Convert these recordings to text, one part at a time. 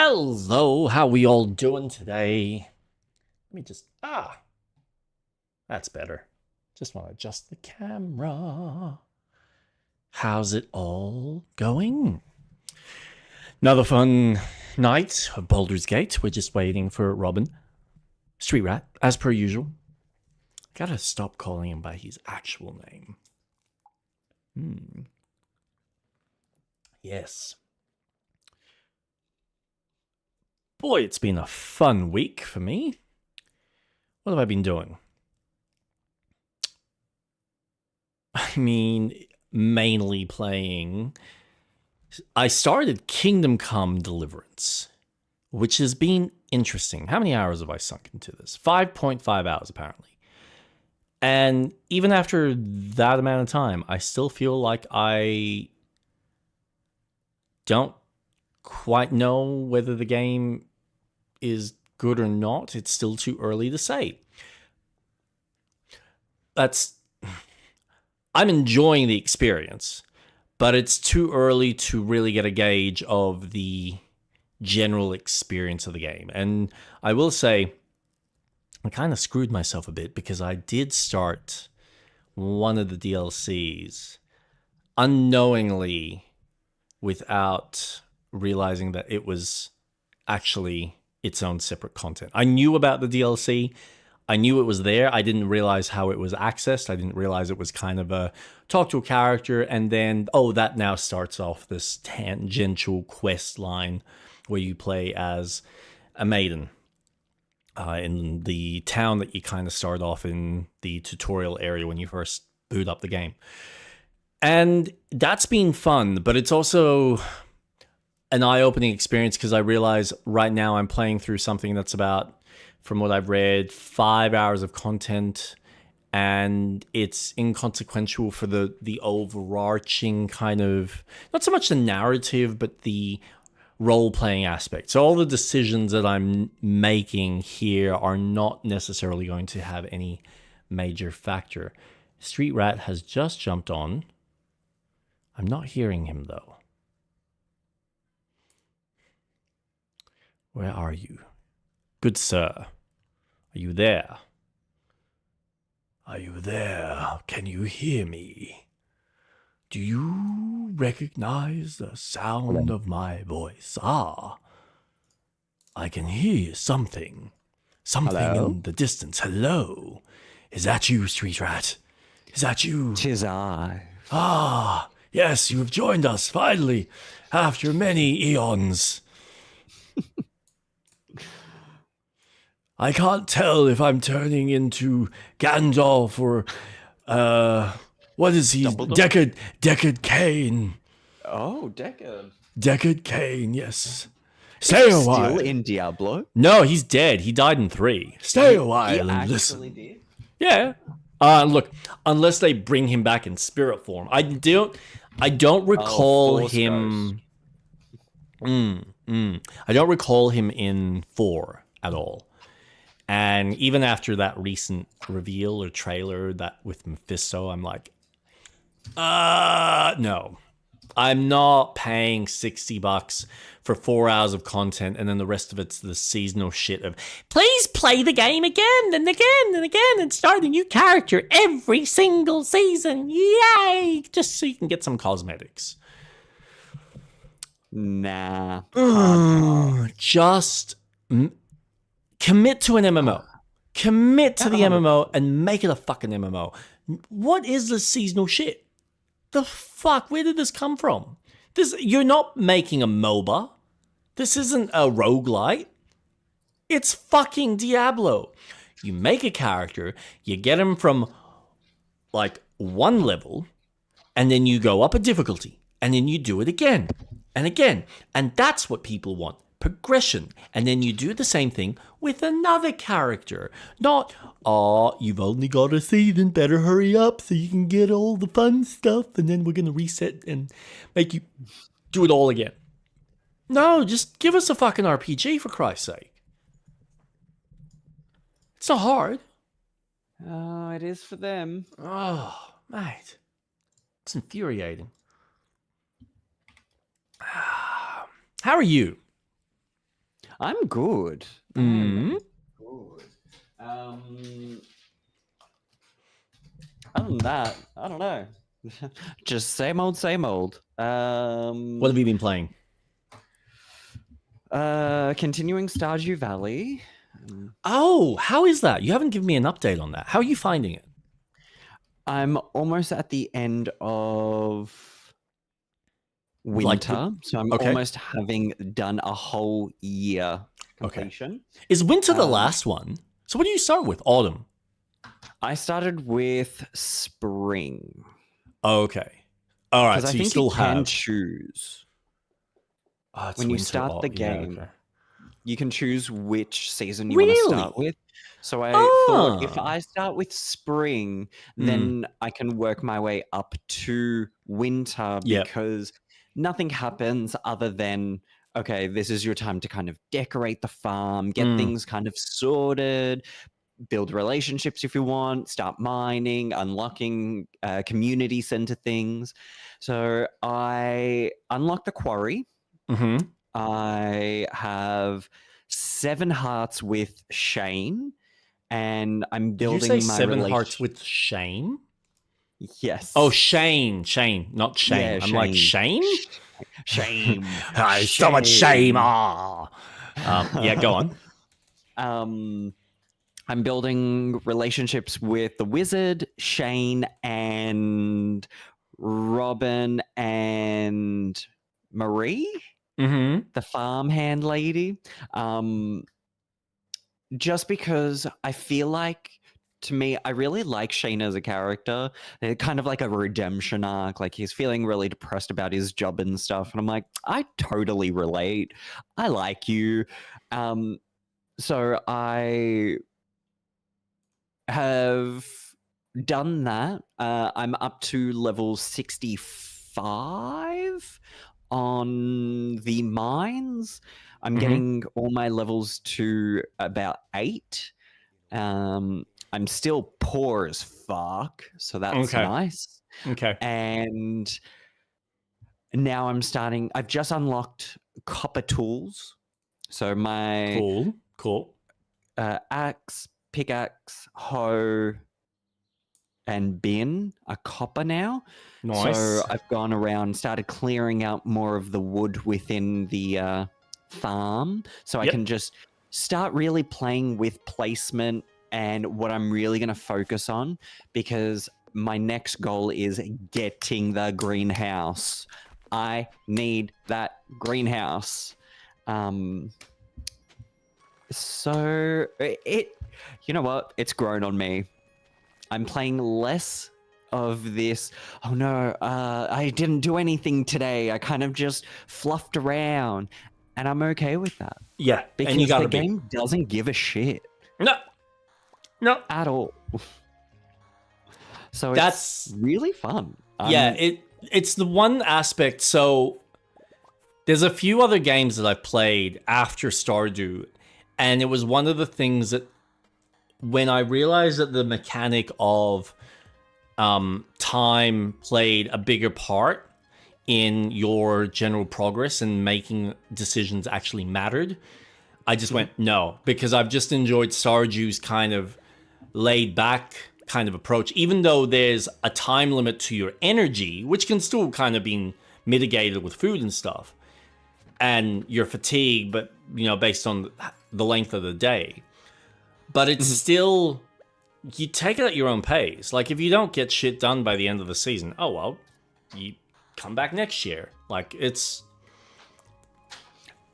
Hello, how we all doing today? Let me just, that's better. Just want to adjust the camera. How's it all going? Another fun night of Baldur's Gate. We're just waiting for Robin. Street Rat, as per usual. Gotta stop calling him by his actual name. Yes. Boy, it's been a fun week for me. What have I been doing? I mean, mainly playing. I started Kingdom Come Deliverance, which has been interesting. How many hours have I sunk into this? 5.5 hours, apparently. And even after that amount of time, I still feel like I don't quite know whether the game is good or not. It's still too early to say. I'm enjoying the experience, but it's too early to really get a gauge of the general experience of the game. And I will say, I kind of screwed myself a bit because I did start one of the DLCs unknowingly without realizing that it was actually its own separate content. I knew about the DLC. I knew it was there. I didn't realize how it was accessed. I didn't realize it was kind of a talk to a character and then, that now starts off this tangential quest line where you play as a maiden in the town that you kind of start off in the tutorial area when you first boot up the game. And that's been fun, but it's also an eye-opening experience because I realize right now I'm playing through something that's about, from what I've read, 5 hours of content, and it's inconsequential for the overarching kind of, not so much the narrative, but the role-playing aspect. So all the decisions that I'm making here are not necessarily going to have any major factor. Street Rat has just jumped on. I'm not hearing him, though. Where are you? Good sir. Are you there? Are you there? Can you hear me? Do you recognize the sound of my voice? I can hear something. Something Hello? in the distance. Hello? Is that you, Street Rat? Is that you? 'Tis I. Yes, you have joined us, finally, after many eons. I can't tell if I'm turning into Gandalf or, what is he? Dumbledore? Deckard Cain. Oh, Deckard. Deckard Cain, yes. Stay a while. Still in Diablo? No, he's dead. He died in 3. Stay a while He and actually listen. did? Yeah. Look, unless they bring him back in spirit form. I don't recall Force him. I don't recall him in 4 at all. And even after that recent reveal or trailer that with Mephisto, I'm like, no. I'm not paying $60 for 4 hours of content and then the rest of it's the seasonal shit of, please play the game again and again and again and start a new character every single season. Yay! Just so you can get some cosmetics. Nah. Just commit to an MMO. Commit to the MMO and make it a fucking MMO. What is this seasonal shit? The fuck? Where did this come from? You're not making a MOBA. This isn't a roguelite. It's fucking Diablo. You make a character, you get him from like 1 level, and then you go up a difficulty, and then you do it again and again. And that's what people want. Progression. And then you do the same thing with another character. Not, you've only got a season, better hurry up so you can get all the fun stuff and then we're going to reset and make you do it all again. No, just give us a fucking RPG for Christ's sake. It's not hard. Oh, it is for them. Oh, mate. It's infuriating. How are you? I'm good. Mm. I'm good. Um, Other than that, I don't know. Just same old, same old. What have you been playing? Continuing Stardew Valley. Oh, how is that? You haven't given me an update on that. How are you finding it? I'm almost at the end of Like winter, so I'm okay. almost having done a whole year Okay. completion. Is winter the last one? So what do you start with? Autumn. I started with spring Okay. All right. because I So you think still you can have. choose Oh, it's when you winter. start the Yeah. game. Okay. You can choose which season you want to start Really? with. So I thought if Ah. I start with spring, Mm. then I can work my way up to winter Yep. because nothing happens other than, okay, this is your time to kind of decorate the farm, get things kind of sorted, build relationships if you want, start mining, unlocking community center things. So I unlocked the quarry. Mm-hmm. I have 7 hearts with Shane, and I'm Did you say building my 7 hearts relation. with Shane? Yes. Oh, Shane, not shame. Yeah, I'm like Shane. shame. Shame. Ah, so much shame. Ah. Yeah, go on. I'm building relationships with the wizard, Shane, and Robin and Marie, Mm-hmm. the farmhand lady. Just because I feel like, to me, I really like Shane as a character. They're kind of like a redemption arc. Like he's feeling really depressed about his job and stuff. And I'm like, I totally relate. I like you. So I have done that. I'm up to level 65 on the mines. I'm Mm-hmm. getting all my levels to about 8. I'm still poor as fuck, so that's Okay. nice. Okay. And now I've just unlocked copper tools. So my Cool. axe, pickaxe, hoe, and bin are copper now. Nice. So I've gone around, started clearing out more of the wood within the farm, so I Yep. can just start really playing with placement and what I'm really going to focus on, because my next goal is getting the greenhouse. I need that greenhouse. So you know what? It's grown on me. I'm playing less of this. Oh no, I didn't do anything today. I kind of just fluffed around, and I'm okay with that Yeah, and you because the gotta be. game doesn't give a shit No. at all. So That's it's really fun. yeah. It's the one aspect. So there's a few other games that I've played after Stardew, and it was one of the things that when I realized that the mechanic of time played a bigger part in your general progress and making decisions actually mattered, I just went no, because I've just enjoyed Stardew's kind of laid back kind of approach, even though there's a time limit to your energy, which can still kind of be mitigated with food and stuff, and your fatigue, but based on the length of the day. But it's still, you take it at your own pace. Like if you don't get shit done by the end of the season, oh well, you come back next year. Like it's,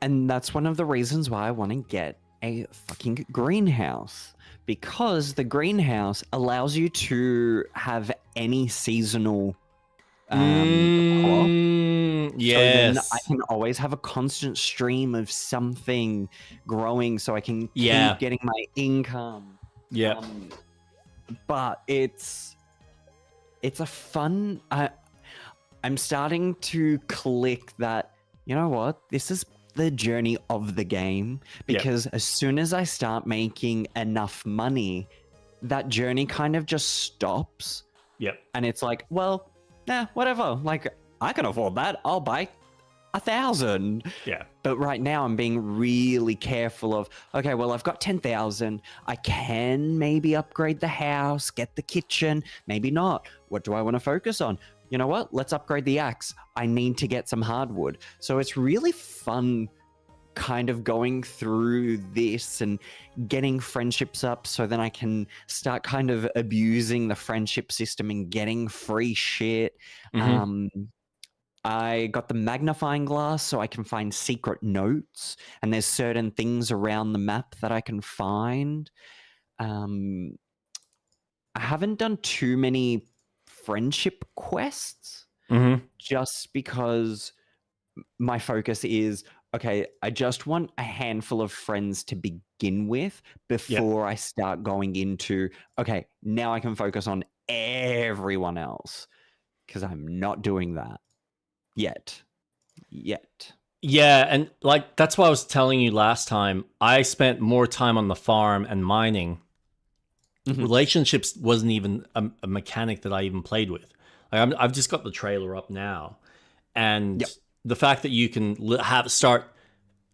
and that's one of the reasons why I want to get a fucking greenhouse, because the greenhouse allows you to have any seasonal crop. yes. So then I can always have a constant stream of something growing, so I can keep getting my income. Yeah. But it's a fun. I'm starting to click that, you know what, this is the journey of the game, because as soon as I start making enough money, that journey kind of just stops. Yep. And it's like, well, whatever. Like, I can afford that. I'll buy 1,000. Yeah. But right now I'm being really careful of, okay, well, I've got 10,000. I can maybe upgrade the house, get the kitchen, maybe not. What do I want to focus on? You know what? Let's upgrade the axe. I need to get some hardwood. So it's really fun kind of going through this and getting friendships up so then I can start kind of abusing the friendship system and getting free shit. I got the magnifying glass so I can find secret notes, and there's certain things around the map that I can find. I haven't done too many friendship quests just because my focus is, okay, I just want a handful of friends to begin with before I start going into, okay, now I can focus on everyone else, because I'm not doing that yet. Yeah, and like that's why I was telling you last time. I spent more time on the farm and mining. Relationships wasn't even a mechanic that I even played with. Like, I've just got the trailer up now, and the fact that you can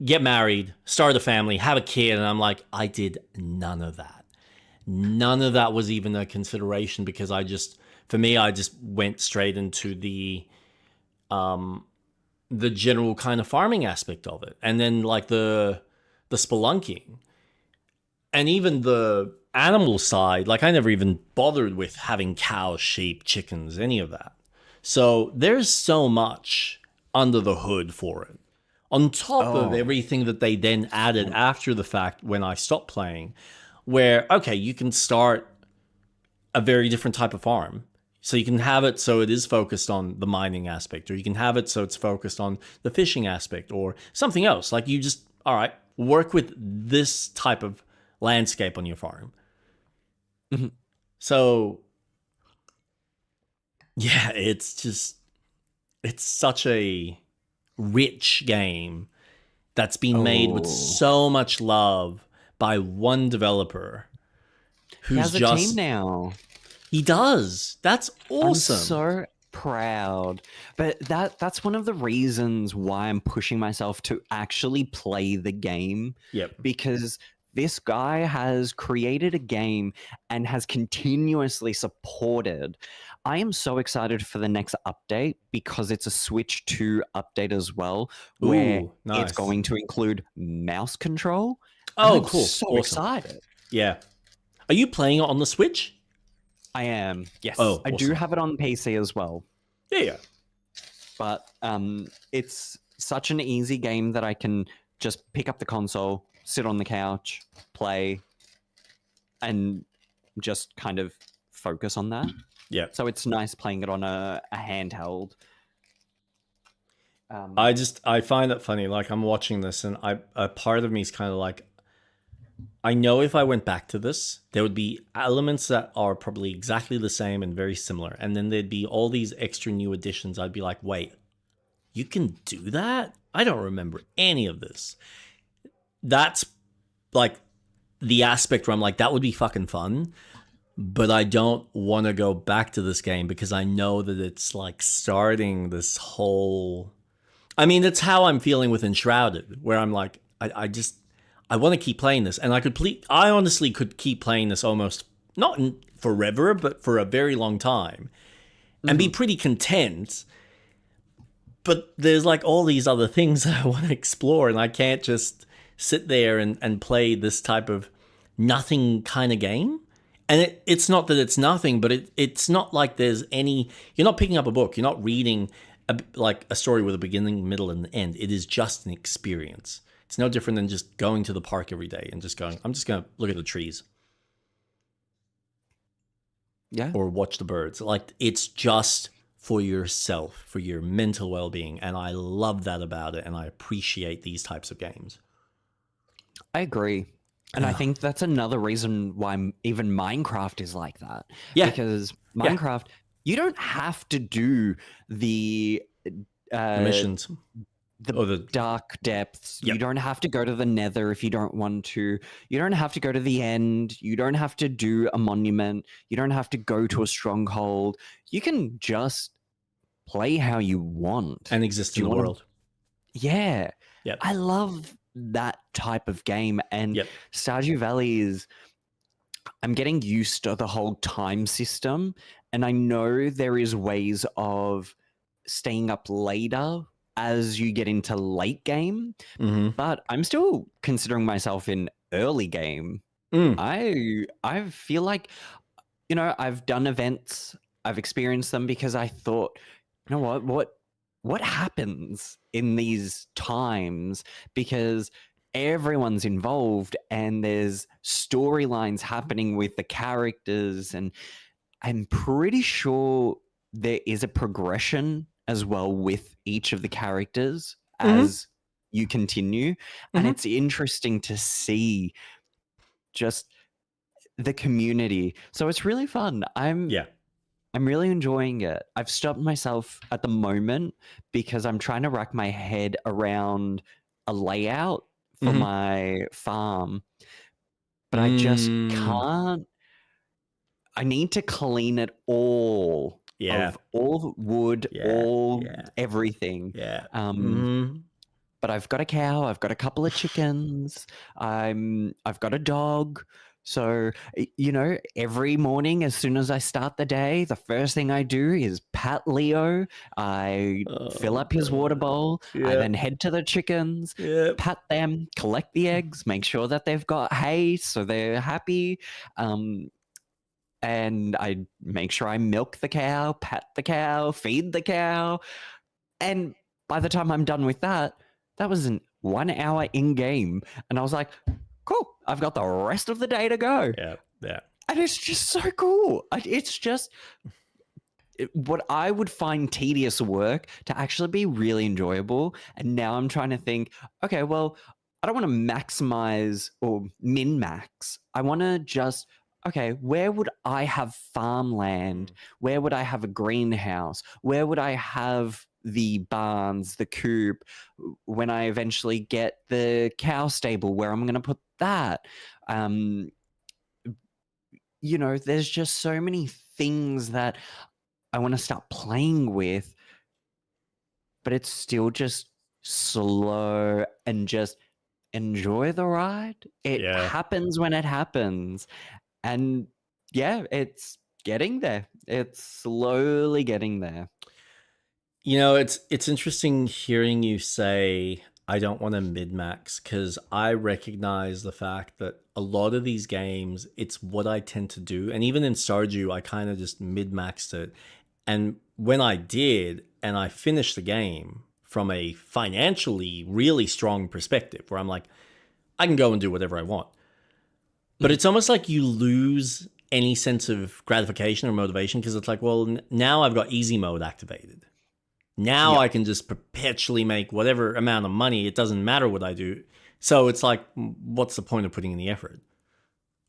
get married, start a family, have a kid, and I'm like, I did none of that. None of that was even a consideration, because I just went straight into the general kind of farming aspect of it, and then like the spelunking, and even the animal side. Like, I never even bothered with having cows, sheep, chickens, any of that. So there's so much under the hood for it, on top of everything that they then added after the fact when I stopped playing, where, okay, you can start a very different type of farm. So you can have it so it is focused on the mining aspect, or you can have it so it's focused on the fishing aspect or something else. Like, you just, all right, work with this type of landscape on your farm. So, yeah, it's such a rich game that's been made with so much love by one developer who's he has a team now. He does. That's awesome. I'm so proud. But that's one of the reasons why I'm pushing myself to actually play the game. Yep. Because this guy has created a game and has continuously supported. I am so excited for the next update, because it's a Switch 2 update as well, where it's going to include mouse control. Oh, cool. So excited. Yeah. Are you playing it on the Switch? I am. Yes. Oh, I do have it on PC as well. Yeah. But it's such an easy game that I can just pick up the console, sit on the couch, play, and just kind of focus on that. Yeah. So it's nice playing it on a handheld. I find it funny. Like, I'm watching this, and a part of me is kind of like, I know if I went back to this, there would be elements that are probably exactly the same and very similar. And then there'd be all these extra new additions. I'd be like, wait, you can do that? I don't remember any of this. That's like the aspect where I'm like, that would be fucking fun. But I don't want to go back to this game, because I know that it's like starting this whole... I mean, that's how I'm feeling with Enshrouded, where I'm like, I want to keep playing this, and I honestly could keep playing this almost not forever, but for a very long time, and be pretty content. But there's like all these other things that I want to explore, and I can't just sit there and play this type of nothing kind of game. And it's not that it's nothing, but it's not like there's any... You're not picking up a book. You're not reading like a story with a beginning, middle, and end. It is just an experience. It's no different than just going to the park every day and just going, I'm just going to look at the trees. Yeah. Or watch the birds. Like, it's just for yourself, for your mental well-being. And I love that about it. And I appreciate these types of games. I agree. And I think that's another reason why even Minecraft is like that. Yeah. Because Minecraft, you don't have to do the missions. The dark depths. Yep. You don't have to go to the nether if you don't want to. You don't have to go to the end. You don't have to do a monument. You don't have to go to a stronghold. You can just play how you want. And exist in the world. Yeah, Yep. I love that type of game, and Yep. Stardew Valley is. I'm getting used to the whole time system, and I know there is ways of staying up later as you get into late game, Mm-hmm. but I'm still considering myself in early game. Mm. I feel like, I've done events, I've experienced them because I thought, you know what happens in these times, because everyone's involved and there's storylines happening with the characters, and I'm pretty sure there is a progression as well with each of the characters Mm-hmm. as you continue, and Mm-hmm. it's interesting to see just the community. So it's really fun. Yeah. I'm really enjoying it. I've stopped myself at the moment because I'm trying to rack my head around a layout for Mm-hmm. my farm, but I just Mm. can't. I need to clean it all Yeah. of all wood, Yeah. all Yeah. everything. Yeah. Um, Mm-hmm. but I've got a cow, I've got a couple of chickens, I've got a dog. So, every morning as soon as I start the day, the first thing I do is pat Leo. I fill Oh up his water god. bowl. I Yep. then head to the chickens, Yep. pat them, collect the eggs, make sure that they've got hay so they're happy. Um, and I make sure I milk the cow, pat the cow, feed the cow. And by the time I'm done with that, that was in 1 hour in game. And I was like, cool, I've got the rest of the day to go. Yeah. Yeah. And it's just so cool. It's just what I would find tedious work to actually be really enjoyable. And now I'm trying to think, okay, well, I don't want to maximize or min max. I want to just, okay, where would I have farmland? Where would I have a greenhouse? Where would I have the barns, the coop? When I eventually get the cow stable, where I'm going to put that? Um, there's just so many things that I want to start playing with, but it's still just slow and just enjoy the ride. It Yeah. happens when it happens. And yeah, it's getting there. It's slowly getting there. It's interesting hearing you say I don't want to mid-max, because I recognize the fact that a lot of these games, it's what I tend to do. And even in Stardew, I kind of just mid-maxed it. And when I did, and I finished the game from a financially really strong perspective, where I'm like, I can go and do whatever I want. But it's almost like you lose any sense of gratification or motivation, because it's like, well, now I've got easy mode activated. Now Yep. I can just perpetually make whatever amount of money. It doesn't matter what I do. So it's like, what's the point of putting in the effort?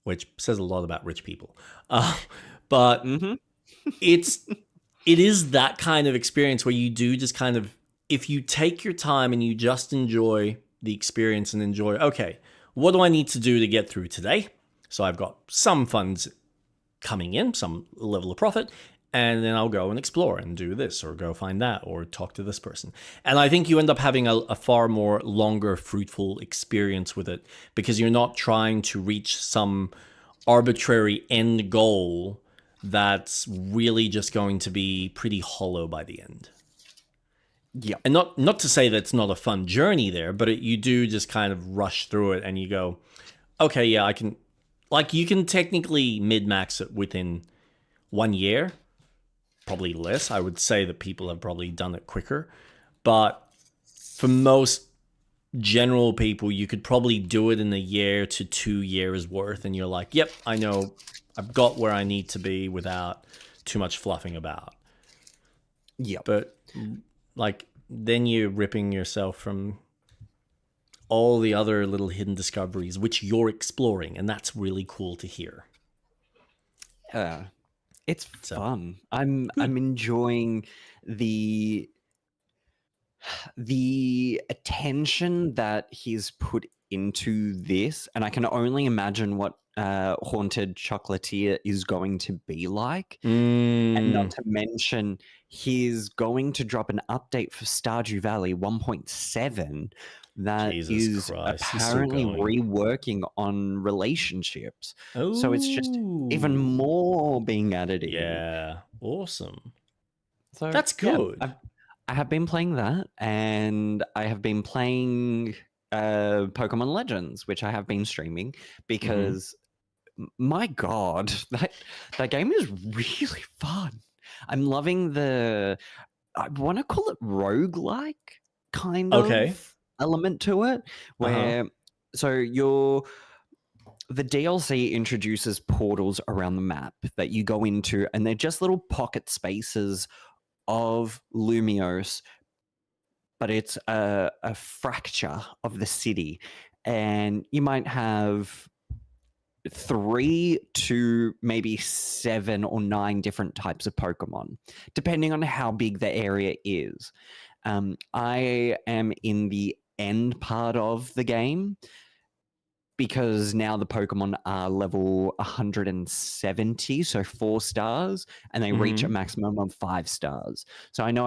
Which says a lot about rich people. But Mm-hmm. it is that kind of experience where you do just kind of, if you take your time and you just enjoy the experience and enjoy, okay, what do I need to do to get through today? So I've got some funds coming in, some level of profit, and then I'll go and explore and do this or go find that or talk to this person. And I think you end up having a far more longer, fruitful experience with it, because you're not trying to reach some arbitrary end goal that's really just going to be pretty hollow by the end. Yep. And not to say that it's not a fun journey there, but you do just kind of rush through it and you go, okay, yeah, I can, like, you can technically mid-max it within 1 year, probably less. I would say that people have probably done it quicker. But for most general people, you could probably do it in a year to 2 years worth. And you're like, yep, I know I've got where I need to be without too much fluffing about. Yep. But like, then you're ripping yourself from all the other little hidden discoveries which you're exploring, and that's really cool to hear. It's So fun. I'm enjoying the attention that he's put into this, and I can only imagine what Haunted Chocolatier is going to be like. And not Mm, to mention, he's going to drop an update for Stardew Valley 1.7 that Jesus is Christ, he's still apparently going. reworking on relationships. So it's just even Oh, more being added in. yeah, awesome. So That's yeah, good. I have been playing that, and I have been playing Pokemon Legends, which I have been streaming because my god, that game is really fun. I'm loving the, I want to call it roguelike kind Okay. of element to it, Uh-huh. where the DLC introduces portals around the map that you go into, and they're just little pocket spaces of Lumios, but it's a fracture of the city, and you might have 3 to maybe 7 or 9 different types of Pokemon, depending on how big the area is. I am in the end part of the game because now the Pokemon are level 170, so 4 stars, and they reach a Mm-hmm. maximum of 5 stars. So I know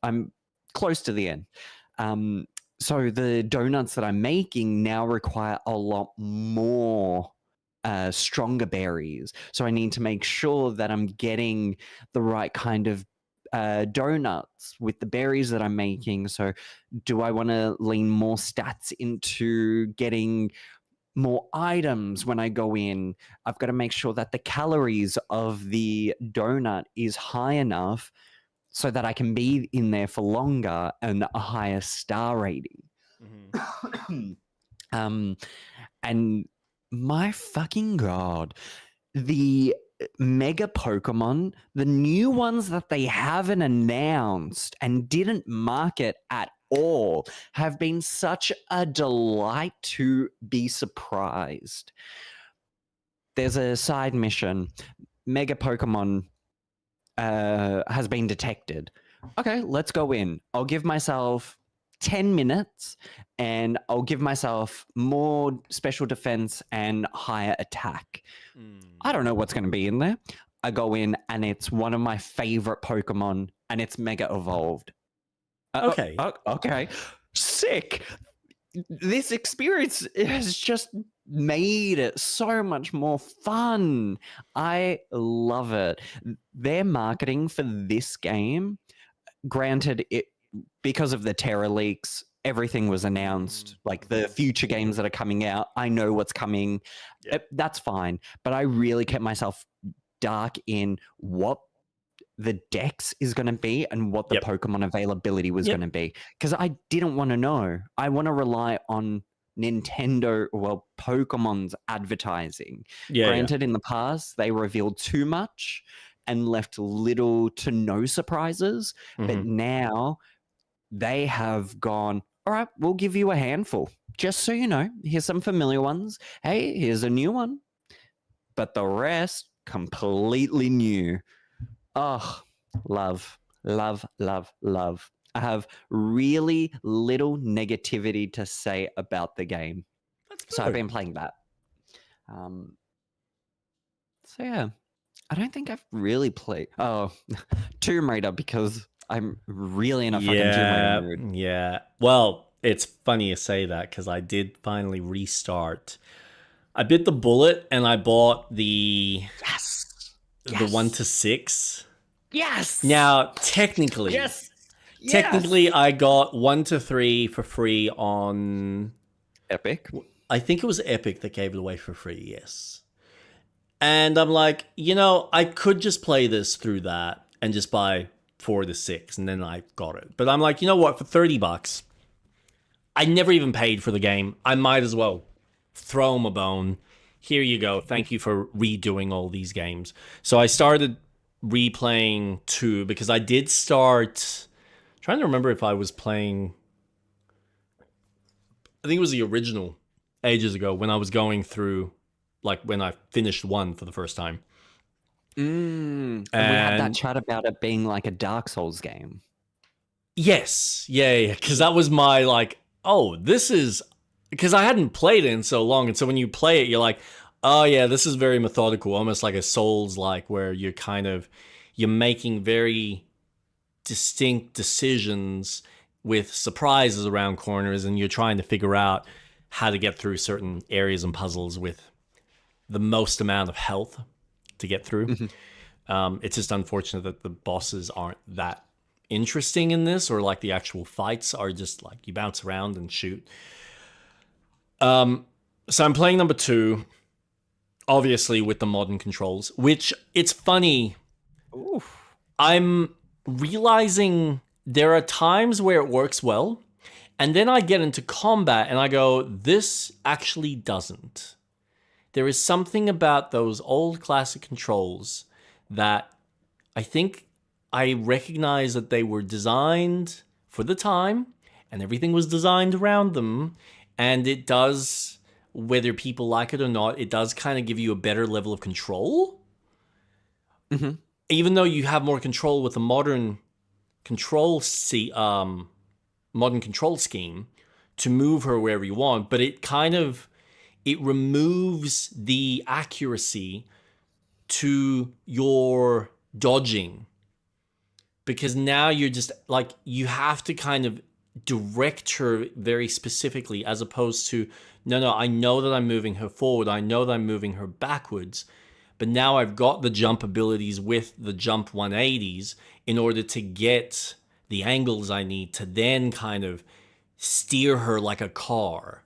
I'm close to the end. So the donuts that I'm making now require a lot more stronger berries. So I need to make sure that I'm getting the right kind of donuts with the berries that I'm making. So do I want to lean more stats into getting more items when I go in? I've got to make sure that the calories of the donut is high enough so that I can be in there for longer and a higher star rating. Mm-hmm. um, and my fucking god, the mega Pokemon, the new ones that they haven't announced and didn't market at all, have been such a delight to be surprised. There's a side mission. Mega Pokemon has been detected. Okay, let's go in. I'll give myself 10 minutes and I'll give myself more special defense and higher attack. I don't know what's going to be in there. I go in and it's one of my favorite Pokemon and it's mega evolved. Okay. Okay. Sick. This experience has just made it so much more fun. I love it. Their marketing for this game, granted, it because of the Terra leaks, everything was announced. Like the future games that are coming out, I know what's coming. Yep. That's fine. But I really kept myself dark in what the dex is going to be and what the Yep. Pokemon availability was Yep. going to be, because I didn't want to know. I want to rely on Nintendo, well, Pokemon's advertising. Yeah. Granted, in the past, they revealed too much and left little to no surprises. Yeah. But Mm-hmm. now they have gone, all right, we'll give you a handful. Just so you know, here's some familiar ones. Hey, here's a new one. But the rest, completely new. Oh, love, love, love, love. I have really little negativity to say about the game. That's So I've good. been playing that. So yeah, I don't think I've really played. Oh, Tomb Raider, because I'm really in a fucking Tomb Raider Yeah. mood. Yeah. Well, it's funny you say that because I did finally restart. I bit the bullet and I bought Yes. the 1 to 6. Yes. Now, technically, Yes. technically, I got 1 to 3 for free on. Epic. I think it was Epic that gave it away for free. Yes. And I'm like, I could just play this through that and just buy 4 to 6, and then I got it. But I'm like, you know what? For $30, I never even paid for the game. I might as well throw him a bone. Here you go. Thank you for redoing all these games. So I started replaying 2 because I did start trying to remember if I was playing. I think it was the original ages ago when I was going through, like when I finished 1 for the first time. And we had that chat about it being like a Dark Souls game. Yes, yeah, because that was my like, oh, this is because I hadn't played it in so long, and so when you play it, you're like, oh yeah, this is very methodical, almost like a Souls-like, where you're making very distinct decisions with surprises around corners, and you're trying to figure out how to get through certain areas and puzzles with the most amount of health to get through. It's just unfortunate that the bosses aren't that interesting in this, or like the actual fights are just like you bounce around and shoot. So I'm playing number 2, obviously with the modern controls, which it's funny. Oof. I'm realizing there are times where it works well, and then I get into combat and I go, this actually doesn't. There is something about those old classic controls that I think I recognize that they were designed for the time, and everything was designed around them, and it does, whether people like it or not, it does kind of give you a better level of control. Even though you have more control with the modern control modern control scheme to move her wherever you want, but it removes the accuracy to your dodging, because now you're just like, you have to kind of direct her very specifically, as opposed to, no, I know that I'm moving her forward, I know that I'm moving her backwards, but now I've got the jump abilities with the jump 180s in order to get the angles I need to then kind of steer her like a car,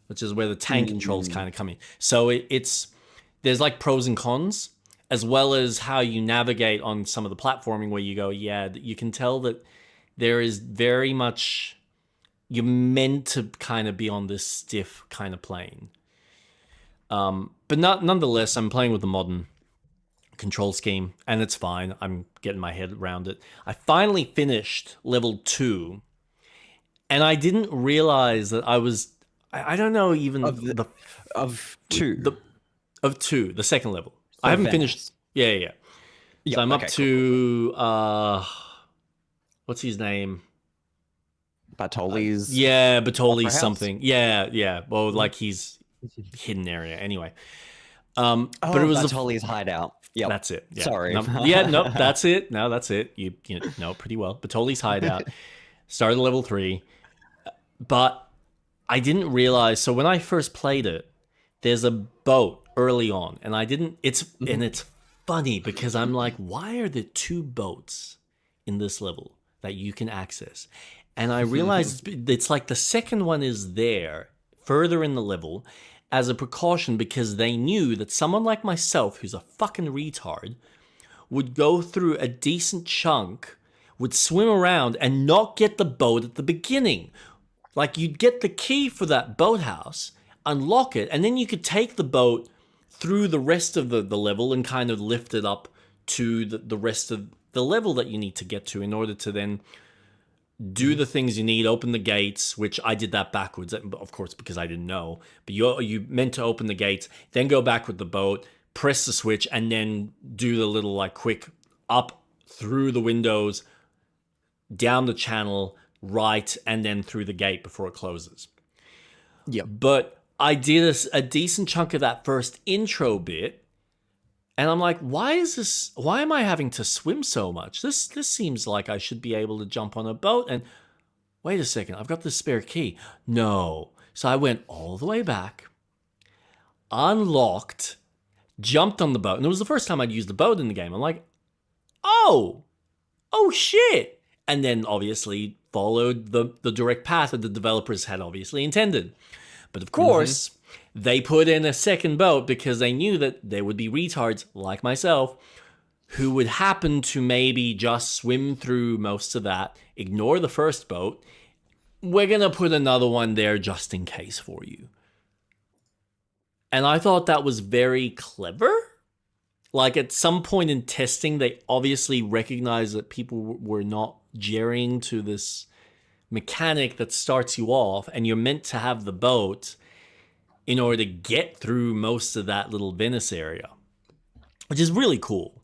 which is where the tank controls kind of come in. So there's like pros and cons, as well as how you navigate on some of the platforming, where you go, yeah, you can tell that there is very much, you're meant to kind of be on this stiff kind of plane. But nonetheless, I'm playing with the modern control scheme, and it's fine. I'm getting my head around it. I finally finished level 2, and I didn't realize that I don't know, even Of 2. Of 2, the second level. I haven't finished. Yeah. So I'm up to what's his name? Bartoli's. Yeah, Bartoli's something. Yeah. Well, like he's hidden area anyway. But it was Bartoli's hideout. Yeah, that's it. Yeah. Sorry. No, that's it. No, that's it. You know pretty well. Bartoli's hideout. Started level 3, but I didn't realize. So when I first played it, there's a boat early on, and I didn't. And it's funny because I'm like, why are there 2 boats in this level that you can access? And I realized it's like the second one is there further in the level as a precaution, because they knew that someone like myself, who's a fucking retard, would go through a decent chunk, would swim around and not get the boat at the beginning. Like, you'd get the key for that boathouse, unlock it, and then you could take the boat through the rest of the level and kind of lift it up to the rest of the level that you need to get to in order to then do the things you need, open the gates, which I did that backwards, of course, because I didn't know. But you meant to open the gates, then go back with the boat, press the switch, and then do the little like quick up through the windows, down the channel, right, and then through the gate before it closes. Yeah. But I did a decent chunk of that first intro bit, and I'm like, why am I having to swim so much? This seems like I should be able to jump on a boat. And wait a second, I've got the spare key. No. So I went all the way back, unlocked, jumped on the boat. And it was the first time I'd used the boat in the game. I'm like, oh shit. And then obviously followed the direct path that the developers had obviously intended. But of course, they put in a second boat because they knew that there would be retards like myself who would happen to maybe just swim through most of that, ignore the first boat. We're going to put another one there just in case for you. And I thought that was very clever. Like, at some point in testing, they obviously recognized that people were not gerring to this mechanic that starts you off, and you're meant to have the boat in order to get through most of that little Venice area, which is really cool.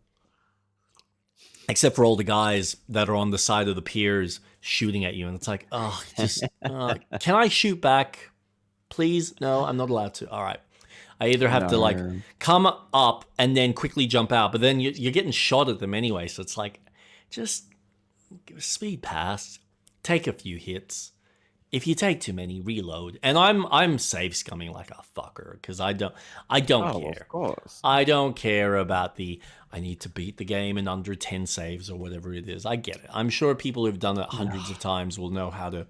Except for all the guys that are on the side of the piers shooting at you, and it's like, can I shoot back, Please? No, I'm not allowed to. All right. I either have to like No. come up and then quickly jump out, but then you're getting shot at them anyway. So it's like, just speed past, take a few hits. If you take too many, reload. And I'm save scumming like a fucker because I don't Oh, care. of course. I don't care about I need to beat the game in under 10 saves or whatever it is. I get it. I'm sure people who've done it hundreds of times will know how to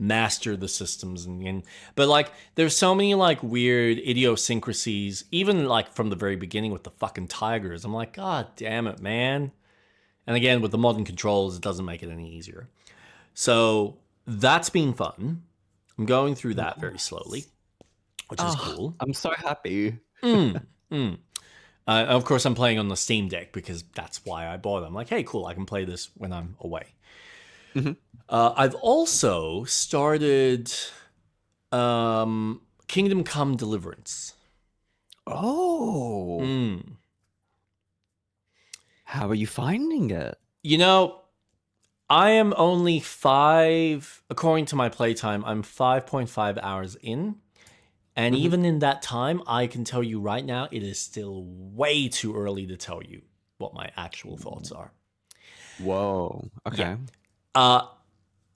master the systems but like there's so many like weird idiosyncrasies, even like from the very beginning with the fucking tigers. I'm like, God damn it, man. And again, with the modern controls, it doesn't make it any easier. So that's been fun. I'm going through that very slowly, which is cool. I'm so happy. Of course, I'm playing on the Steam Deck because that's why I bought it. I'm like, hey, cool, I can play this when I'm away. I've also started Kingdom Come Deliverance. Oh. How are you finding it? You know, I am only according to my playtime, I'm 5.5 hours in. And even in that time, I can tell you right now, it is still way too early to tell you what my actual thoughts are. Whoa. Okay.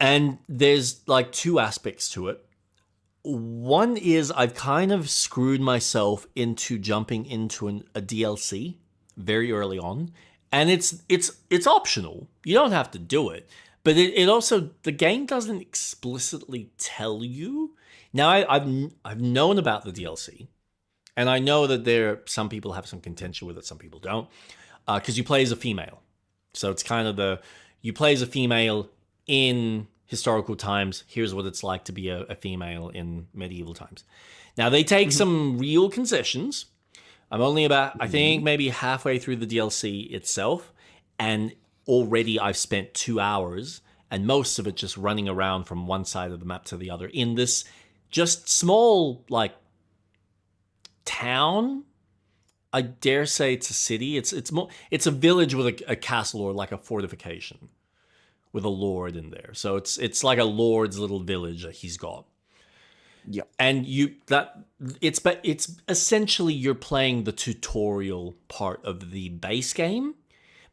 And there's like two aspects to it. One is I've kind of screwed myself into jumping into a DLC very early on. And it's optional. You don't have to do it. But it also, the game doesn't explicitly tell you. Now, I've known about the DLC, and I know that some people have some contention with it, some people don't, because you play as a female. So it's kind of you play as a female in historical times. Here's what it's like to be a female in medieval times. Now, they take some real concessions. I'm only about, I think, maybe halfway through the DLC itself, and already I've spent 2 hours, and most of it just running around from one side of the map to the other in this just small, like, town. I dare say it's a city. It's a village with a castle or like a fortification with a lord in there. So it's like a lord's little village that he's got. Yeah. And it's essentially you're playing the tutorial part of the base game,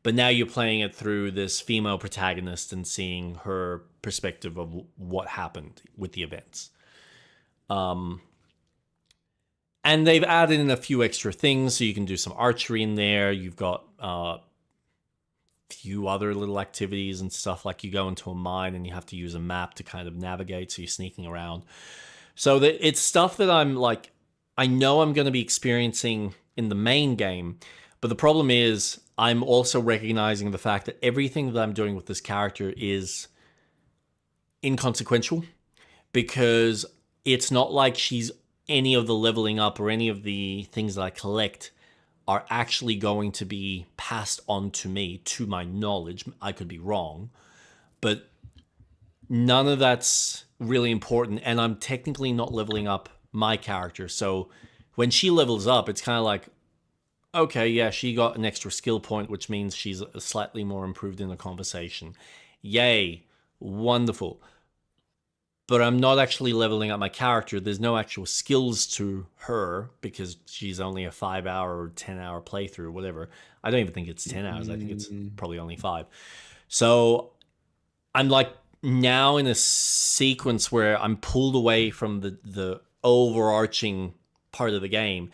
but now you're playing it through this female protagonist and seeing her perspective of what happened with the events. And they've added in a few extra things, so you can do some archery in there. You've got a few other little activities and stuff, like you go into a mine and you have to use a map to kind of navigate, so you're sneaking around. So it's stuff that I'm like, I know I'm going to be experiencing in the main game, but the problem is I'm also recognizing the fact that everything that I'm doing with this character is inconsequential, because it's not like any of the leveling up or any of the things that I collect are actually going to be passed on to me, to my knowledge. I could be wrong, but none of that's really important, and I'm technically not leveling up my character. So when she levels up, it's kind of like, okay, yeah, she got an extra skill point, which means she's slightly more improved in the conversation. Yay, wonderful. But I'm not actually leveling up my character. There's no actual skills to her because she's only a 5-hour or 10-hour playthrough, whatever. I don't even think it's 10 hours. I think it's probably only 5. So I'm like now in a sequence where I'm pulled away from the overarching part of the game,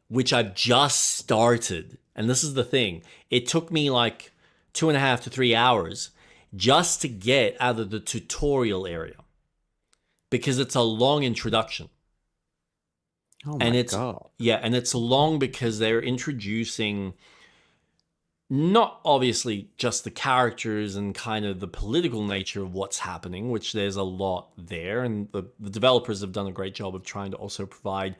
which I've just started. And this is the thing. It took me like 2.5 to 3 hours just to get out of the tutorial area, because it's a long introduction. Oh my God. Yeah, and it's long because they're introducing not obviously just the characters and kind of the political nature of what's happening, which there's a lot there, and the developers have done a great job of trying to also provide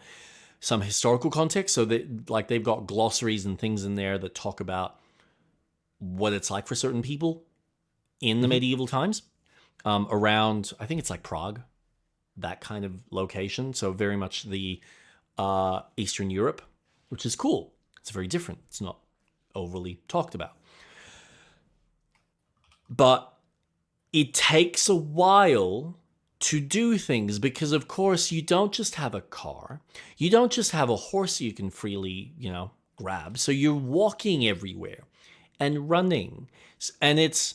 some historical context, so that like they've got glossaries and things in there that talk about what it's like for certain people in the medieval times, around, I think it's like Prague, that kind of location. So very much the Eastern Europe, which is cool. It's very different. It's not overly talked about. But it takes a while to do things, because of course you don't just have a car, you don't just have a horse you can freely, grab. So you're walking everywhere and running. And it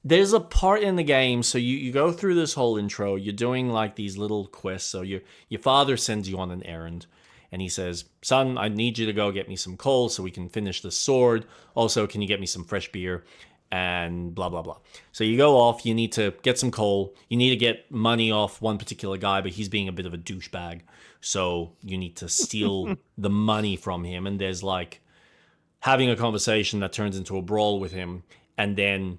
there's a part in the game, so you go through this whole intro, you're doing like these little quests. So your father sends you on an errand, and he says, son, I need you to go get me some coal so we can finish the sword. Also, can you get me some fresh beer? And blah, blah, blah. So you go off, you need to get some coal. You need to get money off one particular guy, but he's being a bit of a douchebag. So you need to steal the money from him. And there's like having a conversation that turns into a brawl with him. And then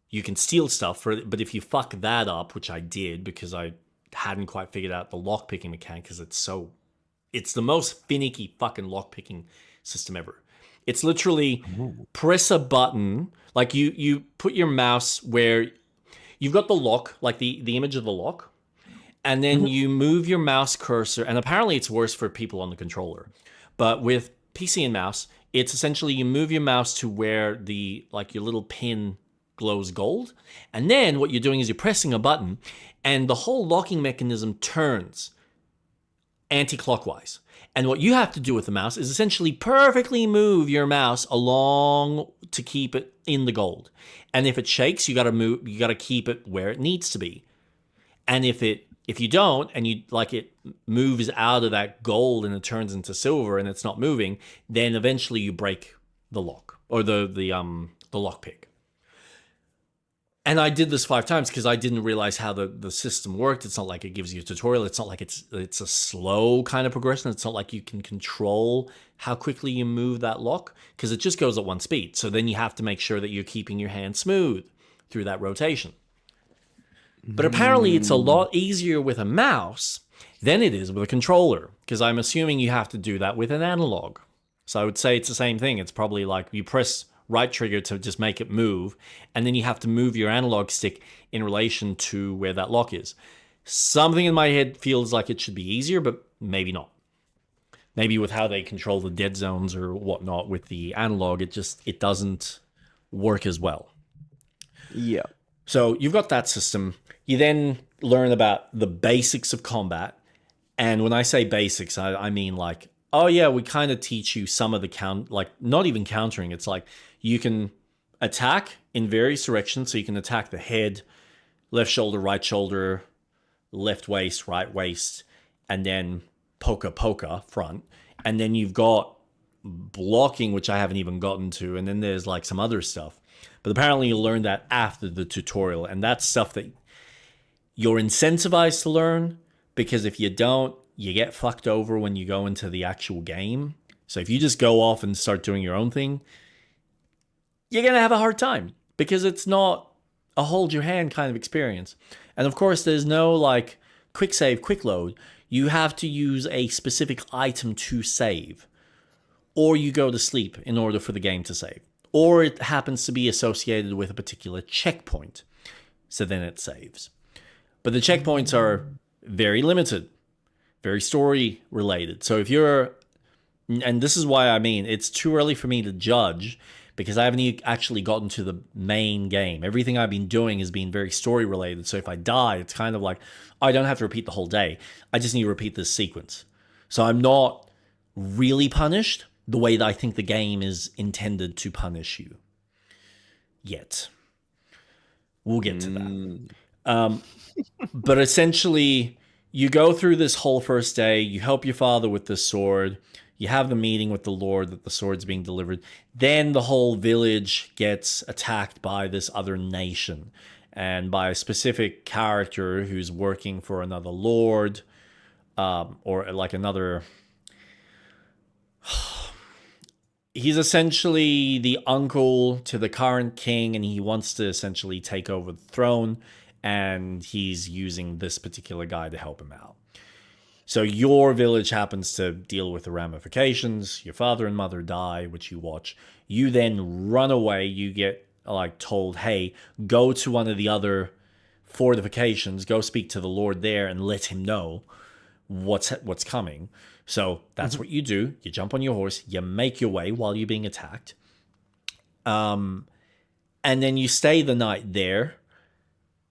you can steal stuff for it. But if you fuck that up, which I did because I hadn't quite figured out the lockpicking mechanic, because it's the most finicky fucking lockpicking system ever. It's literally press a button, like you put your mouse where you've got the lock, like the image of the lock, and then you move your mouse cursor, and apparently it's worse for people on the controller. But with PC and mouse, it's essentially you move your mouse to where your little pin glows gold, and then what you're doing is you're pressing a button, and the whole locking mechanism turns anti-clockwise. And what you have to do with the mouse is essentially perfectly move your mouse along to keep it in the gold. And if it shakes, you got to keep it where it needs to be. And if you don't, and it moves out of that gold and it turns into silver and it's not moving, then eventually you break the lock or the lockpick. And I did this 5 times because I didn't realize how the system worked. It's not like it gives you a tutorial. It's not like it's a slow kind of progression. It's not like you can control how quickly you move that lock, because it just goes at one speed. So then you have to make sure that you're keeping your hand smooth through that rotation. But apparently it's a lot easier with a mouse than it is with a controller, because I'm assuming you have to do that with an analog. So I would say it's the same thing. It's probably like you press right trigger to just make it move, and then you have to move your analog stick in relation to where that lock is. Something in my head feels like it should be easier, but maybe not. Maybe with how they control the dead zones or whatnot with the analog, it doesn't work as well. Yeah. So you've got that system. You then learn about the basics of combat. And when I say basics, I mean like, oh yeah, we kind of teach you some of the not even countering. It's like you can attack in various directions. So you can attack the head, left shoulder, right shoulder, left waist, right waist, and then poka front. And then you've got blocking, which I haven't even gotten to. And then there's like some other stuff. But apparently you learn that after the tutorial. And that's stuff that you're incentivized to learn, because if you don't, you get fucked over when you go into the actual game. So if you just go off and start doing your own thing, you're going to have a hard time, because it's not a hold your hand kind of experience. And of course, there's no like quick save, quick load. You have to use a specific item to save, or you go to sleep in order for the game to save, or it happens to be associated with a particular checkpoint. So then it saves. But the checkpoints are very limited, very story related. So if you're, and this is why I mean, it's too early for me to judge, because I haven't actually gotten to the main game. Everything I've been doing has been very story related. So if I die, it's kind of like, I don't have to repeat the whole day. I just need to repeat this sequence. So I'm not really punished the way that I think the game is intended to punish you yet. We'll get to that. But essentially, you go through this whole first day, you help your father with the sword, you have the meeting with the Lord that the sword's being delivered. Then the whole village gets attacked by this other nation, and by a specific character who's working for another lord, or like another... He's essentially the uncle to the current king, and he wants to essentially take over the throne, and he's using this particular guy to help him out. So your village happens to deal with the ramifications. Your father and mother die, which you watch. You then run away. You get like told, hey, go to one of the other fortifications, go speak to the Lord there and let him know what's coming. So that's what you do. You jump on your horse, you make your way while you're being attacked. And then you stay the night there.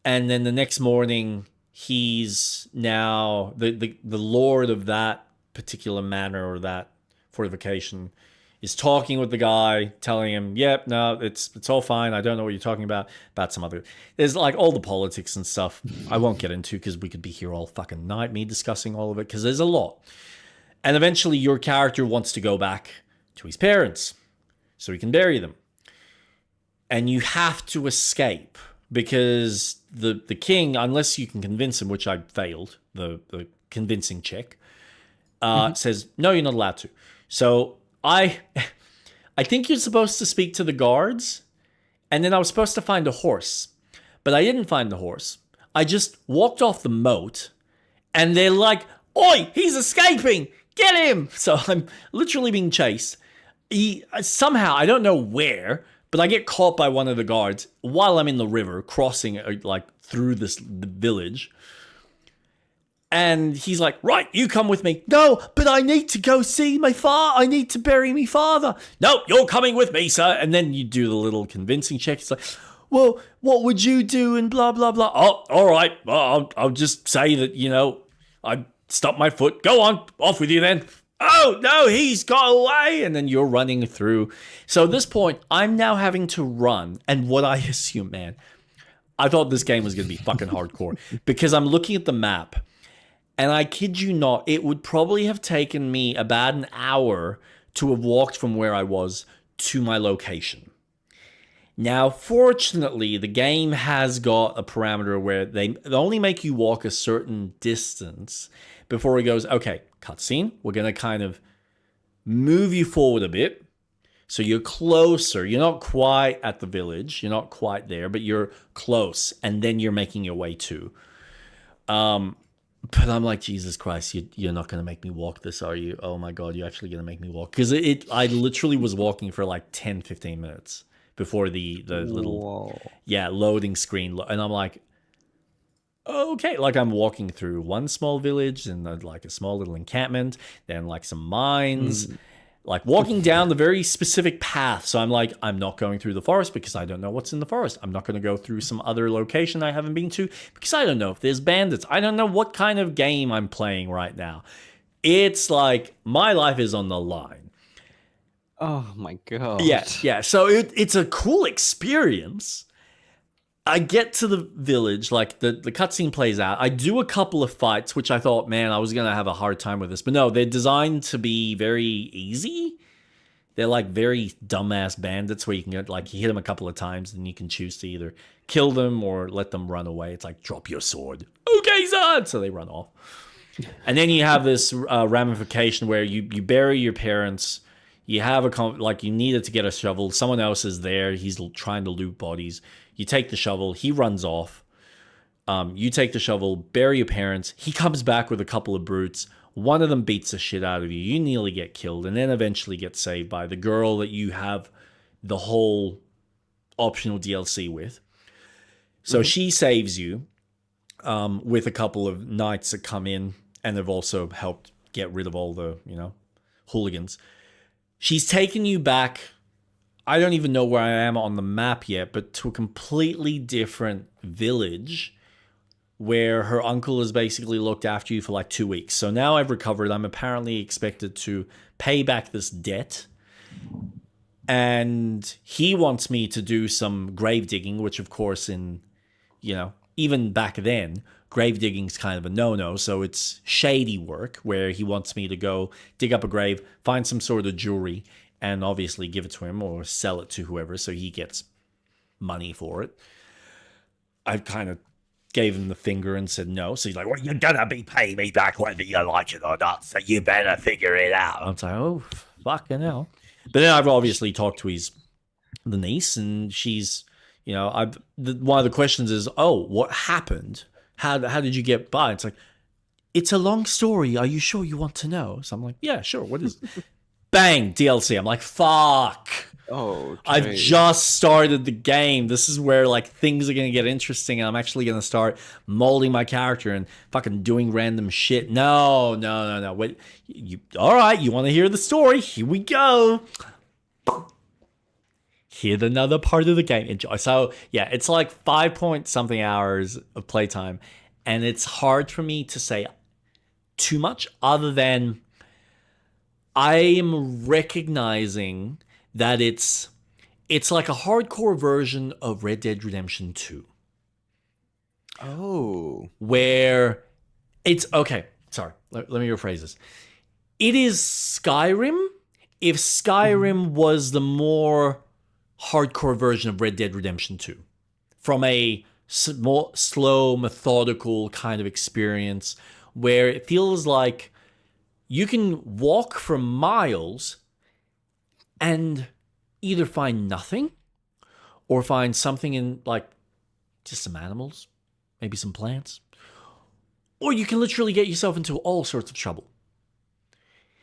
And then the next morning, he's now the lord of that particular manor or that fortification is talking with the guy, telling him, "Yep, no, it's all fine. I don't know what you're talking about some other." There's like all the politics and stuff. I won't get into because we could be here all fucking night, me discussing all of it because there's a lot. And eventually, your character wants to go back to his parents so he can bury them, and you have to escape because the king, unless you can convince him, which I failed the convincing check, says no, you're not allowed to. So I think you're supposed to speak to the guards, and then I was supposed to find a horse, but I didn't find the horse. I just walked off the moat, and they're like, "Oi, he's escaping! Get him!" So I'm literally being chased. Somehow, I don't know where, but I get caught by one of the guards while I'm in the river, crossing like through the village. And he's like, "Right, you come with me." "No, but I need to go see my father. I need to bury my father." "No, you're coming with me, sir." And then you do the little convincing check. It's like, "Well, what would you do?" And blah, blah, blah. "Oh, all right. Well, I'll just say that, I stubbed my foot. Go on, off with you then." "Oh, no, he's got away." And then you're running through. So at this point, I'm now having to run. And what I assume, man, I thought this game was going to be fucking hardcore because I'm looking at the map. And I kid you not, it would probably have taken me about an hour to have walked from where I was to my location. Now, fortunately, the game has got a parameter where they only make you walk a certain distance before it goes, "Okay, cutscene, we're going to kind of move you forward a bit. So you're closer. You're not quite at the village. You're not quite there, but you're close. And then you're making your way to. But I'm like, Jesus Christ, you're not going to make me walk this, are you? Oh my God, you're actually going to make me walk. Because I literally was walking for like 10, 15 minutes before the little, loading screen. And I'm like, okay. Like I'm walking through one small village and like a small little encampment, then like some mines, like walking down the very specific path. So I'm like, I'm not going through the forest because I don't know what's in the forest. I'm not going to go through some other location I haven't been to because I don't know if there's bandits. I don't know what kind of game I'm playing right now. It's like my life is on the line. Oh my God. Yeah. So it's a cool experience. I get to the village, like the cutscene plays out. I do a couple of fights, which I thought, man, I was going to have a hard time with this. But no, they're designed to be very easy. They're like very dumbass bandits where you can get, like, you hit them a couple of times and you can choose to either kill them or let them run away. It's like, drop your sword. Okay, son! So they run off. And then you have this ramification where you bury your parents. You have you needed to get a shovel. Someone else is there. He's trying to loot bodies. You take the shovel. He runs off. You take the shovel, bury your parents. He comes back with a couple of brutes. One of them beats the shit out of you. You nearly get killed and then eventually get saved by the girl that you have the whole optional DLC with. So she saves you with a couple of knights that come in and have also helped get rid of all the, hooligans. She's taken you back. I don't even know where I am on the map yet, but to a completely different village where her uncle has basically looked after you for like 2 weeks. So now I've recovered. I'm apparently expected to pay back this debt. And he wants me to do some grave digging, which of course even back then, grave digging is kind of a no-no. So it's shady work where he wants me to go dig up a grave, find some sort of jewelry, and obviously give it to him or sell it to whoever so he gets money for it. I kind of gave him the finger and said no. So he's like, "Well, you're going to be paying me back whether you like it or not, so you better figure it out." I'm like, oh, fucking hell. But then I've obviously talked to the niece, and she's, one of the questions is, "Oh, what happened? How did you get by?" It's like, "It's a long story. Are you sure you want to know?" So I'm like, "Yeah, sure. What is it?" Bang, DLC. I'm like, fuck. Oh, okay. I've just started the game. This is where like things are going to get interesting, and I'm actually going to start molding my character and fucking doing random shit. No. Wait, all right, you want to hear the story? Here we go. hit another part of the game, enjoy. So yeah, it's like 5 point something hours of playtime, and it's hard for me to say too much other than I am recognizing that it's like a hardcore version of Red Dead Redemption 2. Oh. Where it's okay. Sorry, let me rephrase this. It is Skyrim if Skyrim was the more hardcore version of Red Dead Redemption 2. From a more slow, methodical kind of experience where it feels like you can walk for miles and either find nothing or find something in, like, just some animals, maybe some plants, or you can literally get yourself into all sorts of trouble.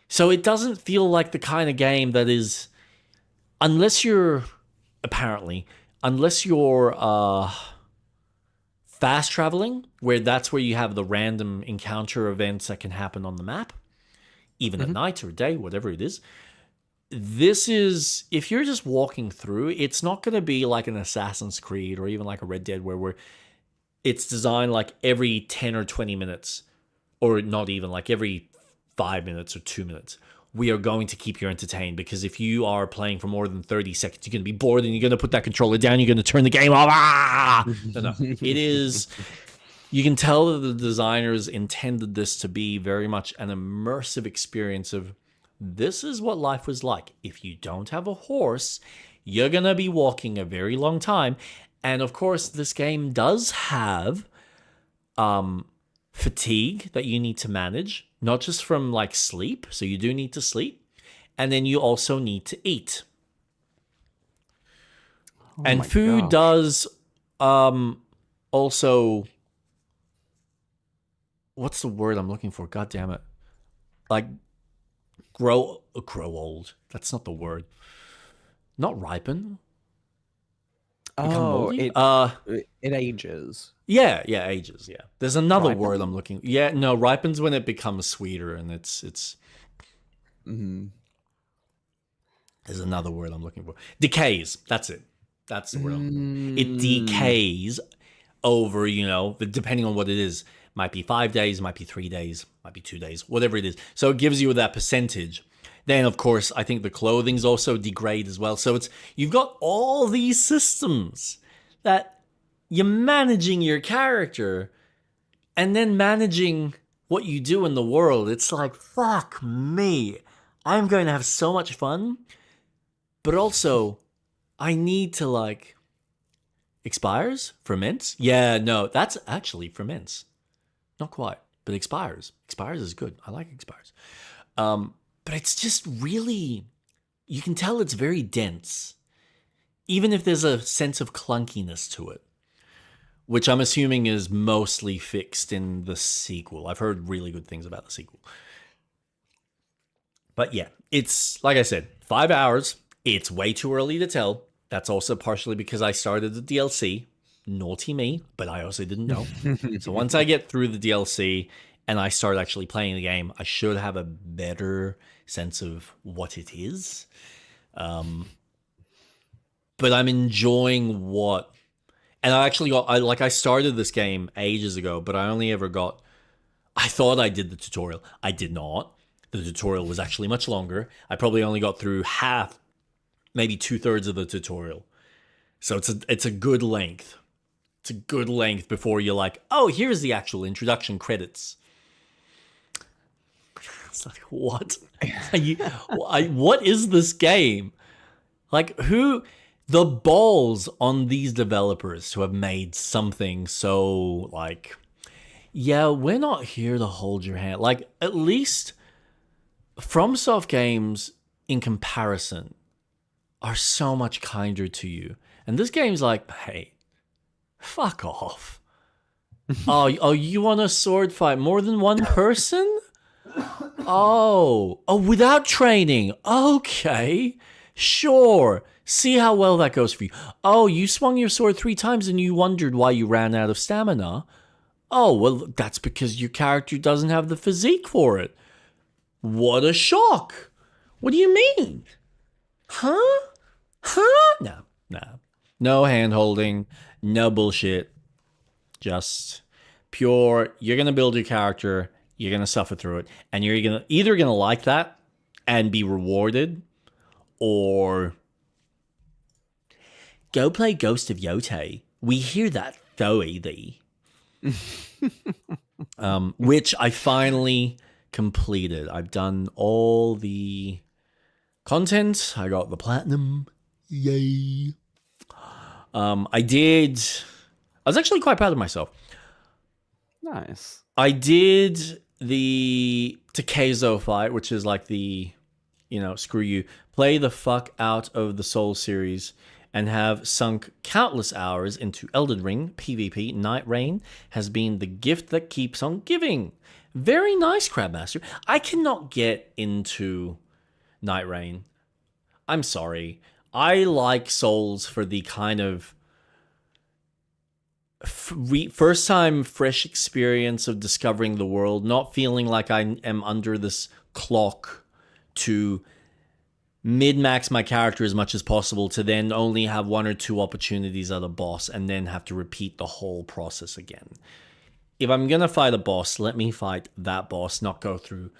So it doesn't feel like the kind of game that is, unless you're fast traveling, where that's where you have the random encounter events that can happen on the map, even at night or day, whatever it is. This is, if you're just walking through, it's not going to be like an Assassin's Creed or even like a Red Dead where it's designed like every 10 or 20 minutes, or not even, like every 5 minutes or 2 minutes. We are going to keep you entertained, because if you are playing for more than 30 seconds, you're going to be bored and you're going to put that controller down, you're going to turn the game off. No. It is, you can tell that the designers intended this to be very much an immersive experience of, this is what life was like. If you don't have a horse, you're going to be walking a very long time. And of course, this game does have fatigue that you need to manage, not just from like sleep. So you do need to sleep. And then you also need to eat. And food does also, what's the word I'm looking for? God damn it. Like grow old. That's not the word. Not ripen. Oh, it ages. Yeah, ages. Yeah, there's another word I'm looking. Yeah, no, ripens when it becomes sweeter, and it's. Mm-hmm. There's another word I'm looking for. Decays. That's it. That's the word. It decays over, depending on what it is. Might be 5 days, might be 3 days, might be 2 days, whatever it is. So it gives you that percentage. Then, of course, I think the clothing's also degrade as well. So you've got all these systems that you're managing your character and then managing what you do in the world. It's like, fuck me. I'm going to have so much fun. But also, I need to, like, expires? Ferments? Yeah, no, that's actually ferments. Not quite, but expires. Expires is good. I like expires. But it's just really, you can tell it's very dense, even if there's a sense of clunkiness to it, which I'm assuming is mostly fixed in the sequel. I've heard really good things about the sequel. But yeah, it's, like I said, 5 hours. It's way too early to tell. That's also partially because I started the DLC. Naughty me, but I also didn't know. So once I get through the DLC and I start actually playing the game, I should have a better sense of what it is. But I'm enjoying what... And I actually I started this game ages ago, but I only ever got... I thought I did the tutorial. I did not. The tutorial was actually much longer. I probably only got through half, maybe 2/3 of the tutorial. So it's a good length. It's a good length before you're like, oh, here's the actual introduction credits. It's like, what? What is this game? Like, who... The balls on these developers who have made something so, like... Yeah, we're not here to hold your hand. Like, at least FromSoft games, in comparison, are so much kinder to you. And this game's like, hey, fuck off. Oh, you want a sword fight? More than one person? Oh, without training. Okay, sure. See how well that goes for you. Oh, you swung your sword 3 times and you wondered why you ran out of stamina. Oh, well, that's because your character doesn't have the physique for it. What a shock. What do you mean? Huh? Huh? No, no. No hand holding, no bullshit. Just pure, you're going to build your character, you're going to suffer through it, and you're gonna either going to like that and be rewarded, or go play Ghost of Yote. We hear that so easy. Which I finally completed. I've done all the content. I got the platinum. Yay. I was actually quite proud of myself. Nice. I did the Takezo fight, which is like the, screw you, play the fuck out of the Soul series, and have sunk countless hours into Elden Ring PvP. Night Rain has been the gift that keeps on giving. Very nice, Crabmaster. I cannot get into Night Rain. I'm sorry. I like Souls for the kind of first time fresh experience of discovering the world, not feeling like I am under this clock to min-max my character as much as possible to then only have one or two opportunities at a boss and then have to repeat the whole process again. If I'm gonna fight a boss, let me fight that boss, not go through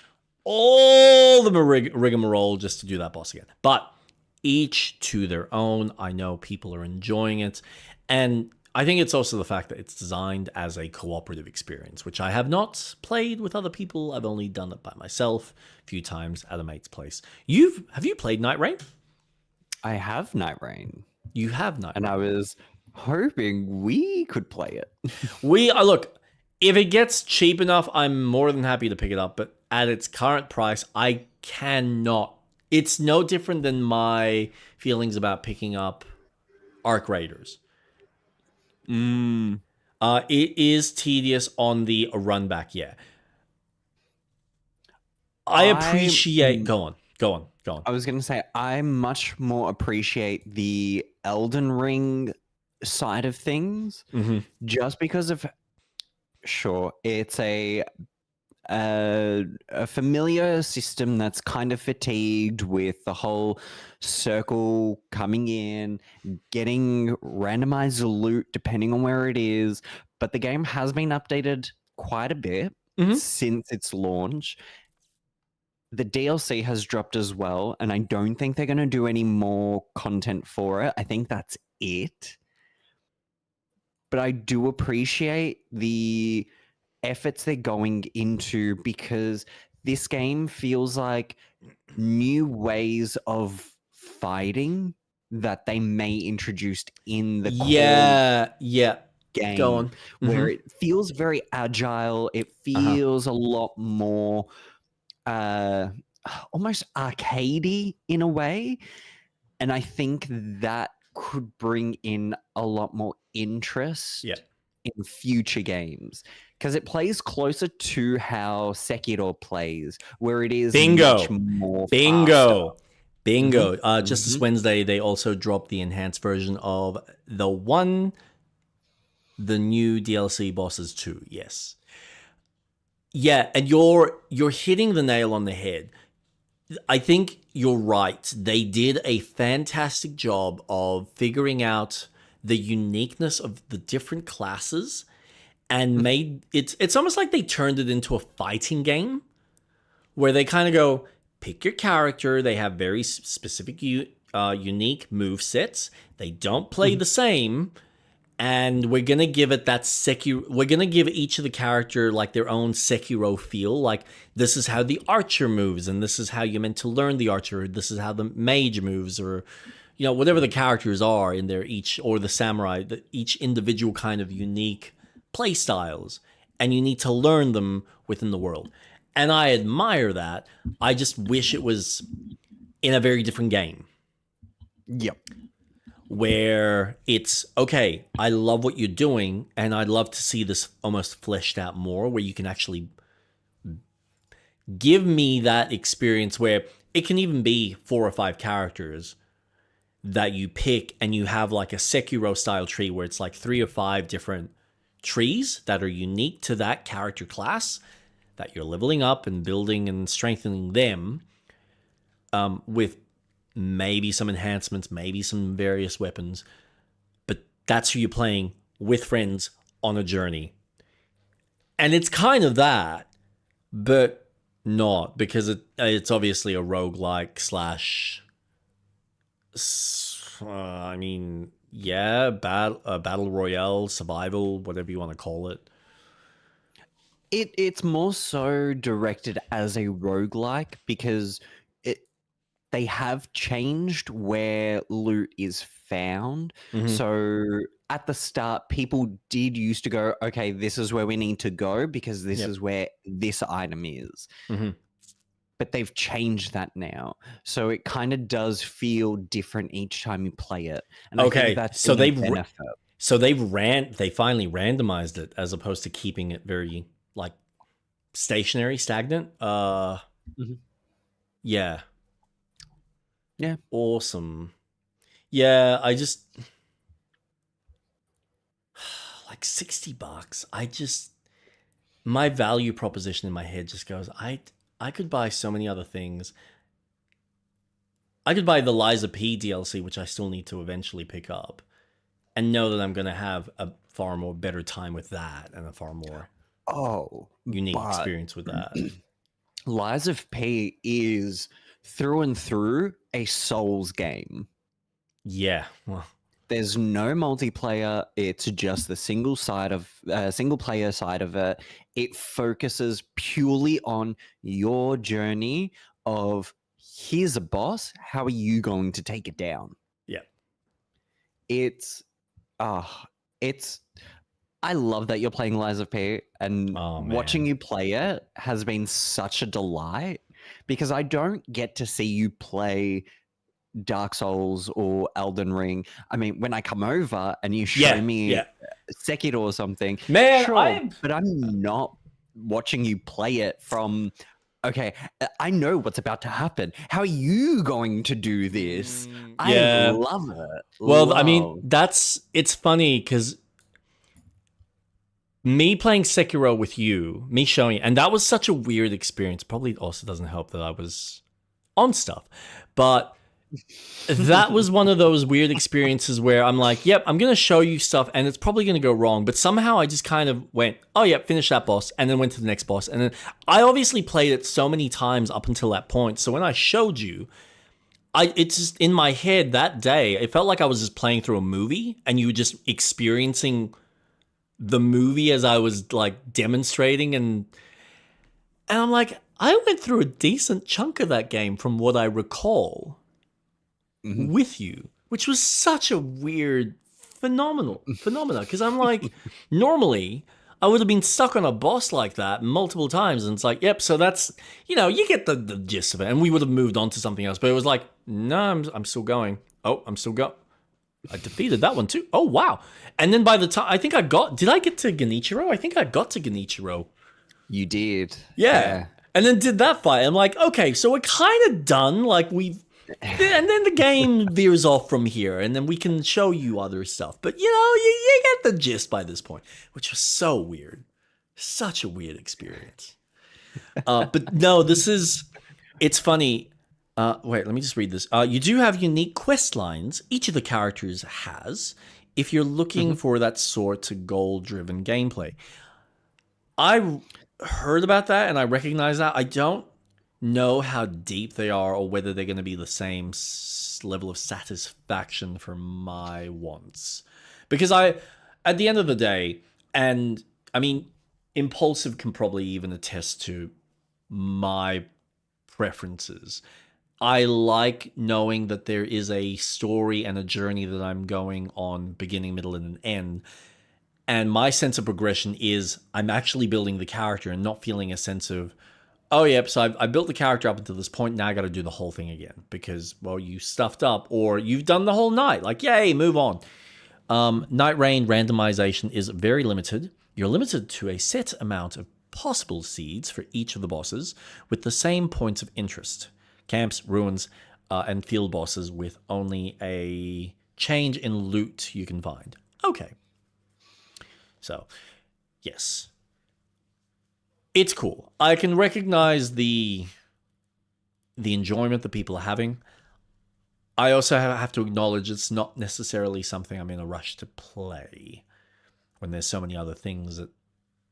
all the rigmarole just to do that boss again. But each to their own. I know people are enjoying it, and I think it's also the fact that it's designed as a cooperative experience, which I have not played with other people. I've only done it by myself a few times at a mate's place. Have you played Night Rain? I have Night Rain. You have Night Rain. And I was hoping we could play it. Look, if it gets cheap enough, I'm more than happy to pick it up. But at its current price, I cannot. It's no different than my feelings about picking up Arc Raiders. It is tedious on the run back, yeah. I appreciate... Go on. I was going to say, I much more appreciate the Elden Ring side of things, just because of... Sure, it's a familiar system that's kind of fatigued with the whole circle coming in, getting randomized loot depending on where it is. But the game has been updated quite a bit since its launch. The DLC has dropped as well, and I don't think they're going to do any more content for it. I think that's it. But I do appreciate the efforts they're going into, because this game feels like new ways of fighting that they may introduce in the game. Go on. Where it feels very agile. It feels a lot more almost arcadey in a way. And I think that could bring in a lot more interest in future games, because it plays closer to how Sekiro plays, where it is much more faster. Bingo. Just this Wednesday, they also dropped the enhanced version of the new DLC bosses too. Yes. Yeah, and you're hitting the nail on the head. I think you're right. They did a fantastic job of figuring out the uniqueness of the different classes, and made it's almost like they turned it into a fighting game where they kind of go, pick your character. They have very specific unique move sets. They don't play the same. And we're going to give it that we're going to give each of the character like their own Sekiro feel. Like, this is how the archer moves, and this is how you're meant to learn the archer. This is how the mage moves, or, whatever the characters are in there each, or the samurai, each individual kind of unique play styles. And you need to learn them within the world. And I admire that. I just wish it was in a very different game. Yep. Where it's, okay, I love what you're doing, and I'd love to see this almost fleshed out more, where you can actually give me that experience where it can even be 4 or 5 characters that you pick, and you have like a Sekiro style tree where it's like 3 or 5 different trees that are unique to that character class that you're leveling up and building and strengthening them with maybe some enhancements, maybe some various weapons, but that's who you're playing with friends on a journey. And it's kind of that, but not, because it's obviously a roguelike slash, I mean, yeah, battle royale, survival, whatever you want to call it. It's more so directed as a roguelike because they have changed where loot is found. Mhm. So at the start, people did used to go, okay, this is where we need to go because this Yep. is where this item is. Mm-hmm. But they've changed that now. So it kind of does feel different each time you play it. And I think that's so the they've benefit. they finally randomized it as opposed to keeping it very like stationary, stagnant. Mhm. Yeah. Yeah. Awesome. Yeah, I just like $60. My value proposition in my head just goes, I could buy so many other things. I could buy the Liza P DLC, which I still need to eventually pick up, and know that I'm going to have a far more better time with that and a far more unique experience with that. Lies of P is through and through a Souls game. Yeah. Well, there's no multiplayer. It's just the single player side of it. It focuses purely on your journey of here's a boss. How are you going to take it down? yeah. It's I love that you're playing Lies of P, and watching you play it has been such a delight because I don't get to see you play Dark Souls or Elden Ring. I mean, when I come over and you show me Sekiro or something, man, sure, but I'm not watching you play it from, okay, I know what's about to happen. How are you going to do this? I love it. Well, I mean, it's funny because me playing Sekiro with you, me showing, and that was such a weird experience. Probably also doesn't help that I was on stuff, but that was one of those weird experiences where I'm like, yep, I'm going to show you stuff and it's probably going to go wrong. But somehow I just kind of went, oh, yeah, finish that boss, and then went to the next boss. And then I obviously played it so many times up until that point. So when I showed you, it's just in my head that day, it felt like I was just playing through a movie and you were just experiencing the movie as I was like demonstrating. And I'm like, I went through a decent chunk of that game from what I recall. With you, which was such a weird phenomena, because I'm like, normally I would have been stuck on a boss like that multiple times, and it's like, yep, so that's, you get the gist of it, and we would have moved on to something else, but it was like, no, I'm still going. I'm still going. I defeated that one too. Oh wow. And then by the time did I get to Genichiro? I think I got to Genichiro. You did. Yeah. And then did that fight. I'm like, okay, so we're kind of done. Like and then the game veers off from here, and then we can show you other stuff. But you get the gist by this point, which was so weird, such a weird experience. But no, it's funny. Wait, let me just read this. You do have unique quest lines. Each of the characters has, if you're looking for that sort of goal-driven gameplay. I heard about that, and I recognize that. I don't know how deep they are or whether they're going to be the same level of satisfaction for my wants. Because at the end of the day, and I mean, Impulsive can probably even attest to my preferences. I like knowing that there is a story and a journey that I'm going on, beginning, middle, and an end. And my sense of progression is I'm actually building the character and not feeling a sense of, oh, yep, so I built the character up until this point, now I got to do the whole thing again because, well, you stuffed up or you've done the whole night. Like, yay, move on. Night Rain randomization is very limited. You're limited to a set amount of possible seeds for each of the bosses with the same points of interest. Camps, ruins, and field bosses with only a change in loot you can find. Okay. So, yes. It's cool. I can recognize the enjoyment that people are having. I also have to acknowledge it's not necessarily something I'm in a rush to play when there's so many other things that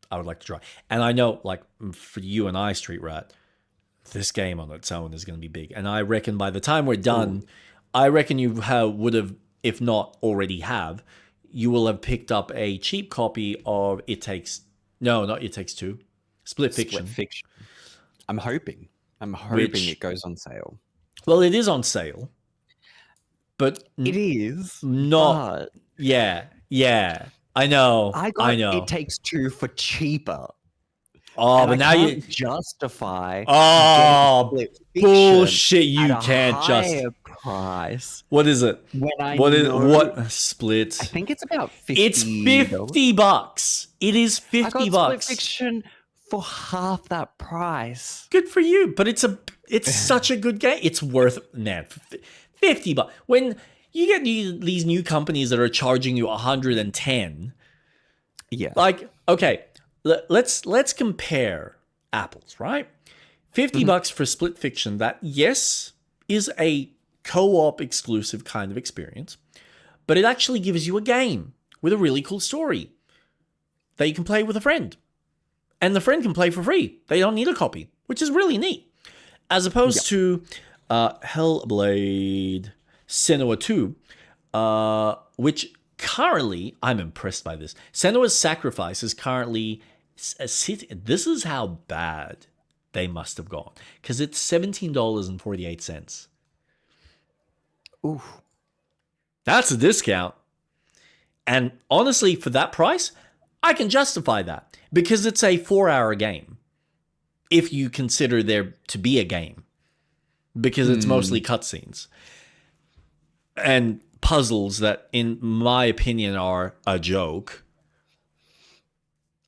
I would like to try. And I know, like, for you and I, Street Rat, this game on its own is going to be big. And I reckon by the time we're done, I reckon you would have, if not already have, you will have picked up a cheap copy of not It Takes Two, Split Fiction. I'm hoping it goes on sale. Well, it is on sale. But it is not. Yeah. I know. I got It Takes Two for cheaper. Oh, but now you justify. Oh, bullshit! You can't just price. What is it? What Split? I think it's about 50. It's $50. It is $50. I got Split Fiction for half that price. Good for you, but it's such a good game. It's worth $50. When you get these new companies that are charging you 110, yeah, like okay. Let's compare apples, right? $50 for Split Fiction, that, yes, is a co-op exclusive kind of experience, but it actually gives you a game with a really cool story that you can play with a friend. And the friend can play for free. They don't need a copy, which is really neat. As opposed to Hellblade Senua 2, which currently, I'm impressed by this. Senua's Sacrifice is currently this is how bad they must have gone, because it's $17.48. Ooh, that's a discount. And honestly, for that price, I can justify that because it's a 4-hour game. If you consider there to be a game, because it's mostly cutscenes and puzzles that, in my opinion, are a joke.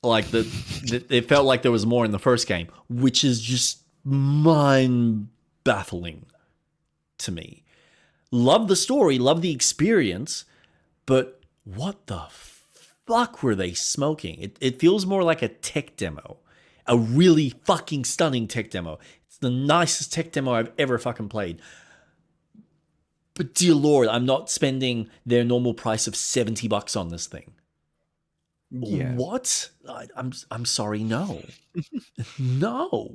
Like it felt like there was more in the first game, which is just mind-baffling to me. Love the story, love the experience, but what the fuck were they smoking? It feels more like a tech demo, a really fucking stunning tech demo. It's the nicest tech demo I've ever fucking played. But dear Lord, I'm not spending their normal price of $70 on this thing. Yeah. What? I'm sorry, no. No.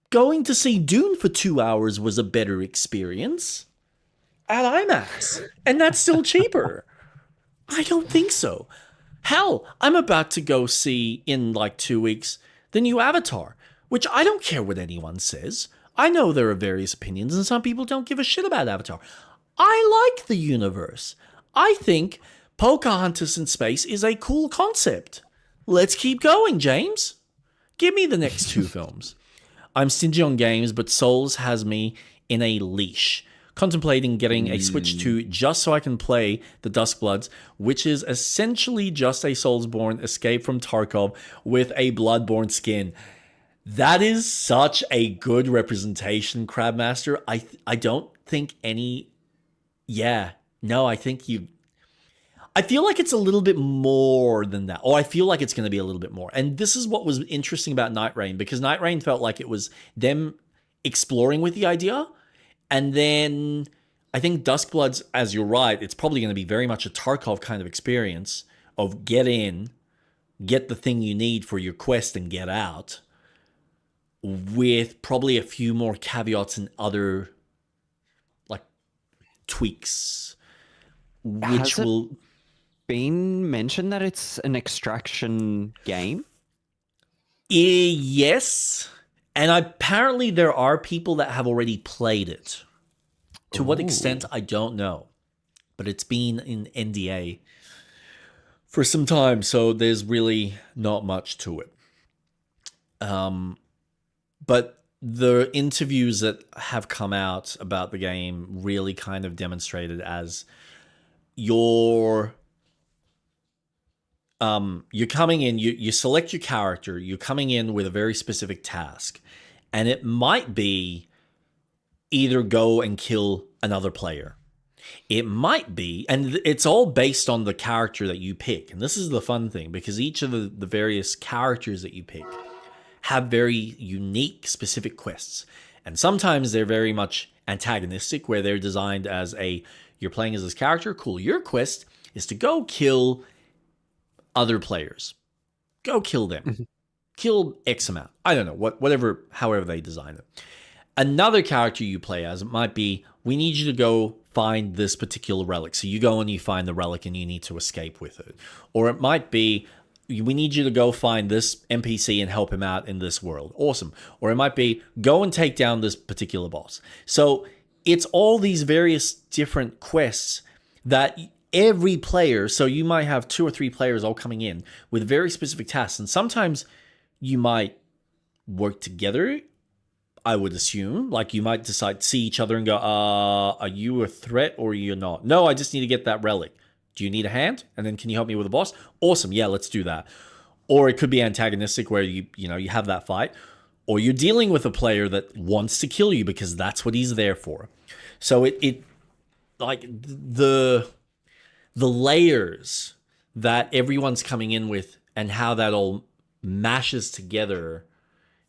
Going to see Dune for 2 hours was a better experience at IMAX, and that's still cheaper. I don't think so. Hell, I'm about to go see, in like 2 weeks, the new Avatar, which I don't care what anyone says. I know there are various opinions, and some people don't give a shit about Avatar. I like the universe. I think Pocahontas in space is a cool concept. Let's keep going, James. Give me the next 2 films. I'm stingy on games, but Souls has me in a leash. Contemplating getting a Switch 2 just so I can play the Duskbloods, which is essentially just a Soulsborne Escape from Tarkov with a Bloodborne skin. That is such a good representation, Crabmaster. I don't think any... Yeah. No, I think you... I feel like it's a little bit more than that. Or I feel like it's going to be a little bit more. And this is what was interesting about Night Rain, because Night Rain felt like it was them exploring with the idea. And then I think Duskbloods, as you're right, it's probably going to be very much a Tarkov kind of experience of get in, get the thing you need for your quest and get out, with probably a few more caveats and other like tweaks, which will... been mentioned that it's an extraction game? Yes. And apparently there are people that have already played it. To what extent, I don't know. But it's been in NDA for some time, so there's really not much to it. But the interviews that have come out about the game really kind of demonstrated as you're coming in, you select your character, you're coming in with a very specific task, and it might be either go and kill another player. It might be, and it's all based on the character that you pick. And this is the fun thing, because each of the various characters that you pick have very unique, specific quests. And sometimes they're very much antagonistic, where they're designed as you're playing as this character, cool. Your quest is to go kill other players. Go kill them. Kill X amount. I don't know, however they design it. Another character you play as, it might be, we need you to go find this particular relic. So you go and you find the relic and you need to escape with it. Or it might be, we need you to go find this NPC and help him out in this world. Awesome. Or it might be, go and take down this particular boss. So it's all these various different quests that every player, so you might have 2 or 3 players all coming in with very specific tasks. And sometimes you might work together, I would assume. Like you might decide to see each other and go, are you a threat or you're not? No, I just need to get that relic. Do you need a hand? And then can you help me with the boss? Awesome. Yeah, let's do that. Or it could be antagonistic where you have that fight. Or you're dealing with a player that wants to kill you because that's what he's there for. So it like the layers that everyone's coming in with and how that all mashes together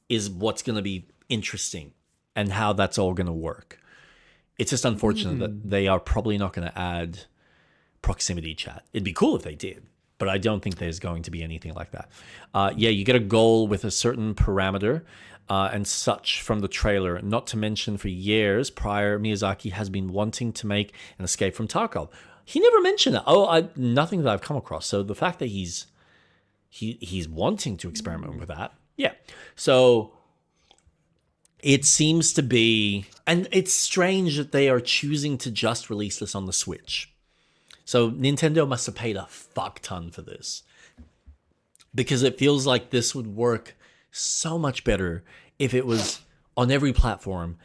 is what's going to be interesting and how that's all going to work. It's just unfortunate that they are probably not going to add proximity chat. It'd be cool if they did, but I don't think there's going to be anything like that. Yeah, you get a goal with a certain parameter and such from the trailer. Not to mention, for years prior, Miyazaki has been wanting to make an Escape from Tarkov. He never mentioned that. Nothing that I've come across. So the fact that he's wanting to experiment with that, yeah. So it seems to be, and it's strange that they are choosing to just release this on the Switch. So Nintendo must have paid a fuck ton for this, because it feels like this would work so much better if it was on every platform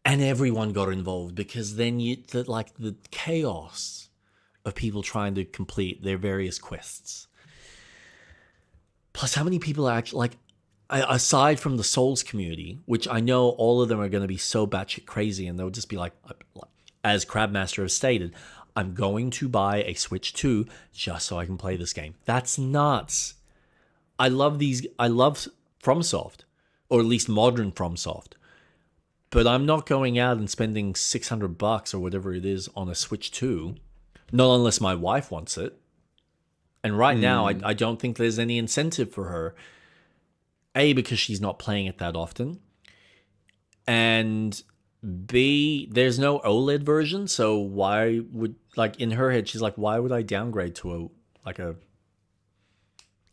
and everyone got involved, because then the chaos of people trying to complete their various quests. Plus, how many people are actually, like, aside from the Souls community, which I know all of them are going to be so batshit crazy, and they'll just be like, as Crabmaster has stated, I'm going to buy a Switch 2 just so I can play this game. That's nuts. I love FromSoft, or at least modern FromSoft. But I'm not going out and spending $600 or whatever it is on a Switch 2, not unless my wife wants it. And right now, I don't think there's any incentive for her. A, because she's not playing it that often. And B, there's no OLED version, so why would, like, in her head, she's like, why would I downgrade to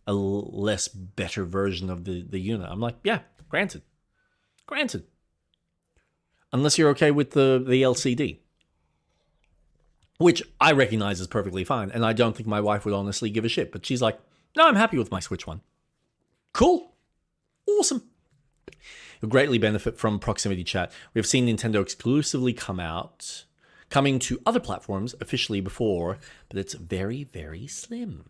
a less better version of the unit? I'm like, yeah, granted. Unless you're okay with the LCD, which I recognize is perfectly fine, and I don't think my wife would honestly give a shit, but she's like, no, I'm happy with my Switch one. Cool. Awesome. You'll greatly benefit from proximity chat. We've seen Nintendo exclusively coming to other platforms officially before, but it's very, very slim.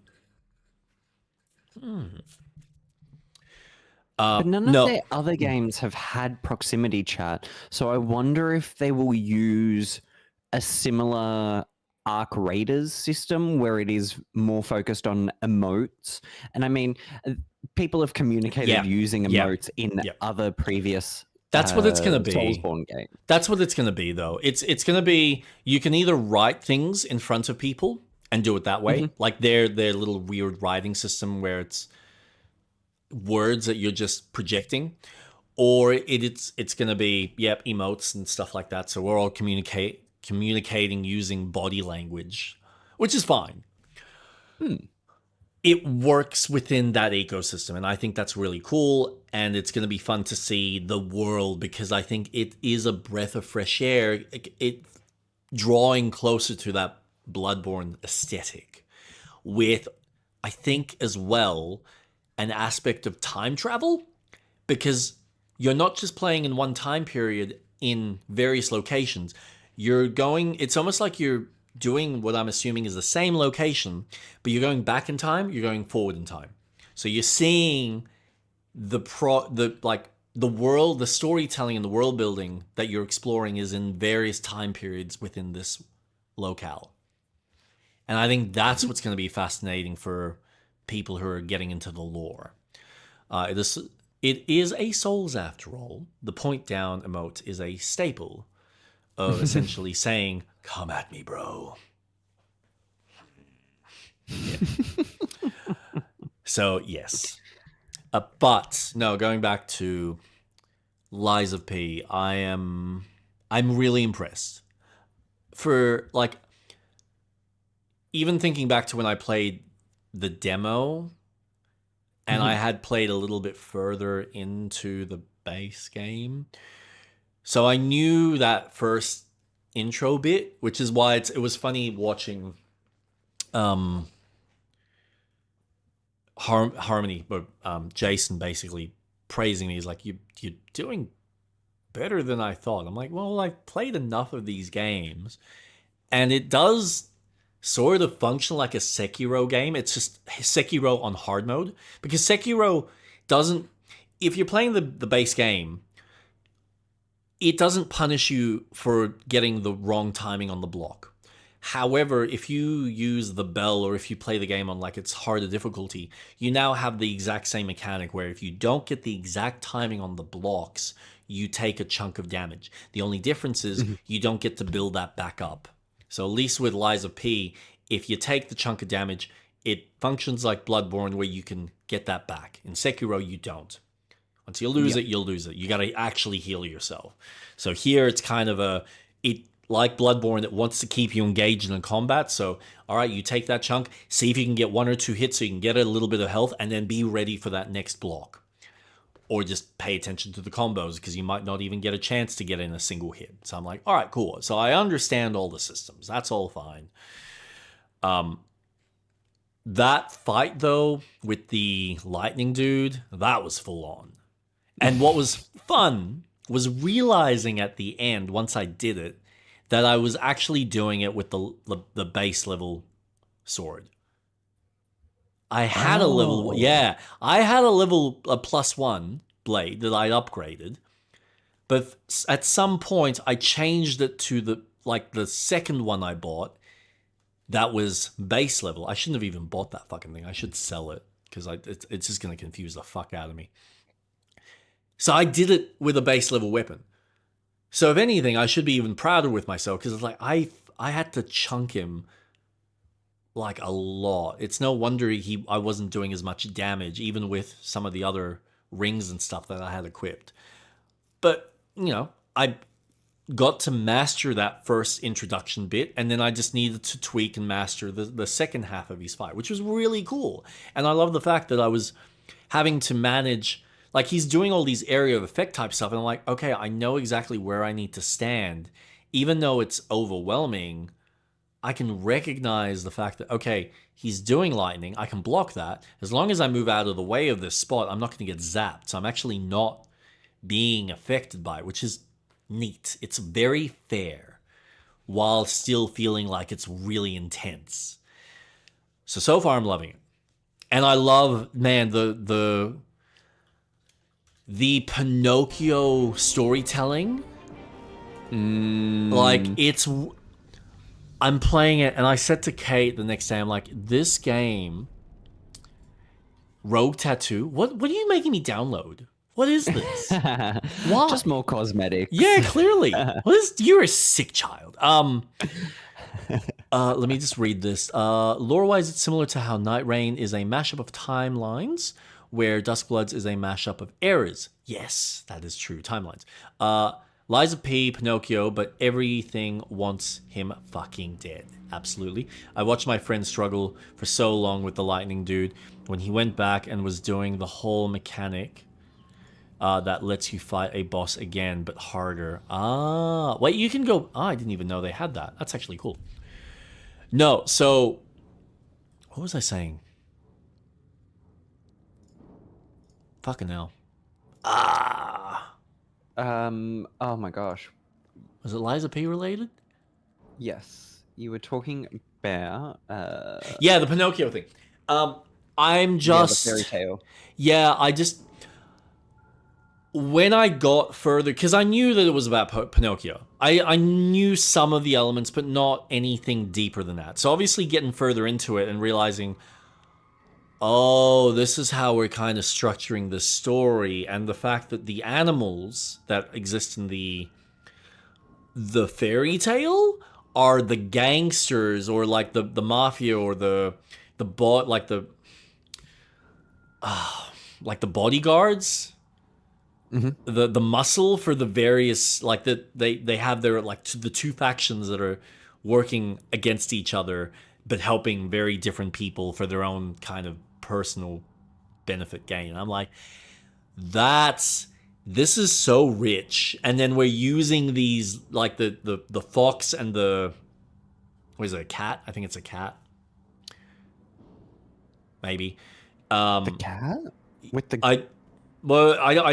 But none of their other games have had proximity chat, so I wonder if they will use a similar Arc Raiders system where it is more focused on emotes. And I mean, people have communicated using emotes in other previous that's what it's going to be. Soulsborne game. That's what it's going to be, though. It's going to be, you can either write things in front of people and do it that way, like their little weird writing system where it's words that you're just projecting, or it's going to be emotes and stuff like that. So we're all communicating using body language, which is fine. It works within that ecosystem, and I think that's really cool, and it's going to be fun to see the world, because I think it is a breath of fresh air, it drawing closer to that Bloodborne aesthetic, with, I think, as well, an aspect of time travel, because you're not just playing in one time period in various locations. It's almost like you're doing what I'm assuming is the same location, but you're going back in time, you're going forward in time. So you're seeing the world, the storytelling and the world building that you're exploring is in various time periods within this locale. And I think that's what's going to be fascinating for people who are getting into the lore. It is a Souls after all. The point down emote is a staple of essentially saying, "Come at me, bro." Yeah. So yes, but no. Going back to Lies of P, I'm really impressed. For like, even thinking back to when I played the demo, and I had played a little bit further into the base game, so I knew that first intro bit, which is why it was funny watching Harmony, but Jason basically praising me. He's like, you're doing better than I thought. I'm like, well, I've played enough of these games, and it does sort of function like a Sekiro game. It's just Sekiro on hard mode, because Sekiro doesn't, if you're playing the base game, it doesn't punish you for getting the wrong timing on the block. However, if you use the bell, or if you play the game on like its harder difficulty, you now have the exact same mechanic where if you don't get the exact timing on the blocks, you take a chunk of damage. The only difference is you don't get to build that back up. So at least with Lies of P, if you take the chunk of damage, it functions like Bloodborne where you can get that back. In Sekiro, you don't. Once you lose it, you'll lose it. You got to actually heal yourself. So here it's kind of like Bloodborne, that wants to keep you engaged in combat. So, all right, you take that chunk, see if you can get 1 or 2 hits so you can get a little bit of health, and then be ready for that next block. Or just pay attention to the combos, because you might not even get a chance to get in a single hit. So I'm like, all right, cool. So I understand all the systems. That's all fine. That fight, though, with the lightning dude, that was full on. And what was fun was realizing at the end, once I did it, that I was actually doing it with the base level sword. I had a level a +1 blade that I upgraded, but at some point I changed it to the second one I bought. That was base level. I shouldn't have even bought that fucking thing. I should sell it, because it's just going to confuse the fuck out of me. So I did it with a base level weapon. So if anything, I should be even prouder with myself, because it's like I had to chunk him like a lot. It's no wonder I wasn't doing as much damage, even with some of the other rings and stuff that I had equipped. But, I got to master that first introduction bit, and then I just needed to tweak and master the second half of his fight, which was really cool. And I love the fact that I was having to manage, like, he's doing all these area of effect type stuff, and I'm like, okay, I know exactly where I need to stand. Even though it's overwhelming, I can recognize the fact that, okay, he's doing lightning, I can block that. As long as I move out of the way of this spot, I'm not going to get zapped. So I'm actually not being affected by it, which is neat. It's very fair, while still feeling like it's really intense. So far I'm loving it. And I love, man, the Pinocchio storytelling. Like, I'm playing it, and I said to Kate the next day, I'm like, this game, Rogue Tattoo, what are you making me download? What is this? Why? Just more cosmetics. Yeah, clearly. You're a sick child. Let me just read this. Lore-wise, it's similar to how Night Rain is a mashup of timelines, where Duskbloods is a mashup of eras. Yes, that is true. Timelines. Lies of P, Pinocchio, but everything wants him fucking dead. Absolutely. I watched my friend struggle for so long with the lightning dude when he went back and was doing the whole mechanic that lets you fight a boss again, but harder. Wait, you can go... I didn't even know they had that. That's actually cool. No, so... What was I saying? Fucking hell. Oh my gosh. Was it Lies of P related? Yes. You were talking about... Yeah, the Pinocchio thing. I'm just... Yeah, the fairy tale. Yeah, I just... When I got further... Because I knew that it was about Pinocchio. I knew some of the elements, but not anything deeper than that. So obviously getting further into it and realizing... oh, this is how we're kind of structuring the story, and the fact that the animals that exist in the fairy tale are the gangsters, or like the mafia, or the bot like the bodyguards, the muscle for the various, like they have their like the two factions that are working against each other but helping very different people for their own kind of personal benefit gain. I'm like, this is so rich. And then we're using these, like the fox and the, what is it, a cat? I think it's a cat. Maybe. The cat with the I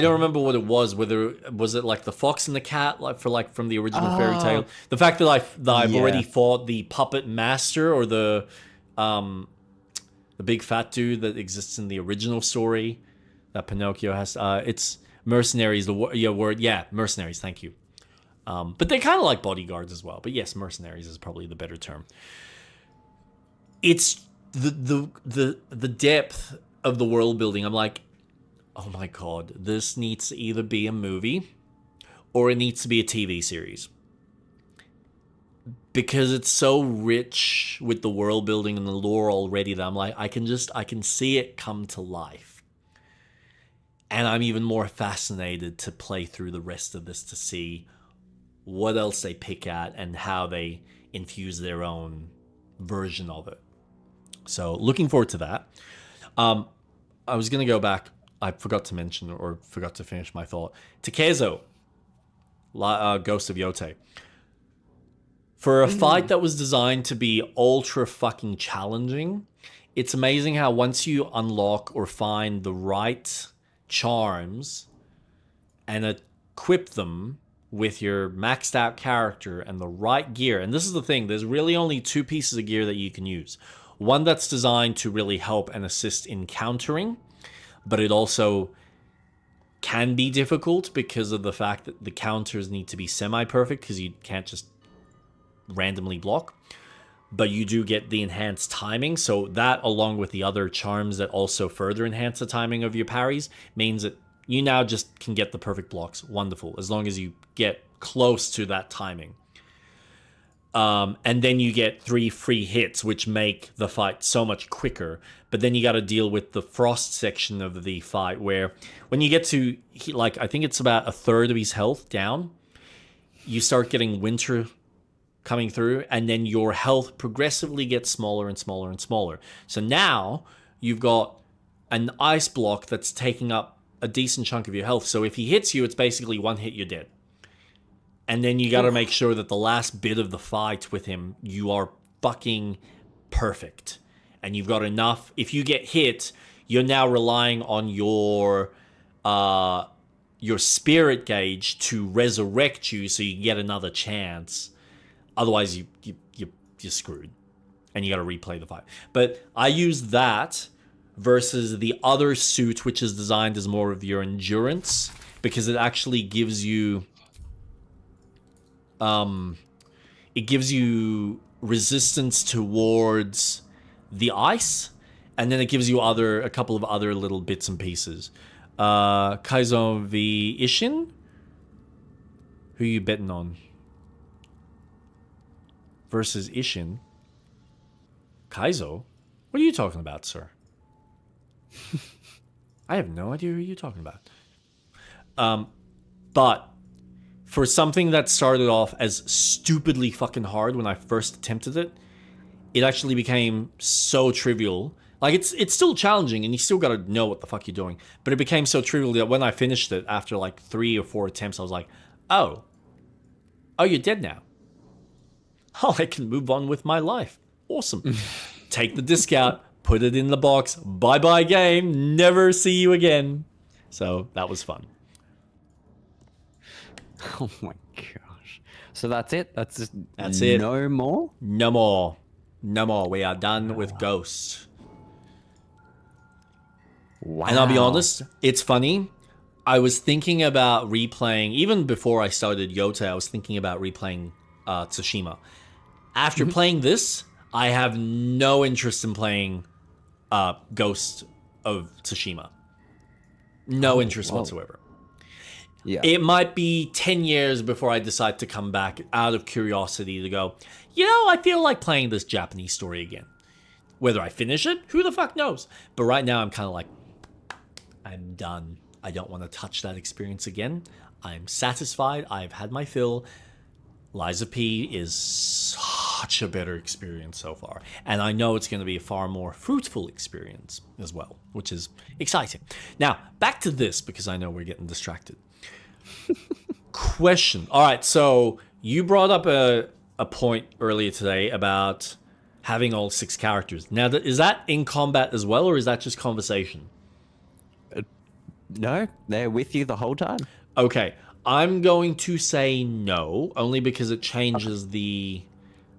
don't remember what it was. Whether was it like the fox and the cat, like from the original fairy tale. The fact that I've already fought the puppet master, or the big fat dude that exists in the original story that Pinocchio has. It's mercenaries. Mercenaries. Thank you. But they're kind of like bodyguards as well. But yes, mercenaries is probably the better term. It's the depth of the world building. I'm like, oh my god, this needs to either be a movie or it needs to be a TV series. Because it's so rich with the world building and the lore already that I'm like, I can see it come to life. And I'm even more fascinated to play through the rest of this to see what else they pick at and how they infuse their own version of it. So looking forward to that. I was going to go back. I forgot to mention, or forgot to finish my thought. Takezo, Ghost of Yotei. For a fight that was designed to be ultra fucking challenging, it's amazing how once you unlock or find the right charms and equip them with your maxed out character and the right gear, and this is the thing, there's really only two pieces of gear that you can use. One that's designed to really help and assist in countering, but it also can be difficult because of the fact that the counters need to be semi-perfect because you can't just randomly block. But you do get the enhanced timing, so that, along with the other charms that also further enhance the timing of your parries, means that you now just can get the perfect blocks. Wonderful, as long as you get close to that timing. And then you get 3 free hits, which make the fight so much quicker. But then you got to deal with the frost section of the fight, where when you get to, like, I think it's about a third of his health down, you start getting winter coming through, and then your health progressively gets smaller and smaller and smaller. So now you've got an ice block that's taking up a decent chunk of your health. So if he hits you, it's basically one hit, you're dead. And then you got to make sure that the last bit of the fight with him, you are fucking perfect. And you've got enough. If you get hit, you're now relying on your spirit gauge to resurrect you so you get another chance. Otherwise, you're screwed. And you got to replay the fight. But I use that versus the other suit, which is designed as more of your endurance, because it actually gives you... it gives you resistance towards the ice, and then it gives you a couple of other little bits and pieces. Kaizo v Ishin? Who are you betting on? Versus Ishin? Kaizo? What are you talking about, sir? I have no idea who you're talking about. But for something that started off as stupidly fucking hard when I first attempted it, it actually became so trivial. Like, it's still challenging, and you still gotta know what the fuck you're doing. But it became so trivial that when I finished it, after like 3 or 4 attempts, I was like, oh, you're dead now. Oh, I can move on with my life. Awesome. Take the disc out, put it in the box, bye-bye game, never see you again. So that was fun. Oh my gosh. So that's it? That's it. No more? No more. No more. We are done with Ghost. Wow. And I'll be honest, it's funny. I was thinking about replaying, even before I started Yotei, I was thinking about replaying Tsushima. After playing this, I have no interest in playing Ghost of Tsushima. No interest whoa. whatsoever. Yeah. It might be 10 years before I decide to come back out of curiosity to go, I feel like playing this Japanese story again. Whether I finish it, who the fuck knows? But right now I'm kind of like, I'm done. I don't want to touch that experience again. I'm satisfied. I've had my fill. Lies of P is such a better experience so far. And I know it's going to be a far more fruitful experience as well, which is exciting. Now, back to this, because I know we're getting distracted. Question. All right, so you brought up a point earlier today about having all 6 characters. Now, is that in combat as well, or is that just conversation? No, they're with you the whole time. Okay, I'm going to say no, only because it changes the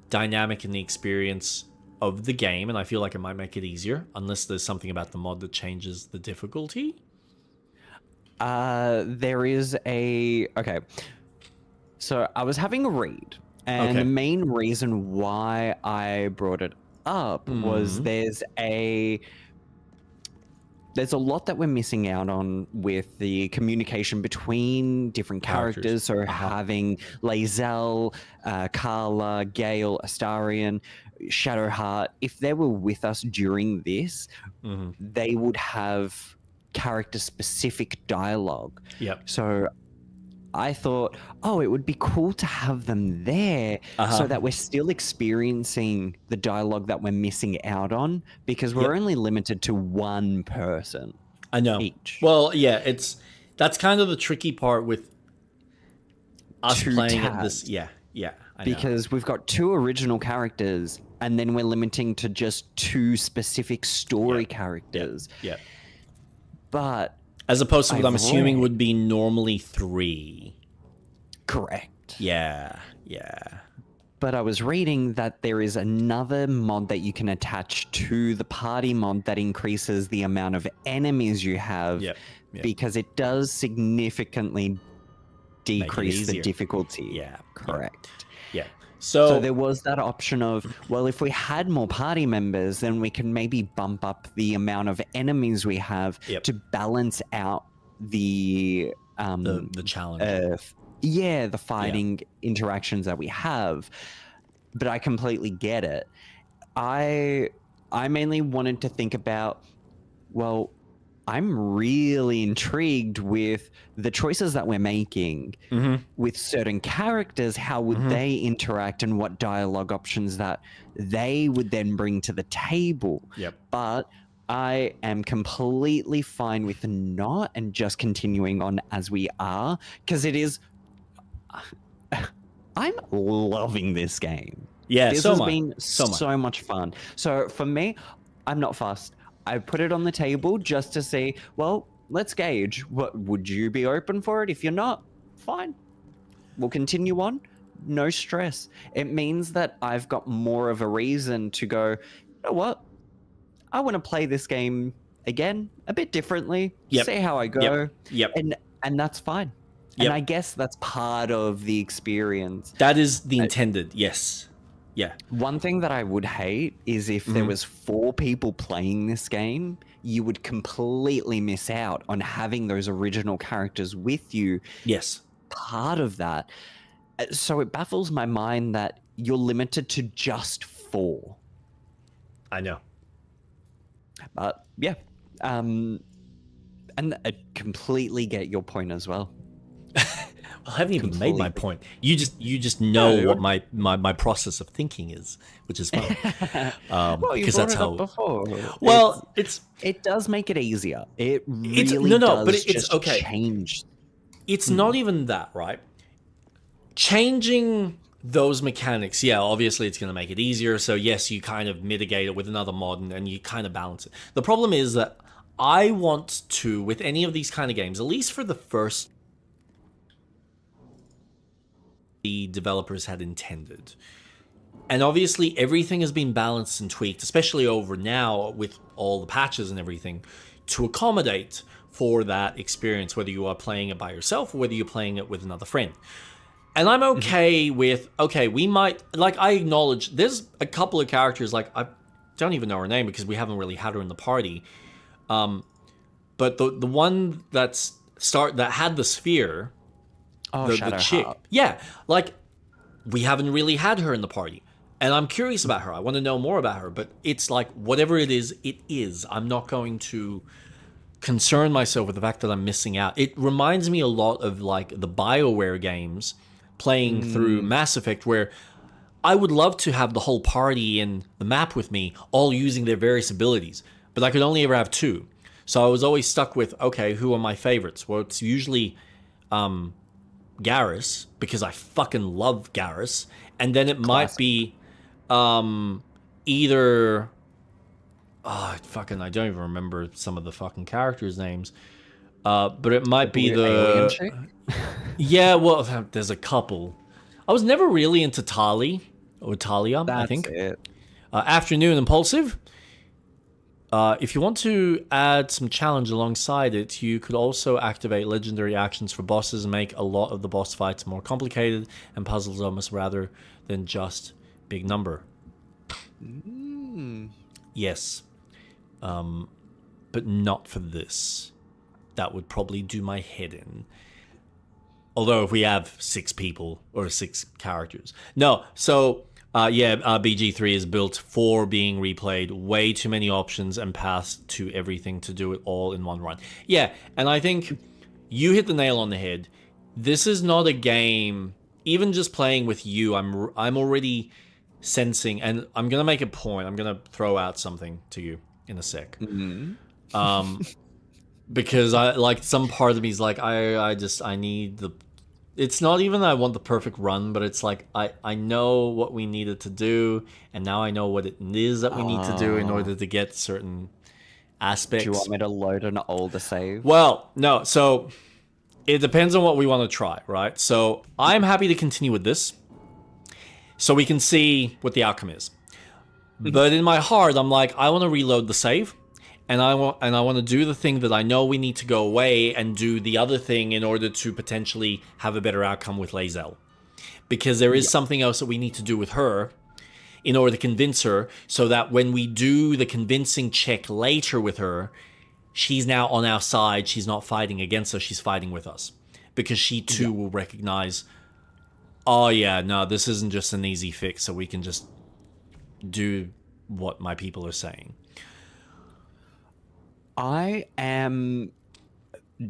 dynamic and the experience of the game, and I feel like it might make it easier, unless there's something about the mod that changes the difficulty. There is okay. So I was having a read, and Okay. the main reason why I brought it up was there's a lot that we're missing out on with the communication between different characters. So having Lae'zel, Carla, Gale, Astarion, Shadowheart, if they were with us during this, they would have character-specific dialogue. Yep. So I thought, it would be cool to have them there so that we're still experiencing the dialogue that we're missing out on, because we're only limited to one person. I know. Each. Well, yeah, that's kind of the tricky part with us playing at this. Yeah, I know. Because we've got 2 original characters, and then we're limiting to just 2 specific story characters. Yeah. But as opposed to what I'm assuming would be normally 3. Correct. Yeah. But I was reading that there is another mod that you can attach to the party mod that increases the amount of enemies you have, because it does significantly decrease the difficulty. Yeah. Correct. Yeah. So there was that option of, well, if we had more party members, then we can maybe bump up the amount of enemies we have to balance out the challenge. The fighting interactions that we have. But I completely get it. I mainly wanted to think about, well, I'm really intrigued with the choices that we're making with certain characters. How would they interact, and what dialogue options that they would then bring to the table? But I am completely fine with not, and just continuing on as we are, because it is... I'm loving this game. Yeah, this has been so much fun. So for me, I'm not fussed. I put it on the table just to see, well, let's gauge. What would you be open for it? If you're not, fine. We'll continue on. No stress. It means that I've got more of a reason to go, you know what? I want to play this game again, a bit differently. See how I go. And that's fine. And I guess that's part of the experience. That is the intended, yes. Yeah. One thing that I would hate is if there was 4 people playing this game, you would completely miss out on having those original characters with you. Yes. Part of that. So it baffles my mind that you're limited to just 4. I know. But yeah. And I completely get your point as well. Well, I haven't even made my point. You just know what my process of thinking is, which is fun. Well, you brought it up before. Well, it does make it easier. It really does. But it's okay. Change. It's not even that, right? Changing those mechanics, obviously it's going to make it easier. So yes, you kind of mitigate it with another mod, and you kind of balance it. The problem is that I want to, with any of these kind of games, at least for the first, the developers had intended. And obviously everything has been balanced and tweaked, especially over now with all the patches and everything, to accommodate for that experience, whether you are playing it by yourself or whether you're playing it with another friend. And I'm okay with, we might, I acknowledge there's a couple of characters, don't even know her name because we haven't really had her in the party. But the one that had the sphere, the chick, yeah, like we haven't really had her in the party, and I'm curious about her. I want to know more about her, but it's like whatever it is, it is. I'm not going to concern myself with the fact that I'm missing out. It reminds me a lot of like the BioWare games, playing through Mass Effect, where I would love to have the whole party in the map with me, all using their various abilities, but I could only ever have two. So I was always stuck with, okay, who are my favorites? Well, it's usually Garrus, because I fucking love Garrus. And then it might be either... I don't even remember some of the fucking characters' names. But it might be the... Yeah, well, there's a couple. I was never really into Talia, I think. It. Afternoon Impulsive. If you want to add some challenge alongside it, you could also activate legendary actions for bosses and make a lot of the boss fights more complicated and puzzles almost rather than just big number. Yes. But not for this. That would probably do my head in. Although if we have 6 people or 6 characters. No, so... BG3 is built for being replayed. Way too many options and paths to everything to do it all in one run. Yeah, and I think you hit the nail on the head. This is not a game. Even just playing with you, I'm already sensing, and I'm gonna make a point. I'm gonna throw out something to you in a sec. Because I like some part of me is like I need the. It's not even that I want the perfect run, but it's like I know what we needed to do, and now I know what it is that we need to do in order to get certain aspects. Do you want me to load an older save? Well, no. So it depends on what we want to try, right? So I'm happy to continue with this, so we can see what the outcome is. But in my heart, I'm like, I want to reload the save. And I want to do the thing that I know we need to go away and do the other thing in order to potentially have a better outcome with Lae'zel. Because there is something else that we need to do with her in order to convince her, so that when we do the convincing check later with her, she's now on our side. She's not fighting against us. She's fighting with us. Because she too will recognize, oh yeah, no, this isn't just an easy fix, so we can just do what my people are saying. I am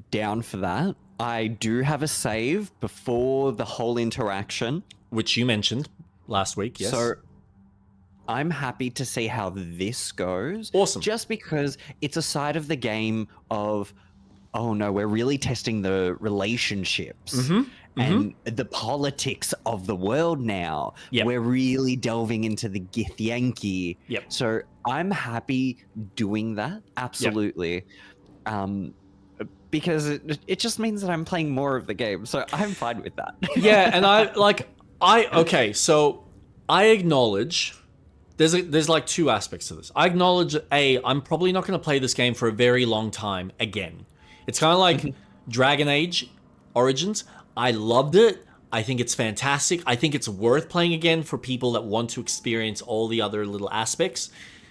down for that. I do have a save before the whole interaction. Which you mentioned last week, yes. So I'm happy to see how this goes. Awesome. Just because it's a side of the game of, oh no, we're really testing the relationships and the politics of the world now. Yep. We're really delving into the Githyanki. Yep. So I'm happy doing that. Absolutely. Because it just means that I'm playing more of the game. So I'm fine with that. Yeah, and okay, so I acknowledge there's like 2 aspects to this. I acknowledge I'm probably not going to play this game for a very long time again. It's kind of like Dragon Age Origins. I loved it. I think it's fantastic. I think it's worth playing again for people that want to experience all the other little aspects,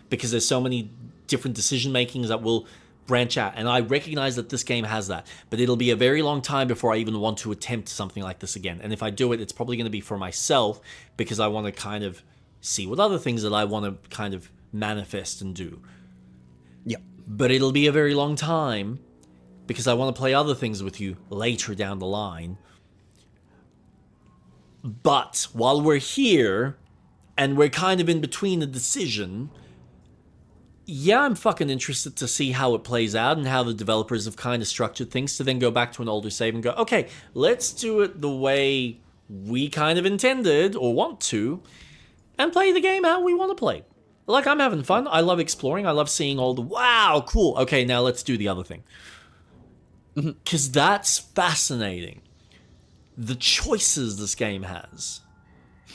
because there's so many different decision makings that will branch out. And I recognize that this game has that, but it'll be a very long time before I even want to attempt something like this again. And if I do it, it's probably going to be for myself, because I want to kind of see what other things that I want to kind of manifest and do. Yep. But it'll be a very long time because I want to play other things with you later down the line. But while we're here and we're kind of in between the decision, yeah, I'm fucking interested to see how it plays out and how the developers have kind of structured things to then go back to an older save and go, okay, let's do it the way we kind of intended or want to and play the game how we want to play. Like, I'm having fun. I love exploring. I love seeing all the, wow, cool. Okay, now let's do the other thing. Because that's fascinating. The choices this game has.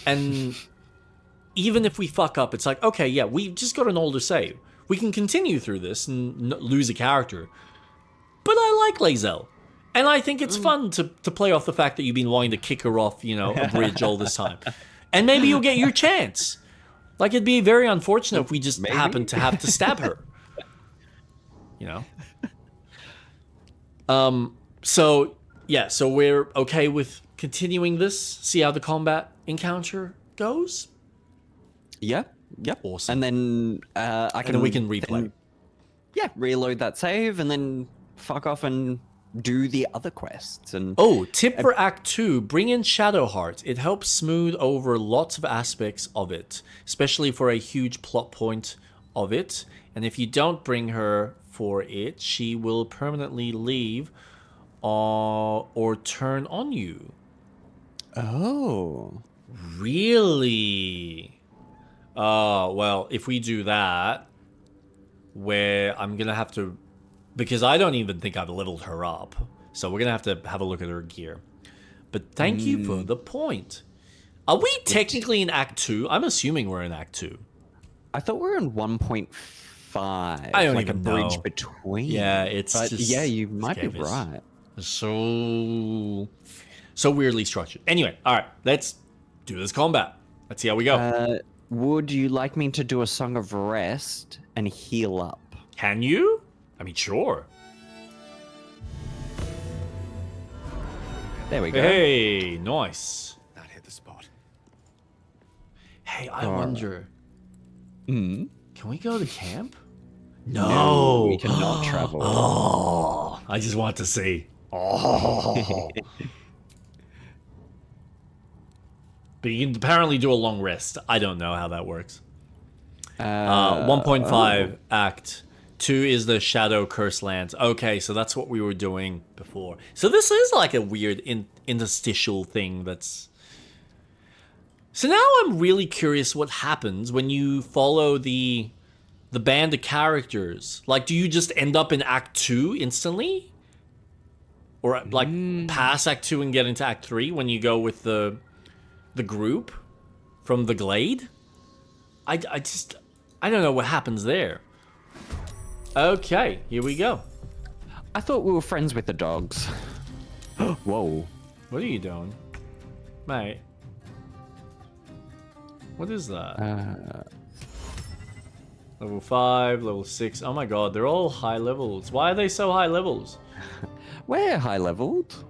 And even if we fuck up, it's like, okay, yeah, we just got an older save. We can continue through this and lose a character. But I like Lae'zel. And I think it's fun to play off the fact that you've been wanting to kick her off, a bridge all this time. And maybe you'll get your chance. Like, it'd be very unfortunate if we just Maybe. happened to have to stab her. You know? So, yeah, so we're okay with continuing this, see how the combat encounter goes? Yep. Awesome. And then And then we can replay. Reload that save and then fuck off and do the other quests. And Oh, tip for Act 2, bring in Shadowheart. It helps smooth over lots of aspects of it, especially for a huge plot point of it. And if you don't bring her for it, she will permanently leave or turn on you. Oh. Really? Well, if we do that, where I'm going to have to... Because I don't even think I've leveled her up. So we're going to have a look at her gear. But thank you for the point. Are we technically in Act 2? I'm assuming we're in Act 2. I thought we were in 1.5. I don't like even a bridge know. between. Yeah, it's but just... yeah, you might be this game is right. So weirdly structured. Anyway, all right, let's do this combat. Let's see how we go. Would you like me to do a Song of Rest and heal up? Can you? I mean, sure. There we go. Hey, nice. That hit the spot. Hey, I wonder, Hmm? can we go to camp? No. We cannot travel. Oh, I just want to see. Oh. But you can apparently do a long rest. I don't know how that works. 1.5 Act 2 is the Shadow Curse Lands. Okay, so that's what we were doing before. So this is like a weird interstitial thing that's... So now I'm really curious what happens when you follow the band of characters. Like, do you just end up in Act 2 instantly? Or like pass Act 2 and get into Act 3 when you go with the group from the Glade? I don't know what happens there. Okay, here we go. I thought we were friends with the dogs. Whoa. What are you doing? Mate. What is that? Level 5, level 6. Oh my god, they're all high levels. Why are they so high levels? We're high leveled.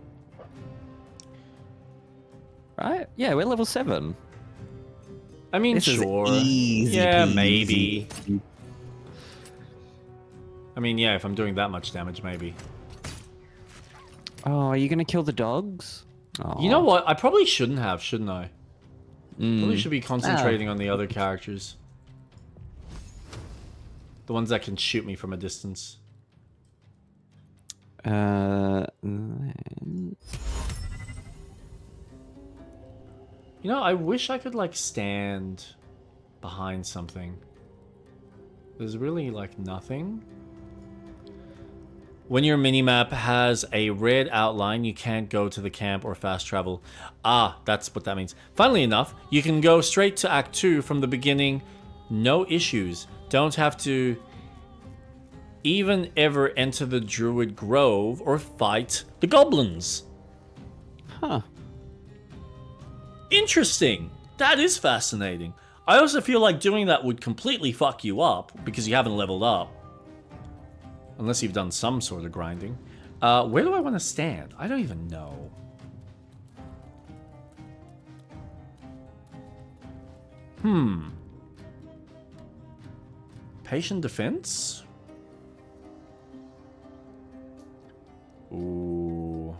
Right? Yeah, we're level 7. I mean, This sure. is easy. Yeah, peasy. maybe. I mean, yeah, if I'm doing that much damage, maybe. Oh, are you gonna kill the dogs? You know what? I probably shouldn't have, shouldn't I? Probably should be concentrating on the other characters. The ones that can shoot me from a distance. You know, I wish I could, like, stand behind something. There's really, like, nothing. When your minimap has a red outline, you can't go to the camp or fast travel. Ah, that's what that means. Funnily enough, you can go straight to Act 2 from the beginning. No issues. Don't have to even ever enter the Druid Grove or fight the goblins. Huh. Interesting. That is fascinating. I also feel like doing that would completely fuck you up because you haven't leveled up. Unless you've done some sort of grinding. Where do I want to stand? I don't even know. Patient defense? Ooh.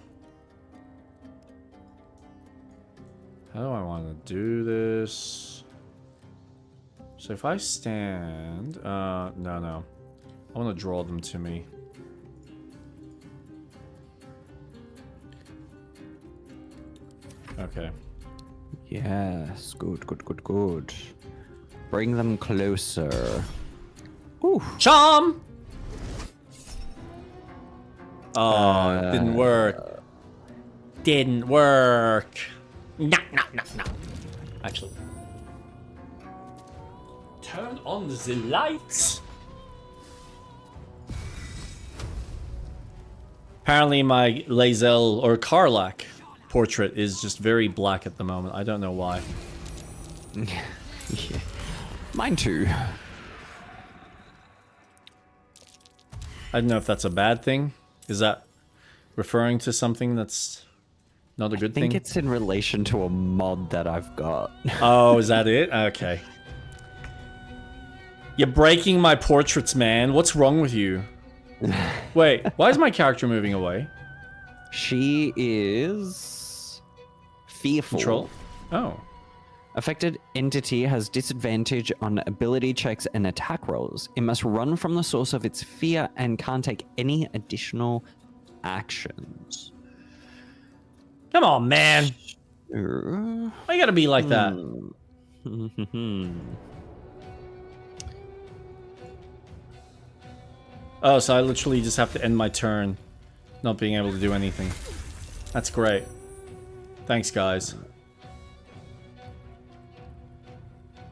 How do I want to do this? So if I stand... no. I want to draw them to me. Okay. Yes, good. Bring them closer. Ooh. Charm! Oh, it didn't work. Didn't work. No. Actually. Turn on the lights. Apparently my Lae'zel or Karlach portrait is just very black at the moment. I don't know why. Yeah. Mine too. I don't know if that's a bad thing. Is that referring to something that's not a good I think thing? it's in relation to a mod that I've got. Oh, is that it? Okay. You're breaking my portraits, man. What's wrong with you? Wait, why is my character moving away? She is fearful. Control? Oh. Affected entity has disadvantage on ability checks and attack rolls. It must run from the source of its fear and can't take any additional actions. Come on, man. Uh, Why you gotta be like that? Oh, so I literally just have to end my turn not being able to do anything. That's great. Thanks, guys.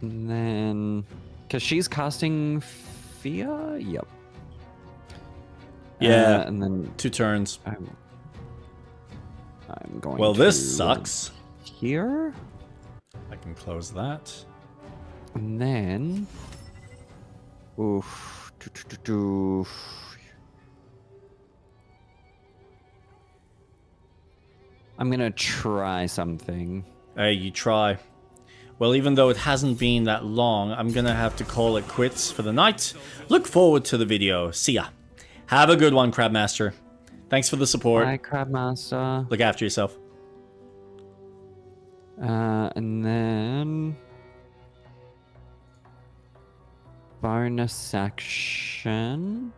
And then, because she's casting fear, yep. Yeah, and then 2 turns. I'm going. Well, to this sucks. Here, I can close that. and then, oof. I'm gonna try something. Hey, you try. Well, even though it hasn't been that long, I'm gonna have to call it quits for the night. Look forward to the video. See ya. Have a good one, Crabmaster. Thanks for the support. Hi, Crabmaster. Look after yourself. And then bonus action.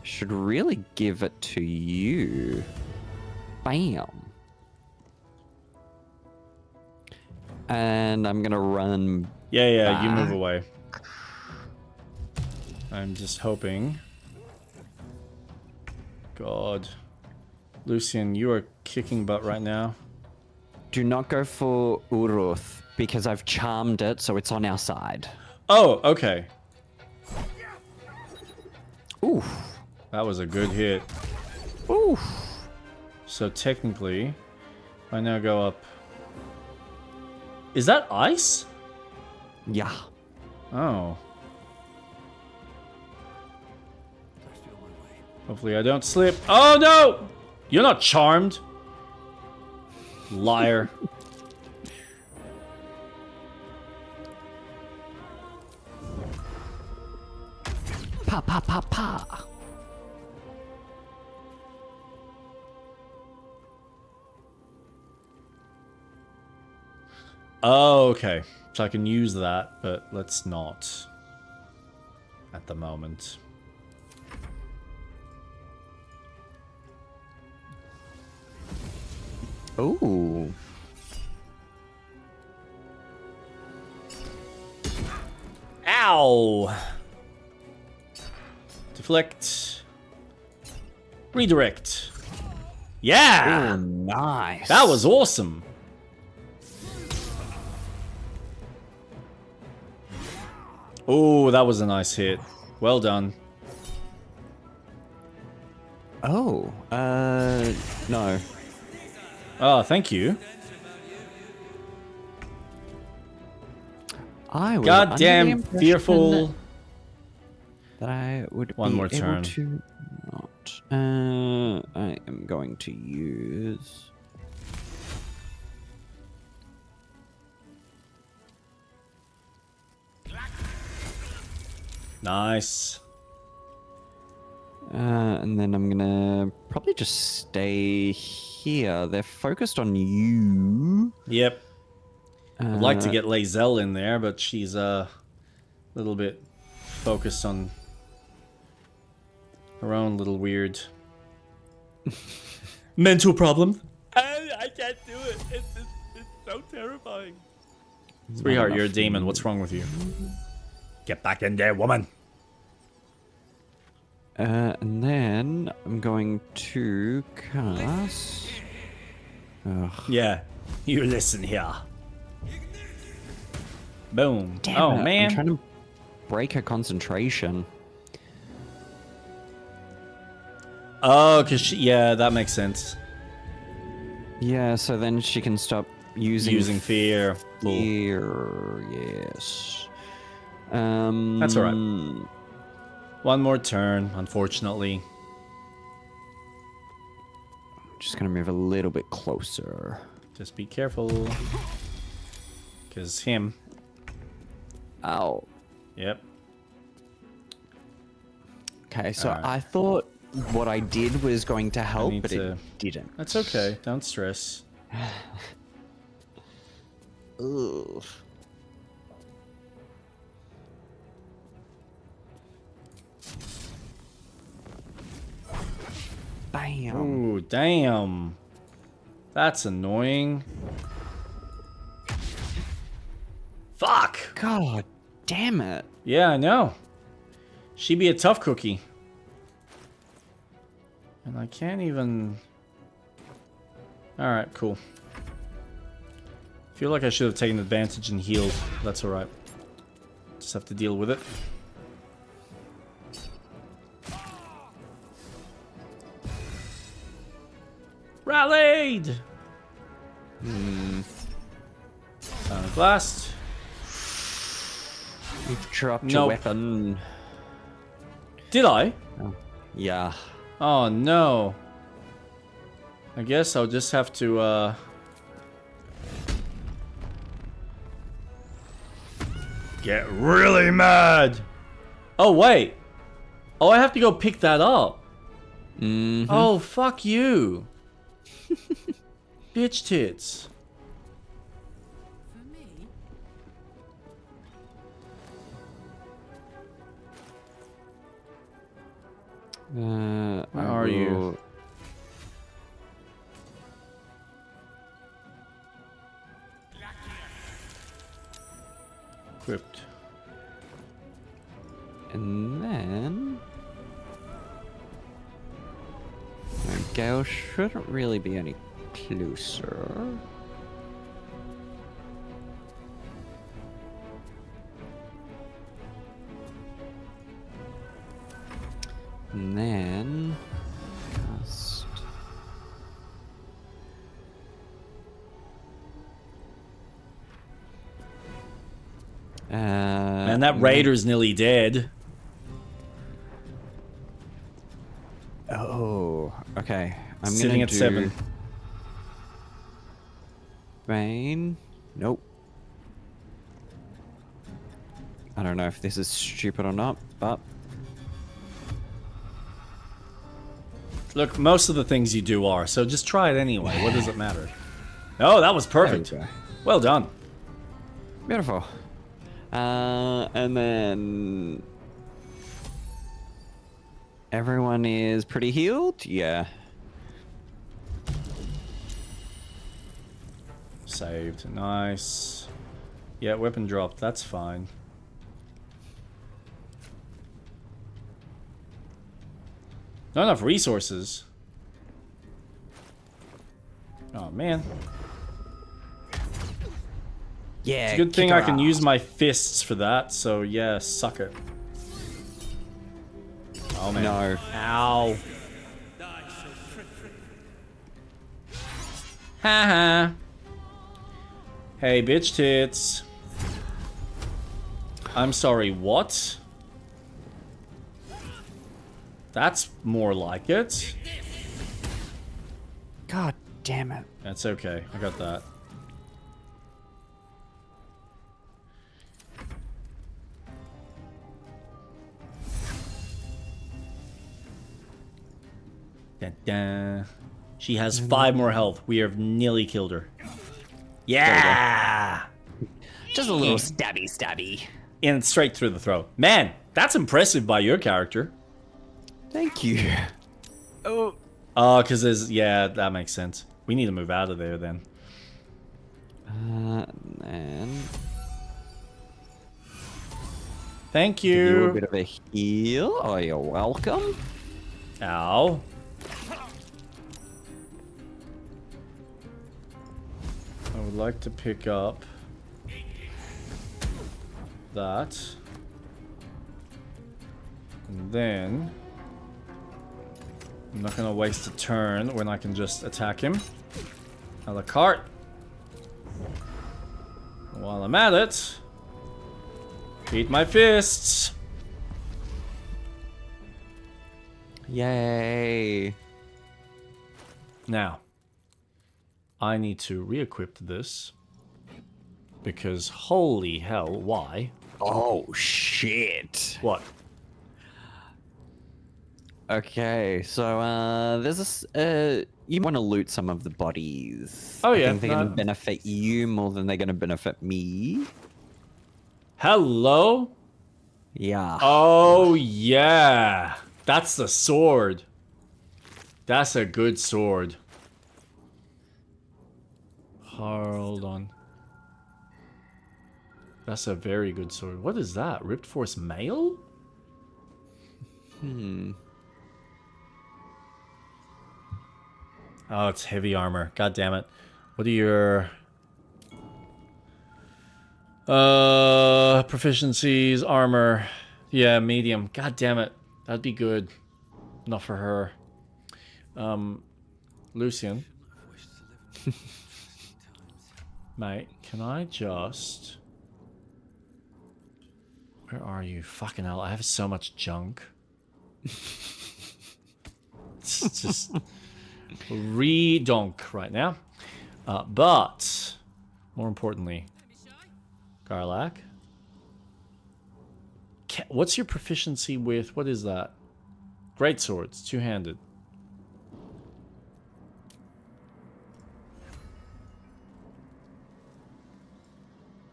Should really give it to you. Bam. And I'm gonna run. Yeah, you move back. away. I'm just hoping. God. Lucian, you are kicking butt right now. Do not go for Uruth because I've charmed it, so it's on our side. Oh, okay. Oof. That was a good hit. Oof. So technically, I now go up. Is that ice? Yeah. Oh. Hopefully I don't slip. Oh no! You're not charmed. Liar. Pa pa pa pa. Oh, okay. So I can use that, but let's not. At the moment. Ooh. Ow! Deflect. Redirect. Yeah! Ooh, nice. That was awesome. Oh, that was a nice hit. Well done. Oh, no. Oh, thank you. I was Goddamn under the impression fearful. that I would One be more able turn. to not. I am going to use. Nice. And then I'm gonna probably just stay here. They're focused on you. Yep. I'd like to get Lae'zel in there, but she's a little bit focused on her own little weird mental problem. I can't do it. It's so terrifying. Sweetheart, you're a demon. What's wrong with you? Get back in there, woman. And then I'm going to cast. Ugh. Yeah, you listen here. Boom. Damn Oh, it, man. I'm trying to break her concentration. Oh, because she... Yeah, that makes sense. Yeah, so then she can stop Using fear. Cool. fear. Yes. That's all right. One more turn, unfortunately. Just gonna move a little bit closer. Just be careful. Because him. Ow. Yep. Okay, so Alright. I thought what I did was going to help, need but to- it didn't. That's okay. Don't stress. Ugh. Bam. Ooh, damn. That's annoying. Fuck! God damn it. Yeah, I know. She be a tough cookie. And I can't even... Alright, cool. Feel like I should have taken advantage and healed. That's alright. Just have to deal with it. Rallied! Blast. You've dropped Nope. your weapon. Did I? Yeah. Oh no. I guess I'll just have to get really mad. Oh wait. Oh, I have to go pick that up. Oh, fuck you. Bitch tits. For me? Where are you? Equipped. And then... Gale shouldn't really be any closer. And then... Cast... Man, that raider's nearly dead. Oh, okay. I'm Sitting gonna at do 7. Bane. Nope. I don't know if this is stupid or not, but Look, most of the things you do are, so just try it anyway. What does it matter? Oh, that was perfect. There we go. Well done. Beautiful. And then everyone is pretty healed. Yeah. Saved. Nice. Yeah, weapon dropped. That's fine. Not enough resources. Oh, man. Yeah. It's a good thing kick I her can ass. use my fists for that, so yeah, suck it. Oh, man. No. Ow. Haha. Hey, bitch tits. I'm sorry, what? That's more like it. God damn it. That's okay. I got that. Dun, dun. She has 5 more health. We have nearly killed her. Yeah! Just a little stabby. And straight through the throat. Man, that's impressive by your character. Thank you. Oh. Oh, because there's... Yeah, that makes sense. We need to move out of there then. And Thank give you a you. bit of a heal. Oh, you're welcome. Ow. I would like to pick up that. And then I'm not gonna waste a turn when I can just attack him. A la carte. while I'm at it, beat my fists. Yay. Now, I need to re-equip this. Because holy hell, why? Oh, shit. What? Okay, so there's this. You want to loot some of the bodies. Oh, I yeah, think they're going no. to benefit you more than they're going to benefit me. Hello? Yeah. Oh, yeah. That's the sword. That's a good sword. Hold on. That's a very good sword. What is that? Ripped Force Mail? Oh, it's heavy armor. God damn it. What are your proficiencies? Armor. Yeah, medium. God damn it. That'd be good. Not for her. Lucian. Mate, can I just... Where are you? Fucking hell, I have so much junk. It's just... redonk right now. But, more importantly, Garlac. What's your proficiency with... What is that? Great swords, two-handed.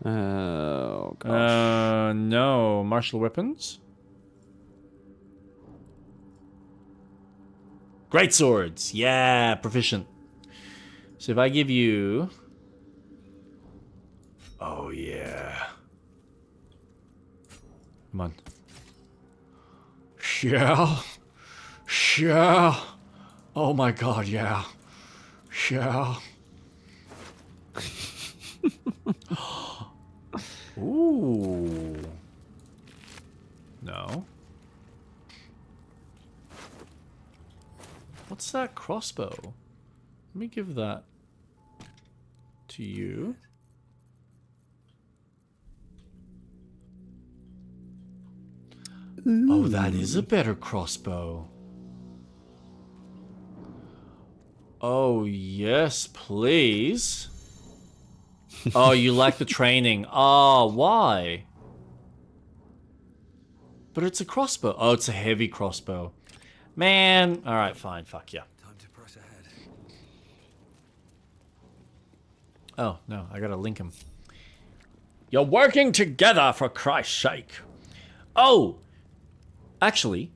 Oh, gosh. No. Martial weapons? Great swords. Yeah, proficient. So if I give you... Oh, yeah. Come on. Yeah. Yeah. Oh my god, yeah. Yeah. Ooh. No. What's that crossbow? Let me give that to you. Ooh. Oh, that is a better crossbow. Oh, yes, please. Oh, you like the training. Oh, why? But it's a crossbow. Oh, it's a heavy crossbow. Man. Alright, fine. Fuck yeah. Time to press ahead. Oh, no. I gotta link him. You're working together, for Christ's sake. Oh! Actually.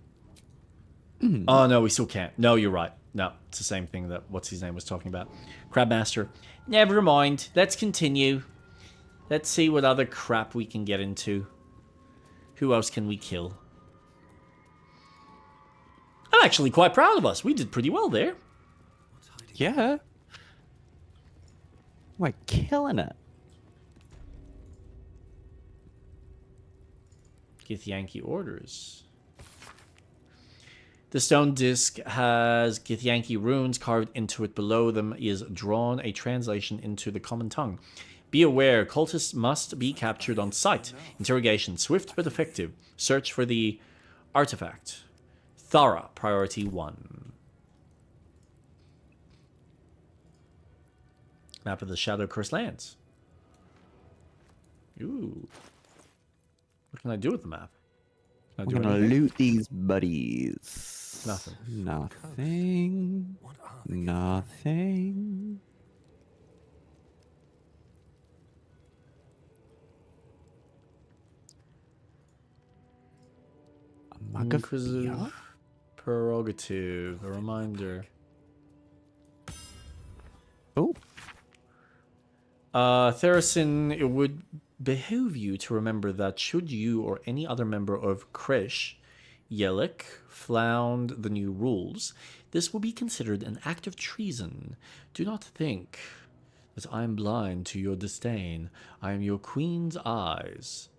Oh, no, we still can't. No, you're right. No, it's the same thing that what's-his-name was talking about. Crabmaster. Never mind. Let's continue. Let's see what other crap we can get into. Who else can we kill? I'm actually quite proud of us. We did pretty well there. Yeah. We're killing it. Githyanki orders. The stone disc has Githyanki runes carved into it. Below them is drawn a translation into the common tongue. Be aware, cultists must be captured on sight. Interrogation, swift but effective. Search for the artifact. Thara, priority 1. Map of the Shadow Cursed Lands. Ooh. What can I do with the map? Can I We're do gonna anything? loot these buddies. Nothing. Nothing. What are they? Nothing. A mug of beer? Inquisitive prerogative. A reminder. Oh. Therasin, it would behoove you to remember that should you or any other member of Kresh, Yelik, flound the new rules, this will be considered an act of treason. Do not think that I am blind to your disdain. I am your queen's eyes.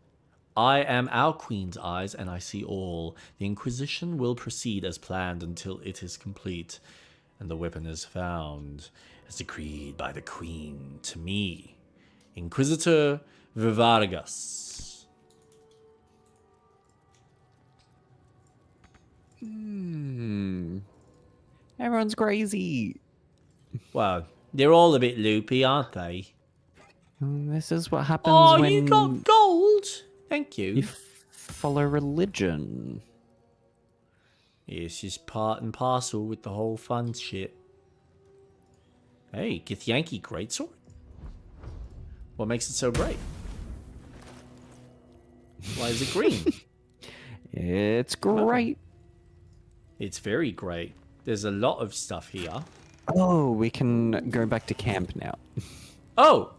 I am our queen's eyes, and I see all. The Inquisition will proceed as planned until it is complete, and the weapon is found, as decreed by the queen to me. Inquisitor Vivargas. Everyone's crazy. Wow, they're all a bit loopy, aren't they? This is what happens Oh, when you got gold! Thank you. you follow religion. It's just part and parcel with the whole fun shit. Hey, Githyanki greatsword? What makes it so great? Why is it green? It's great. It's very great. There's a lot of stuff here. Oh, we can go back to camp now. Oh!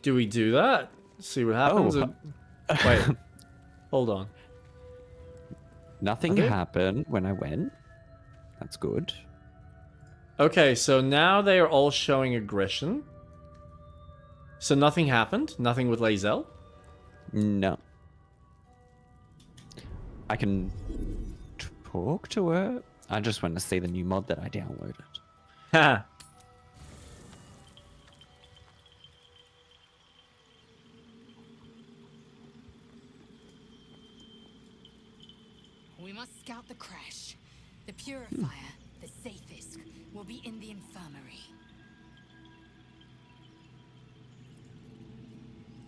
Do we do that? See what happens? Oh. Wait. Hold on. Nothing Okay. happened when I went. That's good. Okay, so now they are all showing aggression. So nothing happened? Nothing with Lae'zel? No. I can talk to her. I just want to see the new mod that I downloaded. Ha! We must scout the crash. The purifier, the safest, will be in the infirmary.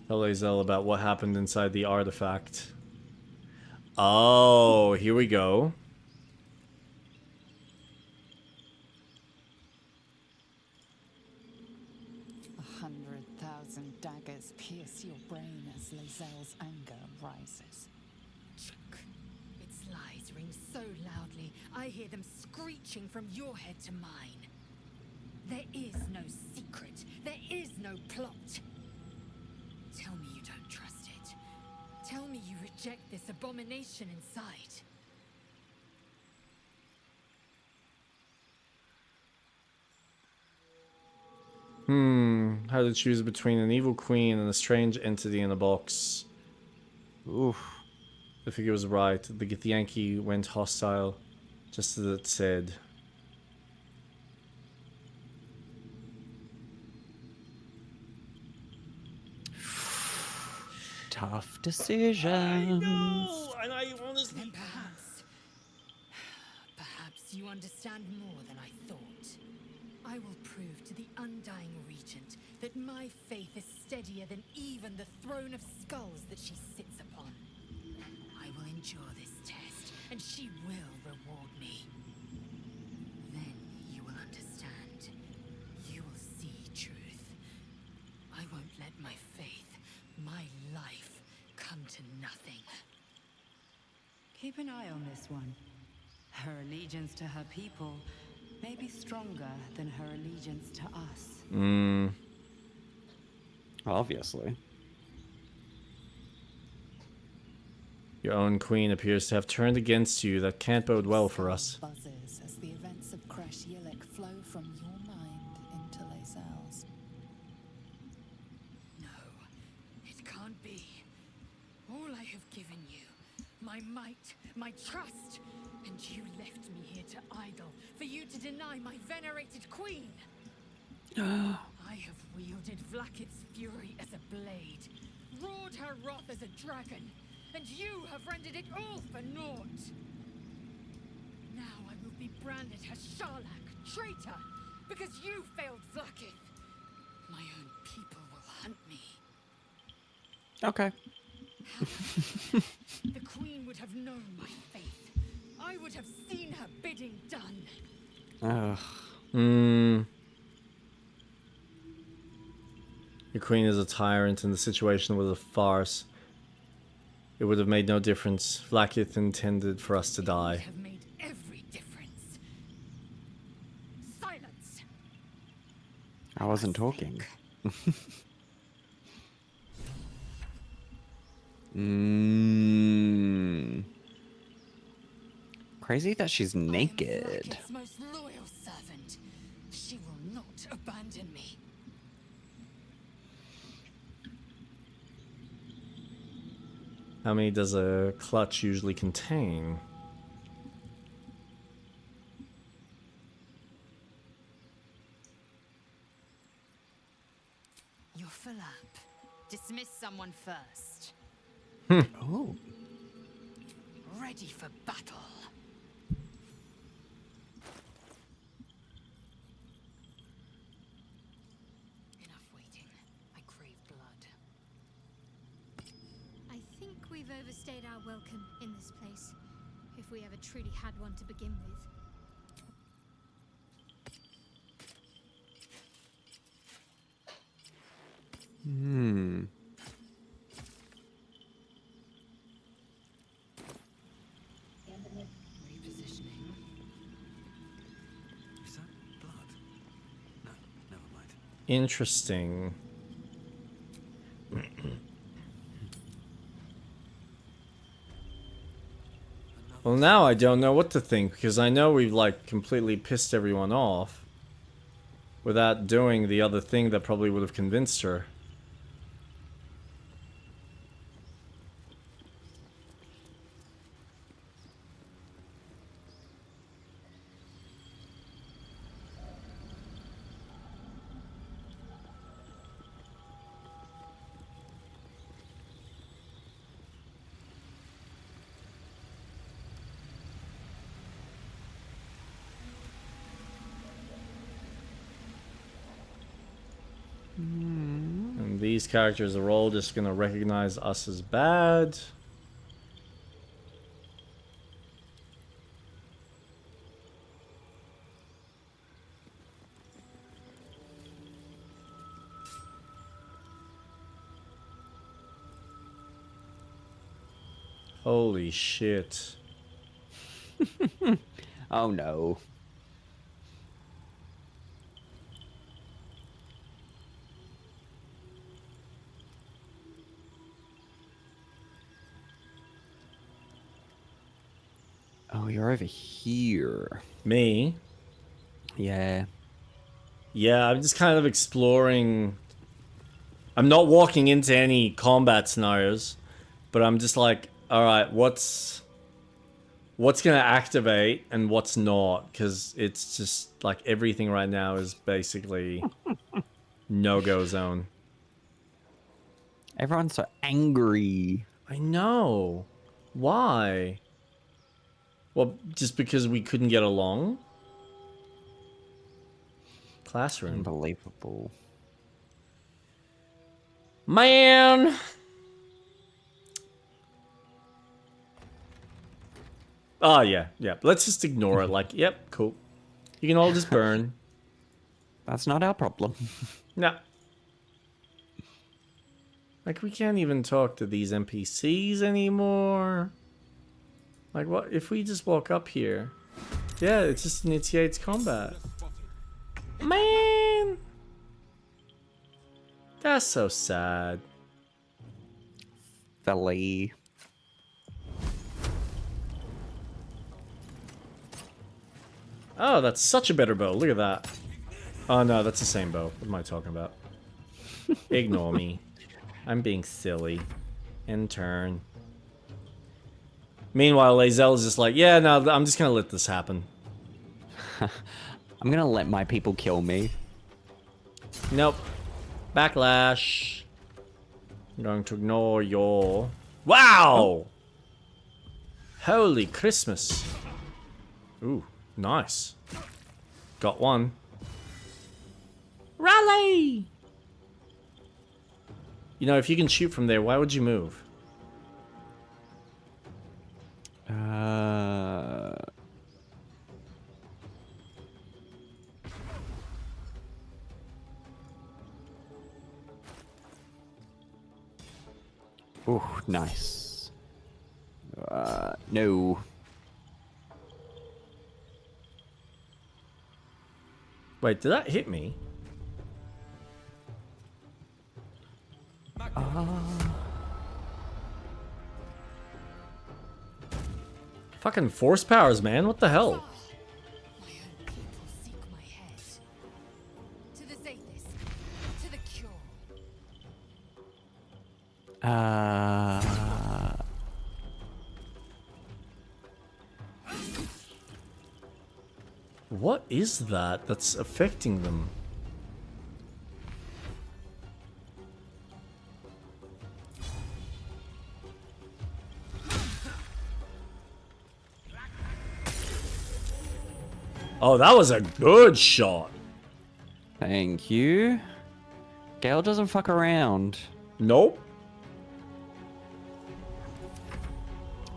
Tell Lae'zel about what happened inside the artifact. Oh, here we go. A 100,000 daggers pierce your brain as Lae'zel's anger rises. Its lies ring so loudly, I hear them screeching from your head to mine. There is no secret. There is no plot. Tell me you don't trust it. Tell me you reject this abomination inside. How to choose between an evil queen and a strange entity in a box. Oof. The figure was right. The Githyanki went hostile, just as it said. Tough decisions. And I honestly... Then perhaps you understand more than I thought. I will prove to the undying regent that my faith is steadier than even the throne of skulls that she sits upon. I will endure this test, and she will reward me. Then you will understand. You will see truth. I won't let my faith, my life, come to nothing. Keep an eye on this one. Her allegiance to her people may be stronger than her allegiance to us. Obviously. Your own queen appears to have turned against you. That can't bode well for us. Buzzes as the events of Crash Yillik flow from your mind into Lae'zel's. No, it can't be. All I have given you, my might, my trust, and you left me here to idle, for you to deny my venerated queen. I have wielded Vlakith's fury as a blade, roared her wrath as a dragon, and you have rendered it all for naught. Now I will be branded as Sharlak, traitor, because you failed Vlakith. My own people will hunt me. Okay. The queen would have known my faith. I would have seen her bidding done. Ugh. Your queen is a tyrant and the situation was a farce. It would have made no difference. Vlakith intended for us to Would die. have made every difference. Silence. I wasn't talking. Crazy that she's I am naked. Vlakith's most loyal servant. She will not abandon me. How many does a clutch usually contain? Your full up. Dismiss someone first. Oh. Ready for battle. Enough waiting. I crave blood. I think we've overstayed our welcome in this place, if we ever truly had one to begin with. Hmm. Repositioning. Is that blood? No, never mind. Interesting. Well, now I don't know what to think, because I know we've, like, completely pissed everyone off without doing the other thing that probably would have convinced her. And these characters are all just gonna recognize us as bad. Holy shit. Oh no. Oh, you're over here. Me? Yeah. Yeah, I'm just kind of exploring. I'm not walking into any combat scenarios, but I'm just like, alright, what's gonna activate and what's not? Because it's just like everything right now is basically no-go zone. Everyone's so angry. I know. Why? Well, just because we couldn't get along? Classroom. Unbelievable. Man! Oh, yeah, yeah. Let's just ignore it. Like, yep, cool. You can all just burn. That's not our problem. No. Like, we can't even talk to these NPCs anymore. Like, what? If we just walk up here. Yeah, it just initiates combat. Man! That's so sad. Felly. Oh, that's such a better bow. Look at that. Oh, no, that's the same bow. What am I talking about? Ignore me. I'm being silly. In turn. Meanwhile, Lae'zel is just like, yeah, no, I'm just gonna let this happen. I'm gonna let my people kill me. Nope. Backlash. I'm going to ignore your... Wow! Holy Christmas. Ooh, nice. Got one. Rally! You know, if you can shoot from there, why would you move? Ooh, nice. No. Wait, did that hit me? Fucking force powers, man. What the hell? My own people seek my head. To the safest. To the cure. What is that that's affecting them? Oh, that was a good shot. Thank you. Gale doesn't fuck around. Nope.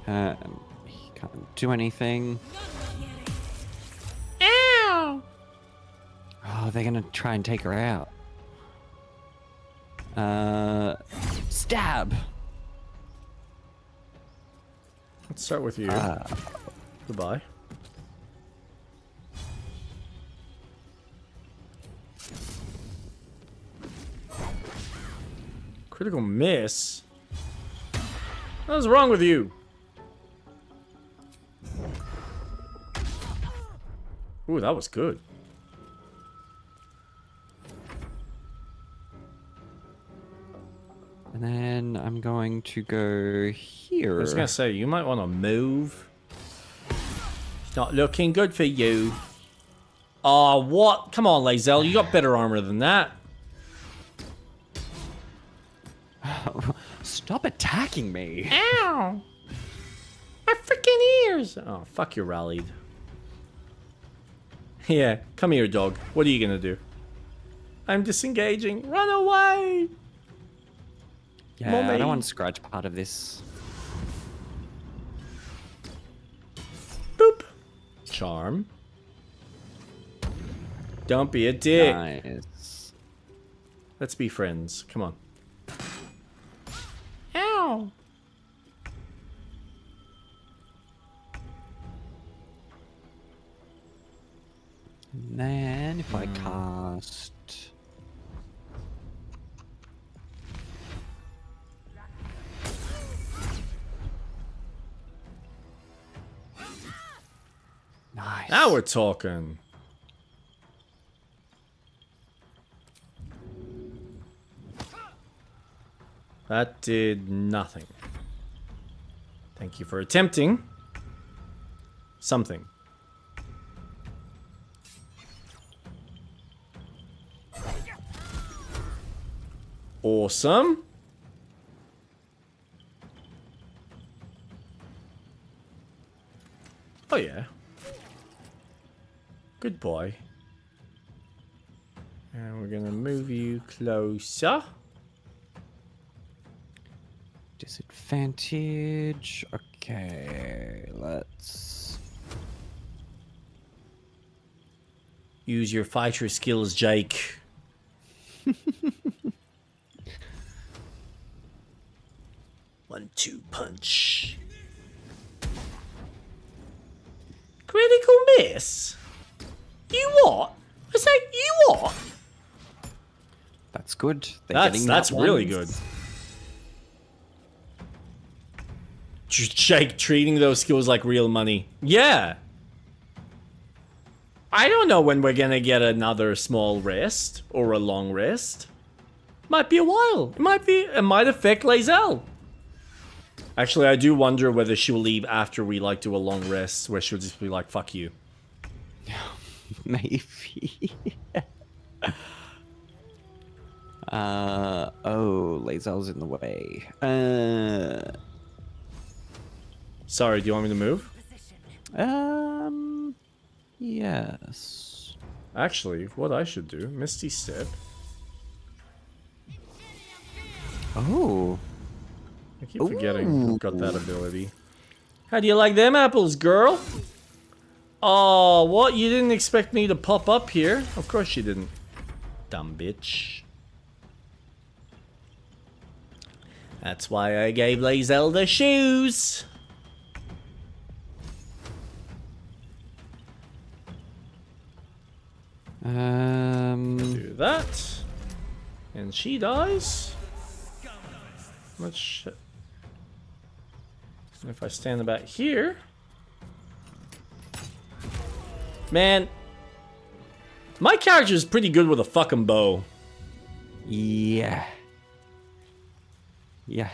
He can't do anything. Ow! Oh, they're gonna try and take her out. Stab. Let's start with you. Goodbye. Critical miss? What's wrong with you? Ooh, that was good. And then I'm going to go I here. was gonna say, you might want to move. It's not looking good for you. Oh, what? Come on, Lae'zel, you got better armor than that. Stop attacking me. Ow! My freaking ears! Oh, fuck, you rallied. Yeah, come here, dog. What are you gonna do? I'm disengaging. Run away! Yeah, Mommy. I don't want to scratch part of this. Boop. Charm. Don't be a dick. Nice. Let's be friends. Come on. Ow! And then if I cast... Nice. Now we're talking. That did nothing. Thank you for attempting something. Awesome. Oh yeah. Good boy. And we're gonna move you closer. Disadvantage. Okay, let's... Use your fighter skills, Jake. One-two punch. Critical miss? You what? I say, you what? That's good. They're That's getting that really one. good. Jake treating those skills like real money. Yeah. I don't know when we're gonna get another small rest or a long rest. Might be a while. It might affect Lae'zel. Actually, I do wonder whether she'll leave after we like do a long rest, where she'll just be like, "Fuck you." Maybe. Oh, Lae'zel's in the way. Sorry, do you want me to move? Yes. Actually, what I should do, Misty Step. Oh. I keep forgetting I've got that ability. How do you like them apples, girl? Oh, what? You didn't expect me to pop up here? Of course you didn't. Dumb bitch. That's why I gave Lae'zel the shoes. Do that. And she dies. Much. And if I stand about here. Man. My character is pretty good with a fucking bow. Yeah. Yeah.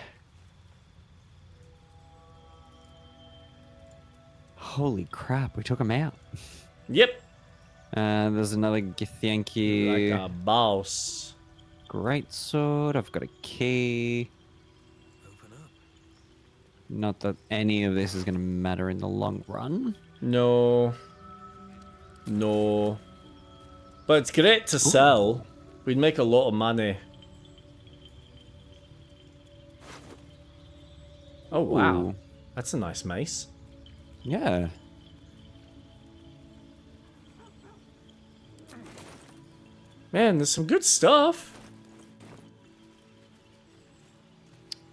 Holy crap, we took him out. Yep. There's another Githyanki. Like a boss. Great sword. I've got a key. Open up. Not that any of this is going to matter in the long run. No. No. But it's great to sell. We'd make a lot of money. Oh, wow. Ooh. That's a nice mace. Yeah. Man, there's some good stuff.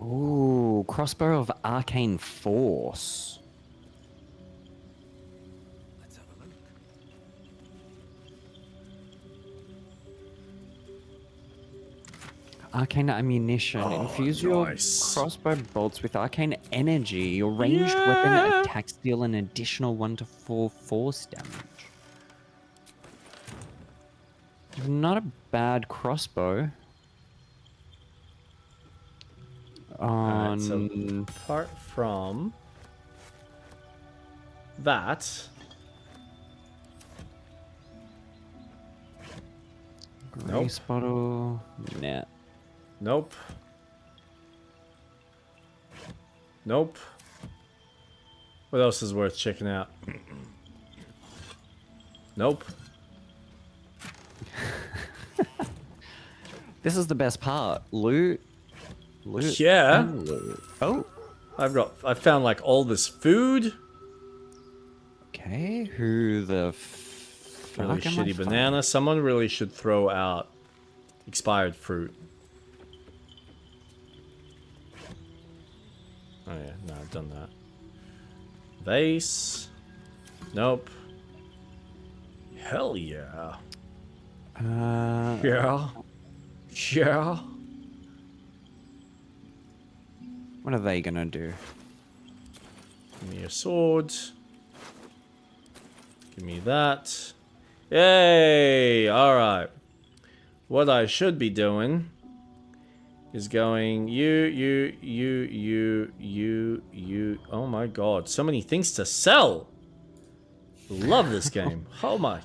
Ooh, crossbow of arcane force. Let's have a look. Arcane ammunition. Infuse your nice. crossbow bolts with arcane energy. Your ranged weapon Yeah. attacks deal an additional 1 to 4 force damage. Not a bad crossbow. Alright, so apart from that, Grace bottle. Nah. nope. Nope. What else is worth checking out? Nope. This is the best part. Loot. Loot. Yeah. and loot. Oh. I found like all this food. Okay. Who the Really fuck am I shitty fighting? banana. Someone really should throw out expired fruit. Oh yeah, no, I've done that. Vase. Nope. Hell yeah. Yeah. Yeah. What are they gonna do? Give me a sword. Give me that. Yay! Alright. What I should be doing is going you. Oh my god. So many things to sell. Love this game. Oh my.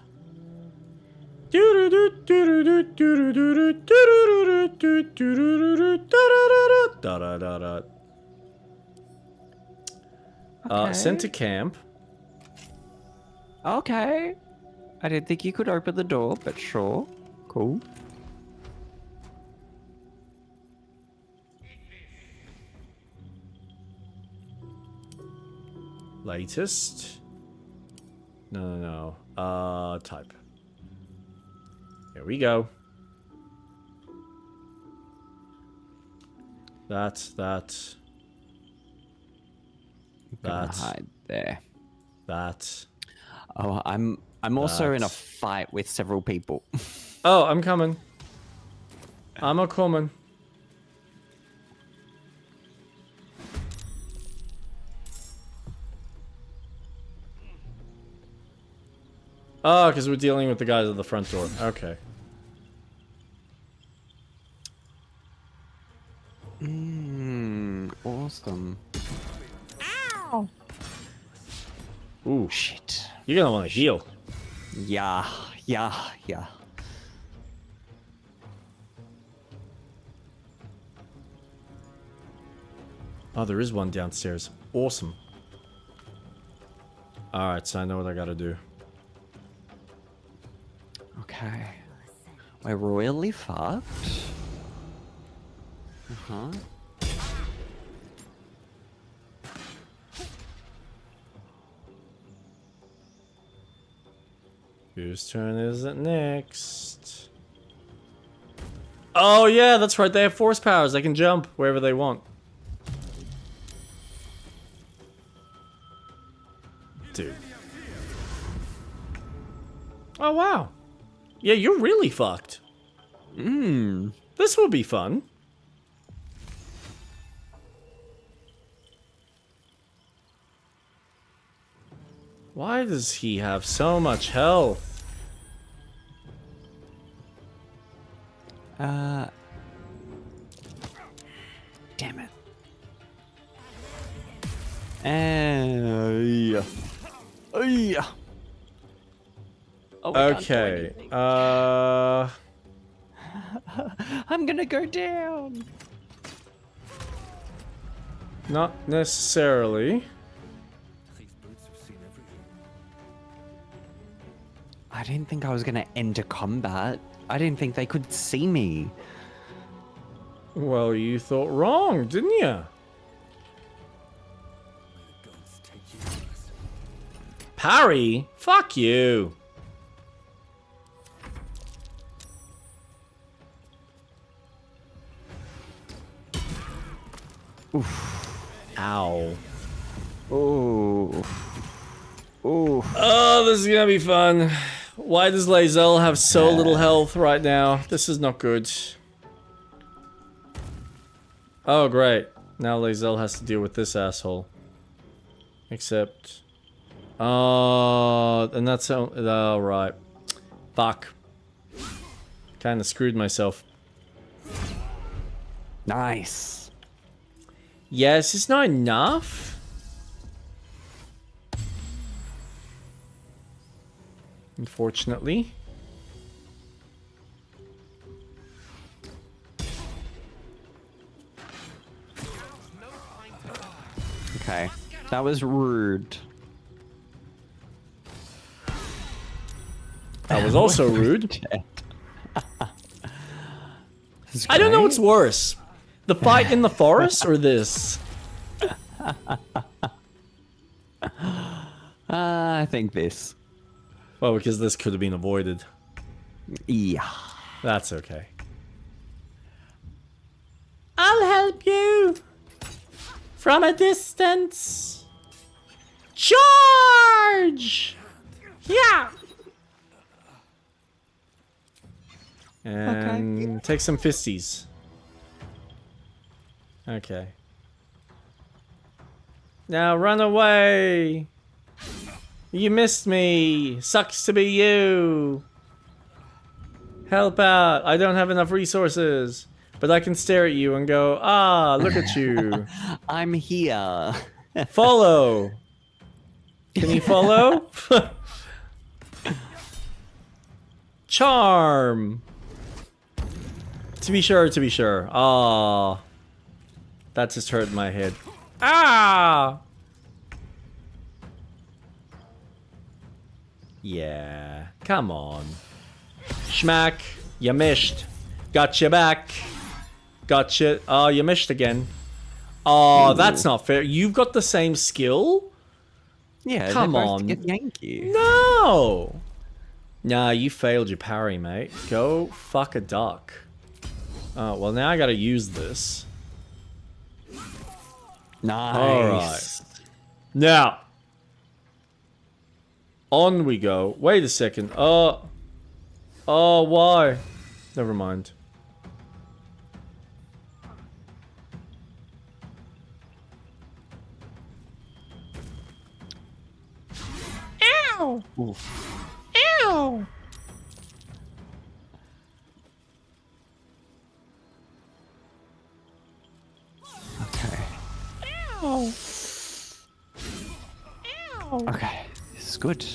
Sent to camp. Okay. I didn't think you could open the door, but sure. Cool. Latest. No. Type. Here we go. That. Gonna hide there. That. Oh, I'm also in a That. fight with several people. Oh, I'm coming. I'm a coming. Oh, because we're dealing with the guys at the front door. Okay. Awesome. Ooh, Shit. you're gonna want to heal. Yeah. Oh, there is one downstairs. Awesome. Alright, so I know what I gotta do. Okay. We're royally fucked. Uh-huh. Whose turn is it next? Oh yeah, that's right, they have force powers. They can jump wherever they want. Dude. Oh wow. Yeah, you're really fucked. This will be fun. Why does he have so much health? Damn it. Yeah. Yeah. Oh, I can't do Okay. anything. I'm gonna go down. Not necessarily. These boots have seen everything. I didn't think I was gonna enter combat. I didn't think they could see me. Well, you thought wrong, didn't you? May the gods take you first. Parry? Fuck you. Ow. Oh. Oh. Oh, this is gonna be fun. Why does Lae'zel have so little health right now? This is not good. Oh, great. Now Lae'zel has to deal with this asshole. Except... and that's... Oh, right. Fuck. Kinda screwed myself. Nice. Yes, it's not enough. Unfortunately. Okay. That was rude. That was also rude. This is I don't know great. what's worse. The fight in the forest or this? I think this. Well, because this could have been avoided. Yeah. That's okay. I'll help you. From a distance. Charge! Yeah! And take some fisties. Okay. Now run away! You missed me! Sucks to be you! Help out! I don't have enough resources! But I can stare at you and go, ah, look at you! I'm here. Follow! Can you follow? Charm! To be sure, to be sure. Ah, that just hurt my head. Ah! Yeah, come on. Schmack, you missed. Got you back. Gotcha. Oh, you missed again. Oh, that's not fair. You've got the same skill? Yeah, Come they both on. Get Yankee. No! Nah, you failed your parry, mate. Go fuck a duck. Oh, well, now I gotta use this. Nice. Alright. Now. On we go. Wait a second. Oh, why? Never mind. Ow! Oof. Ow! Okay. Ow! Ow! Okay. This is good.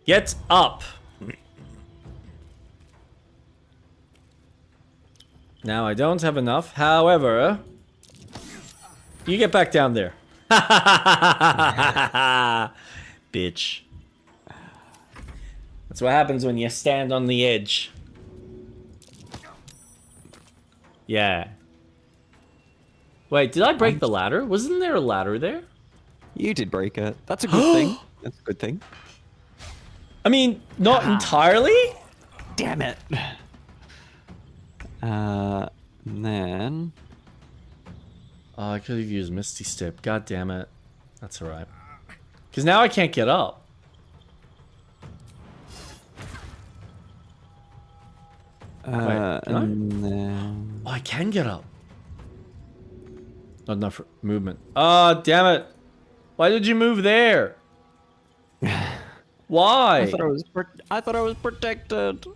Get up! Now, I don't have enough. However, you get back down there. Bitch. That's what happens when you stand on the edge. Yeah. Wait, did I break the ladder? Wasn't there a ladder there? You did break it. That's a good thing. That's a good thing. I mean, not entirely? Damn it. And then... Oh, I could have used Misty Step. God damn it. That's alright. Because now I can't get up. Wait, can I? and then... Oh, I can get up. Not enough movement. Oh, damn it. Why did you move there? Why? I thought I was protected.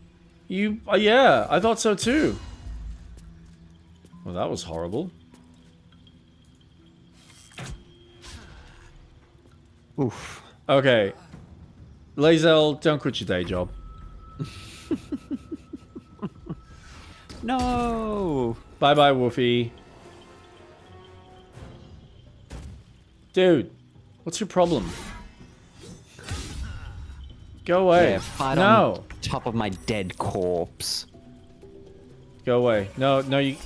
You, yeah, I thought so too. Well, that was horrible. Oof. Okay. Lae'zel, don't quit your day job. No. Bye-bye, Woofy. Dude, what's your problem? Go away. Yeah, fight No. on top of my dead corpse. Go away. No, no, you...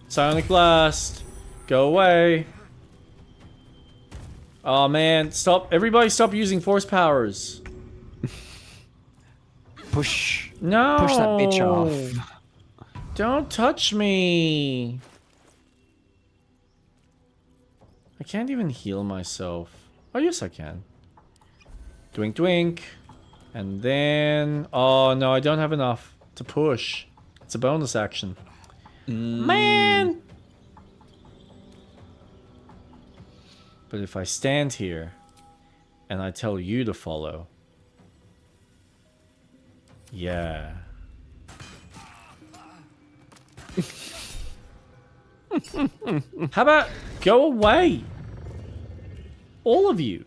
Sonic Blast. Go away. Oh, man. Stop. Everybody stop using force powers. Push. No. Push that bitch off. Don't touch me. I can't even heal myself. Oh, yes, I can. Twink, twink. And then... Oh, no, I don't have enough to push. It's a bonus action. Man! But if I stand here and I tell you to follow... Yeah. How about go away? All of you.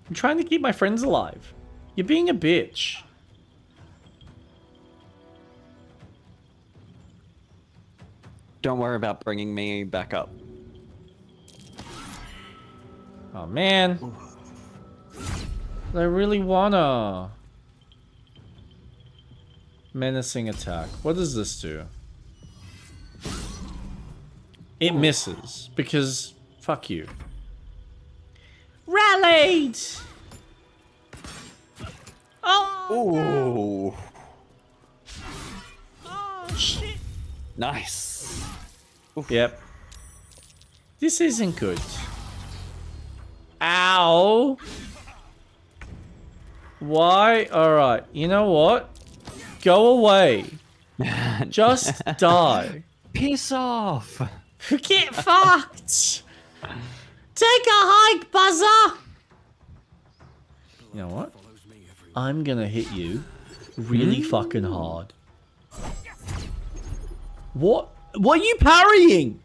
I'm trying to keep my friends alive. You're being a bitch. Don't worry about bringing me back up. Oh, man. I really wanna. Menacing attack. What does this do? It misses. Because, fuck you. Rallied! Oh! Ooh. Oh, shit. Nice. Yep. This isn't good. Ow! Why? Alright, you know what? Go away. Just die. Piss off. Get fucked! Take a hike, Buzzer! You know what? I'm gonna hit you really fucking hard. What? What are you parrying?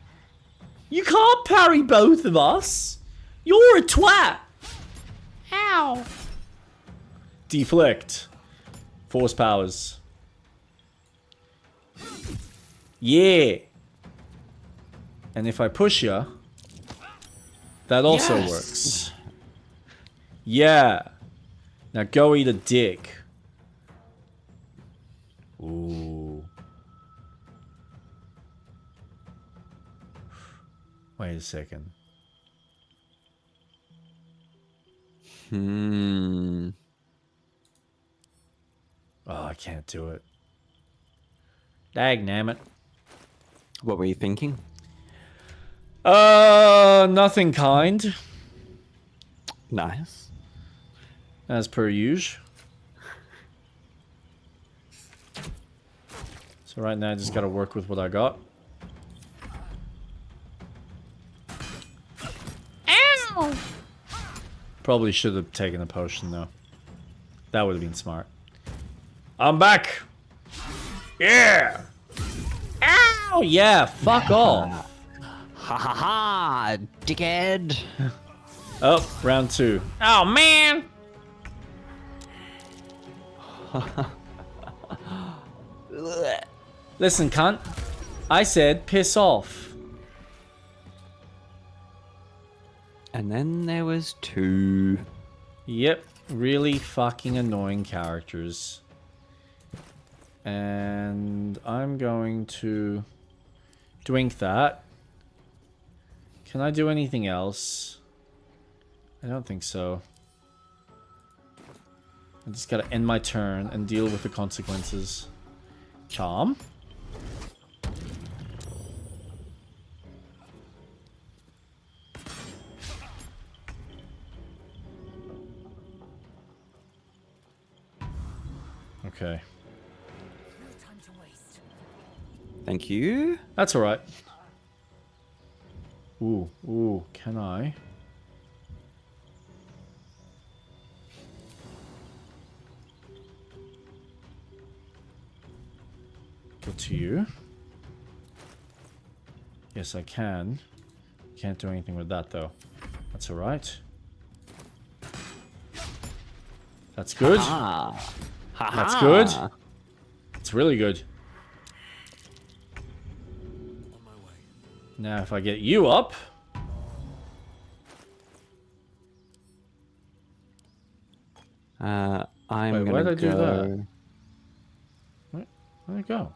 You can't parry both of us. You're a twat. Ow. Deflect. Force powers. Yeah. And if I push you, that also works. Yeah. Now go eat a dick. Ooh. Wait a second. Hmm. Oh, I can't do it. Dagnammit. What were you thinking? Nothing kind. Nice. As per usual. So right now I just gotta work with what I got. Ow! Probably should have taken a potion though. That would have been smart. I'm back! Yeah! Ow! Yeah, fuck off. Ha ha ha, dickhead. Oh, round 2. Oh, man! Listen, cunt. I said piss off. And then there was 2. Yep, really fucking annoying characters. And I'm going to drink that. Can I do anything else? I don't think so. I just gotta end my turn and deal with the consequences. Charm? Okay. No time to waste. Thank you. That's alright. Ooh, ooh, can I? Go to you. Yes, I can. Can't do anything with that, though. That's alright. That's good. Ah. Ha That's ha. good. It's really good. On my way. Now, if I get you up... I'm Wait, gonna why'd I do go. that? Where'd it go?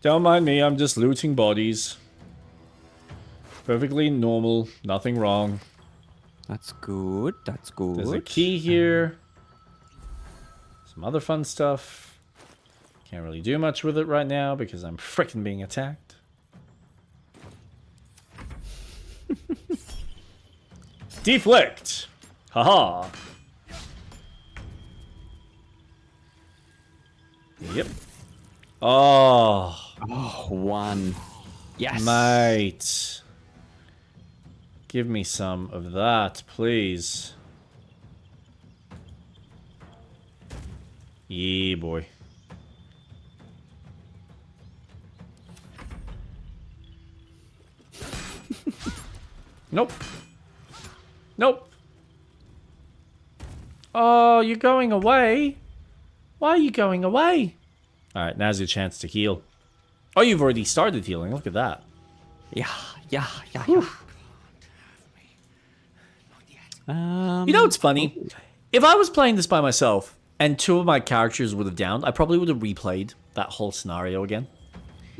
Don't mind me, I'm just looting bodies. Perfectly normal, nothing wrong. That's good. That's good. There's a key here. Some other fun stuff. Can't really do much with it right now because I'm frickin' being attacked. Deflect! Haha! Yep. Oh, Oh, one. Yes. mate. Give me some of that, please. Yeah, boy. Nope. Nope. Oh, you're going away. Why are you going away? Alright, now's your chance to heal. Oh, you've already started healing. Look at that. Yeah. Yeah. You know what's funny? If I was playing this by myself and two of my characters would have downed, I probably would have replayed that whole scenario again.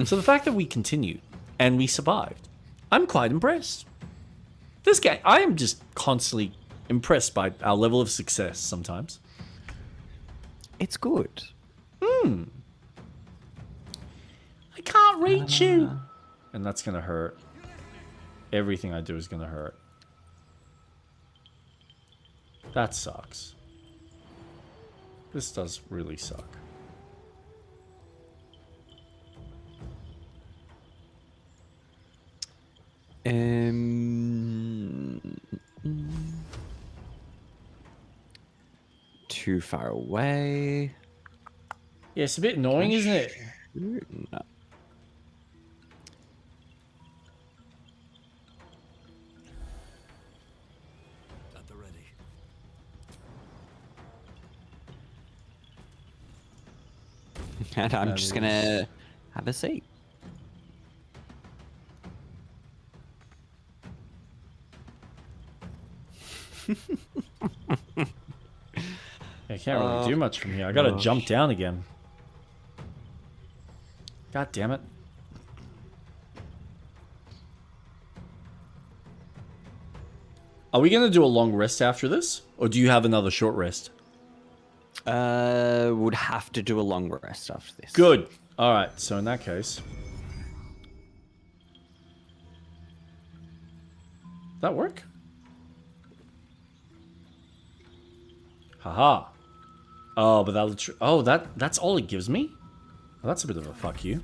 So the fact that we continued and we survived, I'm quite impressed. This game, I am just constantly impressed by our level of success sometimes. It's good. I can't reach you. And that's gonna hurt. Everything I do is gonna hurt. That sucks. This does really suck. Too far away. Yeah, it's a bit annoying, isn't it? No. At the ready. And I'm That just is- gonna have a seat. I can't really do much from here. I gotta jump down again. God damn it. Are we gonna do a long rest after this? Or do you have another short rest? Would have to do a long rest after this. Good. Alright, so in that case. That work? Haha. Oh, but that's all it gives me? Well, that's a bit of a fuck you.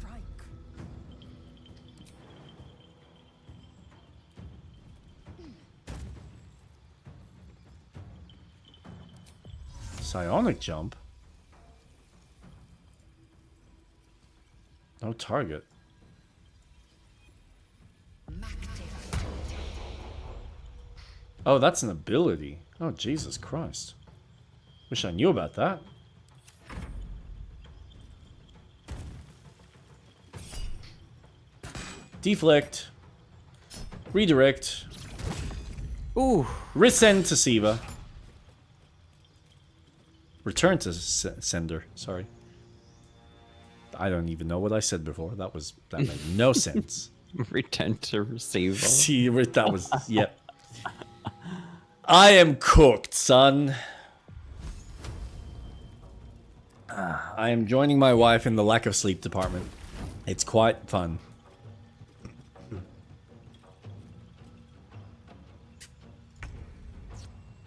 Psionic jump? No target. Oh, that's an ability. Oh, Jesus Christ. Wish I knew about that. Deflect. Redirect. Ooh. Resend to Siva. Return to sender. Sorry. I don't even know what I said before. That made no sense. Return to receiver. See, that was, yep. I am cooked, son. I am joining my wife in the lack of sleep department. It's quite fun.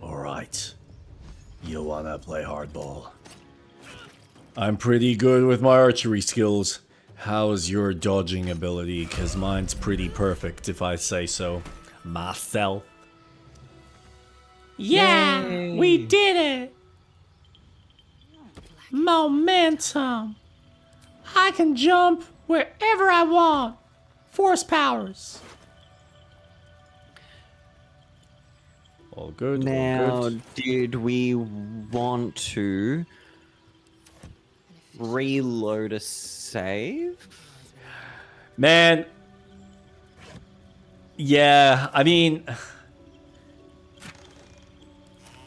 Alright. You wanna play hardball? I'm pretty good with my archery skills. How's your dodging ability? Cause mine's pretty perfect, if I say so myself. Yeah, we did it! Momentum. I can jump wherever I want. Force powers. All good, all Now, good. did we want to reload a save. Man. Yeah, I mean,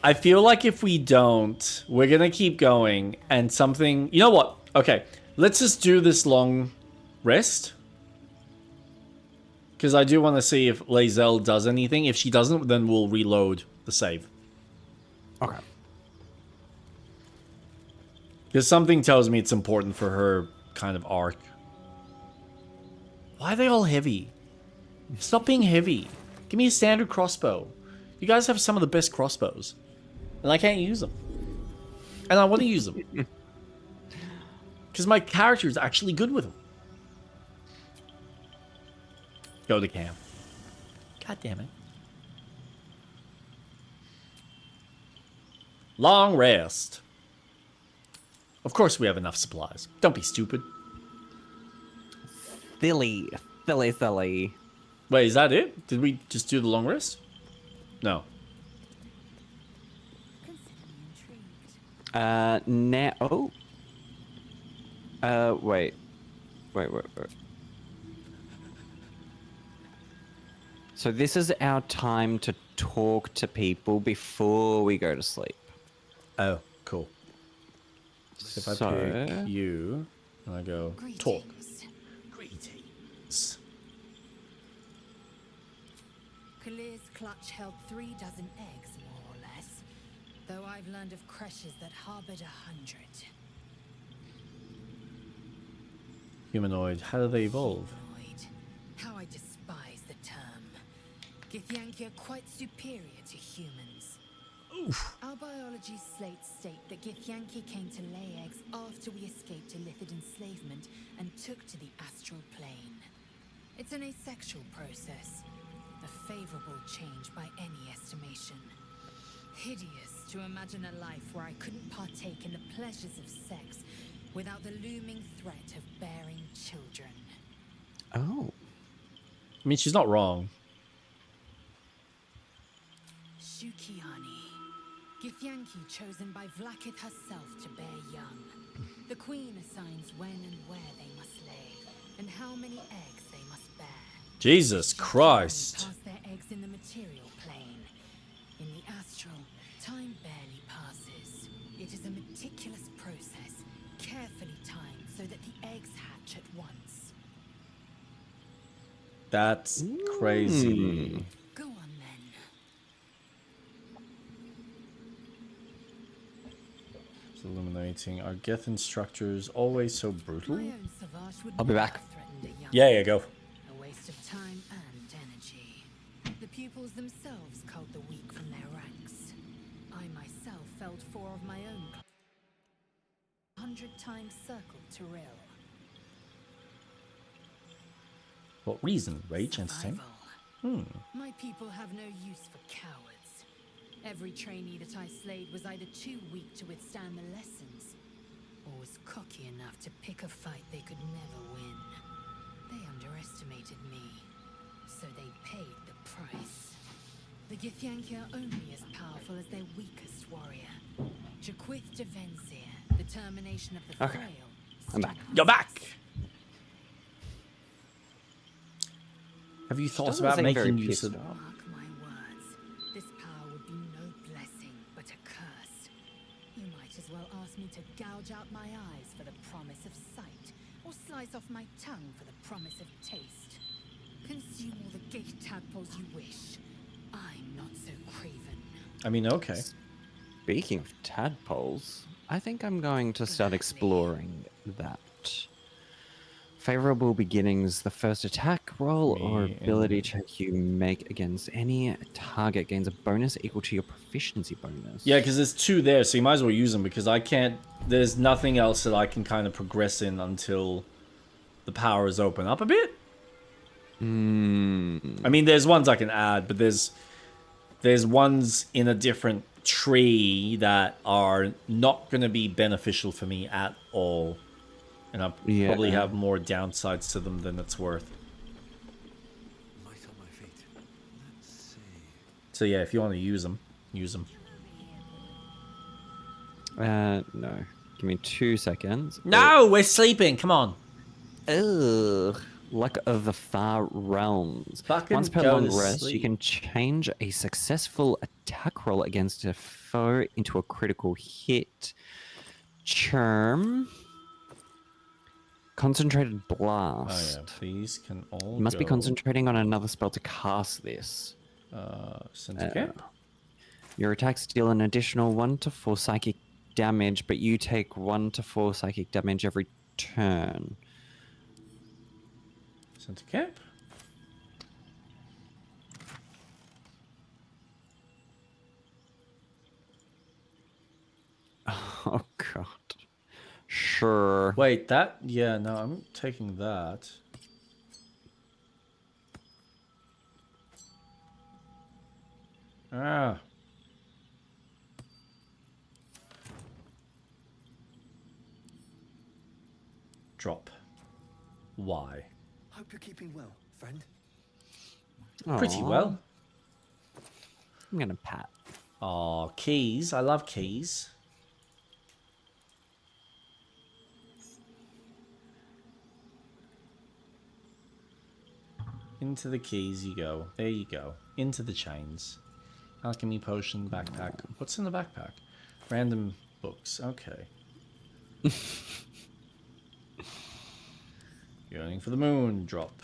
I feel like if we don't, we're gonna keep going and something... You know what? Okay, let's just do this long rest. Because I do want to see if Lae'zel does anything. If she doesn't, then we'll reload the save. Okay. Because something tells me it's important for her kind of arc. Why are they all heavy? Stop being heavy. Give me a standard crossbow. You guys have some of the best crossbows. And I can't use them. And I want to use them. Because my character is actually good with them. Go to camp. God damn it. Long rest. Of course we have enough supplies. Don't be stupid. Silly. Wait, is that it? Did we just do the long rest? No. Now. Oh. Wait. So this is our time to talk to people before we go to sleep. Oh, cool. So if I pick you, and I go, talk. Greetings. Kalir's clutch held 3 dozen eggs, more or less. Though I've learned of creches that harbored 100. Humanoid. How do they evolve? Humanoid. How I despise the term. Githyanki are quite superior to humans. Oof. Our biology slates state that Githyanki came to lay eggs after we escaped illicit enslavement and took to the astral plane. It's an asexual process. A favorable change by any estimation. Hideous to imagine a life where I couldn't partake in the pleasures of sex without the looming threat of bearing children. Oh. I mean, she's not wrong. Shukiani. Githyanki chosen by Vlakith herself to bear young. The queen assigns when and where they must lay, and how many eggs they must bear. Jesus Christ. Pass their eggs in the material plane. In the astral, time barely passes. It is a meticulous process, carefully timed so that the eggs hatch at once. That's crazy. Go on then. It's illuminating. Are Gethin structures always so brutal? My own Savage would I'll be never back. have threatened a young Yeah, go. A waste of time and energy. The pupils themselves culled the weak from their ranks. I myself felled 4 of my own 100 times circled to rill. What reason? Rage, entertainment? Survival. My people have no use for cowards. Every trainee that I slayed was either too weak to withstand the lessons, or was cocky enough to pick a fight they could never win. They underestimated me, so they paid the price. The Githyanki are only as powerful as their weakest warrior. Jaquith de Venzir, the termination of the Okay. frail. I'm back. You're back! Have you thought doesn't about seem very making use of... pissed off. Mark my words, this power would be no blessing, but a curse. You might as well ask me to gouge out my eyes for the promise of sight, or slice off my tongue for the promise of taste. Consume all the gate tadpoles you wish. I'm not so craven. I mean, okay. Speaking of tadpoles, I think I'm going to start exploring that. Favorable beginnings, the first attack roll or Me ability check you make against any target gains a bonus equal to your proficiency bonus. Yeah, because there's 2 there, so you might as well use them, because I can't... There's nothing else that I can kind of progress in until the powers open up a bit. I mean, there's ones I can add, but there's ones in a different tree that are not going to be beneficial for me at all. And I probably have more downsides to them than it's worth. Light on my feet. Let's see. So yeah, if you want to use them, use them. No. Give me 2 seconds. No, we're sleeping. Come on. Ugh. Luck of the Far Realms. Fucking Once per go long to rest, you sleep. can change a successful attack roll against a foe into a critical hit. Charm. Concentrated Oh Blast. yeah, these can all You must be go. concentrating on another spell to cast this. Center camp. Your attacks deal an additional 1 to 4 psychic damage, but you take 1 to 4 psychic damage every turn. Center camp. Oh god. Sure. Wait, that... Yeah, no, I'm taking that. Ah. Drop. Why? Hope you're keeping well, friend. Pretty Aw. well. I'm gonna pat. Oh, keys. I love keys. Into the keys you go. There you go. Into the chains. Alchemy potion, backpack. What's in the backpack? Random books. Okay. Yearning for the moon. Drop.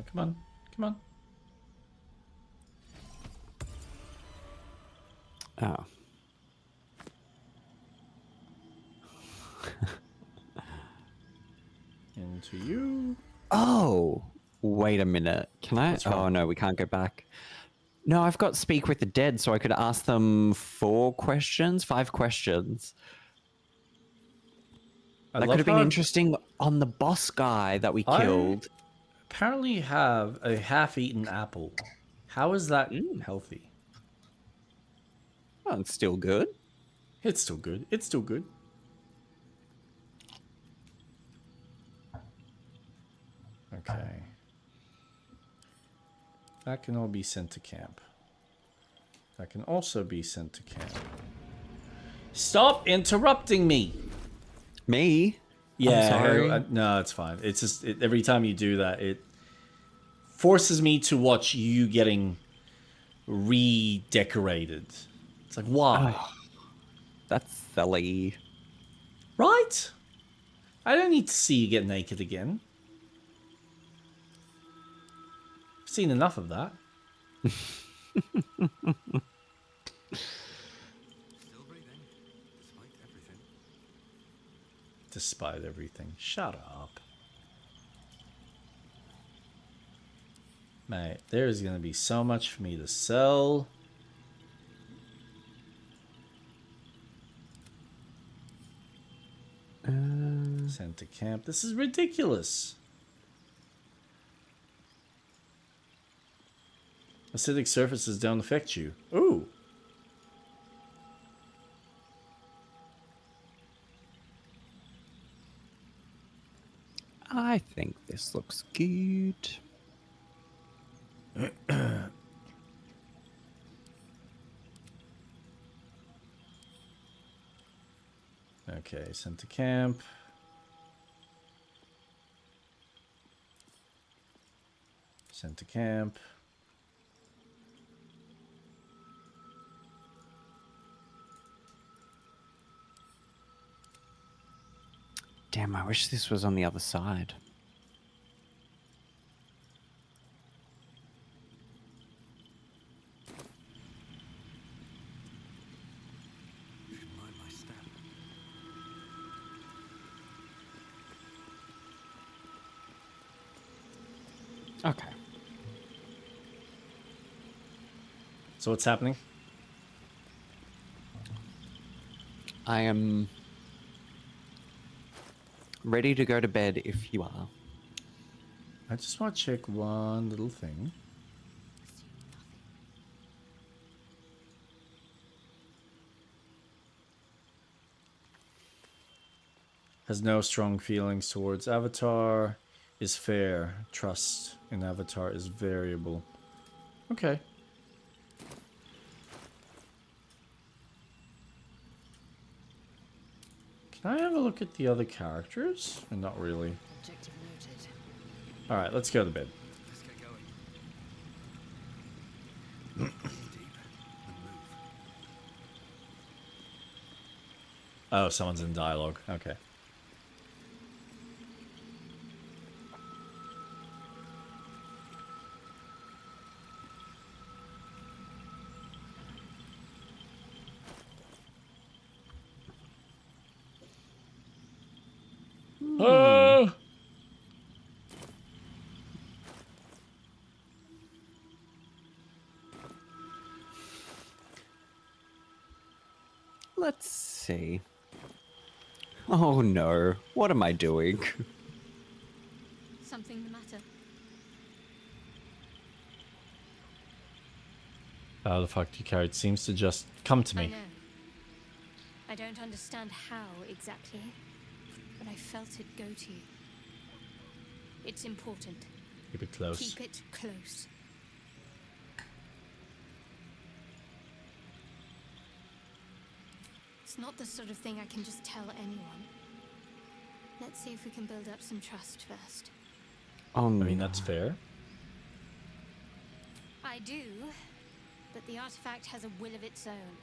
Come on. Come on. Oh. Into you. Oh, wait a minute. Can I? What's wrong? Oh no, we can't go back. No, I've got Speak with the Dead, so I could ask them 5 questions. I That love could have been how interesting on the boss guy that we I- killed. apparently have a half-eaten apple. How is that healthy? Oh, it's still good. It's still good. It's still good. Okay. That can all be sent to camp. That can also be sent to camp. Stop interrupting me! Me? Yeah, sorry. no, it's fine. It's just every time you do that, it forces me to watch you getting redecorated. It's like, why? That's silly. Right? I don't need to see you get naked again. I've seen enough of that. Still breathing, despite everything. Despite everything. Shut up. Mate, there's going to be so much for me to sell. Sent to camp. This is ridiculous. Acidic surfaces don't affect you. Ooh. I think this looks good. Okay, sent to camp. Sent to camp. Damn, I wish this was on the other side. You should mind my step. Okay. So what's happening? I am ready to go to bed if you are. I just want to check one little thing. Has no strong feelings towards Avatar. Is fair. Trust in Avatar is variable. Okay. Can I have a look at the other characters? Not really. Objective noted. Alright, let's go to bed. Let's get going. Deep and move. Oh, someone's in dialogue. Okay. Oh! Let's see. Oh no, what am I doing? Something the matter? How the fuck do you carry? It seems to just come to I me. know. I don't understand how exactly, but I felt it go to you. It's important. Keep it close. Keep it close. It's not the sort of thing I can just tell anyone. Let's see if we can build up some trust first. Oh I no. mean, that's fair. I do, but the artifact has a will of its own,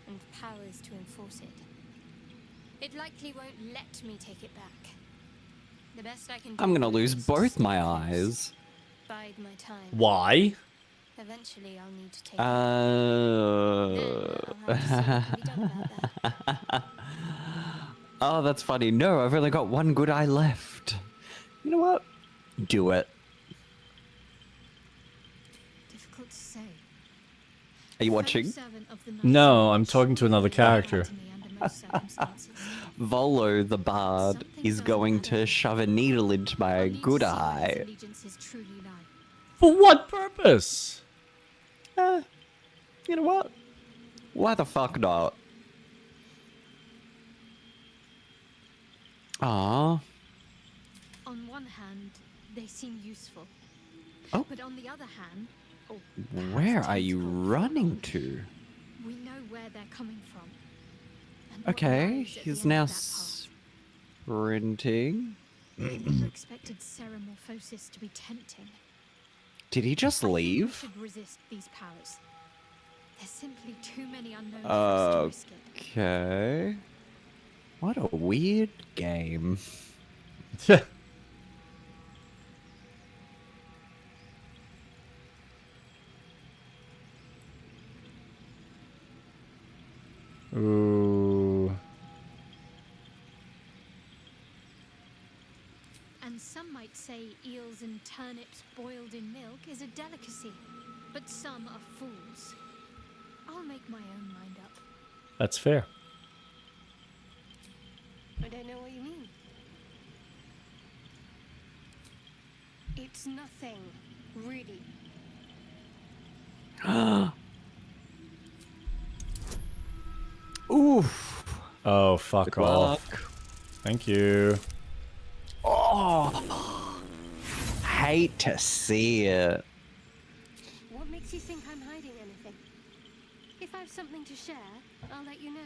and powers to enforce it. It likely won't let me take it back. The best I can do I'm gonna lose is to both stay my close, eyes. Bide my time. Why? Eventually, I'll need to take Uh, it. Then I'll have to see what can be done about that. Oh, that's funny. No, I've only got one good eye left. You know what? Do it. Difficult to say. Are you Fellow watching? servant of the Night No, Watch I'm talking to another wouldn't happen character. to me under most circumstances. Volo the Bard Something is about going that to eye. shove a needle into my I'll need to good see where his eye. allegiances truly lie. For what purpose? You know what? Why the fuck not? Ah, On one hand, they seem useful. Oh. But on the other hand, or where perhaps are you tentacles running along, to? we know where they're coming from. And what Okay, lies at the he's end now of that path. sprinting. I never expected Ceramorphosis to be tempting. Did he just I think we leave? should resist these powers. There's simply too many unknowns for us to risk it. Okay. What a weird game. Ooh. And some might say eels and turnips boiled in milk is a delicacy, but some are fools. I'll make my own mind up. That's fair. I don't know what you mean. It's nothing, really. Oof. Oh, fuck Good off. luck. Thank you. Oh, hate to see it. What makes you think I'm hiding anything? If I have something to share, I'll let you know.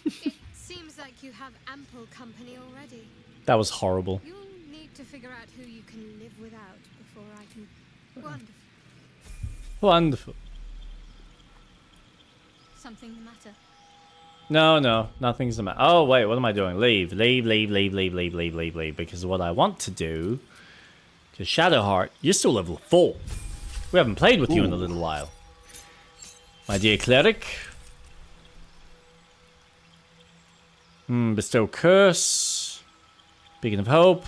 It seems like you have ample company already. That was horrible. You'll need to figure out who you can live without before I can... Wonderful. Wonderful. Something the matter? No, nothing's the matter. Oh, wait, what am I doing? Leave. Because what I want to do... Because Shadowheart, you're still level 4. We haven't played with you in a little while. My dear cleric. Bestow curse. Beacon of hope.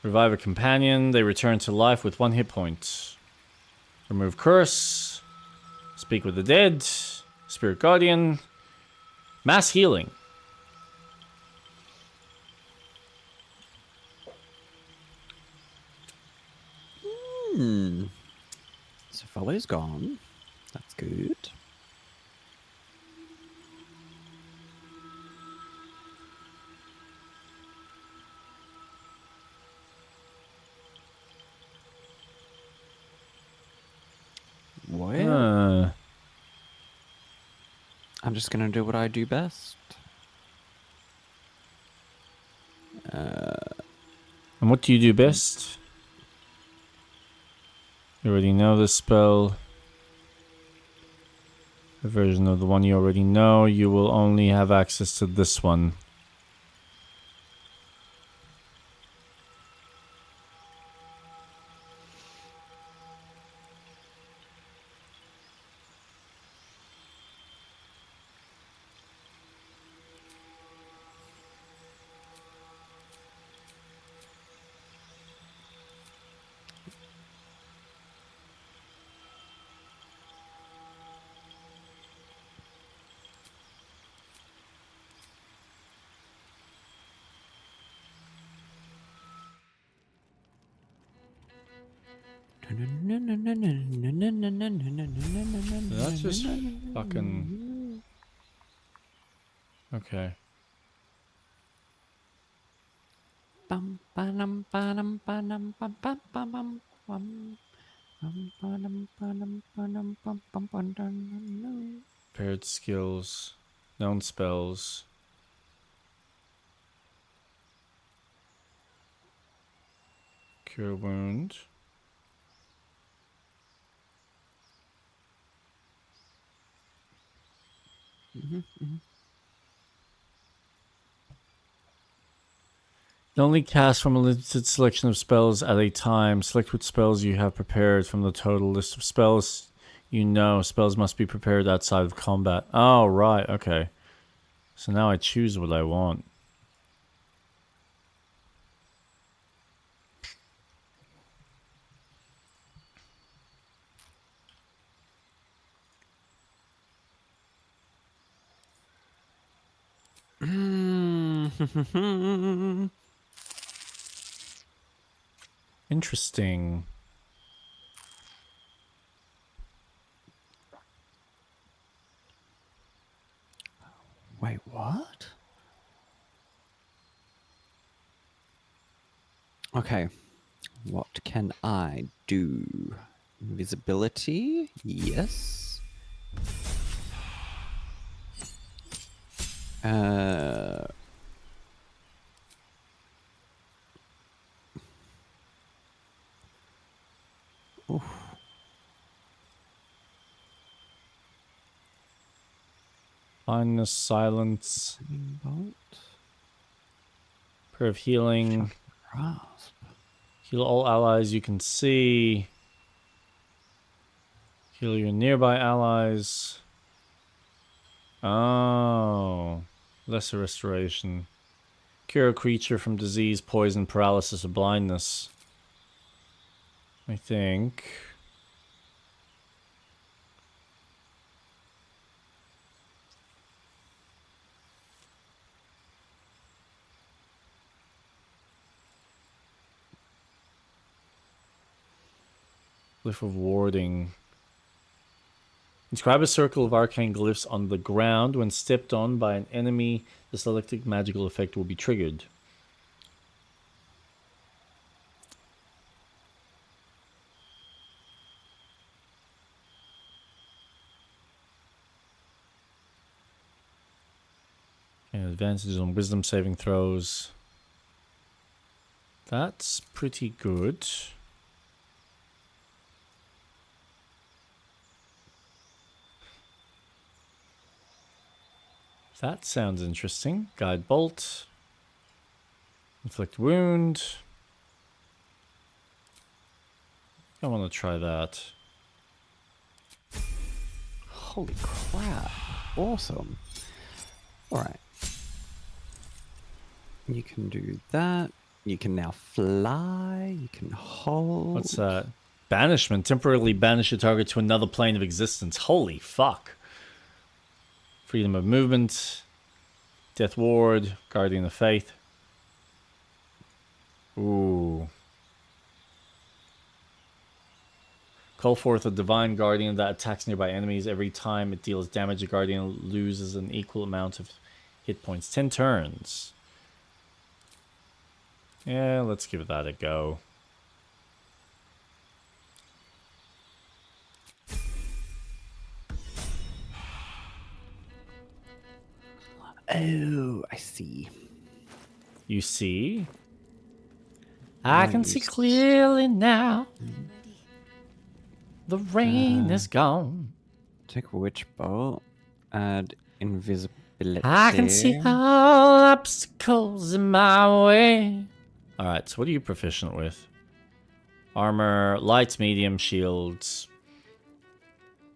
Revive a companion. They return to life with 1 hit point. Remove curse. Speak with the dead. Spirit guardian. Mass healing. So Follow's gone. That's good. Well, I'm just gonna do what I do best. And what do you do best? You already know this spell. A version of the one you already know. You will only have access to this one. That's just fucking... Okay. Bum, ba-dum, ba-dum, ba-dum, bum, bum, bum, bum, bum. Bum, ba-dum, ba-dum, ba-dum, bum, bum, bum, dum. Paired skills. Known spells. Cure wound. Only cast from a limited selection of spells at a time. Select what spells you have prepared from the total list of spells. You know, spells must be prepared outside of combat. Oh, right, okay. So now I choose what I want. Interesting. Wait, what? Okay. What can I do? Invisibility? Yes. Oof. Blindness, silence. Bolt. Prayer of healing. Grasp. Heal all allies you can see. Heal your nearby allies. Oh. Lesser restoration. Cure a creature from disease, poison, paralysis, or blindness. I think. Glyph of warding. Inscribe a circle of arcane glyphs on the ground. When stepped on by an enemy, the selected magical effect will be triggered. And advantages on wisdom saving throws. That's pretty good. That sounds interesting. Guide bolt. Inflict wound. I want to try that. Holy crap. Awesome. Alright. You can do that. You can now fly. You can hold. What's that? Banishment. Temporarily banish a target to another plane of existence. Holy fuck. Freedom of movement. Death ward. Guardian of faith. Ooh. Call forth a divine guardian that attacks nearby enemies. Every time it deals damage, the guardian loses an equal amount of hit points. 10 turns. Yeah, let's give that a go. Oh, I see. You see? I can see clearly now. The rain is gone. Take which bow? Add invisibility. I can see all obstacles in my way. Alright, so what are you proficient with? Armor, light, medium, shields,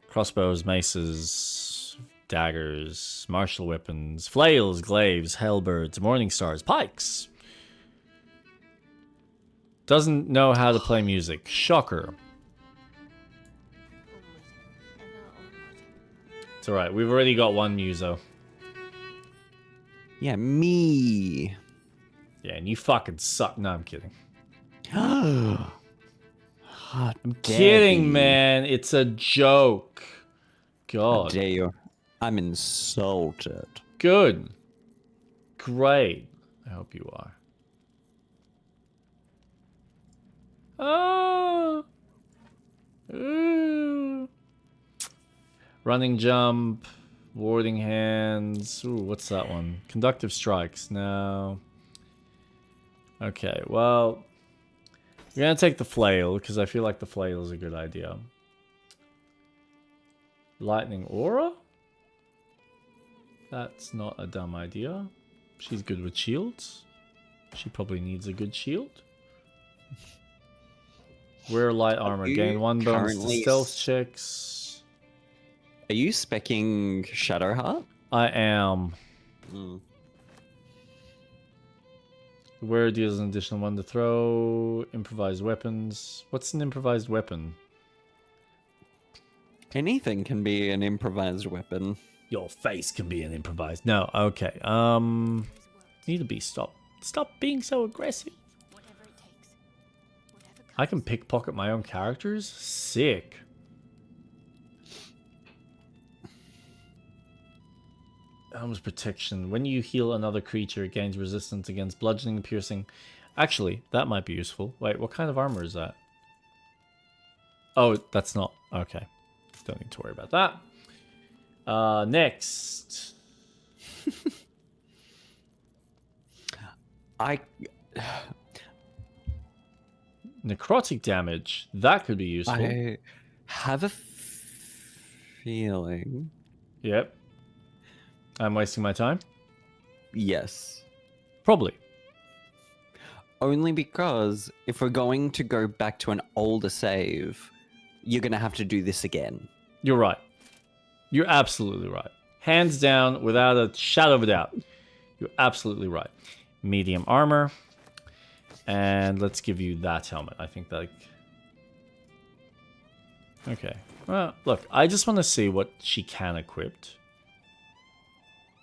crossbows, maces, daggers, martial weapons, flails, glaives, halberds, morning stars, pikes. Doesn't know how to play music. Shocker. It's alright, we've already got one muso. Yeah, me. Yeah, and you fucking suck. No, I'm kidding. I'm Kidding, man. It's a joke. God. Dare you? I'm insulted. Good. Great. I hope you are. Oh. Ooh. Running jump. Warding hands. Ooh, what's that one? Conductive strikes. No. Okay, well. We're going to take the flail, because I feel like the flail is a good idea. Lightning aura? That's not a dumb idea. She's good with shields. She probably needs a good shield. Wear light armor. Gain 1 bonus to stealth checks. Are you speccing Shadowheart? I am. Where deals an additional 1 to throw. Improvised weapons. What's an improvised weapon? Anything can be an improvised weapon. Your face can be an improvised. No, okay. Need to be stop being so aggressive. I can pickpocket my own characters? Sick. Helm's protection. When you heal another creature, it gains resistance against bludgeoning, piercing. Actually, that might be useful. Wait, what kind of armor is that? Oh, that's not. Okay. Don't need to worry about that. Next. Necrotic damage. That could be useful. I have a feeling. Yep. I'm wasting my time? Yes. Probably. Only because if we're going to go back to an older save, you're going to have to do this again. You're right. You're absolutely right. Hands down, without a shadow of a doubt. You're absolutely right. Medium armor. And let's give you that helmet. I think that... Okay. Well, look, I just want to see what she can equip.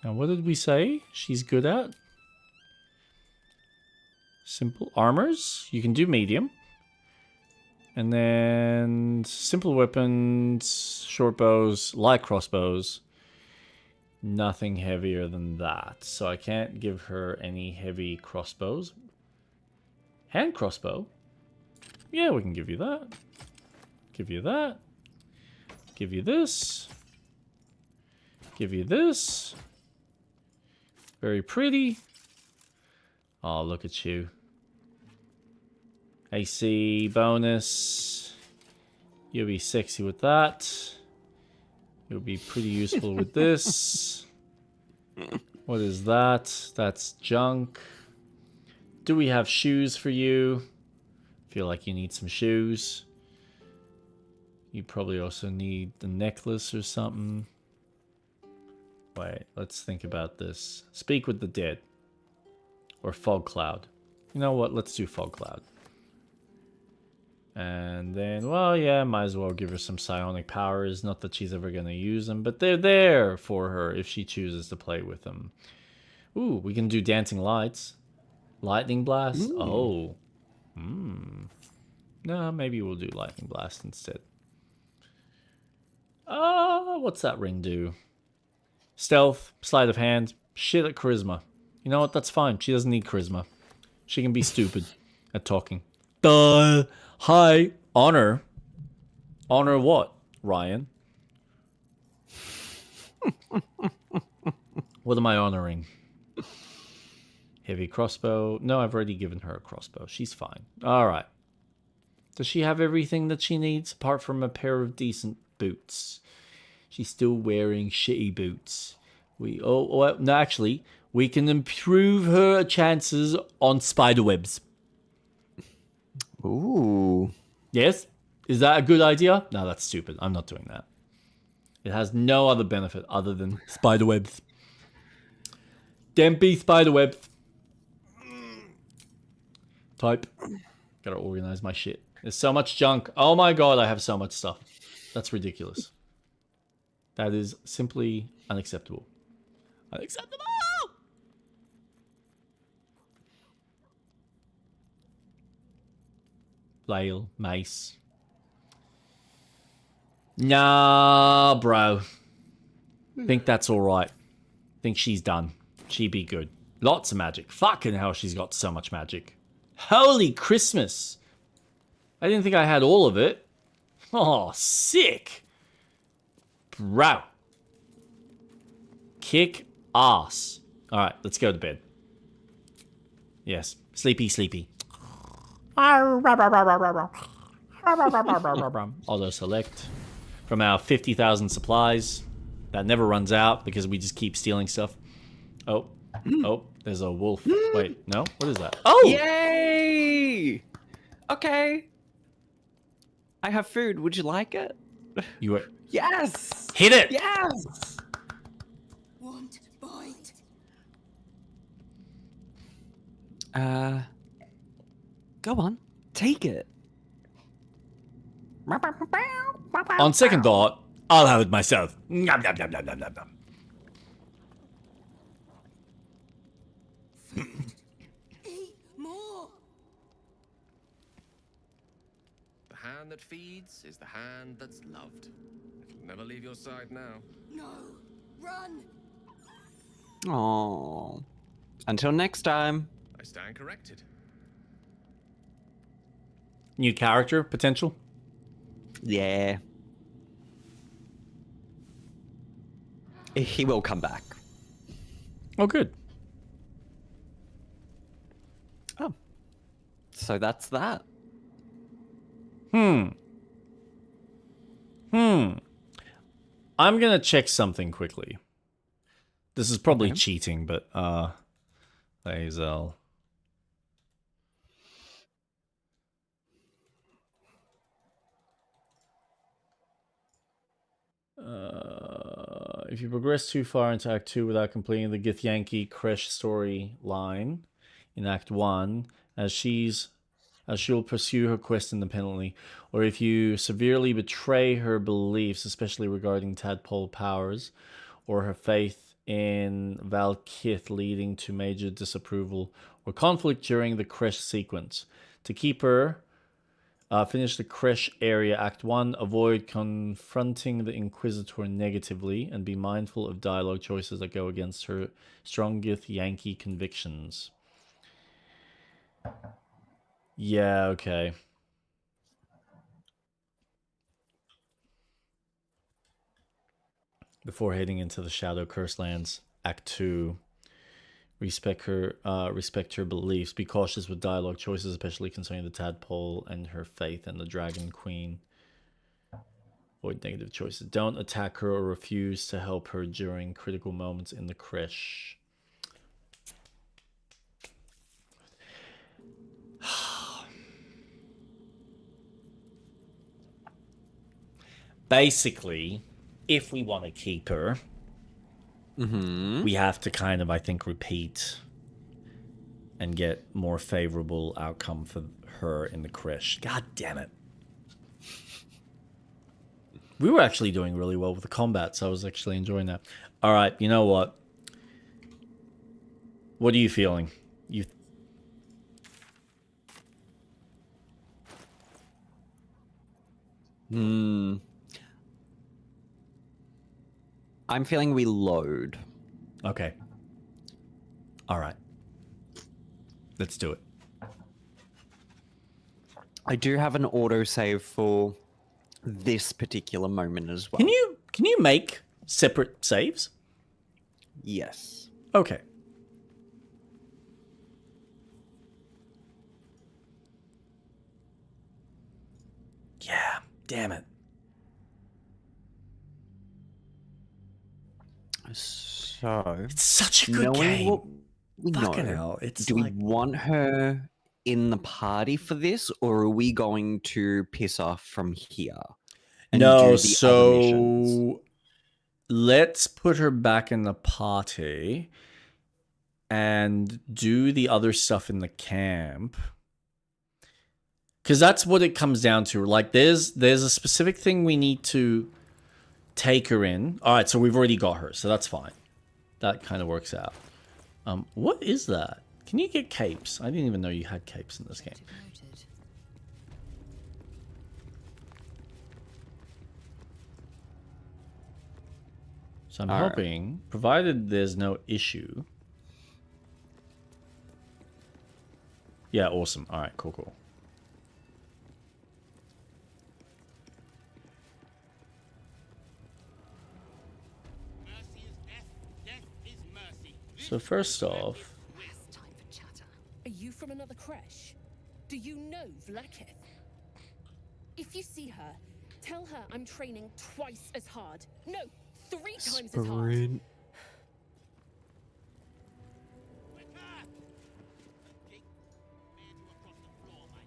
Now, what did we say she's good at? Simple armors. You can do medium. And then simple weapons, short bows, light crossbows. Nothing heavier than that. So I can't give her any heavy crossbows. Hand crossbow. Yeah, we can give you that. Give you that. Give you this. Give you this. Very pretty. Oh, look at you. AC bonus. You'll be sexy with that. You'll be pretty useful with this. What is that? That's junk. Do we have shoes for you? Feel like you need some shoes. You probably also need the necklace or something. Wait, let's think about this. Speak with the dead. Or fog cloud. You know what? Let's do fog cloud. And then, well, yeah, might as well give her some psionic powers. Not that she's ever going to use them, but they're there for her if she chooses to play with them. Ooh, we can do dancing lights. Lightning blast? Ooh. Oh. No, maybe we'll do lightning blast instead. What's that ring do? Stealth, sleight of hand, shit at charisma. You know what? That's fine. She doesn't need charisma. She can be stupid at talking. Duh. Hi. Honor. Honor what, Ryan? What am I honoring? Heavy crossbow. No, I've already given her a crossbow. She's fine. All right. Does she have everything that she needs apart from a pair of decent boots? She's still wearing shitty boots. No, actually, we can improve her chances on spiderwebs. Ooh. Yes? Is that a good idea? No, that's stupid. I'm not doing that. It has no other benefit other than spiderwebs. Dempy spiderwebs. Type. Gotta organize my shit. There's so much junk. Oh my god, I have so much stuff. That's ridiculous. That is simply unacceptable. Unacceptable! Lae'zel, mace. Nah, bro. Think that's alright. Think she's done. She be good. Lots of magic. Fucking hell, she's got so much magic. Holy Christmas! I didn't think I had all of it. Oh, sick! Bro. Kick ass. Alright, let's go to bed. Yes. Sleepy, sleepy. Auto select from our 50,000 supplies. That never runs out because we just keep stealing stuff. Oh. Oh, there's a wolf. Wait, no? What is that? Oh! Yay! Okay. I have food. Would you like it? You were... Yes! Hit it! Yes! Want bite? Go on. Take it. On second thought, I'll have it myself. Nom, nom, nom, nom, nom, nom, nom. Eat more. The hand that feeds is the hand that's loved. It'll never leave your side now. No. Run. Oh. Until next time. I stand corrected. New character potential? Yeah. He will come back. Oh, good. Oh. So that's that. I'm gonna check something quickly. This is probably Okay. cheating, but Lae'zel. If you progress too far into Act 2 without completing the Githyanki Kresh storyline in Act 1, as she'll pursue her quest independently, or if you severely betray her beliefs, especially regarding tadpole powers, or her faith in Valkith, leading to major disapproval or conflict during the Kresh sequence. To keep her, finish the Kresh area Act 1, avoid confronting the Inquisitor negatively, and be mindful of dialogue choices that go against her strong Githyanki convictions. Yeah, okay. Before heading into the Shadow Curse Lands, Act 2, respect her beliefs. Be cautious with dialogue choices, especially concerning the tadpole and her faith in the Dragon Queen. Avoid negative choices. Don't attack her or refuse to help her during critical moments in the Kresh. Basically, if we want to keep her, we have to kind of, I think, repeat and get more favorable outcome for her in the Kresh. God damn it. We were actually doing really well with the combat, so I was actually enjoying that. All right, you know what? What are you feeling? You... I'm feeling we load. Okay. All right. Let's do it. I do have an autosave for this particular moment as well. Can you make separate saves? Yes. Okay. Yeah, damn it. So, It's such a good knowing game. what we Fucking know, hell. It's do like, we want her in the party for this, or are we going to piss off from here and no, do the other missions? so let's put her back in the party and do the other stuff in the camp. Because that's what it comes down to. Like, there's a specific thing we need to take her in. All right, so we've already got her, so that's fine. That kind of works out. What is that? Can you get capes? I didn't even know you had capes in this game. Noted. So I'm All right. hoping, provided there's no issue. Yeah, awesome. All right, cool. Mercy is death, death is mercy. So first off, Last time for chatter. Are you from another creche? Do you know Vlakith? If you see her, tell her I'm training twice as hard. No, 3 times as hard. Sprint. Quicker! The gate man to across the floor by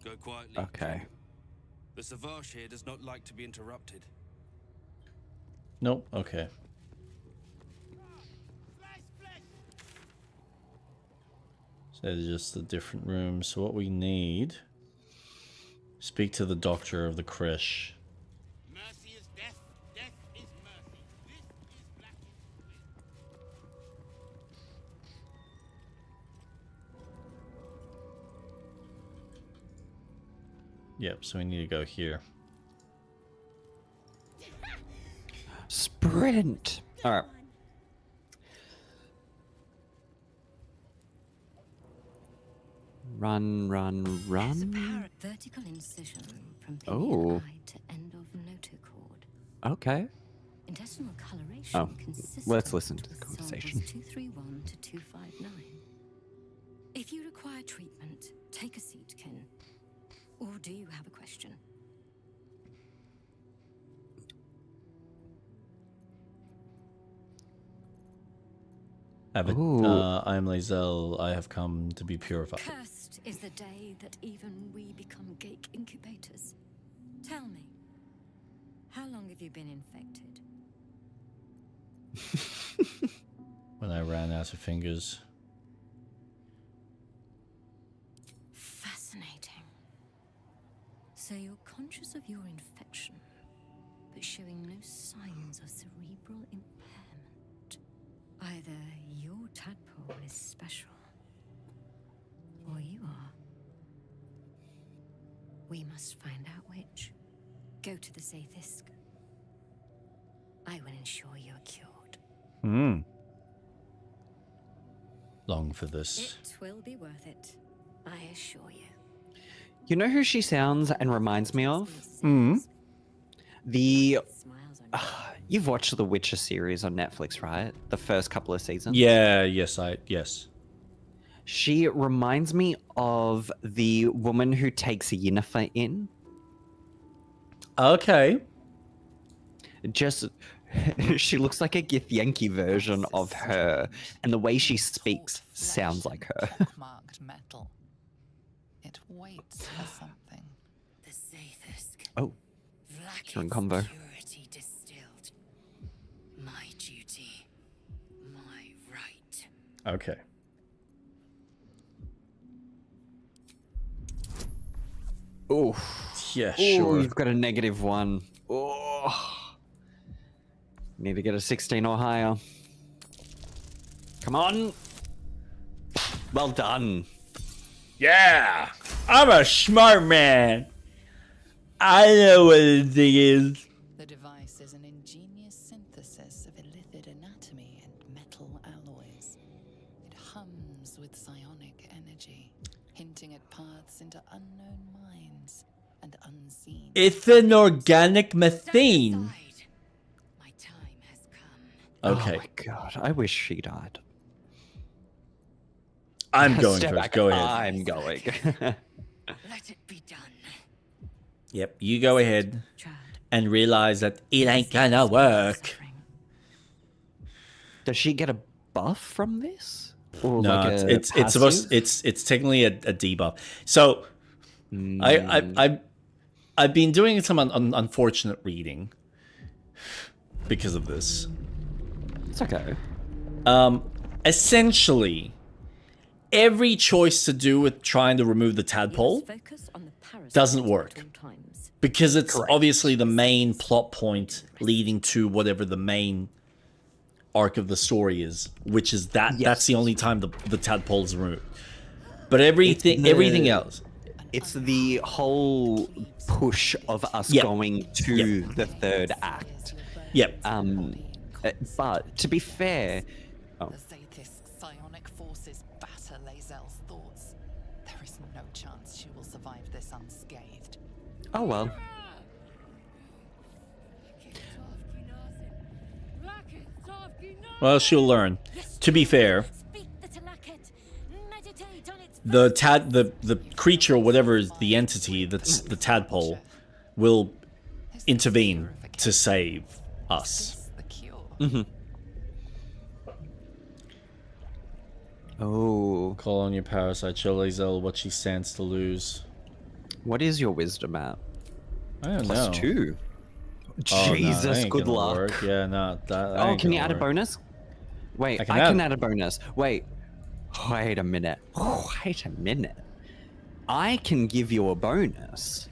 now. Go quietly. Okay. The Savage here does not like to be interrupted. nope, okay. Flesh, flesh! So there's just the different rooms. So what we need, speak to the doctor of the creche. Mercy is death, death is mercy. This is Blackie's will. Yep, so we need to go here. Sprint. All right. Run. There's a parrot vertical incision from Oh. pinnae to end of notochord. Okay. Intestinal coloration Oh, consistent let's listen to the with conversation. samples 231 to 259. If you require treatment, take a seat, Kin. Or do you have a question? Ooh. I'm Lae'zel. I have come to be purified. Cursed is the day that even we become gate incubators. Tell me, how long have you been infected? When I ran out of fingers. Fascinating. So you're conscious of your infection, but showing no signs of cerebral impairment. Either your tadpole is special, or you are. We must find out which. Go to the Zaithisk. I will ensure you are cured. Long for this. It will be worth it, I assure you. You know who she sounds and reminds me of? Mm. The Smiles on you. you've watched the Witcher series on Netflix, right? The first couple of seasons. Yeah, yes. She reminds me of the woman who takes Yennefer in. Okay. Just she looks like a Githyanki version of her, and the way she speaks sounds like her. Marked metal. It waits for something. The Zaithisk. Oh, you're in combo. Purity distilled. My duty. My right. Okay. Oh, Yeah, sure. sure. You've got a -1. Oh, need to get a 16 or higher. Come on. Well done. Yeah, I'm a smart man. I know what the thing is. The device is an ingenious synthesis of illithid anatomy and metal alloys. It hums with psionic energy, hinting at paths into unknown minds and unseen. It's an organic methane. Aside. My time has come. Okay. Oh my god, I wish she died. I'm going Step first. back, Go ahead. I'm going. Let it be done. Yep, you go ahead Chad, and realize that it ain't gonna work. suffering. Does she get a buff from this? Or No, like it's supposed it's technically a debuff. So I've been doing some unfortunate reading because of this. It's okay. Essentially, every choice to do with trying to remove the tadpole Focus on the parasite doesn't work. at all times. because it's Correct. obviously the main plot point leading to whatever the main arc of the story is, which is that that's the only time the tadpole is removed. But everything else. It's the whole push of us going to the third act. Yep. But to be fair, The Zaith's psionic forces batter Lae'zel's thoughts. There is no chance she will survive this unscathed. oh well. Well, she'll learn. To be fair, the creature, whatever is the entity that's the tadpole, will intervene to save us. The cure. Oh, Call on your parasite. Show Lae'zel what she stands to lose. what is your wisdom at? I don't Plus know. 2. Oh, no, that Jesus, ain't good gonna luck. work. Yeah, no. That Oh, ain't can you gonna add a work. bonus? Wait, I can add a bonus. Wait a minute. Wait a minute. I can give you a bonus.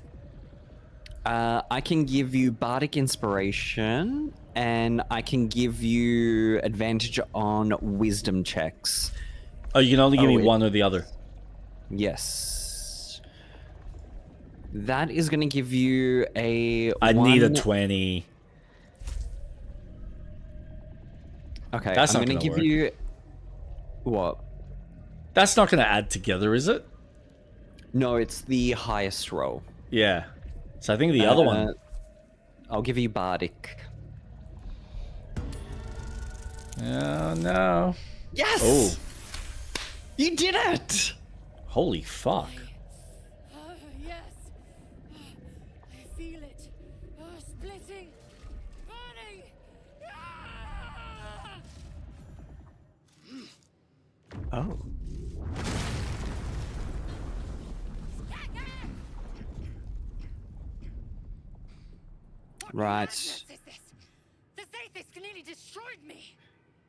I can give you Bardic Inspiration, and I can give you advantage on Wisdom checks. Oh, you can only give me wait. one or the other. Yes. That is going to give you a I need a 1 20. Okay, That's I'm not going to gonna give work. you... What? That's not going to add together, is it? No, it's the highest roll. Yeah. So I think the other one. I'll give you Bardic. Oh, no. Yes! Oh, You did it! holy fuck. Yes. I feel it. Splitting. Burning. Oh. Right. Madness is this? The Zaithis nearly destroyed me.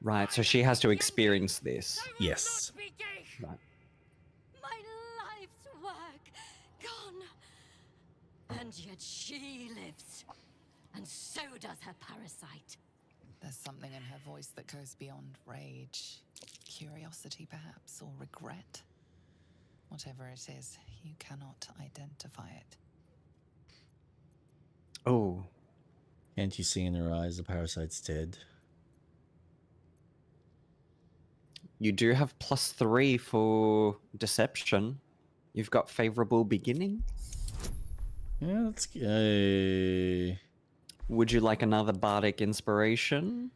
Right, so she has to experience this. Yes. Right. My life's work gone. And yet she lives. And so does her parasite. There's something in her voice that goes beyond rage. Curiosity, perhaps, or regret. Whatever it is, you cannot identify it. Oh. Can't you see in her eyes the parasite's dead? You do have +3 for deception. You've got favorable beginning. Yeah, that's... Would you like another Bardic Inspiration?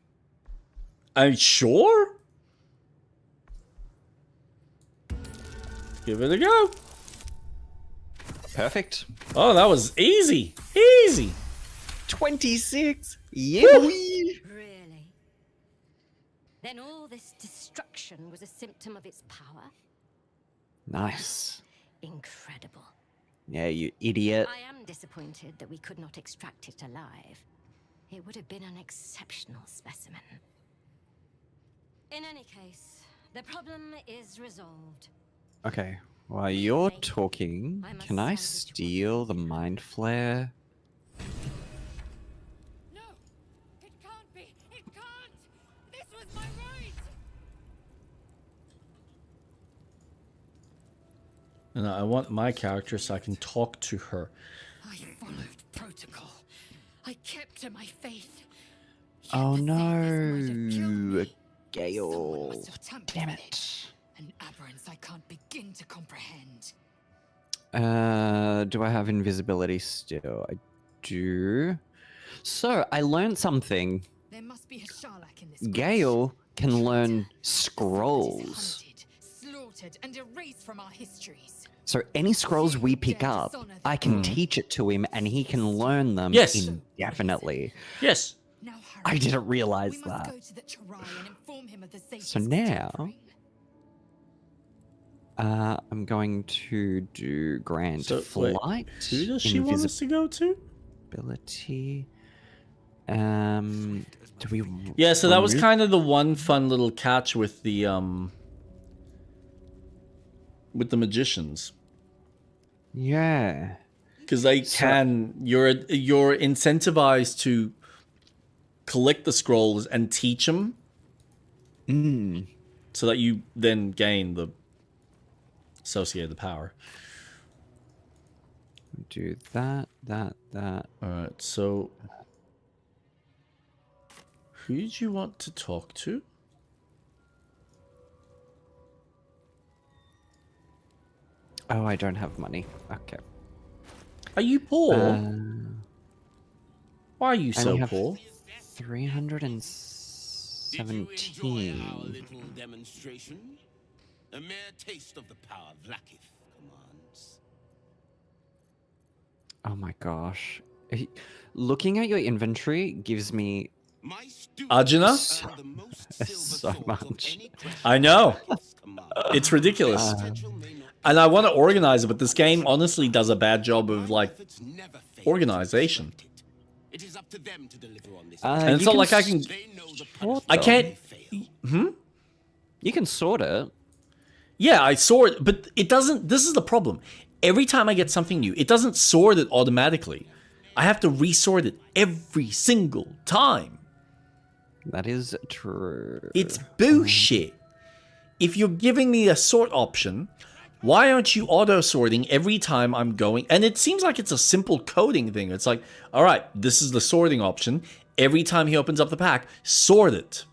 I'm sure? Give it a go. Perfect. Oh, that was easy. Easy. 26! Yeah! Really? Then all this destruction was a symptom of its power? Nice. Incredible. Yeah, you idiot. I am disappointed that we could not extract it alive. It would have been an exceptional specimen. In any case, the problem is resolved. Okay, while you're talking, can I steal the Mind Flayer? No, it can't be. It can't. This was my right. And I want my character so I can talk to her. I followed protocol. I kept to my faith. Yet Oh the Saviors might have killed no, me. Someone Gale. must have tampered Damn with it. An aberrance I can't begin to comprehend. Do I have invisibility still? I do. So, I learned something. There must be a Sharlak in this crash. Gale can Traitor. learn The Secret is scrolls. hunted, slaughtered, and erased from our histories. So any scrolls we pick up, I can teach it to him and he can learn them Yes. indefinitely. Yes. Now hurry. I didn't realize We must that. go to the Chirai and inform him of the So Savior's now- tampering. I'm going to do Grand So, wait, Flight. Who does she want us to go to? Invisibility. Do we? Yeah, so that was remove- kind of the one fun little catch with the magicians. Yeah. Because they can, you're incentivized to collect the scrolls and teach them, so that you then gain the associated power. Do that. All right, so who did you want to talk to? Oh, I don't have money. Okay. Are you poor? Why are you I only so have poor? 317. little demonstration? A mere taste of the power Vlaakith commands. Oh my gosh. Looking at your inventory gives me My Ajna? so, the most silver so swords of much. any crest I know. Vlaakith's command. It's ridiculous. Potential may not And I want to organize it, but this game honestly does a bad job of, like, efforts never fail organization. to disrupt it. It is up to them to deliver on this. And it's you not can like I can... They know the What I punishment can't... they fail. You can sort it. Yeah, I sort, but it doesn't... This is the problem. Every time I get something new, it doesn't sort it automatically. I have to resort it every single time. That is true. It's bullshit. If you're giving me a sort option, why aren't you auto-sorting every time I'm going? And it seems like it's a simple coding thing. It's like, all right, this is the sorting option. Every time he opens up the pack, sort it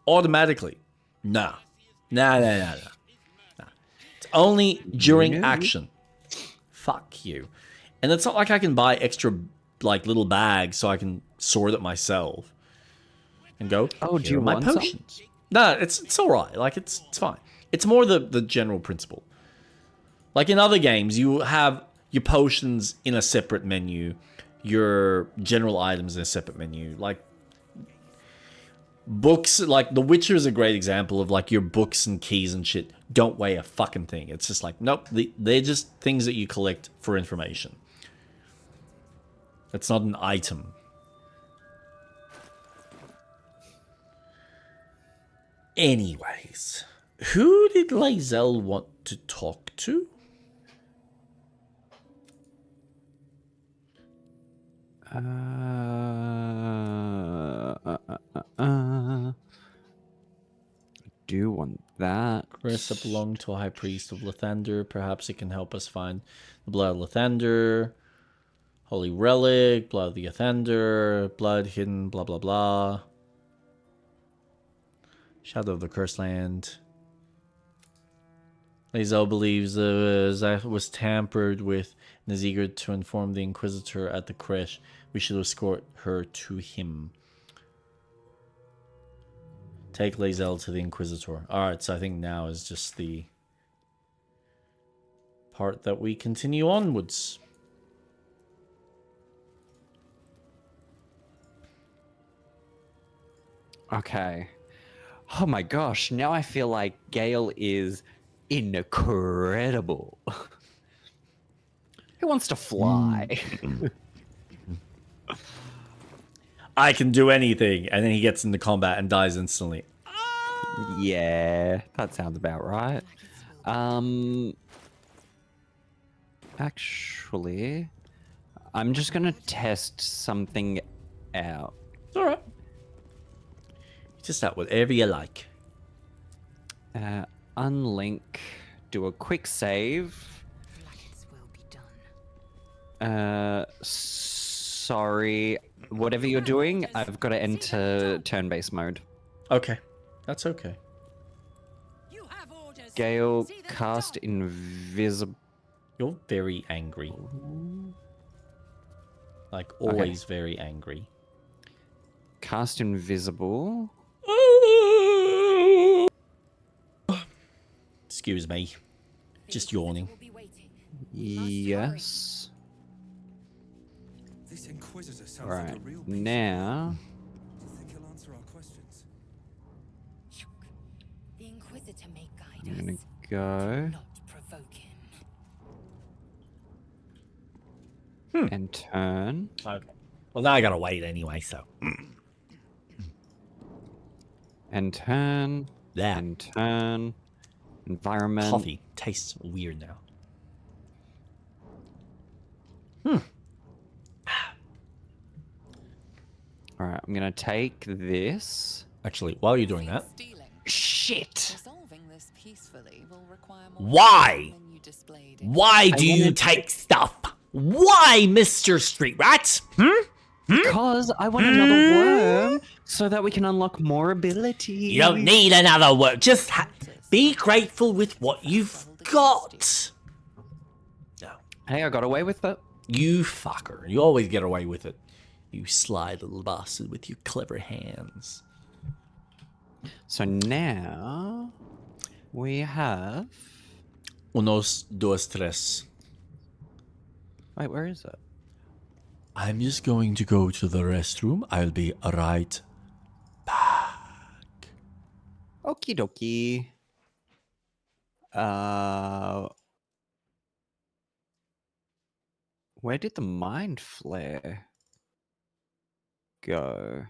automatically. Nah. Nah. It's only during action. Fuck you. And it's not like I can buy extra, like, little bags so I can sort it myself. And go, Oh, do "Here you are my want some?" potions? No, it's all right. Like, it's fine. It's more the general principle. Like in other games, you have your potions in a separate menu, your general items in a separate menu. Like books, like The Witcher is a great example of like your books and keys and shit don't weigh a fucking thing. It's just like, nope, they're just things that you collect for information. It's not an item. Anyways, who did Lae'zel want to talk to? Do want that. Carissa belonged to a high priest of Lathander. Perhaps it can help us find the blood of Lathander. Holy relic, blood of the Lathander, blood hidden, blah blah blah. Shadow of the Cursed Land. Lae'zel believes Zayth was tampered with and is eager to inform the Inquisitor at the creche. We should escort her to him. Take Lae'zel to the Inquisitor. Alright, so I think now is just the part that we continue onwards. Okay. Oh my gosh, now I feel like Gale is incredible. Who wants to fly? I can do anything, and then he gets into combat and dies instantly. Yeah, that sounds about right. Actually, I'm just gonna test something out. Alright. Just that, whatever you like. Unlink, do a quick save. Blackets will be done. Sorry. Whatever you're doing, I've got to enter turn-based mode. Okay, that's okay. You have orders. Gale, See that cast done. invisible. You're very angry. Like, always very angry. Cast invisible. Excuse me. Just yawning. Will be waiting. Yes. This Inquisitor sounds Alright. like a real beast. Now. Do you think he'll answer our questions? The Inquisitor may guide I'm gonna us. go Not provoke him. and turn. Okay. Well, now I gotta wait anyway, so. And turn. That And turn. Environment. coffee tastes weird now. Alright, I'm gonna take this. Actually, while you're doing that, Stealing. Shit! Resolving this peacefully will require more why? than you displayed in Why do you wanted- take stuff? Why, Mr. Street Rat? Because I want another worm so that we can unlock more ability. You don't need another word. Just be grateful with what you've got. No. Hey, I got away with it. You fucker. You always get away with it. You sly little bastard with your clever hands. So now we have. Unos, dos, tres. Wait, where is it? I'm just going to go to the restroom. I'll be right back. Okie dokie. Where did the Mind Flayer go?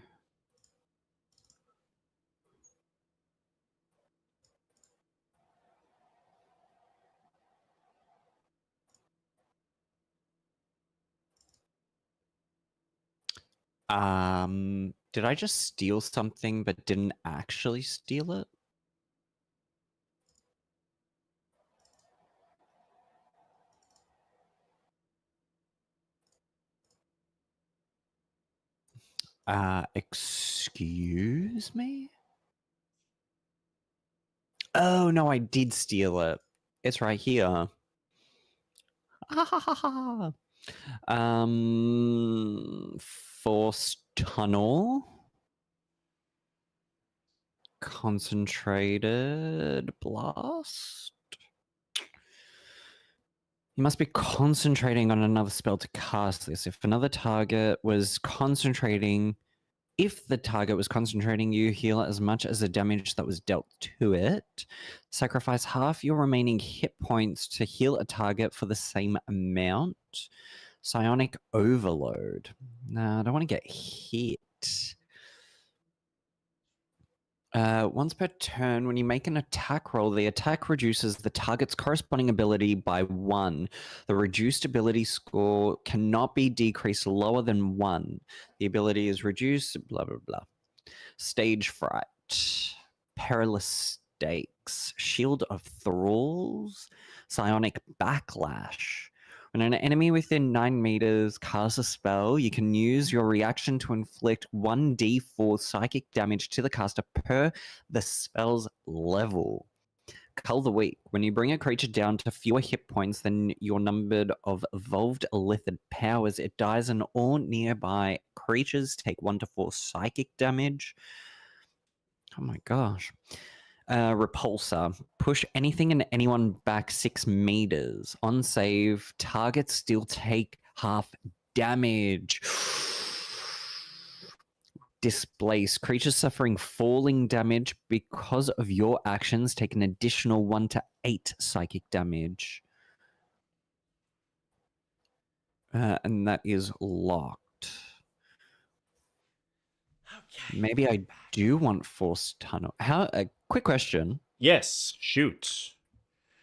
Did I just steal something but didn't actually steal it? Excuse me? Oh, no, I did steal it. It's right here. Force tunnel. Concentrated blast. You must be concentrating on another spell to cast this. If the target was concentrating, you heal as much as the damage that was dealt to it. Sacrifice half your remaining hit points to heal a target for the same amount. Psionic Overload. Nah, I don't want to get hit. Once per turn, when you make an attack roll, the attack reduces the target's corresponding ability by 1. The reduced ability score cannot be decreased lower than 1. The ability is reduced, blah, blah, blah. Stage Fright. Perilous Stakes. Shield of Thralls. Psionic Backlash. When an enemy within 9 meters casts a spell, you can use your reaction to inflict 1d4 psychic damage to the caster per the spell's level. Cull the Weak. When you bring a creature down to fewer hit points than your numbered of evolved illithid powers, it dies and all nearby creatures take 1 to 4 psychic damage. Oh my gosh. Repulsor. Push anything and anyone back 6 meters. On save, targets still take half damage. Displace. Creatures suffering falling damage because of your actions take an additional 1 to 8 psychic damage. And that is locked. Okay. Maybe I do want Force Tunnel. Quick question. Yes, shoot.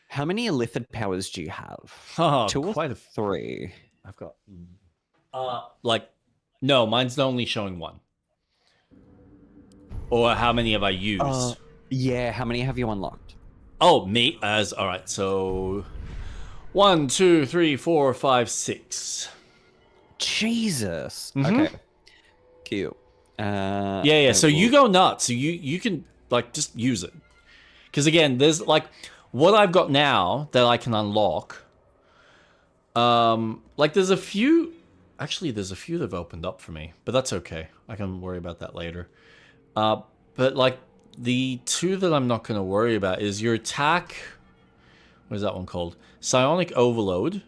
How many illithid powers do you have? Oh, 2 or quite a 3? I've got. No, mine's only showing 1. Or how many have I used? Yeah, how many have you unlocked? Oh, me? All right, so 1, 2, 3, 4, 5, 6. Jesus. Mhm. Okay. Cute. Yeah. So you go nuts. So you can like just use it. Because again, there's like what I've got now that I can unlock. Like there's a few. Actually, there's a few that have opened up for me, but that's okay. I can worry about that later. But like the two that I'm not going to worry about is your attack. What is that one called? Psionic Overload.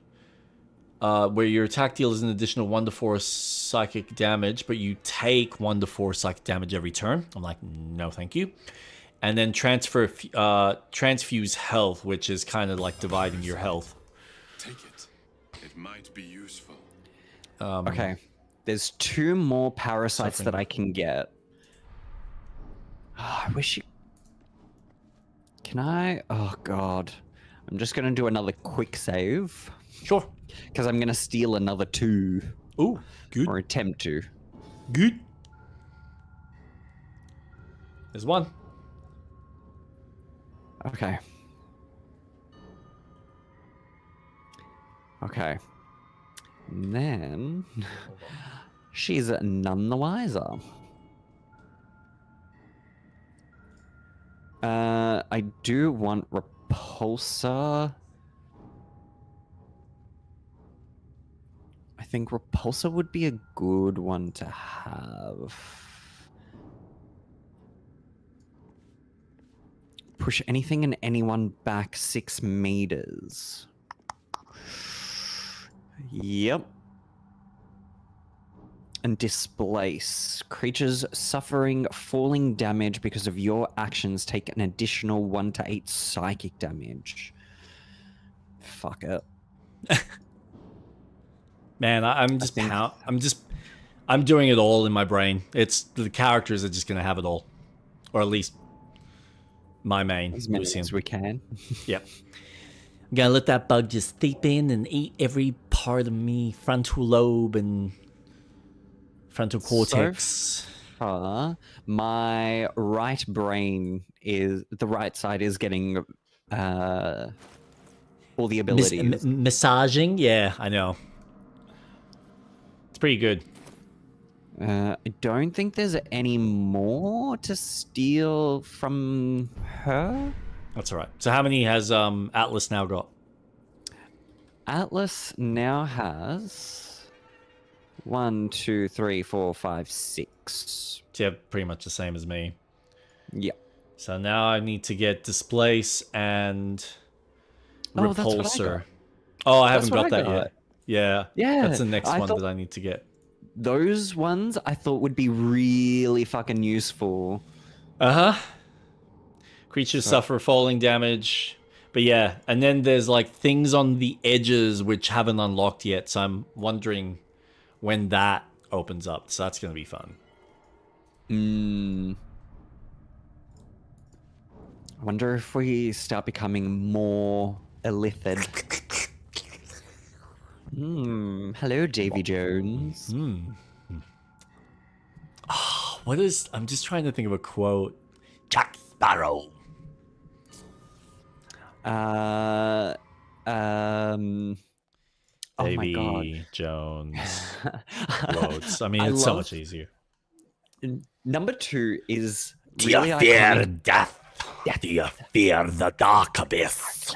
Where your attack deals an additional 1 to 4 psychic damage, but you take 1 to 4 psychic damage every turn. I'm like, no, thank you. And then transfuse health, which is kind of like dividing your health. Take it. It might be useful. Okay. There's 2 more parasites that I can get. Oh, I wish you... Can I? Oh, God. I'm just going to do another quick save. Sure. Because I'm going to steal another 2. Ooh, good. Or attempt to. Good. There's one. Okay. Okay. And then... She's none the wiser. I do want Repulsor. I think Repulsor would be a good one to have. Push anything and anyone back 6 meters. Yep. And displace. Creatures suffering falling damage because of your actions take an additional 1 to 8 psychic damage. Fuck it. Man, I'm doing it all in my brain. It's the characters are just gonna have it all, or at least my main. As many as we can. Yep. I'm gonna let that bug just seep in and eat every part of me, frontal lobe and frontal cortex. So far, my right brain is the right side is getting all the abilities. Massaging, yeah, I know. It's pretty good. I don't think there's any more to steal from her. That's all right. So how many has Atlas now got? Atlas now has 1, 2, 3, 4, 5, 6. Yeah, pretty much the same as me. Yep. So now I need to get Displace and Repulsor. Oh, I haven't got that yet. Yeah. Yeah. That's the next one that I need to get. Those ones I thought would be really fucking useful. Uh-huh. Creatures suffer falling damage. But yeah, and then there's like things on the edges which haven't unlocked yet, so I'm wondering when that opens up. So that's going to be fun. I wonder if we start becoming more illithid. Hello, Davy Jones. Oh, what is... I'm just trying to think of a quote. Jack Sparrow. Oh Davy my God. Jones. Quotes. I mean, it's so much easier. Number 2 is Do really you fear iconic. death? Do you fear the dark abyss?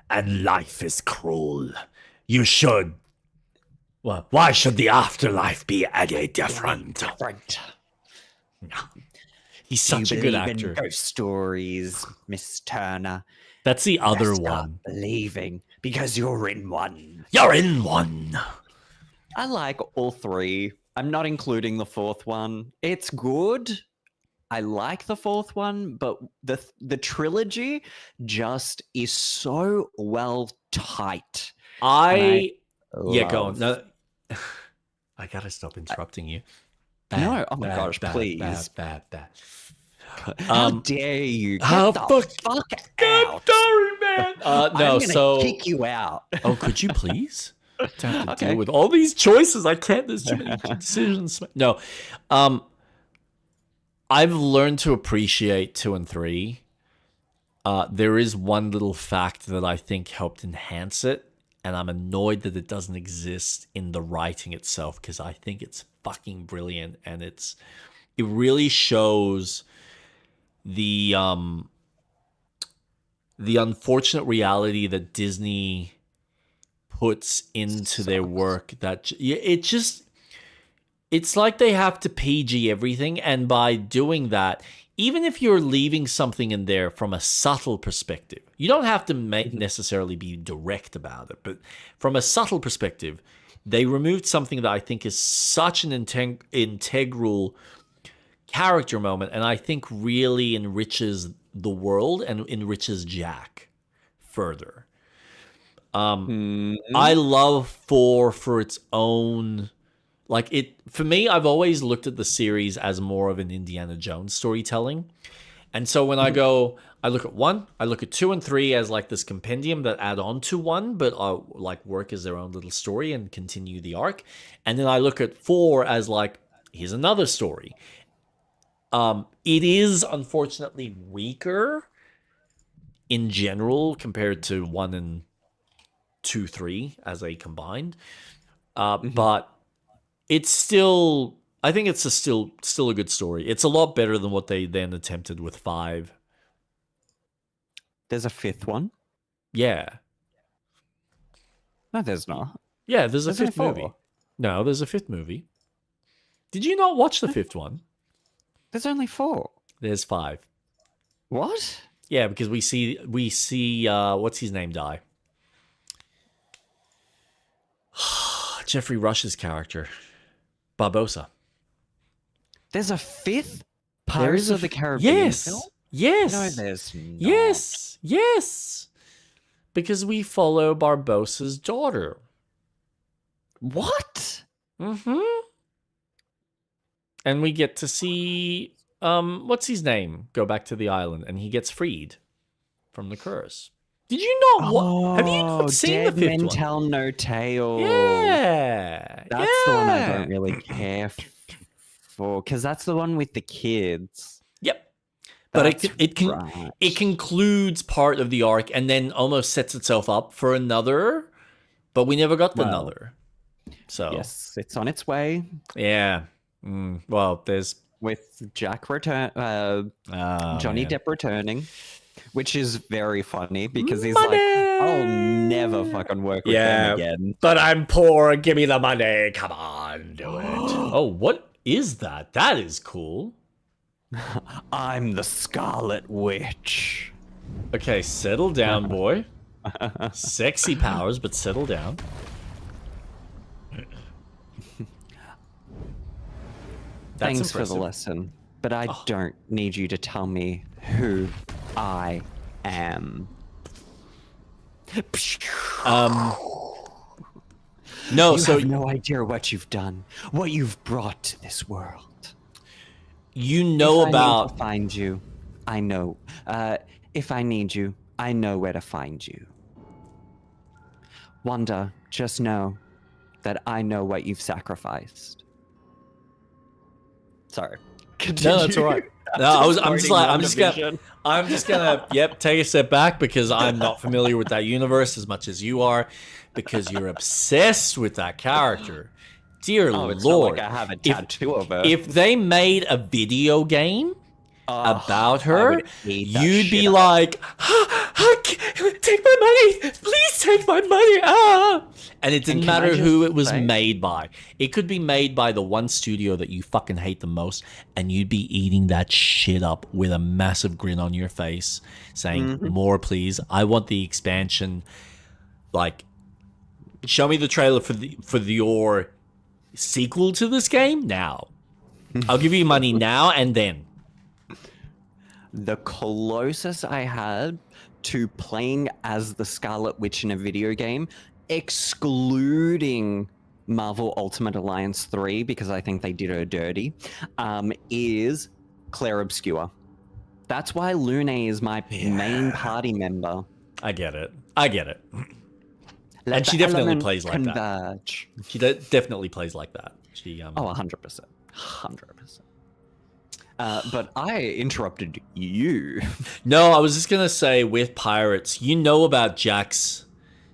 And life is cruel. You should. Well, why should the afterlife be any different? He's such a good actor. In ghost stories, Miss Turner. That's the other Start one. Believing because you're in one. You're in one. I like all 3. I'm not including the 4th one. It's good. I like the 4th one, but the trilogy just is so well tight. Yeah, go love- on. No, I gotta stop interrupting you. No, oh my gosh, please. Bad. How dare you? Get how the fuck out. sorry, man. I'm No, gonna so kick you out. Oh, could you please? Don't have to Okay. deal with all these choices. I can't. There's too many decisions. No, I've learned to appreciate 2 and 3. There is one little fact that I think helped enhance it, and I'm annoyed that it doesn't exist in the writing itself, because I think it's fucking brilliant, and it really shows the unfortunate reality that Disney puts into their work. That it's like they have to PG everything, and by doing that, even if you're leaving something in there from a subtle perspective, you don't have to necessarily be direct about it, but from a subtle perspective, they removed something that I think is such an integral character moment, and I think really enriches the world and enriches Jack further. I love 4 for its own, like, it for me, I've always looked at the series as more of an Indiana Jones storytelling. And so when I look at 1, I look at 2 and 3 as like this compendium that add on to 1, but like work as their own little story and continue the arc. And then I look at 4 as like, here's another story. It is unfortunately weaker in general compared to 1 and 2, 3 as a combined. But it's still, I think it's still a good story. It's a lot better than what they then attempted with 5. There's a 5th one? Yeah. No, there's not. Yeah, there's a 5th movie. No, there's a 5th movie. Did you not watch the 5th one? There's only 4. There's 5. What? Yeah, because we see what's his name die? Jeffrey Rush's character, Barbosa. There's a 5th Pirates of the Caribbean film? Yes. No, there's not. Yes. Because we follow Barbosa's daughter. What? Mm-hmm. And we get to see what's his name go back to the island, and he gets freed from the curse. Did you not have you not seen the 5th men one? Tell No Tale. Yeah. That's the one I don't really care for, because that's the one with the kids. Yep. But Right. it concludes part of the arc and then almost sets itself up for another, but we never got another. So yes, it's on its way. Yeah. Well, there's with Jack Johnny Depp returning, which is very funny because he's like, I'll never fucking work with them again. But I'm poor. Give me the money. Come on, do it. Oh, what is that? That is cool. I'm the Scarlet Witch. Okay, settle down, boy. Sexy powers, but settle down. Thanks for the lesson, but I don't need you to tell me who I am. No, you have no idea what you've done, what you've brought to this world. You know if about. I need to find you, I know. If I need you, I know where to find you. Wanda, just know that I know what you've sacrificed. Sorry. Continue. No, that's all right. No, I'm just gonna take a step back because I'm not familiar with that universe as much as you are, because you're obsessed with that character. Dear Lord, it's not like I have a tattoo of her. If they made a video game about her, you'd be like, take my money, please take my money. And it didn't matter who it was made by. It could be made by the one studio that you fucking hate the most, and you'd be eating that shit up with a massive grin on your face, saying, more please, I want the expansion. Like, show me the trailer for your sequel to this game now. I'll give you money now and then. The closest I had to playing as the Scarlet Witch in a video game, excluding Marvel Ultimate Alliance 3, because I think they did her dirty, is Claire Obscure. That's why Lune is my main party member. I get it. And she definitely plays like that. She definitely plays like that. She 100%. 100%. But I interrupted you. No, I was just going to say, with Pirates, you know about Jack's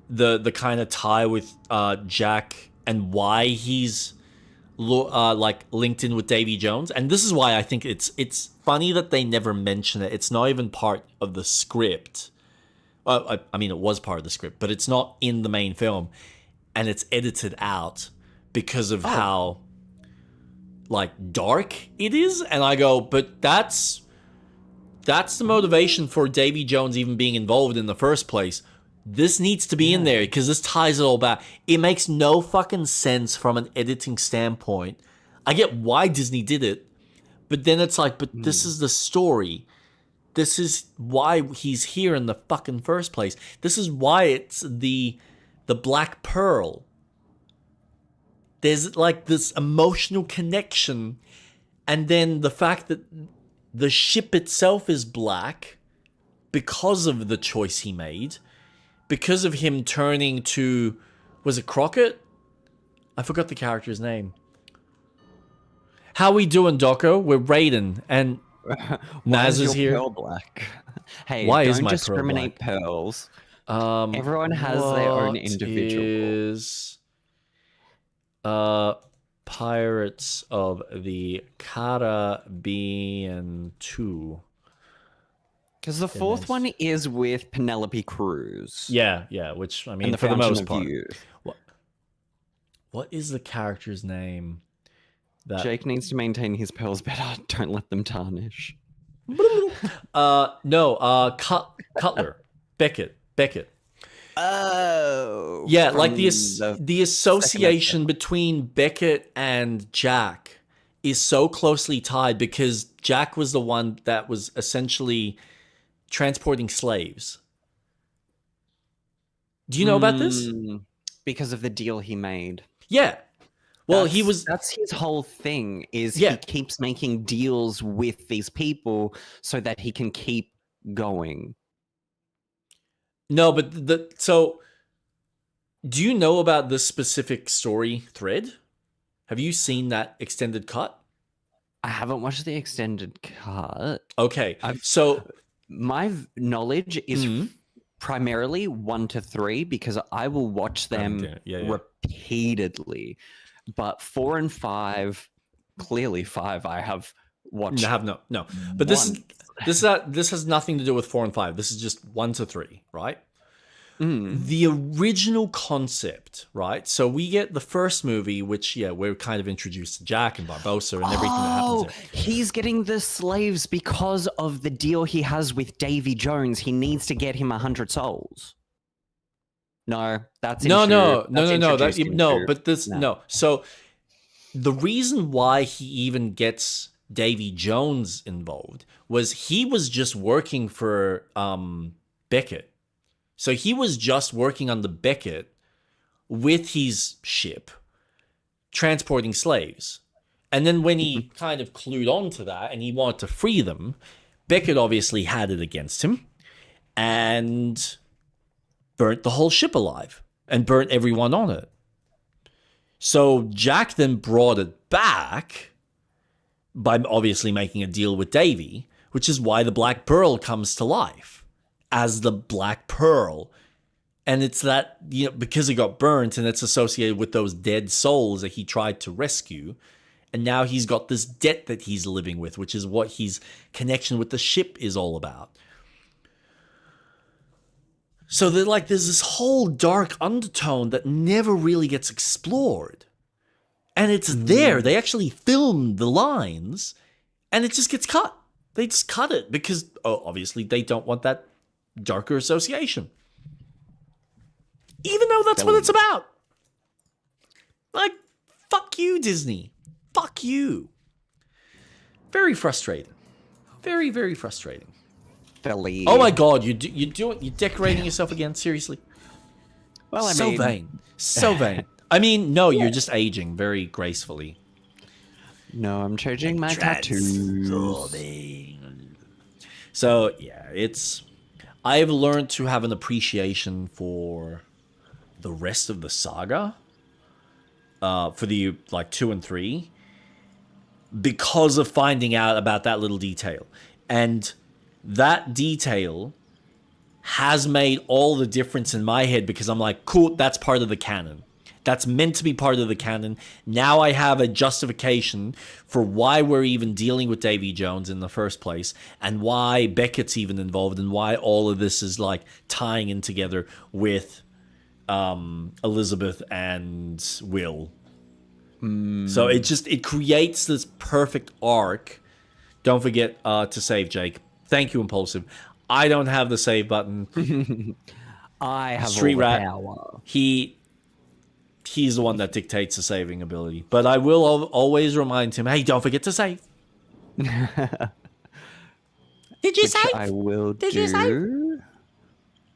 the kind of tie with Jack and why he's like linked in with Davy Jones. And this is why I think it's funny that they never mention it. It's not even part of the script. I mean, it was part of the script, but it's not in the main film, and it's edited out because of how like dark it is. And I go, but that's the motivation for Davy Jones even being involved in the first place. This needs to be in there because this ties it all back. It makes no fucking sense from an editing standpoint. I get why Disney did it, but then it's like, but this is the story. This is why he's here in the fucking first place. This is why it's the Black Pearl. There's like this emotional connection, and then the fact that the ship itself is black because of the choice he made, because of him turning to, was it Crockett? I forgot the character's name. How we doing, Doco? We're Raiden, and Naz is here. Pearl black? Hey, Why don't is my pearl discriminate black? pearls. Everyone has their own individual. Is Pirates of the Caribbean 2? Because the fourth one is with Penelope Cruz. Yeah, which, I mean, And the for the Fountain most of part. Youth. What is the character's name? That Jake needs to maintain his pearls better. Don't let them tarnish. Cutler. Beckett. Oh. Yeah, like the association between Beckett and Jack is so closely tied because Jack was the one that was essentially transporting slaves. Do you know about this? Because of the deal he made. Yeah. Well, that's his whole thing is he keeps making deals with these people so that he can keep going. No, but so do you know about this specific story thread? Have you seen that extended cut? I haven't watched the extended cut. Okay. My knowledge is primarily 1 to 3 because I will watch them repeatedly. But 4 and 5, clearly 5, I have watched. No. But this has nothing to do with 4 and 5. This is just 1 to 3, right? The original concept, right? So we get the first movie, which we're kind of introduced to Jack and Barbossa and everything that happens there. He's getting the slaves because of the deal he has with Davy Jones. He needs to get him 100 souls. No, that's no. But this no. So the reason why he even gets Davy Jones involved was he was just working for Beckett. So he was just working on the Beckett with his ship, transporting slaves. And then when he kind of clued on to that and he wanted to free them, Beckett obviously had it against him and burnt the whole ship alive and burnt everyone on it. So Jack then brought it back by obviously making a deal with Davy, which is why the Black Pearl comes to life as the Black Pearl. And it's that, because it got burnt and it's associated with those dead souls that he tried to rescue. And now he's got this debt that he's living with, which is what his connection with the ship is all about. So there's this whole dark undertone that never really gets explored. And it's there. They actually filmed the lines and it just gets cut. They just cut it because, obviously, they don't want that darker association. Even though that's what it's about. Like, fuck you, Disney. Fuck you. Very frustrating. Very, very frustrating. Oh my god, you're decorating yourself again? Seriously? Well, vain. So vain. I mean, no, you're just aging very gracefully. No, I'm changing my tattoos. So, I've learned to have an appreciation for the rest of the saga. For the 2 and 3. Because of finding out about that little detail. And that detail has made all the difference in my head because I'm like, cool, that's part of the canon. That's meant to be part of the canon. Now I have a justification for why we're even dealing with Davy Jones in the first place, and why Beckett's even involved, and why all of this is like tying in together with Elizabeth and Will. So it creates this perfect arc. Don't forget to save, Jake. Thank you, Impulsive. I don't have the save button. I have Street all the Rat. power. He's the one that dictates the saving ability. But I will always remind him, hey, don't forget to save. Did you Which save? I will Did do. you save?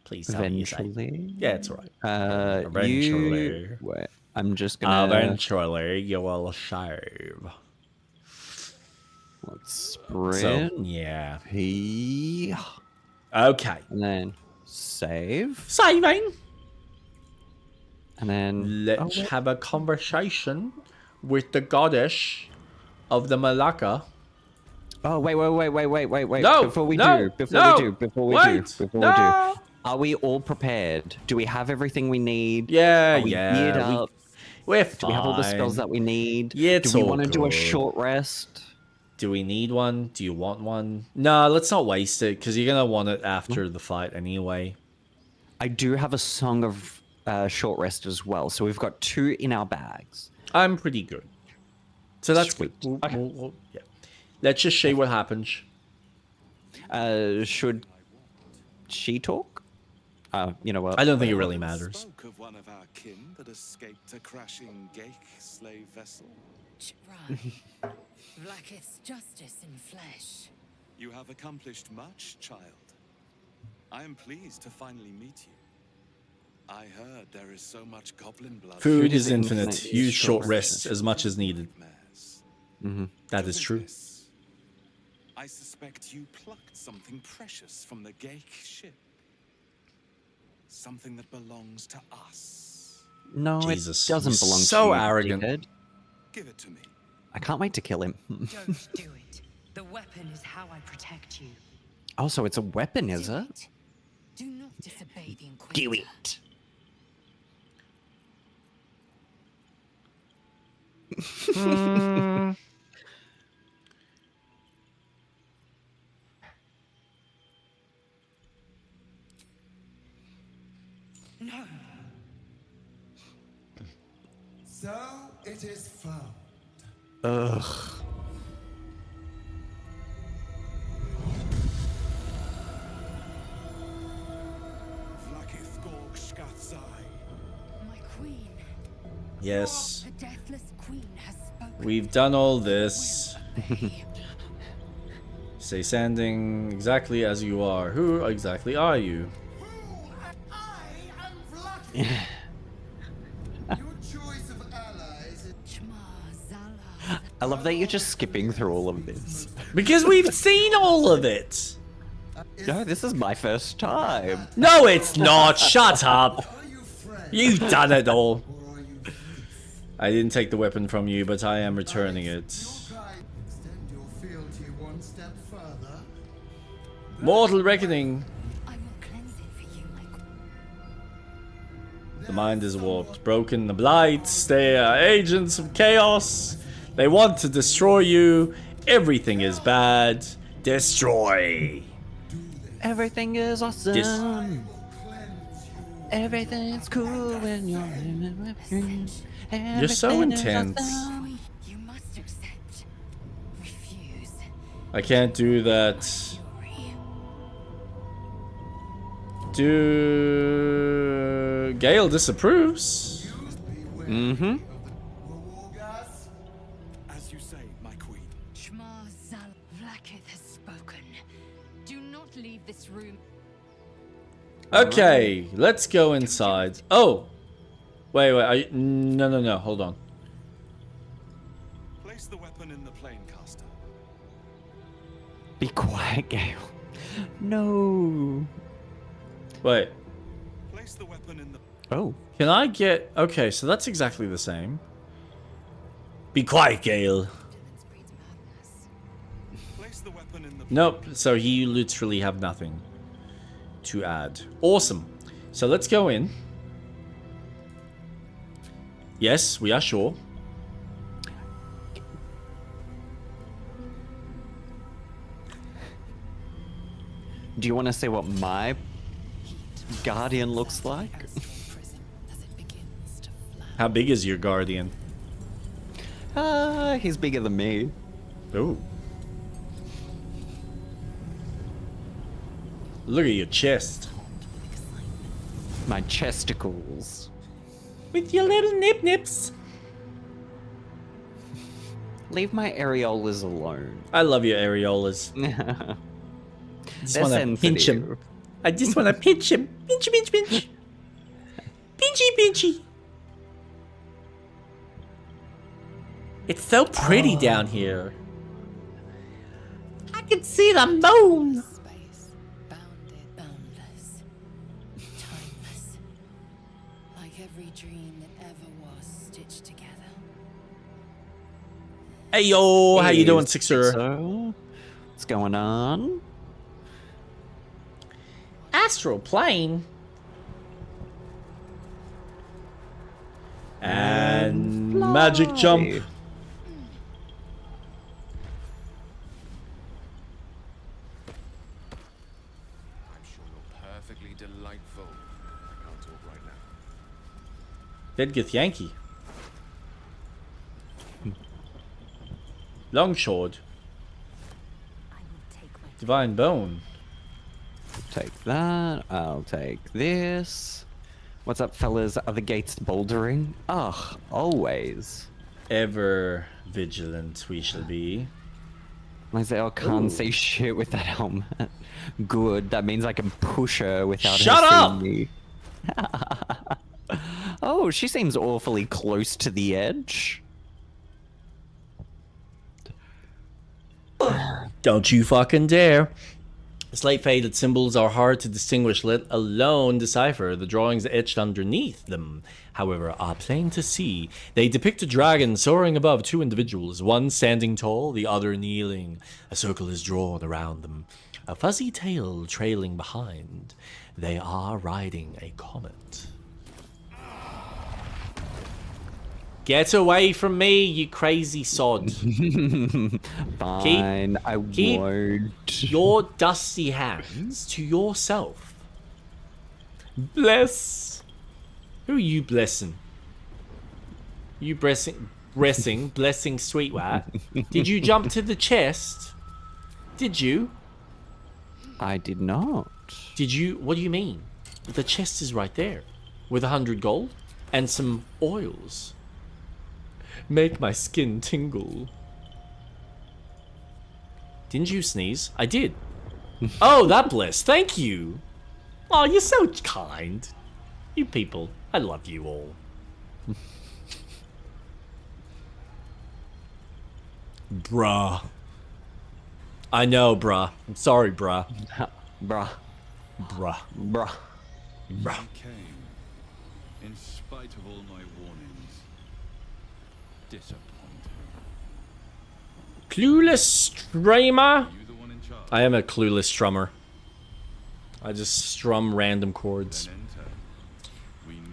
Please tell me you save. Eventually. Yeah, it's all right. Eventually. Wait, I'm just gonna. Eventually, you will save. Let's sprint. So, yeah. P. Okay. And then save. Saving. And then Let's have a conversation with the goddess of the Malacca. Oh wait! No, Before we no, do, no, before we wait, do, no. are we all prepared? Do we have everything we need? Yeah, Are we geared up? We're fine. Do we have all the spells that we need? Yeah, it's do we all want to do a good. short rest? Do we need one? Do you want one? No, let's not waste it, because you're going to want it after the fight anyway. I do have a song of short rest as well, so we've got 2 in our bags. I'm pretty good. So that's Sweet. good. Okay. Yeah. Let's just see what happens. Should she talk? You know what? I don't think it really matters. Spoke of one of our kin that escaped a crashing Gake slave vessel. Right. Blacketh's justice in flesh. You have accomplished much, child. I am pleased to finally meet you. I heard there is so much goblin blood. Food is infinite. Use short rests as much as needed. That is true. I suspect you plucked something precious from the Gake ship. Something that belongs to us. No, Jesus, it doesn't he's belong so to you, arrogant. dickhead. Give it to me. I can't wait to kill him. Don't do it. The weapon is how I protect you. Oh, so it's a weapon, is it? Do not disobey the Inquisitor. Do it. No. So it is found. Ugh. My queen. Yes. The deathless queen has spoken. We've done all this. Stay standing exactly as you are. Who exactly are you? Your choice of allies is I love that you're just skipping through all of this. Because we've seen all of it. No, this is my first time. No, it's not. Shut up. You've done it all. I didn't take the weapon from you, but I am returning it. extend your fealty one step further. Mortal Reckoning. I will cleanse it for you, my queen. The mind is warped, broken. The blights, they are agents of chaos. They want to destroy you. Everything is bad. Destroy. Everything is awesome. Dis- Everything's cool when you're You're so Everything is intense. awesome. You must accept. Refuse. I can't do that. Fury. Do Gale disapproves? Mm-hmm. As you say, my queen. Shma Zal Vlaakith has spoken. Do not leave this room. Okay, let's go inside. Oh, wait. No. Hold on. Place the weapon in the plane caster. Be quiet, Gale. No. Wait. Place the weapon in the. Oh. Can I get... Okay, so that's exactly the same. Be quiet, Gale. Place the weapon in the. Nope, so you literally have nothing to add. Awesome. So let's go in. Yes, we are sure. Do you want to say what my guardian looks like? How big is your guardian? He's bigger than me. Ooh. Look at your chest. My chesticles. With your little nip-nips. Leave my areolas alone. I love your areolas. I just want to pinch him. I just want to pinch him. Pinch, pinch, pinch. Pinchy, pinchy. It's so pretty down here. I can see the moon. Space, bounded, boundless, timeless, like every dream that ever was stitched together. Hey yo, how you doing, Sixer? What's going on? Astral plane. And magic jump. Perfectly delightful. I can't talk right now. Deadgith Yankee. Longsword. Divine Bone. Take that. I'll take this. What's up, fellas? Are the gates bouldering? Ugh, always. Ever vigilant we shall be. Lae'zel can't say shit with that helmet. Good, that means I can push her without Shut her up! seeing me. Oh, she seems awfully close to the edge. Don't you fucking dare. Slate faded symbols are hard to distinguish, let alone decipher. The drawings etched underneath them, however, are plain to see. They depict a dragon soaring above two individuals, one standing tall, the other kneeling. A circle is drawn around them, a fuzzy tail trailing behind. They are riding a comet. Get away from me, you crazy sod. Fine, I won't. Your dusty hands to yourself. Bless. Who are you blessing? You blessing sweet wat? Did you jump to the chest? Did you? I did not. Did you? What do you mean? The chest is right there, with 100 gold and some oils. Make my skin tingle. Didn't you sneeze? I did. Oh, that bliss. Thank you. Oh, you're so kind. You people. I love you all. Bruh. I know, bruh. I'm sorry, bruh. Bruh. Bruh. Bruh. Bruh. Came, in spite of all my warnings. Disappointing. Clueless streamer? I am a clueless strummer. I just strum random chords.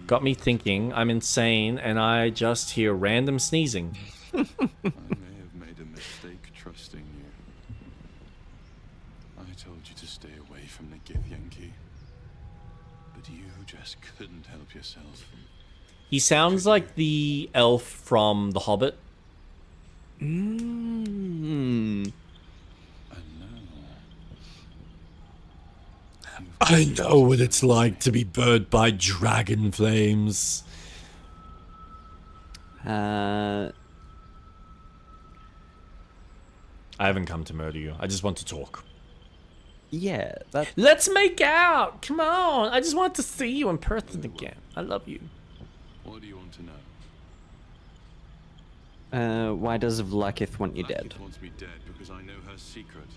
Got me thinking I'm insane and I just hear random sneezing. I may have made a mistake trusting you. I told you to stay away from the Githyanki. But you just couldn't help yourself. He sounds like the elf from The Hobbit. I know what it's like to be burned by dragon flames. I haven't come to murder you. I just want to talk. Yeah, that... Let's make out! Come on! I just want to see you in person again. I love you. What do you want to know? Why does Vlakith want you dead? Vlakith wants me dead because I know her secret.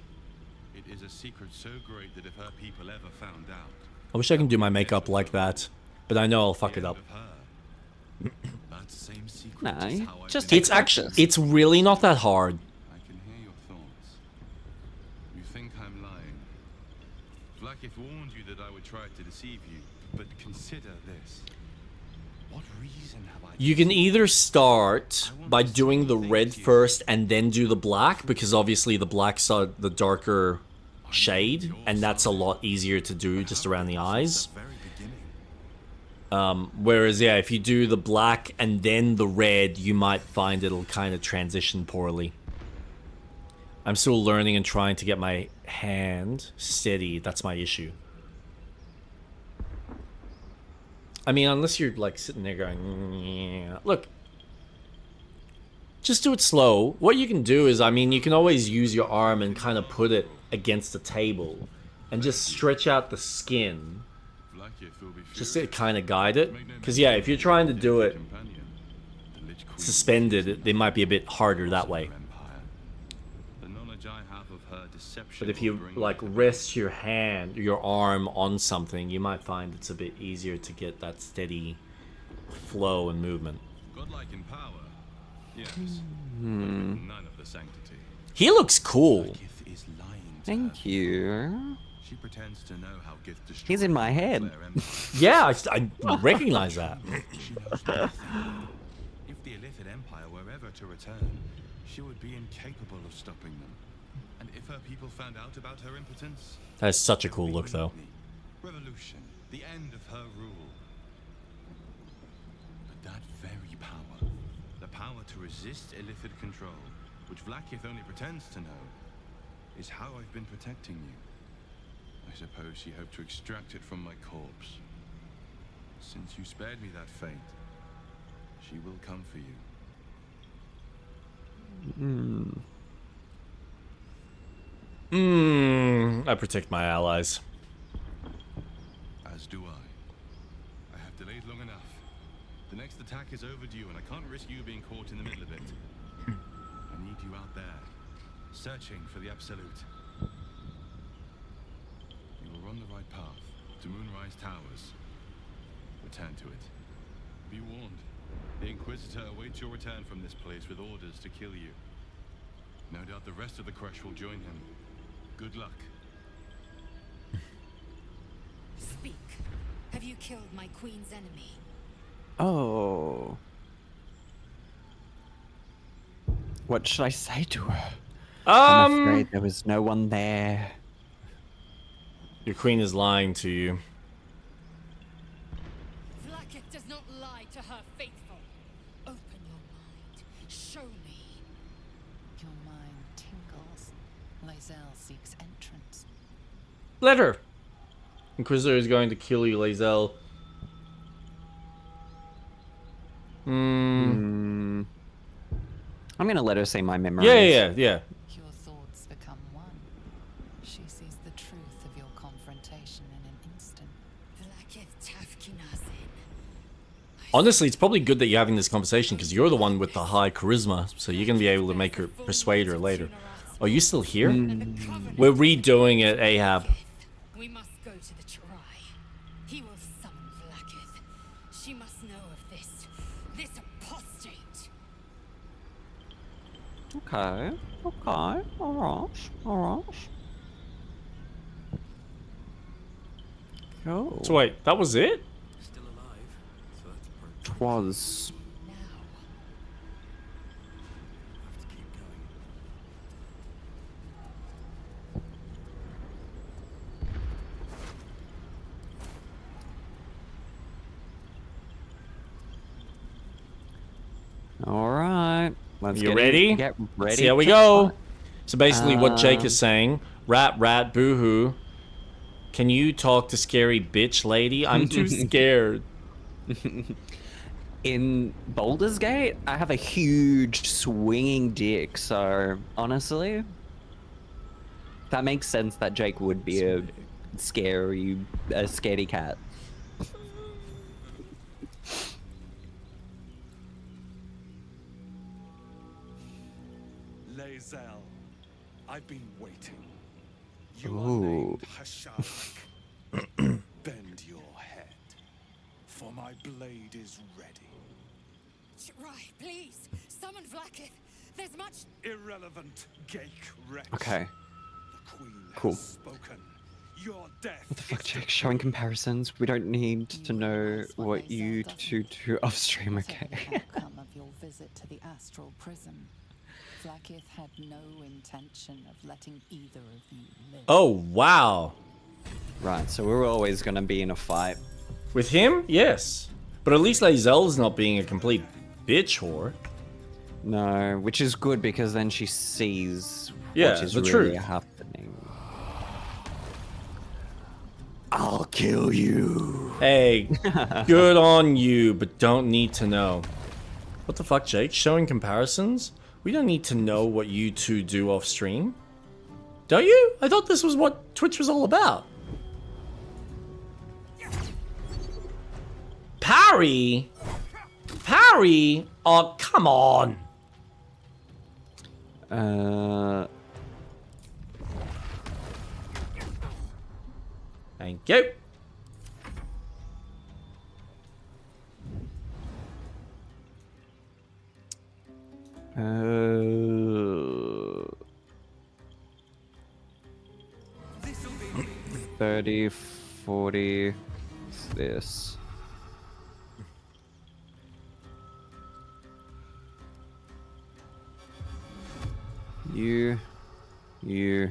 It is a secret so great that if her people ever found out... I wish I can do my makeup like that, but I know I'll fuck it up. That same secret Nah, is how just It's actually, it's really not that hard. I can hear your thoughts. You think I'm lying. Vlakith warned you that I would tried to deceive you, but consider this. What reason have I... You can either start by doing the red first and then do the black, because obviously the blacks are the darker shade, and that's a lot easier to do just around the eyes. Whereas, yeah, if you do the black and then the red, you might find it'll kind of transition poorly. I'm still learning and trying to get my hand steady. That's my issue. I mean, unless you're like sitting there going, yeah. Look, just do it slow. What you can do is, I mean, you can always use your arm and kind of put it against the table and just stretch out the skin just to kind of guide it. Because, yeah, if you're trying to do it suspended, it might be a bit harder that way. But if you like rest your hand, your arm on something, you might find it's a bit easier to get that steady flow and movement. Godlike in power, yes, but with none of the sanctity. He looks cool. Thank you. She pretends to know how gift destroys. He's in my head. Yeah, I recognize that. If the Illithid Empire were ever to return, she would be incapable of stopping them. And if her people found out about her impotence, That's such a cool look, though. revolution, the end of her rule. But that very power, the power to resist Illithid control, which Vlaakith only pretends to know, is how I've been protecting you. I suppose she hoped to extract it from my corpse. Since you spared me that fate, she will come for you. I protect my allies. As do I. I have delayed long enough. The next attack is overdue, and I can't risk you being caught in the middle of it. I need you out there, searching for the Absolute. You are on the right path, to Moonrise Towers. Return to it. Be warned. The Inquisitor awaits your return from this place with orders to kill you. No doubt the rest of the Crush will join him. Good luck. Speak. Have you killed my queen's enemy? Oh. What should I say to her? I'm afraid there was no one there. Your queen is lying to you. Vlaakith does not lie to her faithful. Open your mind. Show me. Your mind tingles. Lae'zel seeks entrance. Let her. Inquisitor is going to kill you, Lae'zel. I'm gonna let her say my memories. Yeah. Your thoughts become one. She sees the truth of your confrontation in an instant. Vlaakith Tafkinazin. Honestly, it's probably good that you're having this conversation because you're the one with the high charisma, so you're going to be able to make her persuade her later. Are you still here? We're redoing it, Ahab. We must go to the Chirai. He will summon Vlaakith. She must know of this apostate. Okay. Alright. Cool. So wait, that was it? Still alive, so that's perfect. 'Twas. Have to keep going. Alright. Let's You ready? Get ready. See how we to go. fight. So basically what Jake is saying, rat, boo-hoo. Can you talk to scary bitch lady? I'm too scared. In Baldur's Gate, I have a huge swinging dick, so honestly, that makes sense that Jake would be a scaredy cat. Lae'zel, I've been waiting. You Ooh. are named Hasharak. Bend your head, for my blade is ready. Chirai, please. Summon Vlaakith. There's much... Irrelevant, Gake wretch. Okay. The queen Cool. has spoken. Your death. What the fuck, Jake? Showing comparisons. We don't need to know what you two do off stream, okay? Outcome of your visit to the astral prison. Vlaakith had no intention of letting either of you live. Oh, wow. Right, so we're always gonna be in a fight. With him? Yes. But at least Lae'zel's not being a complete bitch whore. No, which is good because then she sees Yeah, what is the really truth. happening. I'll kill you. Hey, good on you, but don't need to know. What the fuck, Jake? Showing comparisons? We don't need to know what you two do off stream. Don't you? I thought this was what Twitch was all about. Parry? Parry? Oh, come on. Thank you. Uh, 30, 40, what's this? You. To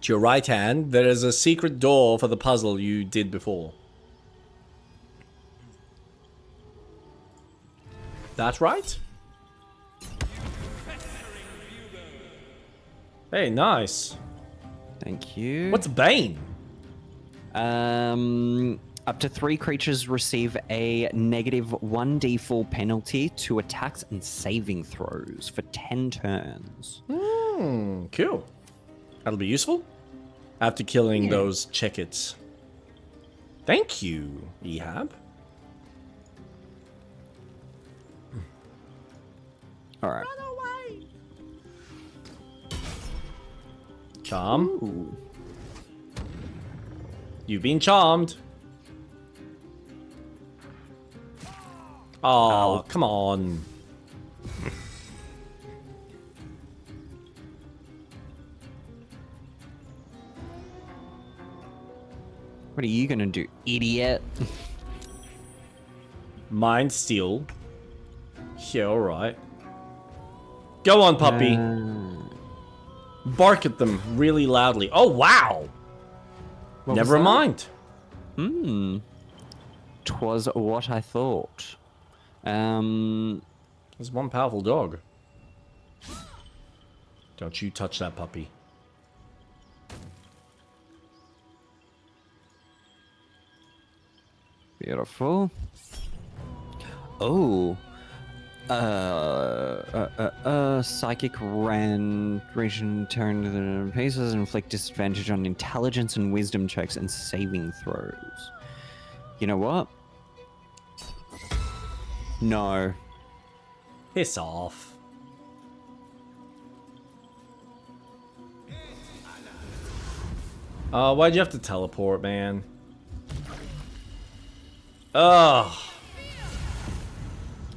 your right hand, there is a secret door for the puzzle you did before. That's right. Hey, nice. Thank you. What's Bane? Up to 3 creatures receive a negative 1d4 penalty to attacks and saving throws for 10 turns. Cool. That'll be useful. After killing those Checkets. Thank you, Ehab. Alright. Charm. Ooh. You've been charmed. Oh, come on. What are you gonna do, idiot? Mind steal. Yeah, alright. Go on, puppy. Bark at them really loudly. Oh, wow. What was Never that? mind. 'Twas what I thought. There's one powerful dog. Don't you touch that puppy. Beautiful. Oh. Psychic region turn to the paces and inflict disadvantage on intelligence and wisdom checks and saving throws. You know what? No. Piss off. Why'd you have to teleport, man? Ugh.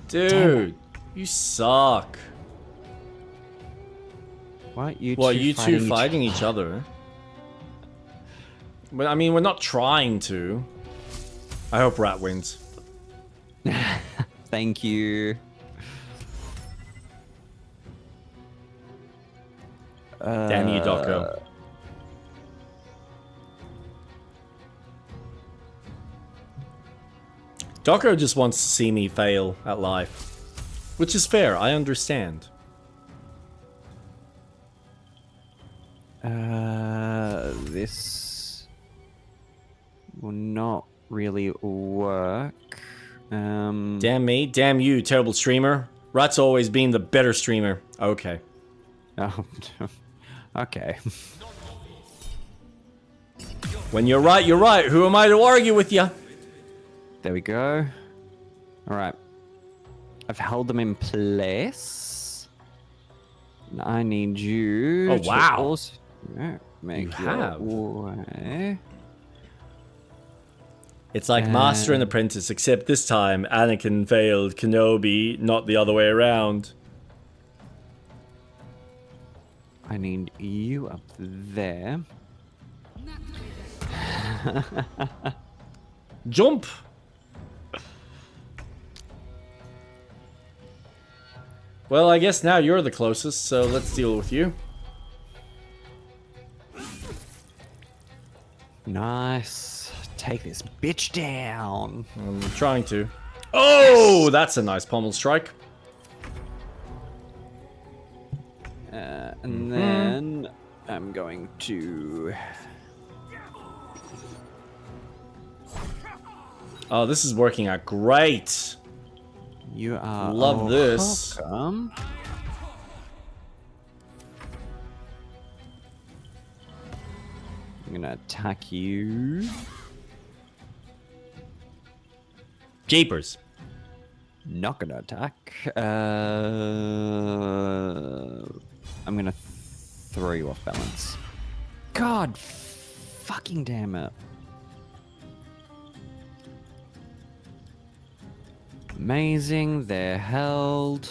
Dude, you suck. What? You two fighting each other? But I mean, we're not trying to. I hope Rat wins. Thank you. Damn you, Doko. Doko just wants to see me fail at life. Which is fair, I understand. This will not really work. Damn me, damn you, terrible streamer. Rat's always been the better streamer. Okay. Oh, okay. When you're right, you're right. Who am I to argue with you? There we go. All right. I've held them in place. And I need you. Oh, to wow. also make You your have. way. It's like Master and Apprentice, except this time Anakin failed Kenobi, not the other way around. I need you up there. Jump! Well, I guess now you're the closest, so let's deal with you. Nice. Take this bitch down. I'm trying to. Oh, that's a nice pommel strike. And then I'm going to... Oh, this is working out great. You are... Love this. Welcome. I'm gonna attack you. Jeepers. Not gonna attack. I'm gonna throw you off balance. God fucking damn it. Amazing, they're held.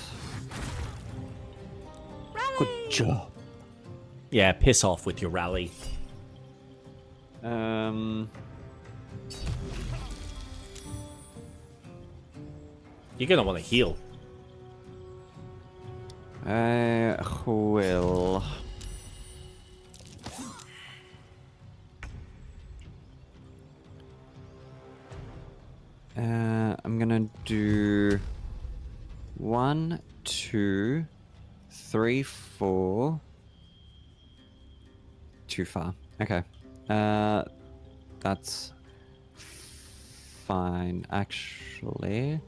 Good job. Yeah, piss off with your rally. You're gonna want to heal. I will. I'm gonna do 1, 2, 3, 4. Too far. Okay. That's fine, actually.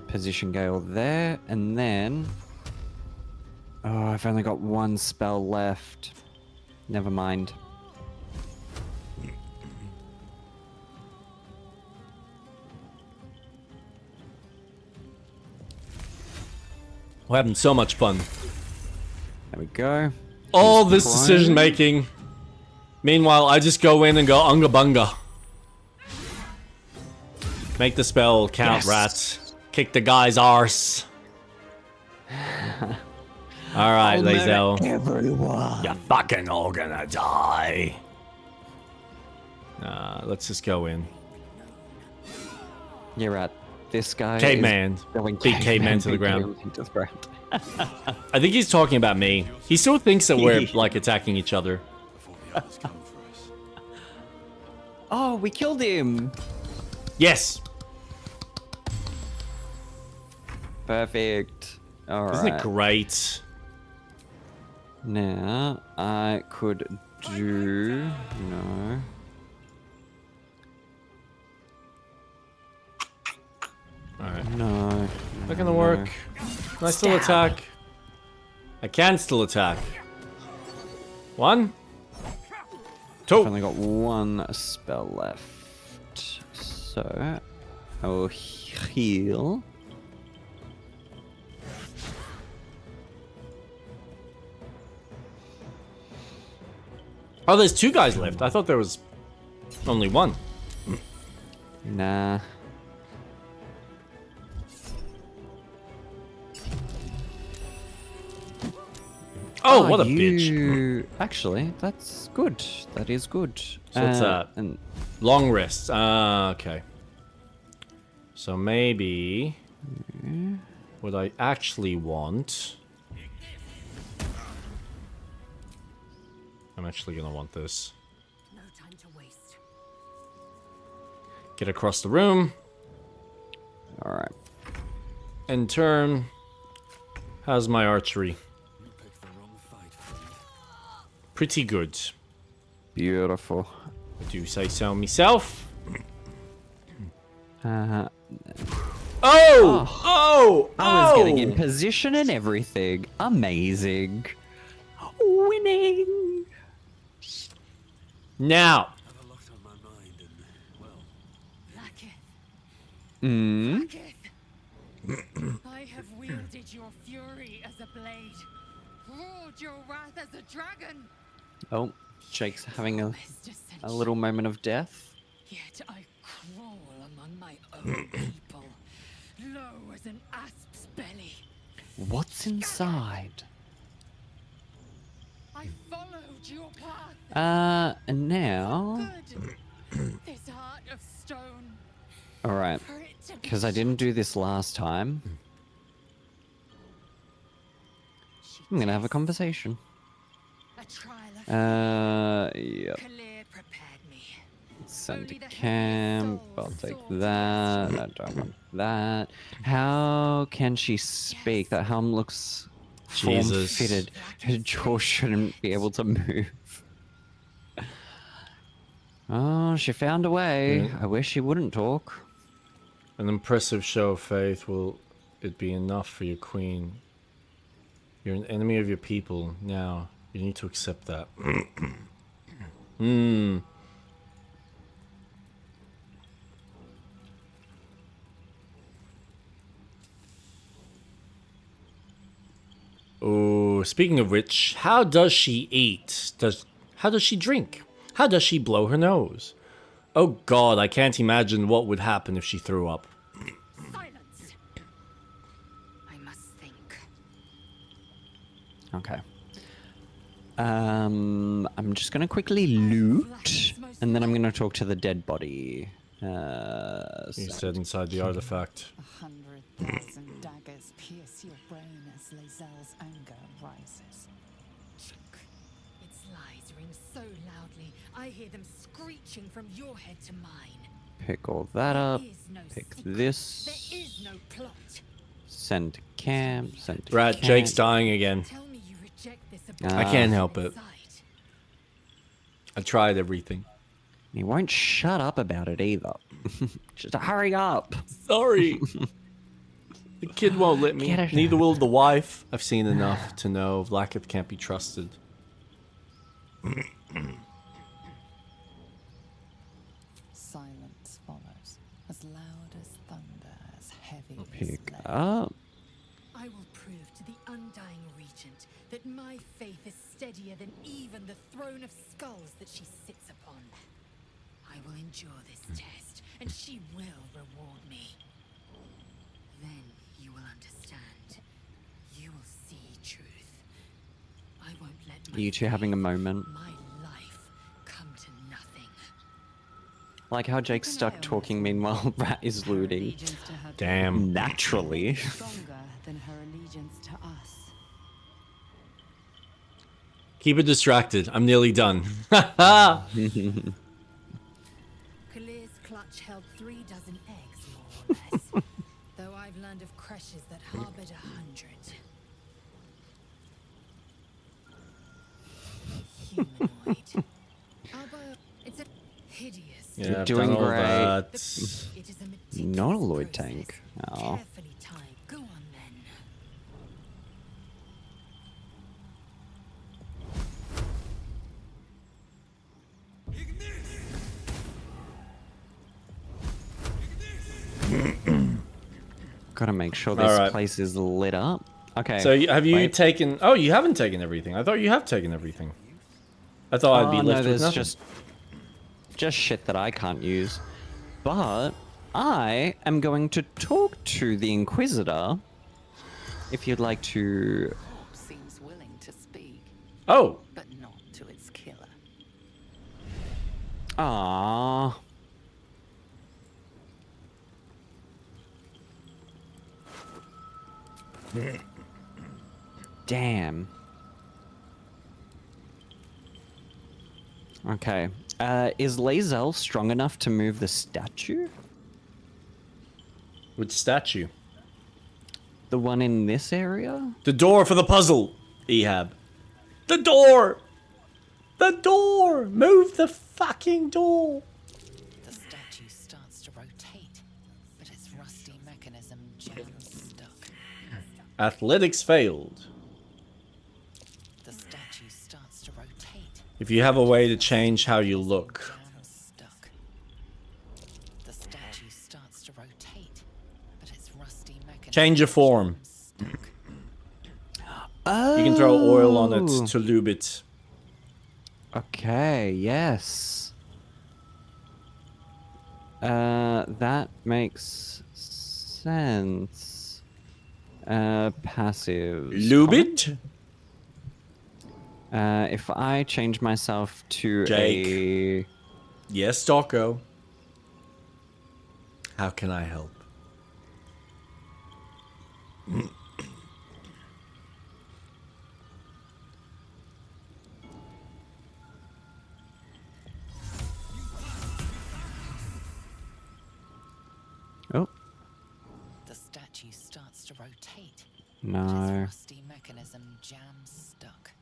Position Gale there, and then... Oh, I've only got one spell left. Never mind. We're having so much fun. There we go. All this decision making. Meanwhile, I just go in and go unga bunga. Make the spell count, Yes. rats. Kick the guy's arse. Alright, Lae'zel. Everyone. You're fucking all gonna die. Let's just go in. You're right. This guy Caveman. is going Big caveman to the big ground. caveman to the ground. I think he's talking about me. He still thinks that we're like attacking each other. Oh, we killed him. Yes. Perfect. All right. Isn't it great? Now, I could do... No. Alright. No. Not gonna work. Can I still attack? I can still attack. 1, 2. I've only got one spell left. So, I will heal. Oh, there's 2 guys left. I thought there was only 1. Nah. Oh, what a bitch. bitch. Actually, that's good. That is good. So what's that? And Long rest. Okay. So maybe what I actually want... I'm actually gonna want this. No time to waste. Get across the room. Alright. In turn, how's my archery? Pretty good. Beautiful. I do say so myself. Oh! Oh! I was getting in position and everything. Amazing. Winning! Now. I have wielded your fury as a blade, roared your wrath as a dragon. Oh, Jake's having a little moment of death. Yet I crawl among my own people, low as an asp's belly. What's inside? I followed your path. And now... Good. This heart of stone. Alright. For it to be Because I didn't do this last time. I'm gonna have a conversation. a trial of Yep. Kalir prepared me. Send to Only the camp. heaviest I'll souls take soar to that. I don't want that. How can she speak? That helm looks Jesus. form-fitted. Her jaw shouldn't be able to move. Oh, she found a way. Yeah. I wish she wouldn't talk. An impressive show of faith. Will it be enough for your queen? You're an enemy of your people. Now, you need to accept that. Oh, speaking of which, how does she eat? How does she drink? How does she blow her nose? Oh god, I can't imagine what would happen if she threw up. silence. I must think. Okay. I'm just gonna quickly loot, and then I'm gonna talk to the dead body. You said inside the artifact. 100,000 daggers pierce your brain as Lae'zel's anger rises. Its lies ring so loudly, I hear them screeching from your head to mine. Pick all that up. There is no Pick secret. this. There is no plot. Send to camp. Send to Right, camp. Jake's dying again. Tell me you reject this I can't help it. inside. I tried everything. He won't shut up about it either. Just hurry up. Sorry. The kid won't let me. Get it Neither out. will the wife. I've seen enough to know Lae'zel can't be trusted. Silence follows, as loud as thunder, as heavy as Pick lead. up. I will prove to the undying regent that my faith is steadier than even the throne of skulls that she sits upon. I will endure this test, and she will reward me. Then you will understand. You will see truth. I won't let my You two having a moment. my life come to nothing. Like how Jake's stuck talking meanwhile Rat is looting. Allegiance to her Damn. Naturally. stronger than her allegiance to us. Keep it distracted. I'm nearly done. Kalir's clutch held 3 dozen eggs, more or less. Though I've learned of creches that harbored 100. Humanoid. Alba, it's a hideous. Yeah, I've doing done all great. that. It is a meticulous Not a Lloyd process, tank. Oh. carefully timed. Go on then. Gotta make sure this Alright. place is lit up. Okay. So have you wait. taken? Oh, you haven't taken everything. I thought you have taken everything. I thought I'd be Oh, left no, with there's nothing. just shit that I can't use. But I am going to talk to the Inquisitor. If you'd like to. Seems willing to speak, Oh, but not to its killer. Ah. Damn. Okay. Is Lae'zel strong enough to move the statue? which statue? The one in this area? The door for the puzzle, Ehab. The door! The door! Move the fucking door! The statue starts to rotate, but its rusty mechanism jams stuck. Athletics failed. The statue starts to rotate. If you have a way to change how you look. Jams stuck. The statue starts to rotate, but its rusty mechanism Change your form. stuck. You can throw oil on it to lube it. Okay, yes. That makes sense. Passive. Lubid? If I change myself to Jake. Yes, Docko. How can I help? Oh. The statue starts to rotate. No. But its rusty mechanism jams stuck.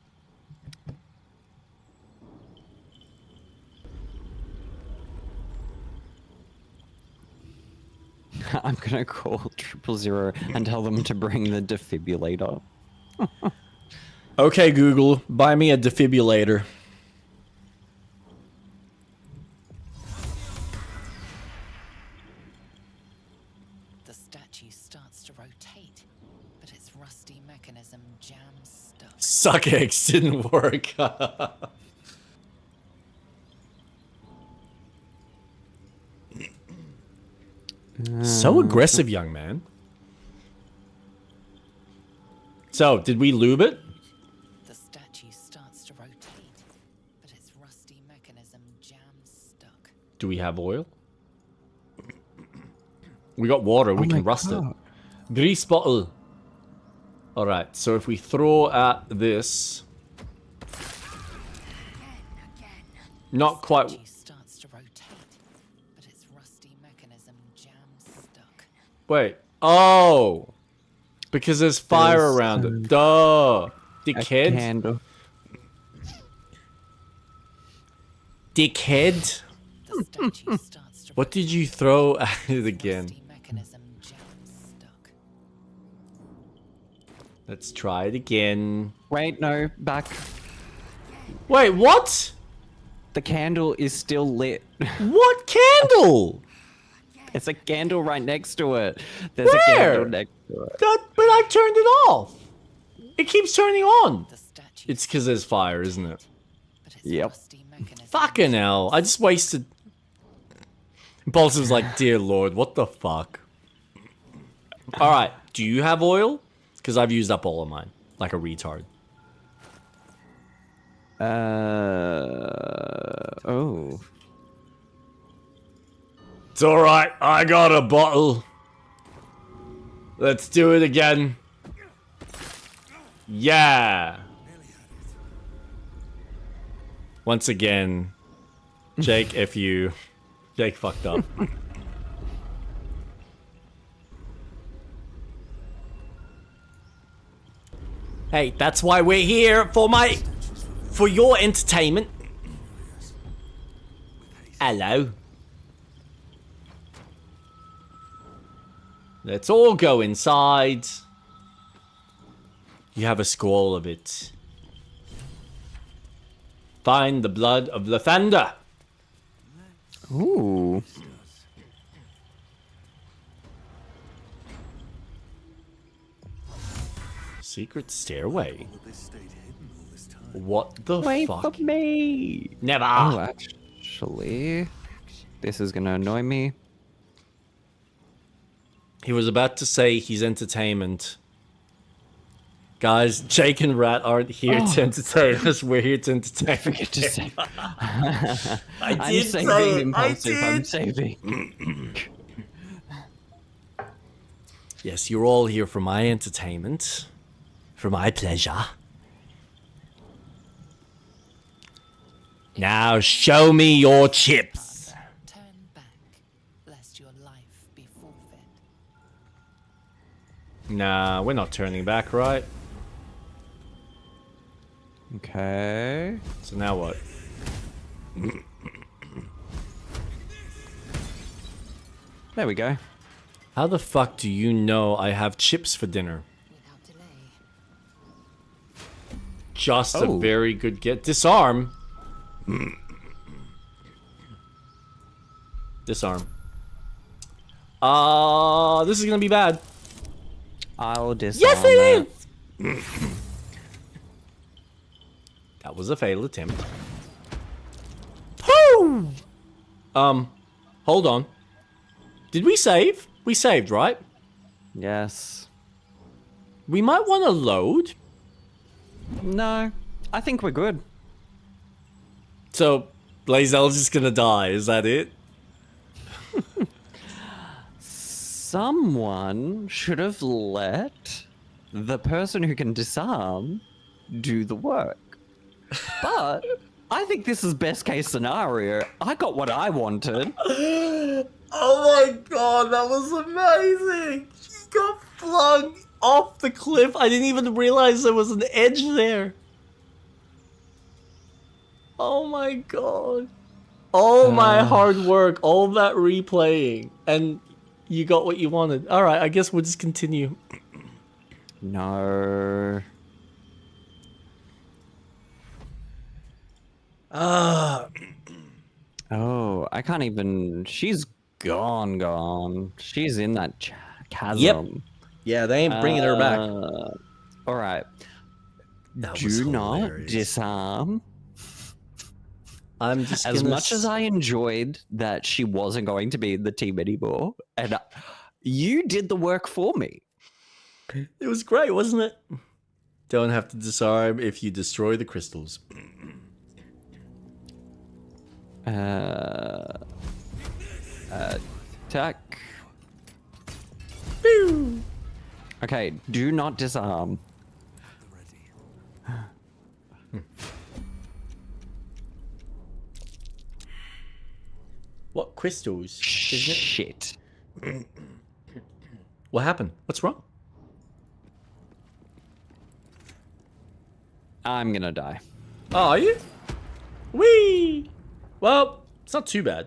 I'm gonna call 000 and tell them to bring the defibrillator. Okay, Google, buy me a defibrillator. The statue starts to rotate, but its rusty mechanism jams stuck. Suck eggs didn't work. So aggressive, young man. So, did we lube it? The statue starts to rotate, but its rusty mechanism jams stuck. Do we have oil? We got water, we can rust it. Grease bottle. Alright, so if we throw at this... Not quite... Starts to rotate, but its rusty mechanism jams stuck. Wait. Oh! Because there's fire around it. Duh! Dickhead. Candle. Dickhead. What did you throw at it again? Let's try it again. Wait, no, back. Wait, what? The candle is still lit. What candle? There's a candle right next to it. There's Where? a candle next to it. But I turned it off. It keeps turning on. It's because there's fire, isn't it? Yep. Fucking hell. I just wasted... Impulsive's like, dear lord, what the fuck? Alright, do you have oil? Because I've used up all of mine. Like a retard. Oh. It's alright, I got a bottle. Let's do it again. Yeah. Once again, Jake, if you... Jake fucked up. Hey, that's why we're here, for your entertainment. Hello. Let's all go inside. You have a scroll of it. Find the blood of Lathander. Ooh. Secret stairway. What the Wait fuck? for me. Never. Oh, actually, this is gonna annoy me. He was about to say he's entertainment. Guys, Jake and Rat aren't here to entertain us. We're here to entertain. I forget to say. I'm saving Impulsive. I'm saving. Yes, you're all here for my entertainment. For my pleasure. Now show me your chips. Turn back, lest your life be forfeit. Nah, we're not turning back, right? Okay. So now what? There we go. How the fuck do you know I have chips for dinner? Just a very good get. Disarm. Disarm. This is gonna be bad. I'll disarm. Yes, it is! That was a failed attempt. Pooh! Hold on. Did we save? We saved, right? Yes. We might want to load. No, I think we're good. So, Lae'zel's just gonna die, is that it? Someone should have let the person who can disarm do the work. But I think this is best case scenario. I got what I wanted. Oh my god, that was amazing! She got flung off the cliff. I didn't even realize there was an edge there. Oh my god. All my hard work, all that replaying, and you got what you wanted. Alright, I guess we'll just continue. No. Oh, I can't even... She's gone. She's in that chasm. Yep. Yeah, they ain't bringing her back. Alright. That was Do not hilarious. disarm. I'm just As gonna much as I enjoyed that she wasn't going to be in the team anymore, and you did the work for me. It was great, wasn't it? Don't have to disarm if you destroy the crystals. Attack. Pew! Okay, do not disarm. What crystals? Shit. What happened? What's wrong? I'm gonna die. Oh, are you? Whee! Well, it's not too bad.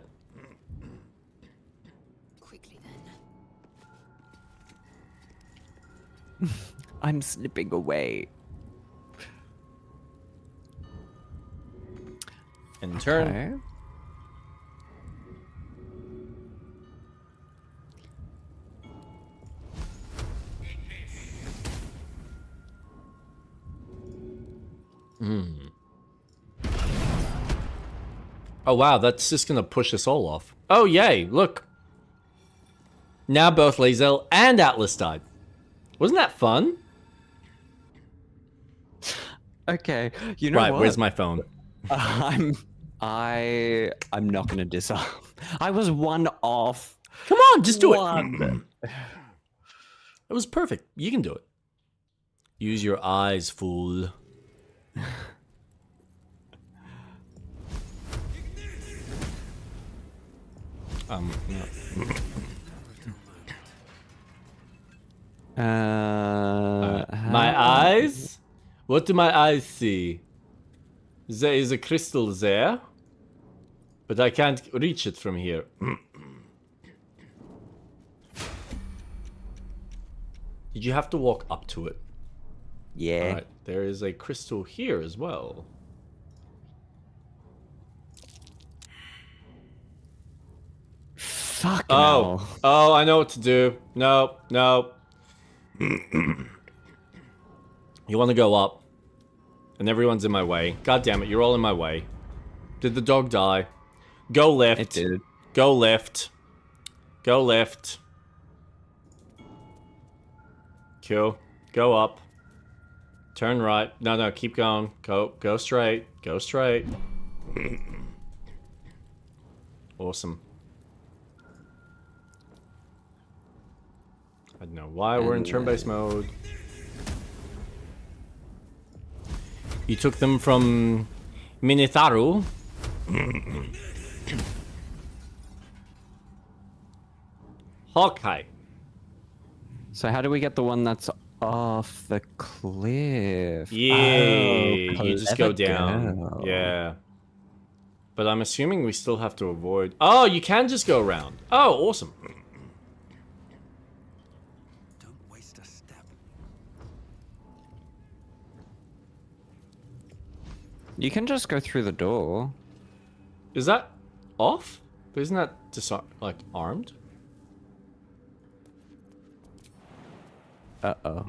Quickly then. I'm slipping away. And turn. Okay. Oh wow, that's just gonna push us all off. Oh yay, look. Now both Lae'zel and Atlas died. Wasn't that fun? Okay, you know right, what? where's my phone? I'm not gonna disarm. I was one off. Come on, just do One. it. It was perfect. You can do it. Use your eyes, fool. No. My eyes? What do my eyes see? There is a crystal there, but I can't reach it from here. Did you have to walk up to it? Yeah. Alright, there is a crystal here as well. Fuck Oh, oh, I know what to do. No, no. You want to go up, and everyone's in my way. God damn it, you're all in my way. Did the dog die? Go left. It did. Go left. Go left. Cool. Go up. Turn right. No, no, keep going. Go straight. Go straight. Awesome. I don't know why we're in turn-based mode. You took them from Minitharu. Hawkeye. So how do we get the one that's off the cliff? Yeah, Oh, you just go clever down. girl. Yeah. But I'm assuming we still have to avoid... Oh, you can just go around. Oh, awesome. Don't waste a step. You can just go through the door. Is that off? But isn't that like armed? Uh-oh.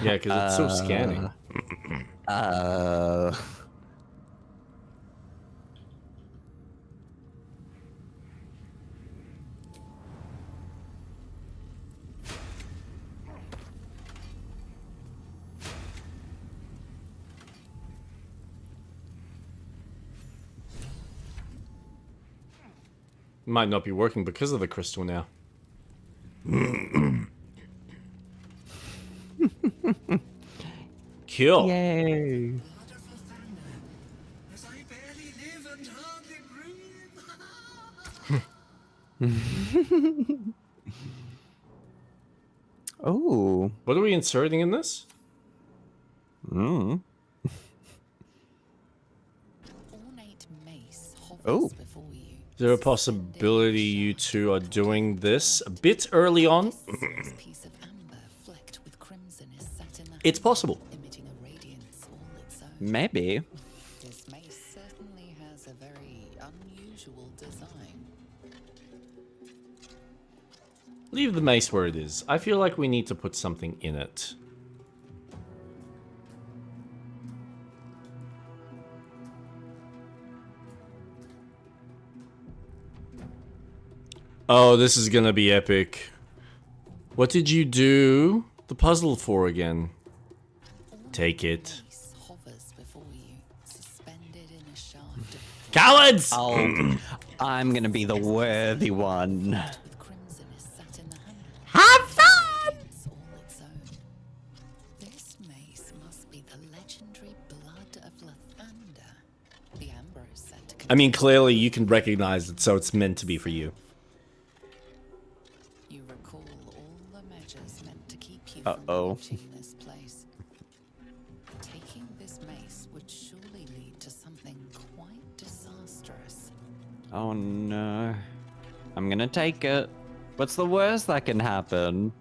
Yeah, because it's so scanning. Might not be working because of the crystal now. Cool. Yay. As I barely live and hardly breathe. Oh. What are we inserting in this? Mm. Ornate mace hovers Oh. before you. Is there a possibility you two are doing this a bit early on? This piece of amber flecked with crimson is set in the It's possible. emitting a radiance all its own. Maybe. This mace certainly has a very unusual design. Leave the mace where it is. I feel like we need to put something in it. Oh, this is gonna be epic. What did you do the puzzle for again? Take it. Mace hovers before you, suspended in a shaft of Cowards! I'm gonna be the worthy one. with crimson is set in the handle. Have fun! It's all its own. This mace must be the legendary blood of Lathander. The amber is said to I mean, clearly you can recognize it, so it's meant to be for you. You recall all the measures meant to keep you Uh-oh. from reaching this place. Taking this mace would surely lead to something quite disastrous. Oh no. I'm gonna take it. What's the worst that can happen?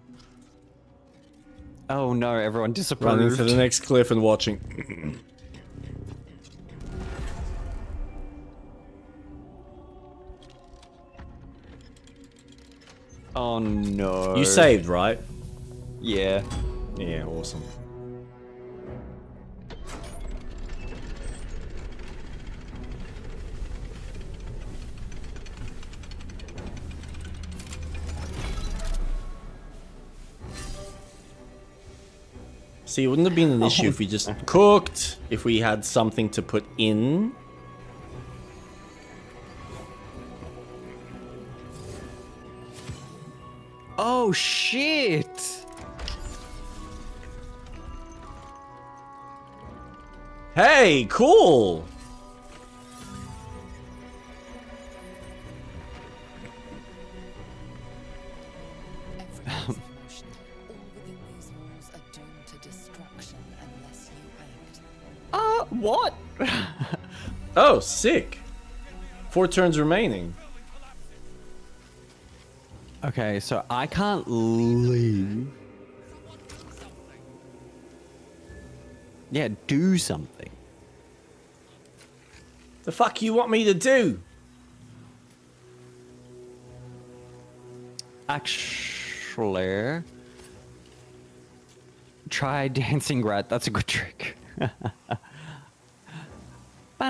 Oh no, everyone disapproved. Running to the next cliff and watching. Oh no. You saved, right? Yeah. Yeah, awesome. See, it wouldn't have been an issue if we just cooked, if we had something to put in. Oh shit! Hey, cool! Everyone's in motion. All within these walls are doomed to destruction unless you act. What? Oh, sick. 4 turns remaining. Okay, so I can't leave. Yeah, do something. The fuck you want me to do? Actually, try dancing rat. That's a good trick. You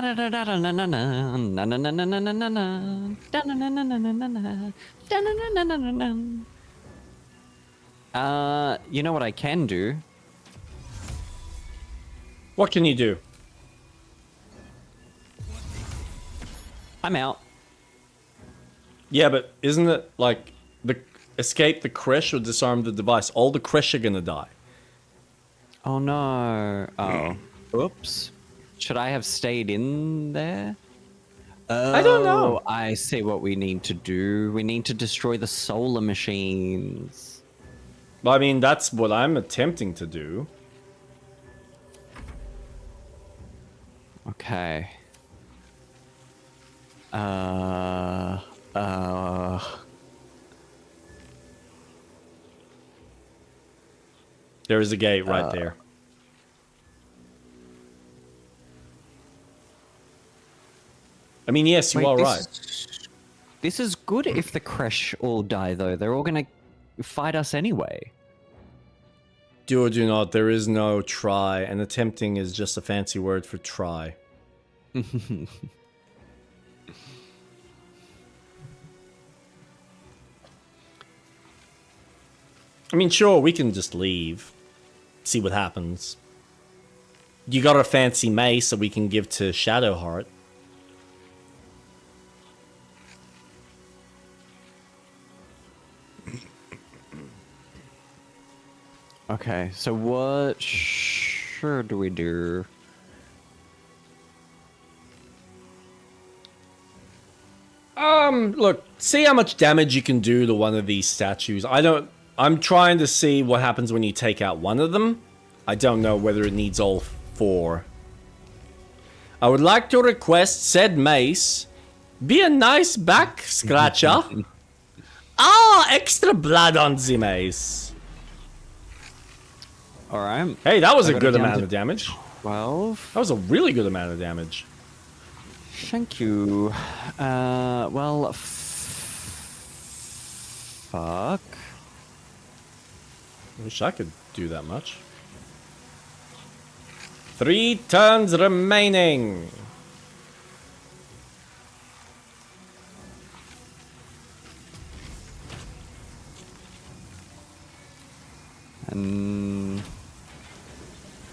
know what I can do? What can you do? I'm out. Yeah, but isn't it like the escape the crash or disarm the device? All the crash are gonna die. Oh no. Oh. Oops. Should I have stayed in there? I don't know. Oh, I see what we need to do. We need to destroy the solar machines. I mean, that's what I'm attempting to do. Okay. There is a gate right there. I mean, yes, you Wait, are this- right. This is good if the Kresh all die, though. They're all gonna fight us anyway. Do or do not, there is no try, and attempting is just a fancy word for try. I mean, sure, we can just leave. See what happens. You got a fancy mace that we can give to Shadowheart. Okay, so what should we do? Look, see how much damage you can do to one of these statues. I'm trying to see what happens when you take out one of them. I don't know whether it needs all 4. I would like to request said mace be a nice back scratcher. Extra blood on the mace. Alright. Hey, that was a good amount of damage. 12. That was a really good amount of damage. Thank you. Well, fuck. I wish I could do that much. 3 turns remaining. And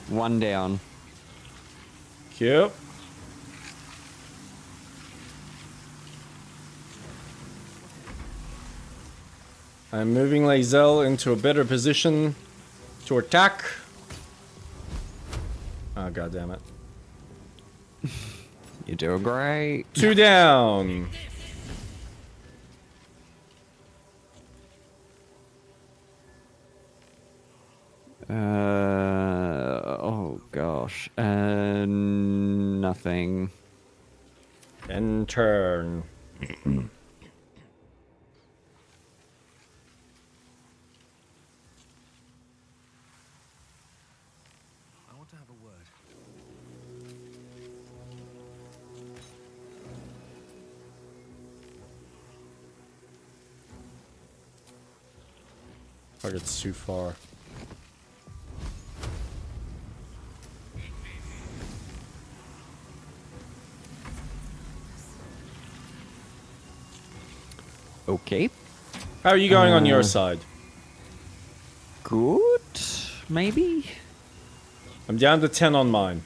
1 down. Cute. I'm moving Lae'zel into a better position to attack. Oh, god damn it. You're doing great. 2 down. Oh gosh. Nothing. End turn. Fuck, it's too far. Okay. How are you going on your side? Good, maybe? I'm down to 10 on mine.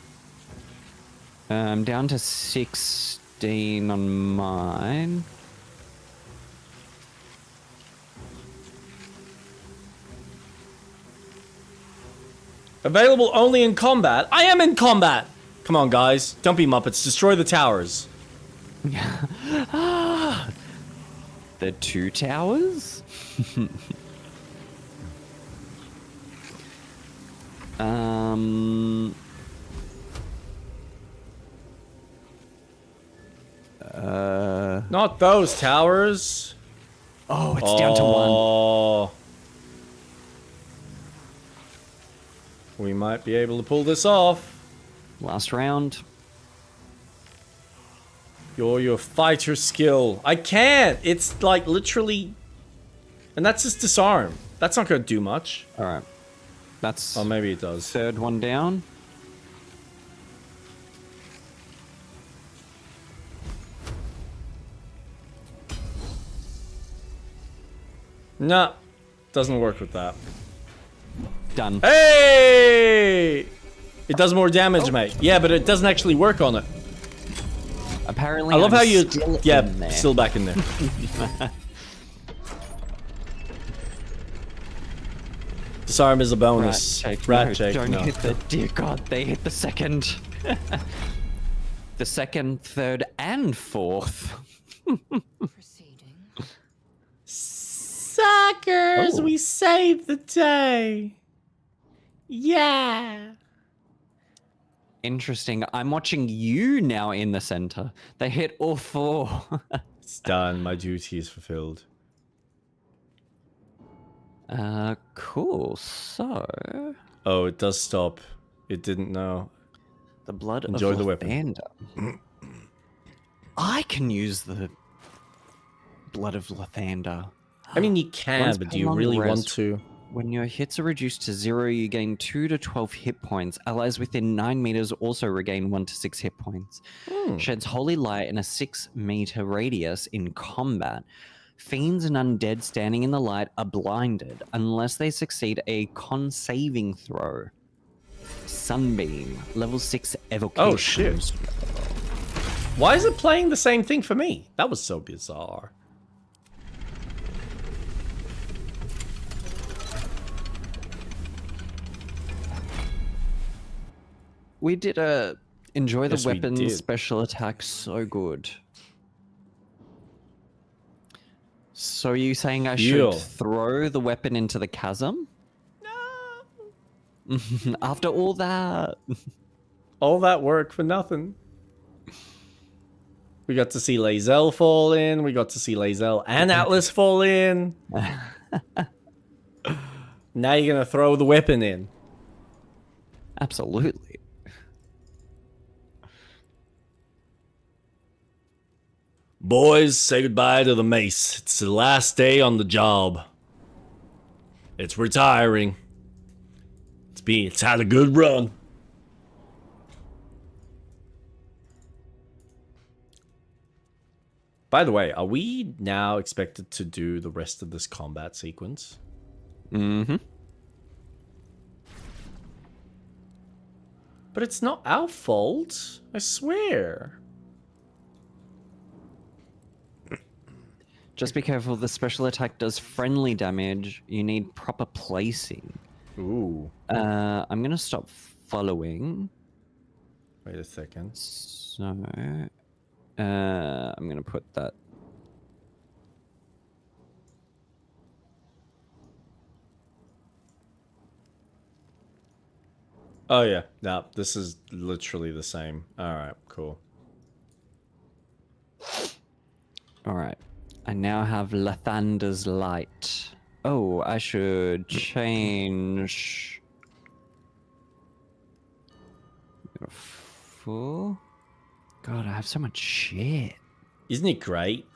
I'm down to 16 on mine. Available only in combat. I am in combat! Come on, guys. Don't be Muppets. Destroy the towers. The 2 towers? Not those towers. Oh, it's down to 1. We might be able to pull this off. Last round. Your fighter skill. I can't. It's like literally... And that's just disarm. That's not going to do much. Alright. That's... Oh, maybe it does. 3rd one down. Nah. Doesn't work with that. Done. Hey! It does more damage, mate. Yeah, but it doesn't actually work on it. Apparently, I love how you... still Yeah, in there. still back in there. Disarm is a bonus. Rat check. Don't No. hit the... Dear God, they hit the 2nd. The 2nd, 3rd, and 4th. Suckers, we saved the day. Yeah. Interesting. I'm watching you now in the center. They hit all 4. It's done. My duty is fulfilled. Cool. So... Oh, it does stop. It didn't know. The blood Enjoy of the weapon. Lathander. I can use the blood of Lathander. I mean, you can, Once but per do you long really want rest, to? When your hits are reduced to 0, you gain 2 to 12 hit points. Allies within 9 meters also regain 1 to 6 hit points. Sheds holy light in a 6-meter radius in combat. Fiends and undead standing in the light are blinded unless they succeed a con saving throw. Sunbeam, level 6 evocation. Oh, shit. Why is it playing the same thing for me? That was so bizarre. We did enjoy the Yes, we weapon did. special attack so good. So are you saying I Deal. should throw the weapon into the chasm? No. After all that. All that work for nothing. We got to see Lae'zel fall in. We got to see Lae'zel and Atlas fall in. Now you're gonna throw the weapon in. Absolutely. Boys, say goodbye to the mace. It's the last day on the job. It's retiring. It's had a good run. By the way, are we now expected to do the rest of this combat sequence? Mm-hmm. But it's not our fault. I swear. Just be careful, the special attack does friendly damage. You need proper placing. Ooh. I'm gonna stop following. Wait a second. So, I'm gonna put that. Oh yeah, no, this is literally the same. Alright, cool. Alright. I now have Lathander's Light. Oh, I should change... Full? God, I have so much shit. Isn't it great?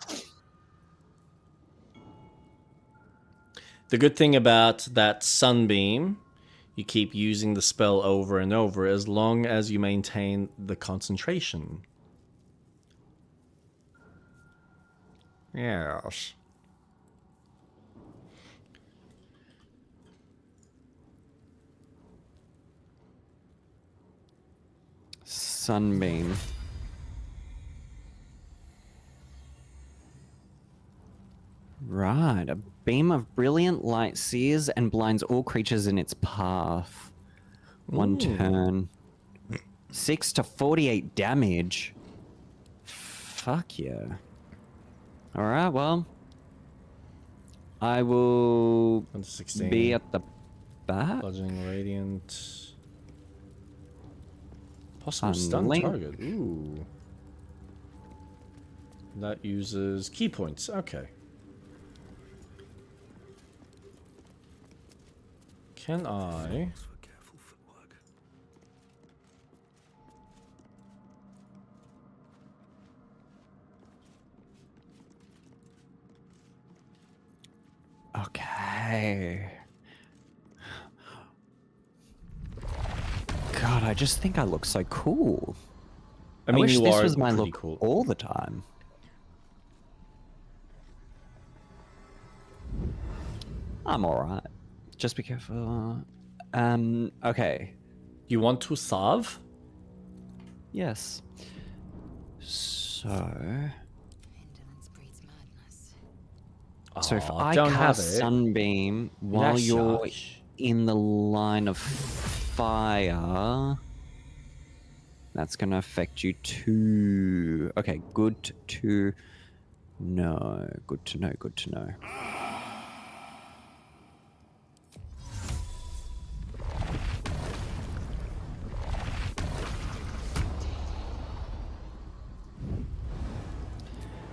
The good thing about that sunbeam, you keep using the spell over and over as long as you maintain the concentration. Yes. Sunbeam. Right, a beam of brilliant light sears and blinds all creatures in its path. One Ooh. turn. 6 to 48 damage. Fuck yeah. Alright, well. I will 116. be at the back. Bludgeoning Radiant. Possible stun Unlink. target. Ooh. That uses key points. Okay. Can I... Okay. God, I just think I look so cool. I mean, wish you this are was my pretty look cool. all the time. I'm alright. Just be careful. Okay. You want to salve? Yes. So... So if Aw, I don't have cast it. Sunbeam while That's you're harsh. in the line of fire, that's going to affect you too. Okay, good to know. Good to know, good to know.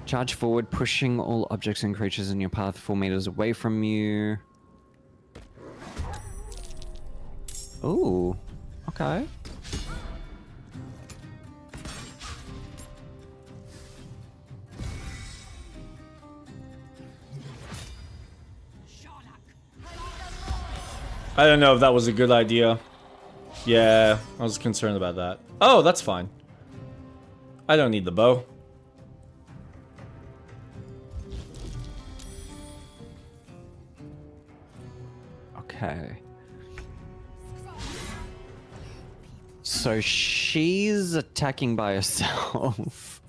Charge forward, pushing all objects and creatures in your path 4 meters away from you. Ooh, okay. I don't know if that was a good idea. Yeah, I was concerned about that. Oh, that's fine. I don't need the bow. Okay. So she's attacking by herself.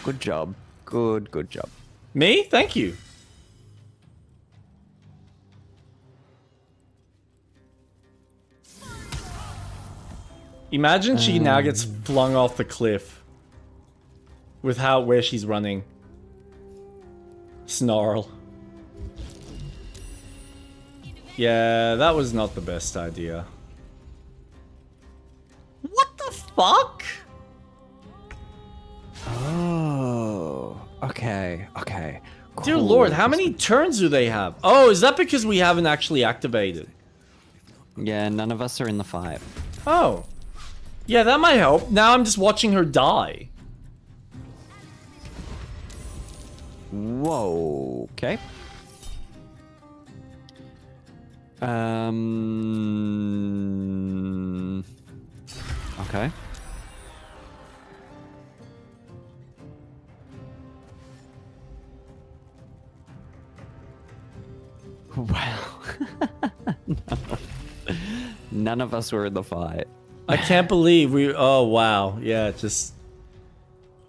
Good job. Good job. Me? Thank you. Imagine she now gets flung off the cliff with where she's running. Snarl. Yeah, that was not the best idea. What the fuck? Oh, okay, okay. Dear Lord, how many turns do they have? Oh, is that because we haven't actually activated? Yeah, none of us are in the fight. Oh. Yeah, that might help. Now I'm just watching her die. Whoa, okay. Okay. Wow. None of us were in the fight. I can't believe we... Oh, wow. Yeah, just...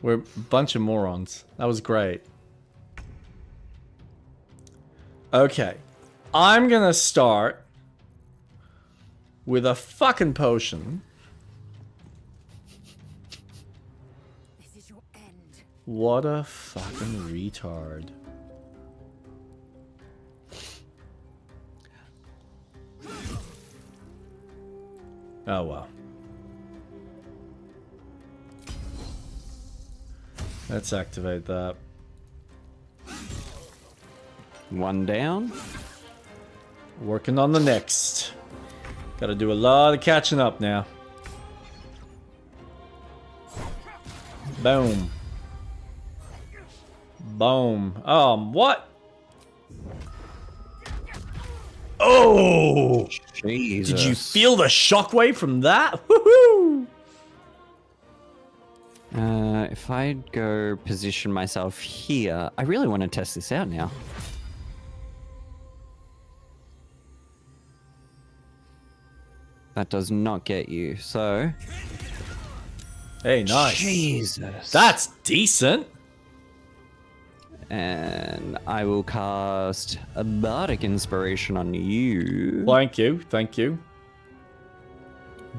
We're a bunch of morons. That was great. Okay. I'm gonna start with a fucking potion. This is your end. What a fucking retard. Oh, well. Let's activate that. One down. Working on the next. Gotta do a lot of catching up now. Boom. Boom. What? Oh! Jesus. Did you feel the shockwave from that? Woohoo! If I go position myself here, I really want to test this out now. That does not get you, so... Hey, nice. Jesus. That's decent. And I will cast a Bardic Inspiration on you. Thank you, thank you.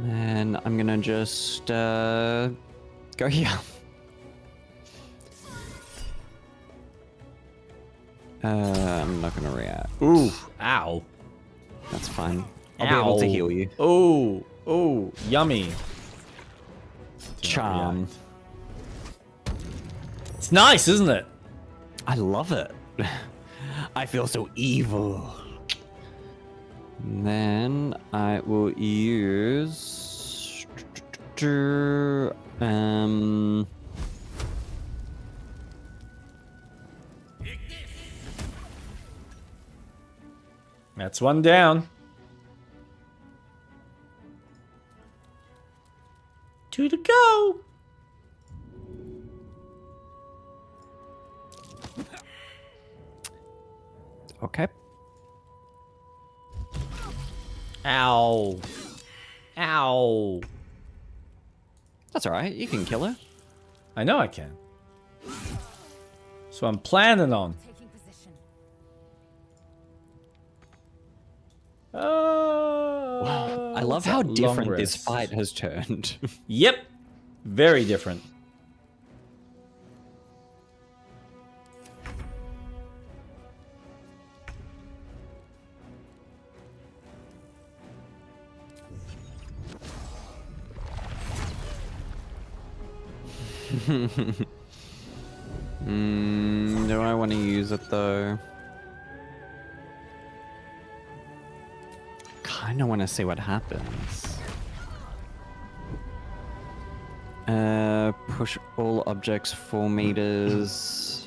And I'm gonna just go here. I'm not gonna react. Ooh, ow. That's fine. I'll be able to heal you. Oh, oh, yummy. Charm. It's nice, isn't it? I love it. I feel so evil. And then I will use That's one down. Two to go. Okay. Ow. Ow. That's alright, you can kill her. I know I can. So I'm planning on. Wow. I love how different this fight has turned. Yep. Very different. Do I want to use it though? Kinda want to see what happens. Push all objects 4 meters.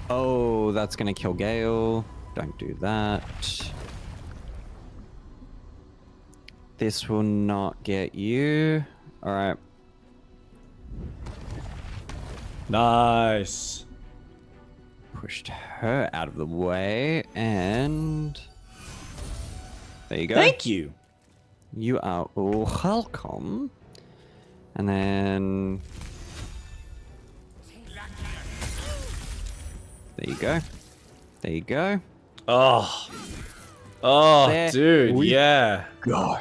Oh, that's gonna kill Gale. Don't do that. This will not get you. Alright. Nice. Pushed her out of the way, and there you go. Thank you. You are all welcome. And then there you go. There you go. Oh. Oh, There dude, we yeah. Go.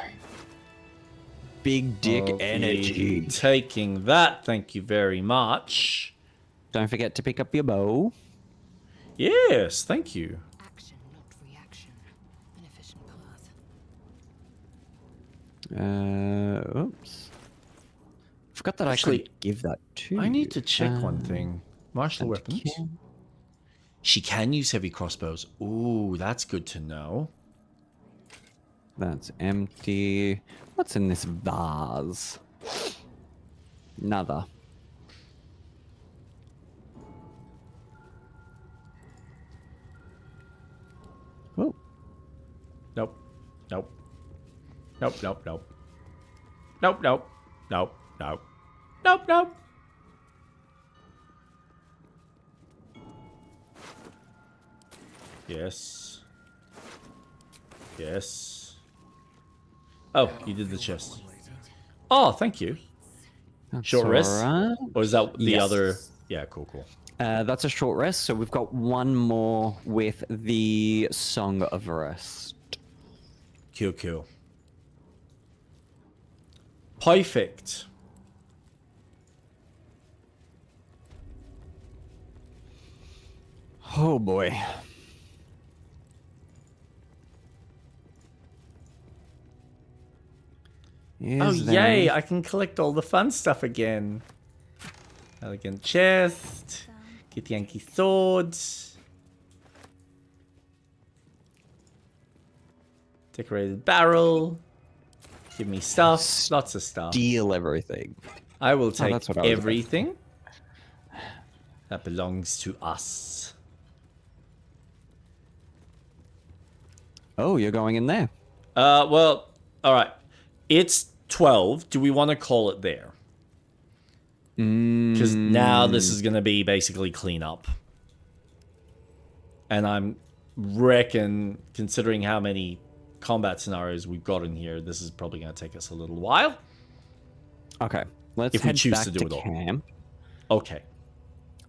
big dick I'll be energy. taking that. Thank you very much. Don't forget to pick up your bow. Yes, thank you. Action, not reaction. An efficient path. Oops. Forgot that Actually, I could give that to I you. need to check one thing. Martial and weapons. can- She can use heavy crossbows. Ooh, that's good to know. That's empty. What's in this vase? Another. Oh. Nope. Nope. Nope, nope, nope. Nope, nope. Nope, nope. Nope, nope. Yes. Yes. Oh, you did the chest. Oh, thank you. That's Short rest? alright. Or is that the Yes. other? Yeah, cool, cool. That's a short rest, so we've got one more with the Song of Rest. Cool, cool. Perfect. Oh boy. Oh, yay! I can collect all the fun stuff again. Elegant chest. Get Yankee swords. Decorated barrel. Give me stuff. Lots of stuff. Steal everything. I will take that's what I was about. everything that belongs to us. Oh, you're going in there. Well, alright. It's 12. Do we want to call it there? Because now this is going to be basically cleanup. And I'm reckon, considering how many combat scenarios we've got in here, this is probably going to take us a little while. Okay, let's If we head choose back to do it all. camp. Okay.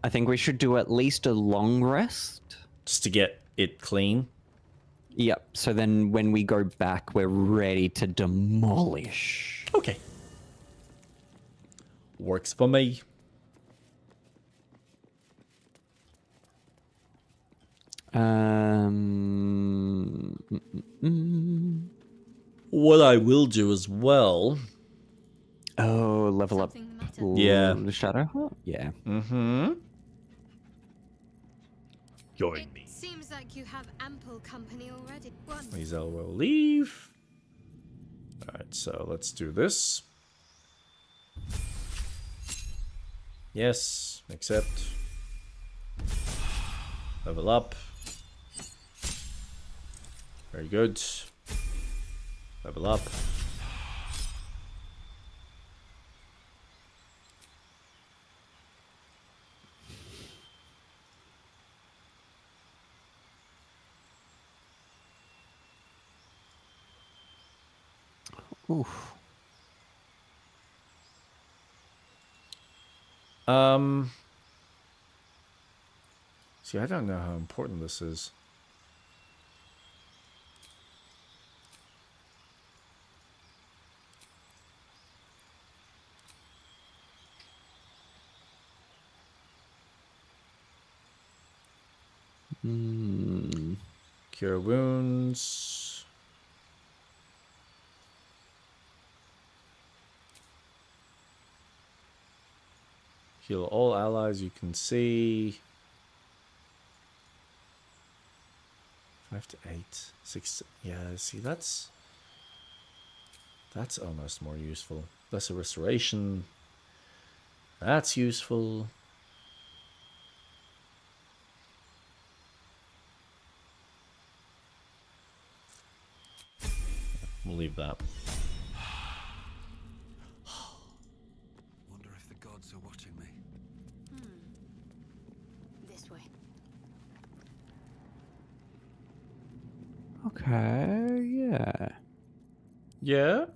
I think we should do at least a long rest. Just to get it clean. Yep, so then when we go back, we're ready to demolish. Okay. Works for me. What I will do as well. Oh, level up. Yeah. The shadow. Yeah. Mm-hmm. Join me. Seems like you have ample company already. One. Lae'zel will leave. Alright, so let's do this. Yes, accept. Level up. Very good. Level up. Oof. See, I don't know how important this is. Cure wounds. Heal all allies you can see. 5 to 8. 6 to, yeah, see, that's almost more useful. Lesser restoration. That's useful. We'll leave that. Wonder if the gods are watching me. This way. Okay, yeah. Yeah?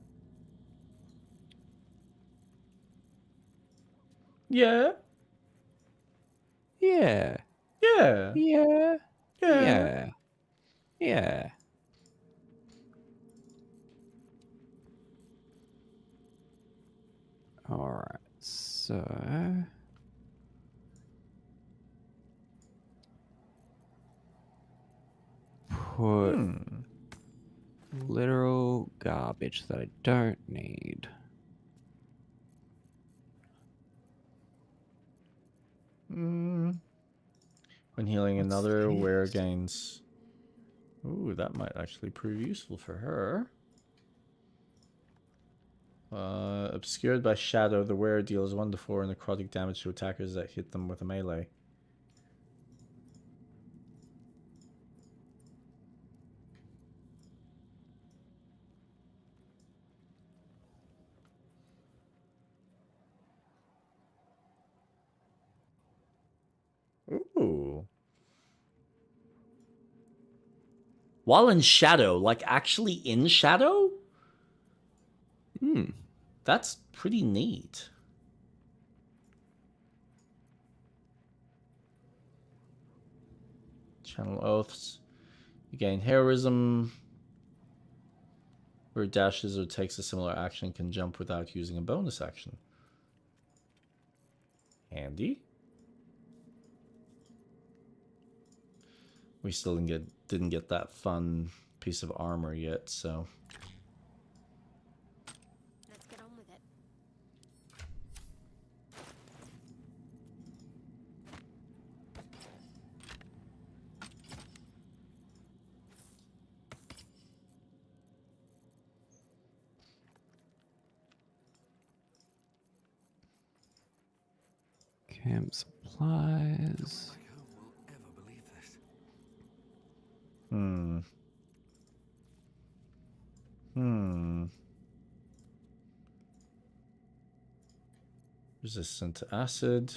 Yeah? Yeah. Yeah. Yeah. Yeah. Yeah. Yeah. Alright, so... Put literal garbage that I don't need. When healing What's another, wear this? gains. Ooh, that might actually prove useful for her. Obscured by shadow, the wearer deals 1 to 4 necrotic damage to attackers that hit them with a melee. Ooh. While in shadow, like actually in shadow? That's pretty neat. Channel oaths. You gain heroism. Where it dashes or takes a similar action can jump without using a bonus action. Handy. We still didn't get that fun piece of armor yet, so. Let's get on with it. Camp supplies. Resistant to acid.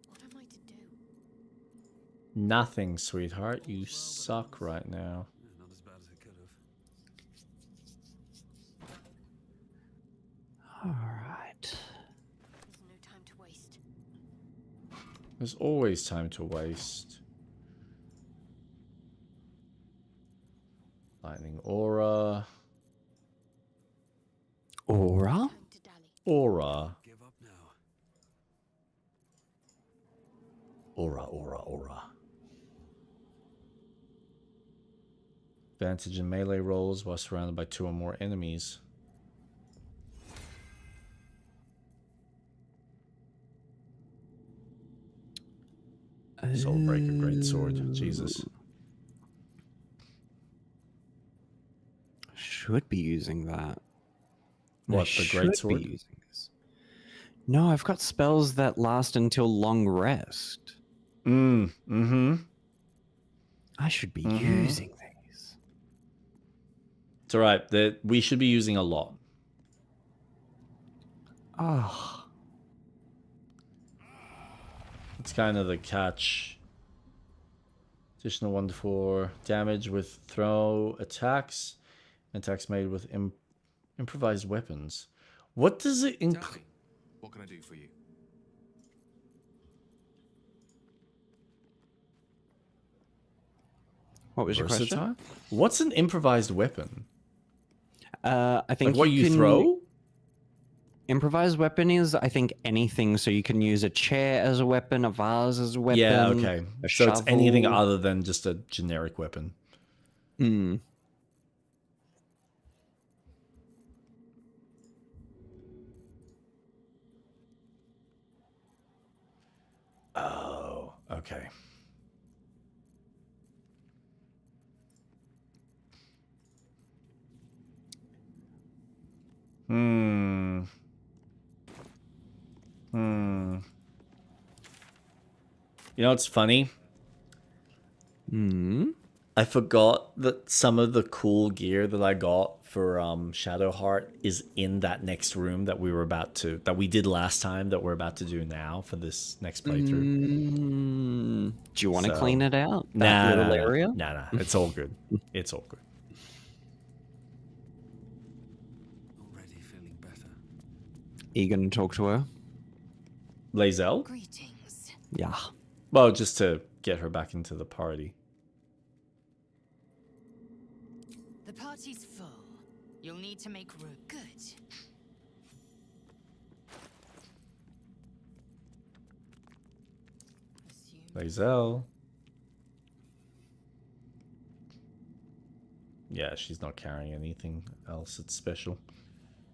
What am I to do? Nothing, sweetheart. You suck right now. Not as bad as it could have. Alright. There's no time to waste. There's always time to waste. Lightning aura. Aura? Aura. Give up now. Aura, aura, aura. Advantage in melee rolls while surrounded by 2 or more enemies. Soulbreaker, great sword. Jesus. Should be using that. What, I the great should sword? be using this. No, I've got spells that last until long rest. Mm-hmm. I should be using these. It's alright. We should be using a lot. Oh. It's kind of the catch. Additional 1 to 4 damage with throw attacks. Attacks made with improvised weapons. What does it include? What can I do for you? What was your question? What's an improvised weapon? I think Like what you throw? Improvised weapon is, I think, anything. So you can use a chair as a weapon, a vase as a weapon. Yeah, okay. A So shovel. it's anything other than just a generic weapon. Oh, okay. You know what's funny? I forgot that some of the cool gear that I got for Shadowheart is in that next room that we did last time that we're about to do now for this next playthrough. Do you want to clean it out? Nah, That little area? Nah. It's all good. It's all good. Already feeling better. Are you going to talk to her? Lae'zel? Greetings. Yeah. Well, just to get her back into the party. The party's full. You'll need to make room. Good. Lae'zel. Yeah, she's not carrying anything else that's special.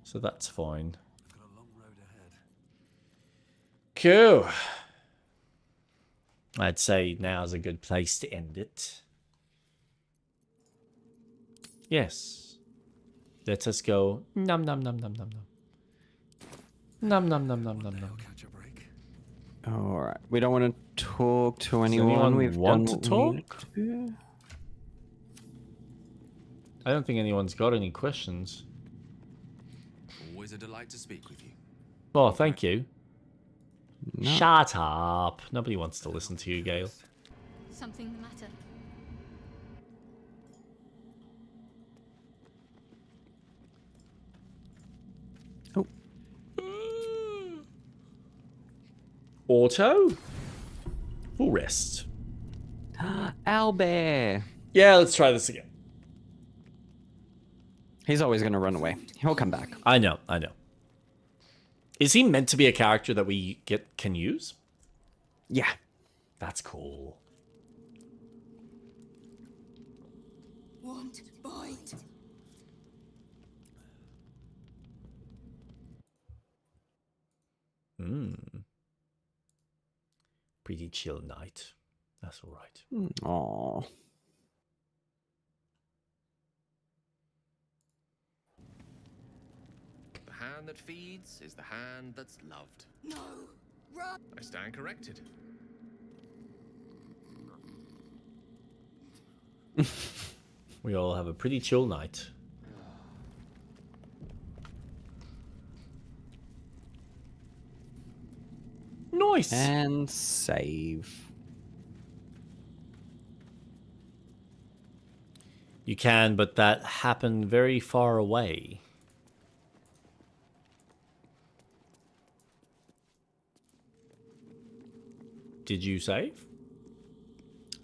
So that's fine. Cool. I'd say now's a good place to end it. Yes. Let us go. Num num num num num num. Num num num num num num. All right. We don't want to talk to Does anyone. anyone We've want done to what we needed talk? to do. I don't think anyone's got any questions. Always a delight to speak with you. Well, thank you. No. Shut up. Nobody wants to listen to you, Gale. Something the matter? Auto? Full rest. Owlbear. Yeah, let's try this again. He's always going to run away. He'll come back. I know, I know. Is he meant to be a character that we can use? Yeah. That's cool. Want bite. Pretty chill night. That's all right. Aww. The hand that feeds is the hand that's loved. No. Run. I stand corrected. We all have a pretty chill night. Nice. And save. You can, but that happened very far away. Did you save?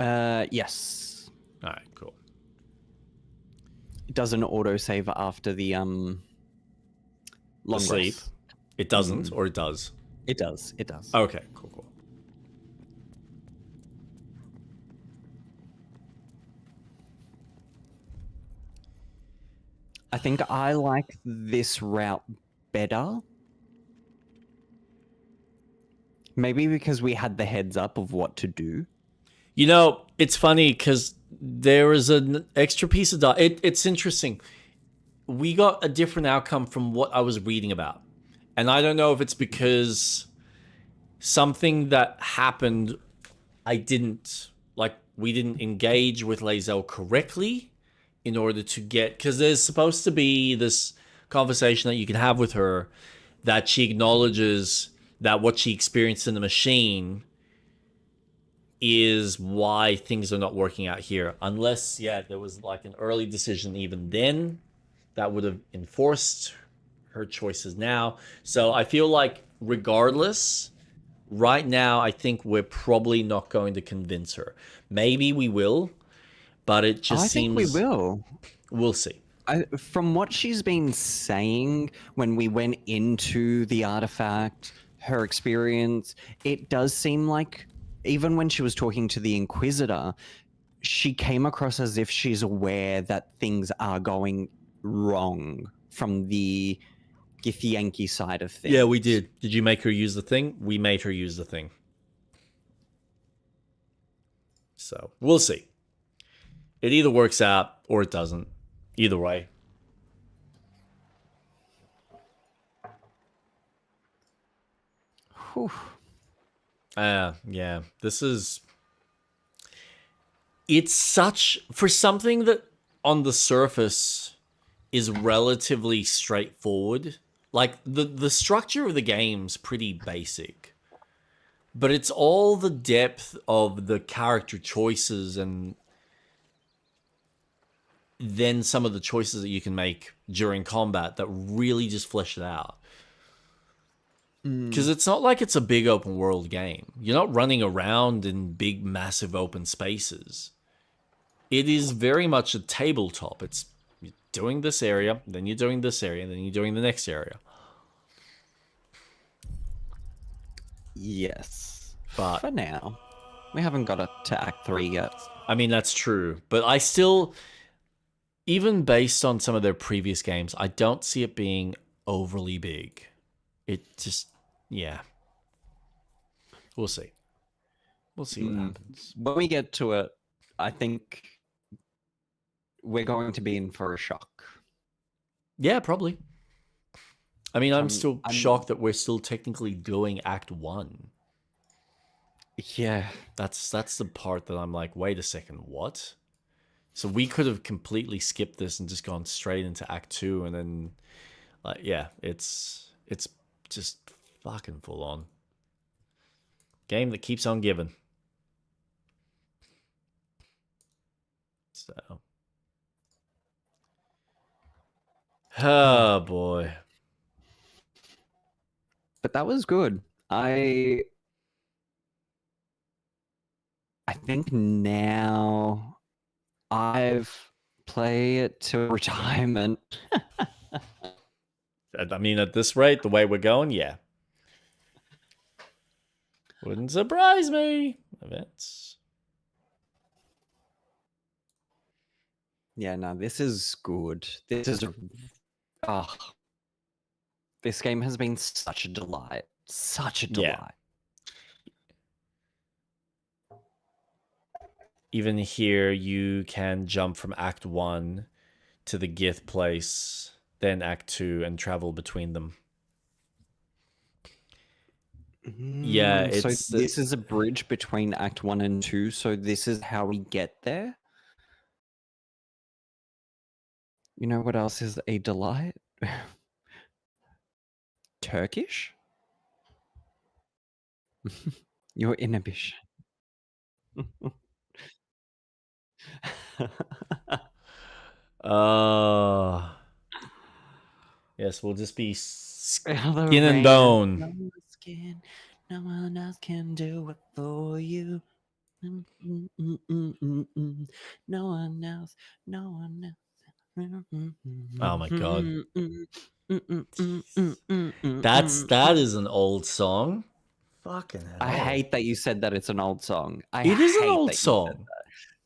Yes. All right, cool. It doesn't autosave after the long sleep. rest. It doesn't, or it does? It does. It does. Okay, cool, cool. I think I like this route better. Maybe because we had the heads up of what to do. You know, it's funny because there is an extra piece of data. It's interesting. We got a different outcome from what I was reading about. And I don't know if it's because something that happened, we didn't engage with Lae'zel correctly in order to get, because there's supposed to be this conversation that you can have with her that she acknowledges that what she experienced in the machine is why things are not working out here. Unless, there was like an early decision even then that would have enforced her choices now. So I feel like regardless, right now, I think we're probably not going to convince her. Maybe we will, but it just seems... I think we will. We'll see. From what she's been saying when we went into the artifact, her experience, it does seem like even when she was talking to the Inquisitor, she came across as if she's aware that things are going wrong from the Githyanki side of things. Yeah, we did. Did you make her use the thing? We made her use the thing. So, we'll see. It either works out or it doesn't. Either way. Whew. Yeah. This is... It's such... For something that on the surface is relatively straightforward. Like, the structure of the game's pretty basic. But it's all the depth of the character choices and then some of the choices that you can make during combat that really just flesh it out. Because it's not like it's a big open world game. You're not running around in big, massive open spaces. It is very much a tabletop. It's you're doing this area, then you're doing this area, then you're doing the next area. Yes. But for now, we haven't got it to Act 3 yet. I mean, that's true. But I still, even based on some of their previous games, I don't see it being overly big. It just, yeah. We'll see. We'll see what happens. When we get to it, I think we're going to be in for a shock. Yeah, probably. I mean, I'm still shocked that we're still technically doing Act 1. Yeah. That's the part that I'm like, wait a second, what? So we could have completely skipped this and just gone straight into Act 2 and then, like, yeah, it's just fucking full on. Game that keeps on giving. So. Oh, boy. But that was good. I think now I've played it to retirement. I mean, at this rate, the way we're going, yeah. Wouldn't surprise me. Events. Yeah, no, this is good. This is this game has been such a delight. Such a delight. Yeah. Even here, you can jump from Act 1 to the Gith place, then Act 2, and travel between them. Yeah, it's... So this is a bridge between Act 1 and 2, so this is how we get there? You know what else is a delight? Turkish? Your inhibition. Yes, we'll just be skin and bone. No one else can do it for you. No one else. No one else. Oh my god. That is an old song. Fucking hell. I hate that you said that it's an old song. It is an old song.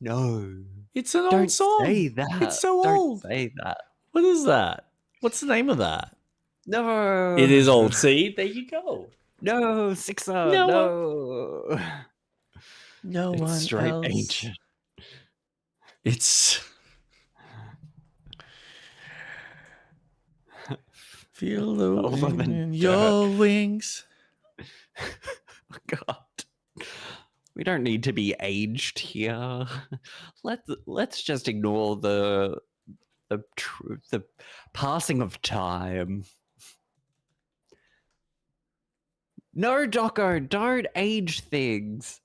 No. It's an old song. Don't say that. It's so old. Don't say that. What is that? What's the name of that? No. It is old. See? There you go. No, Sixer. No. No it's one straight else. ancient. It's... Feel the wind in your wings. Oh, God. We don't need to be aged here. Let's just ignore the passing of time. No, Doco, don't age things.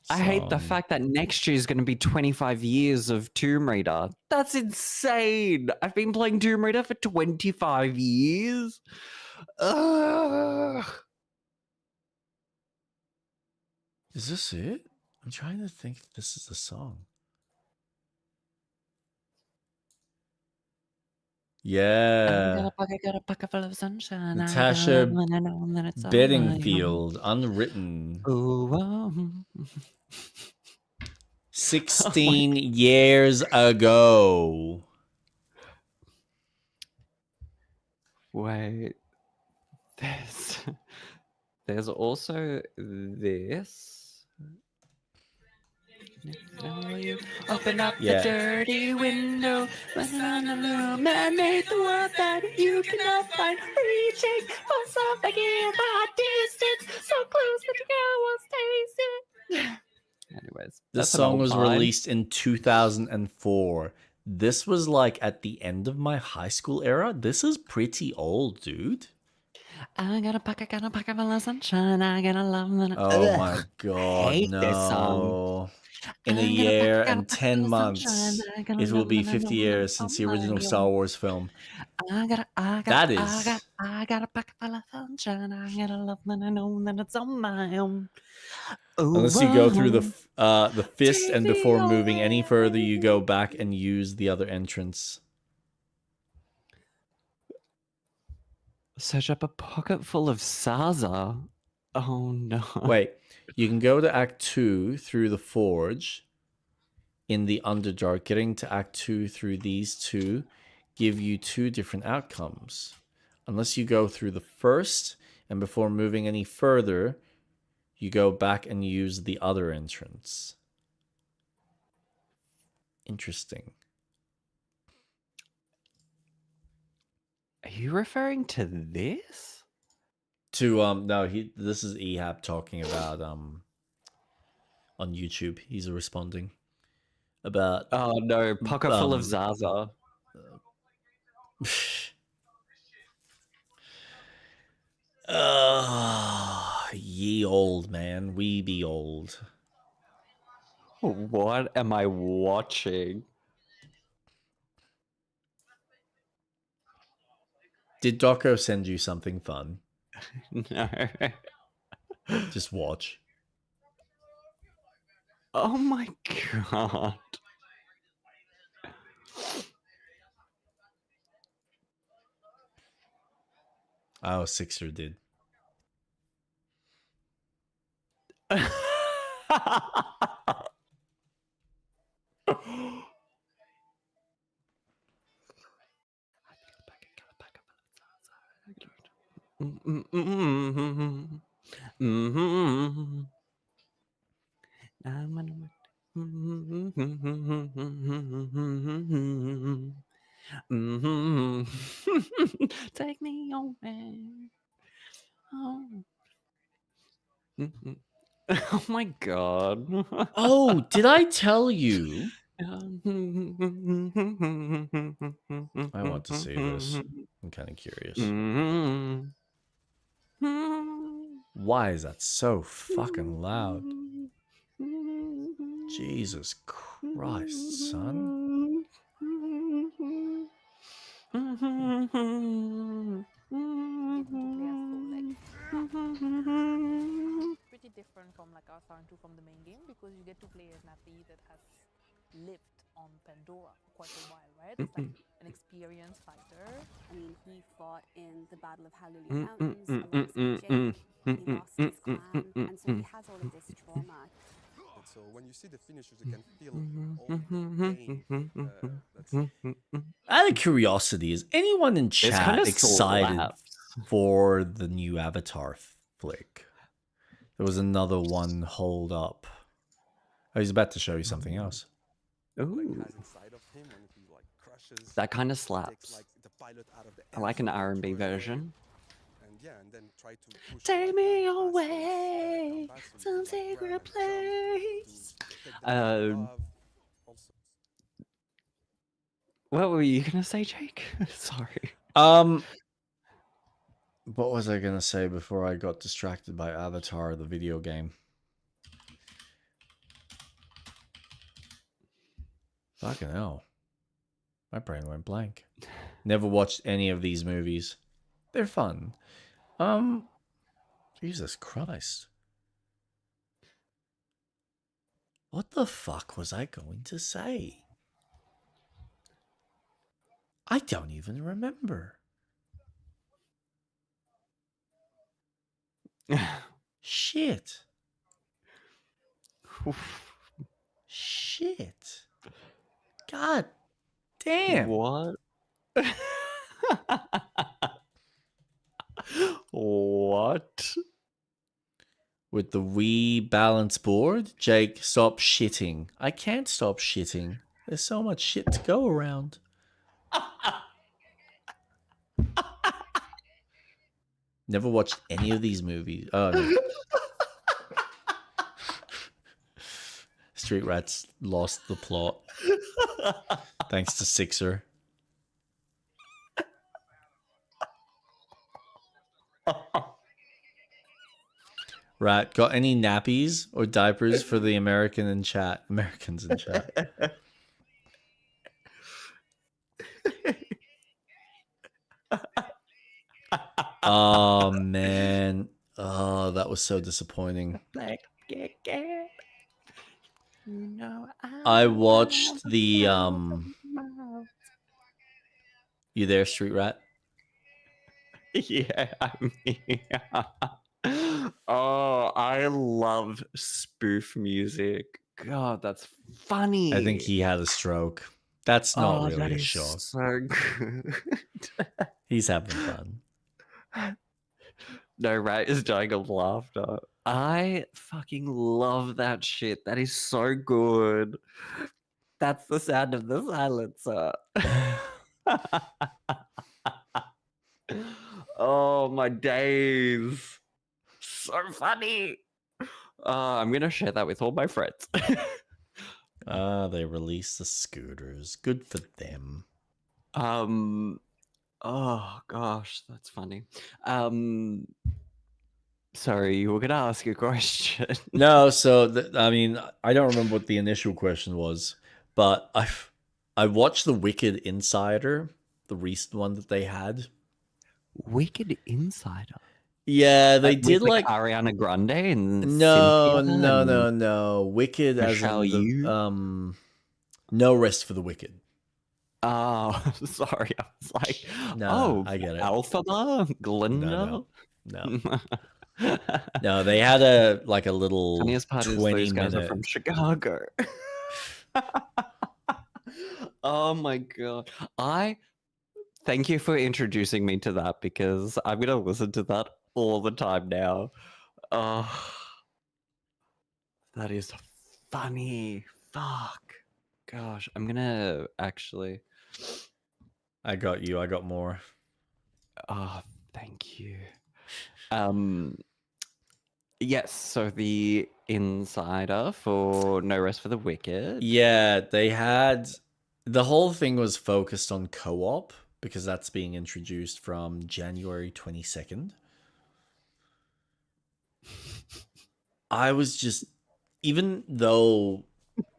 I hate the fact that next year is going to be 25 years of Tomb Raider. That's insane. I've been playing Tomb Raider for 25 years. Ugh. Is this it? I'm trying to think if this is the song. Yeah. Natasha Bedingfield, Unwritten. 16 years ago. Wait. There's also this. Open up the dirty window. Man made the world that you cannot find. Reaching for something in the distance, so close that you can taste it. Anyways, this song was released in 2004. This was like at the end of my high school era. This is pretty old, dude. I got a pocket full of sunshine. I got a love. Oh my god, hate no. this song. In a year and 10 months, it will be 50 years since the original Star Wars film. That is. I got a pocket full of sunshine. I got a love that I know that it's on my own. Oh, Unless you go through whoa. the fist, Take and me before moving any further, you go away. back and use the other entrance. Search up a pocket full of Saza. Oh no. Wait, you can go to Act 2 through the forge in the Underdark. Getting to Act 2 through these two give you two different outcomes. Unless you go through the first, and before moving any further, you go back and use the other entrance. Interesting. Are you referring to this? No, this is Ehab talking about on YouTube. He's responding about Oh no, pocket full of Zaza. Ye old man, we be old. What am I watching? Did Doco send you something fun? No. Just watch. Oh my god. Oh, Sixer did. Take me away. Oh. Oh my god. Oh, did I tell you? I want to see this. I'm kind of curious. Why is that so fucking loud? Jesus Christ, son. Pretty different from like our Sound 2 from the main game, because you get to play as Napi that has lived on Pandora for quite a while, right? It's like an experienced fighter. I mean, he fought in the Battle of Hallelujah Mountains alongside Jake. He lost his clan, and so he has all of this trauma. And so when you see the finishers, you can feel all the pain. Out of curiosity, is anyone in chat kinda excited slaps. for the new Avatar flick? There was another one hold up. Oh, he's about to show you something else. Ooh. That kind of slaps. I like an R&B version. And then try to push Take me away, some secret place. What were you gonna say, Jake? Sorry. What was I gonna say before I got distracted by Avatar, the video game? Fucking hell. My brain went blank. Never watched any of these movies. They're fun. Jesus Christ. What the fuck was I going to say? I don't even remember. Shit. Shit. God damn. What? What? With the Wii balance board? Jake, stop shitting. I can't stop shitting. There's so much shit to go around. Never watched any of these movies. Oh, no. Street Rats lost the plot. Thanks to Sixer. Rat, got any nappies or diapers for the Americans in chat? Oh man. Oh, that was so disappointing. You know, I watched the You there, Street Rat? Yeah, I'm here. Oh, I love spoof music. God, that's funny. I think he had a stroke. That's not really that a is shock. so good. He's having fun. No, Rat is dying of laughter. I fucking love that shit. That is so good. That's the sound of the silencer. Oh, my days. So funny. I'm going to share that with all my friends. They released the scooters. Good for them. Oh gosh, that's funny. Sorry, you were gonna ask a question. No, so I mean, I don't remember what the initial question was, but I watched the Wicked Insider, the recent one that they had. Wicked Insider. Yeah, they did with, like Ariana Grande and no, Cynthia no, and no, no. Wicked Michelle as in Yeoh? No Rest for the Wicked. Oh, sorry. I was like, No, I get it. Alphaba, Glinda. No. No, they had a little Funniest part is 20 those guys are minute. from Chicago. Oh my god. Thank you for introducing me to that because I'm gonna listen to that all the time now. Oh, that is funny. Fuck. Gosh, I'm gonna actually. I got you. I got more. Oh, thank you. Yes, so the Insider for No Rest for the Wicked. Yeah, they had the whole thing was focused on co-op because that's being introduced from January 22nd. I was just, even though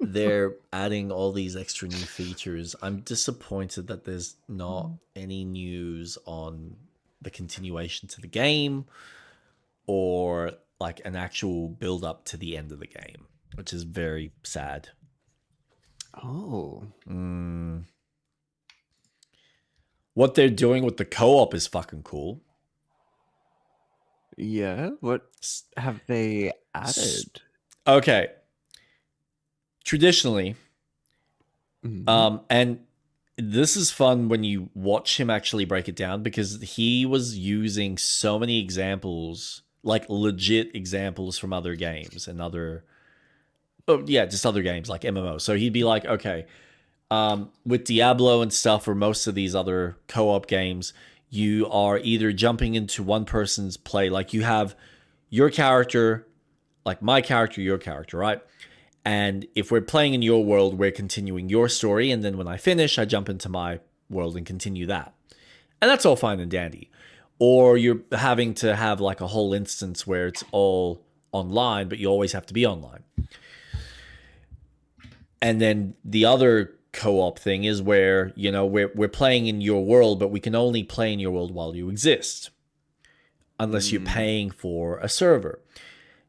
they're adding all these extra new features, I'm disappointed that there's not any news on the continuation to the game or like an actual build up to the end of the game, which is very sad. Oh. What they're doing with the co-op is fucking cool. Yeah, what have they added? Okay. Traditionally, and this is fun when you watch him actually break it down because he was using so many examples, like legit examples from other games and just other games like MMO. So he'd be like, okay, with Diablo and stuff or most of these other co-op games, you are either jumping into one person's play, like you have your character, like my character, your character, right? And if we're playing in your world, we're continuing your story. And then when I finish, I jump into my world and continue that. And that's all fine and dandy. Or you're having to have like a whole instance where it's all online, but you always have to be online. And then the other co-op thing is where, you know, we're playing in your world, but we can only play in your world while you exist. Unless you're paying for a server.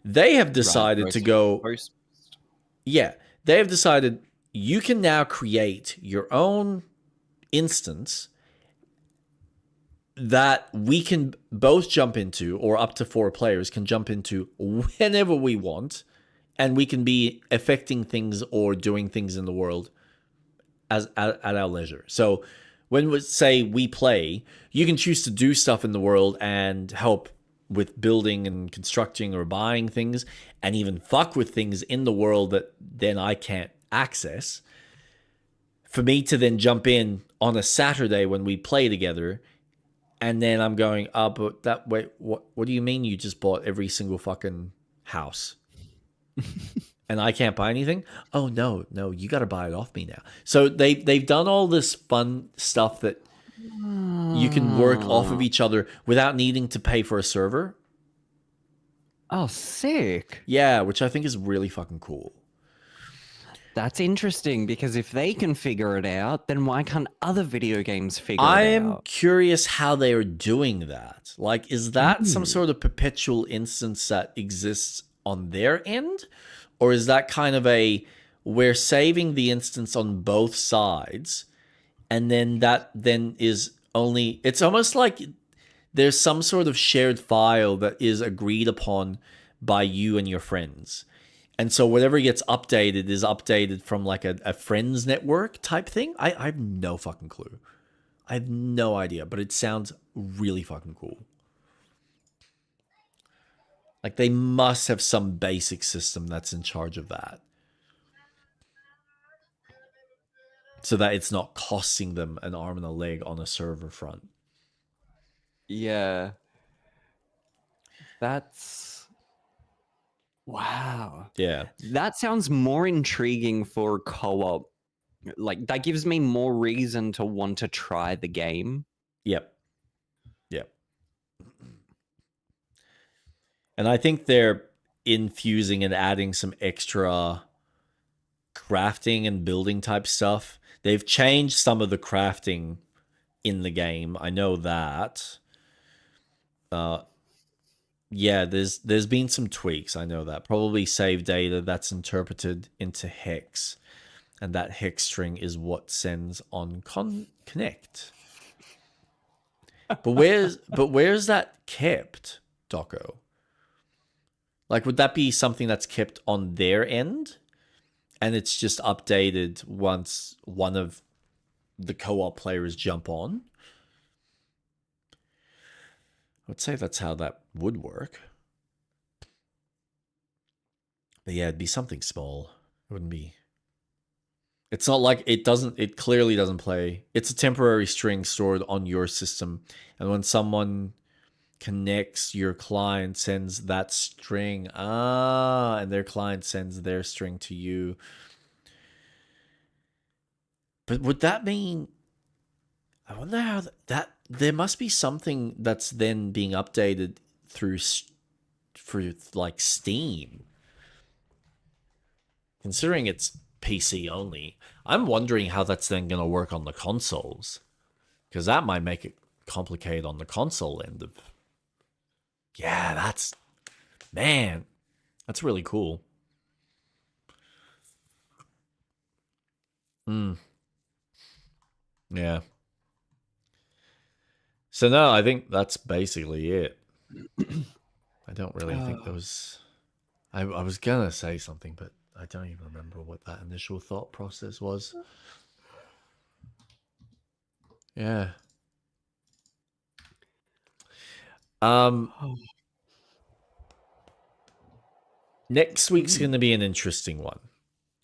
They have decided to go... Yeah, they have decided you can now create your own instance that we can both jump into, or up to 4 players can jump into whenever we want, and we can be affecting things or doing things in the world at our leisure. So when we say we play, you can choose to do stuff in the world and help with building and constructing or buying things, and even fuck with things in the world that then I can't access. For me to then jump in on a Saturday when we play together, and then I'm going, but that way, what do you mean you just bought every single fucking house? And I can't buy anything? Oh, no, you got to buy it off me now. So they've done all this fun stuff that you can work off of each other without needing to pay for a server. Oh, sick. Yeah, which I think is really fucking cool. That's interesting, because if they can figure it out, then why can't other video games figure it I'm out? curious how they are doing that. Like, is that some sort of perpetual instance that exists on their end? Or is that kind of we're saving the instance on both sides, and then that then is only, it's almost like there's some sort of shared file that is agreed upon by you and your friends. And so whatever gets updated is updated from like a friends network type thing. I have no fucking clue. I have no idea, but it sounds really fucking cool. Like they must have some basic system that's in charge of that, so that it's not costing them an arm and a leg on a server front. Yeah. That's... Wow. Yeah. That sounds more intriguing for co-op. Like, that gives me more reason to want to try the game. Yep. And I think they're infusing and adding some extra crafting and building type stuff. They've changed some of the crafting in the game. I know that. Yeah, there's been some tweaks. I know that. Probably save data that's interpreted into hex, and that hex string is what sends on connect. But where's that kept, Doco? Like, would that be something that's kept on their end, and it's just updated once one of the co-op players jump on? I would say that's how that would work. But yeah, it'd be something small. It wouldn't be... It's not like it clearly doesn't play. It's a temporary string stored on your system. And when someone connects, your client sends that string. And their client sends their string to you. But would that mean... I wonder how that... There must be something that's then being updated through like Steam. Considering it's PC only, I'm wondering how that's then going to work on the consoles, because that might make it complicated on the console end of... Yeah, that's... Man, that's really cool. Yeah. So no, I think that's basically it. I don't really think there was... I was gonna say something, but I don't even remember what that initial thought process was. Yeah. Next week's going to be an interesting one,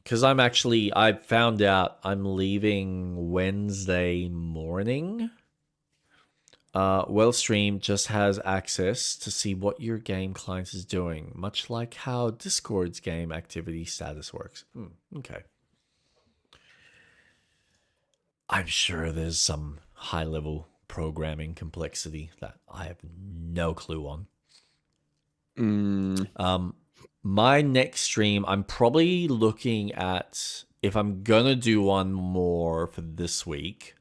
because I found out I'm leaving Wednesday morning. Wellstream just has access to see what your game client is doing, much like how Discord's game activity status works. Okay. I'm sure there's some high-level programming complexity that I have no clue on. My next stream, I'm probably looking at, if I'm gonna do one more for this week,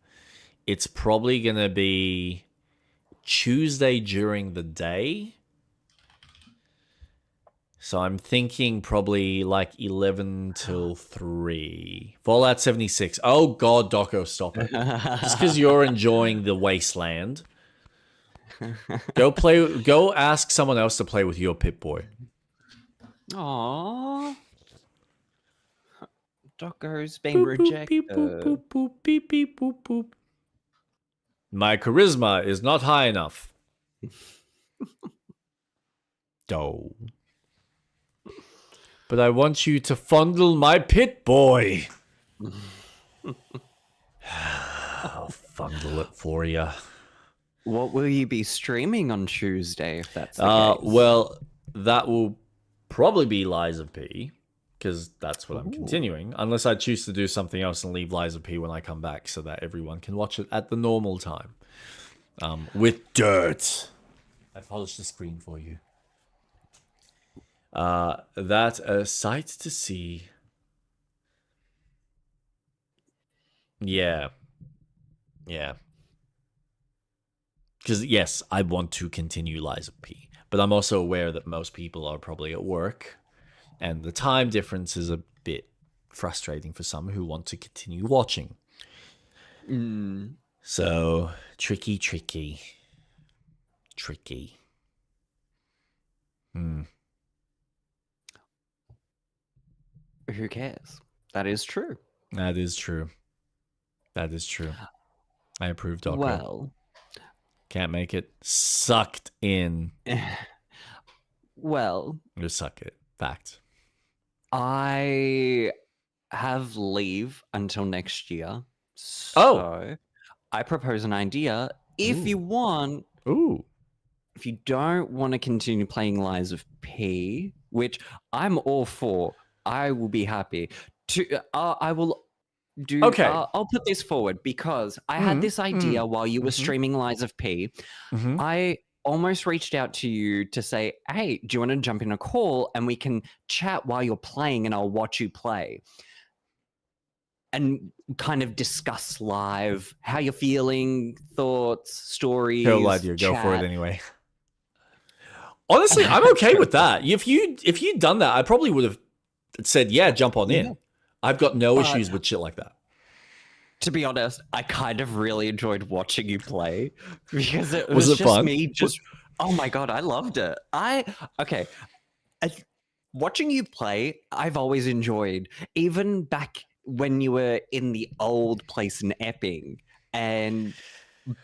it's probably gonna be Tuesday during the day. So I'm thinking probably like 11 till 3. Fallout 76. Oh god, Doco, stop it. Just because you're enjoying the wasteland. Go ask someone else to play with your Pip-Boy. Aww. Doco's been rejected. Beep, boop, boop, boop, beep, beep, boop, boop. My charisma is not high enough. Doh. But I want you to fondle my Pip-Boy. I'll fondle it for you. What will you be streaming on Tuesday, if that's the case? Well, that will probably be Lies of P, because that's what I'm continuing. Unless I choose to do something else and leave Lies of P when I come back, so that everyone can watch it at the normal time. With dirt. I polished the screen for you. That a sight to see. Yeah. Yeah. Because, yes, I want to continue Lies of P. But I'm also aware that most people are probably at work. And the time difference is a bit frustrating for some who want to continue watching. So, tricky. Who cares? That is true. That is true. I approve, Docker. Well, can't make it. Sucked in. Well, You suck it. Fact. I have leave until next year. So I propose an idea. If you want, if you don't want to continue playing Lies of P, which I'm all for, I will be happy to. I will do. Okay. I'll put this forward because I had this idea while you were streaming Lies of P. I almost reached out to you to say, "Hey, do you want to jump in a call and we can chat while you're playing, and I'll watch you play." And kind of discuss live how you're feeling, thoughts, stories. Go live, you go for it anyway. Honestly, I'm okay with that. If you'd done that, I probably would have said, "Yeah, jump on in." I've got no issues with shit like that. To be honest, I kind of really enjoyed watching you play because it Was was it just fun? me. Oh my god, I loved it. Watching you play, I've always enjoyed. Even back when you were in the old place in Epping, and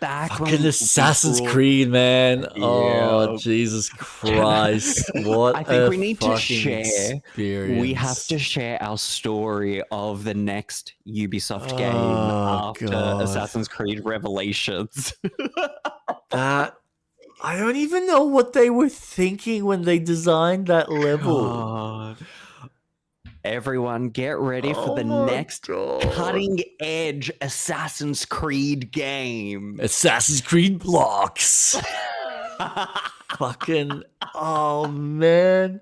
back Fucking Assassin's Creed, man. Yeah. Oh, Jesus Christ. What I think a we need to fucking share. experience. We have to share our story of the next Ubisoft game Oh, after God. Assassin's Creed Revelations. That I don't even know what they were thinking when they designed that level. God. Everyone, get ready for the my next cutting edge Assassin's Creed game. Assassin's Creed blocks. Fucking, oh man.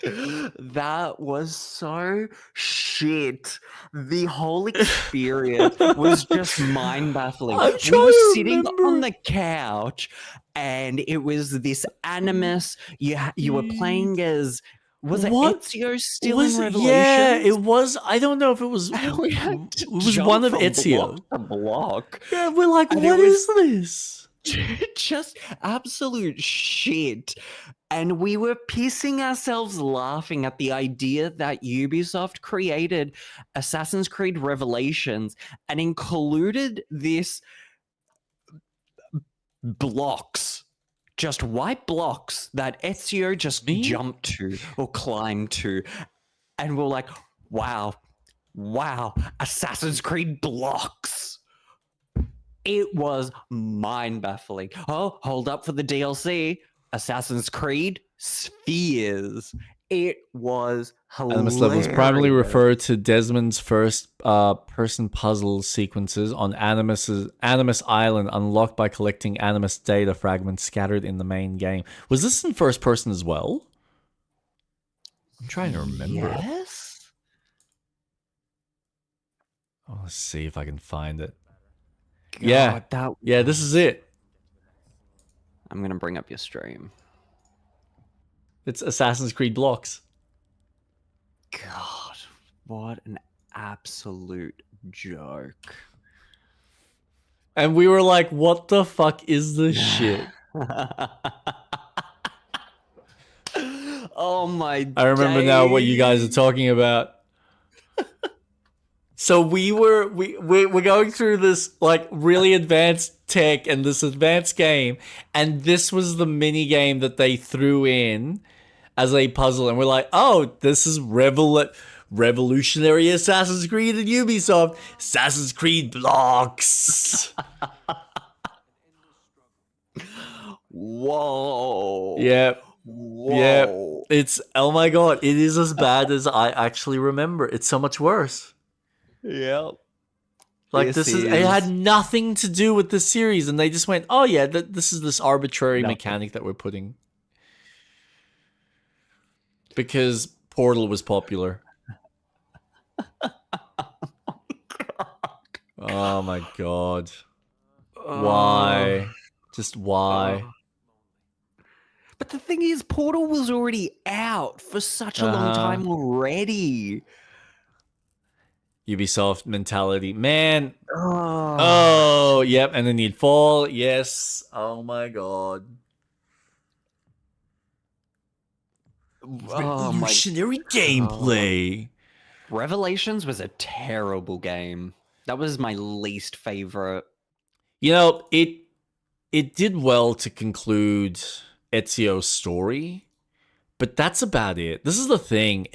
That was so shit. The whole experience was just mind-baffling. I'm We trying were to sitting remember. on the couch, and it was this Animus. You were playing as... Was it What Ezio still was in it? Revelations? Yeah, it was. I don't know if it was. We had to It was jump one of from Ezio. block to block. Yeah, we're like, And what it is was this? just absolute shit. And we were pissing ourselves laughing at the idea that Ubisoft created Assassin's Creed Revelations and included this blocks. Just white blocks that Ezio just jumped to or climbed to. And we're like, wow, Assassin's Creed blocks. It was mind-baffling. Oh, hold up for the DLC. Assassin's Creed Spheres. It was hilarious. Animus levels primarily refer to Desmond's first person puzzle sequences on Animus Island, unlocked by collecting Animus data fragments scattered in the main game. Was this in first person as well? I'm trying to remember. Yes? Oh, let's see if I can find it. God, yeah, this is it. I'm going to bring up your stream. It's Assassin's Creed blocks. God, what an absolute joke. And we were like, what the fuck is this shit? Oh my I remember now what you guys are talking about. So we're going through this like really advanced tech and this advanced game, and this was the mini game that they threw in as a puzzle, and we're like, oh, this is revolutionary Assassin's Creed and Ubisoft. Assassin's Creed blocks. Whoa. Yep. Whoa. Yep. It's, oh my god, it is as bad as I actually remember. It's so much worse. Yep. Like this is, it had nothing to do with the series, and they just went, oh yeah, this is this arbitrary mechanic that we're putting. Because Portal was popular. Oh my god. Why? Just why? But the thing is, Portal was already out for such a long time already. Ubisoft mentality. Man. Oh. Oh, yep. And then you'd fall. Yes. Oh my god. Revolutionary gameplay. Revelations was a terrible game. That was my least favorite. You know, it did well to conclude Ezio's story, but that's about it. This is the thing.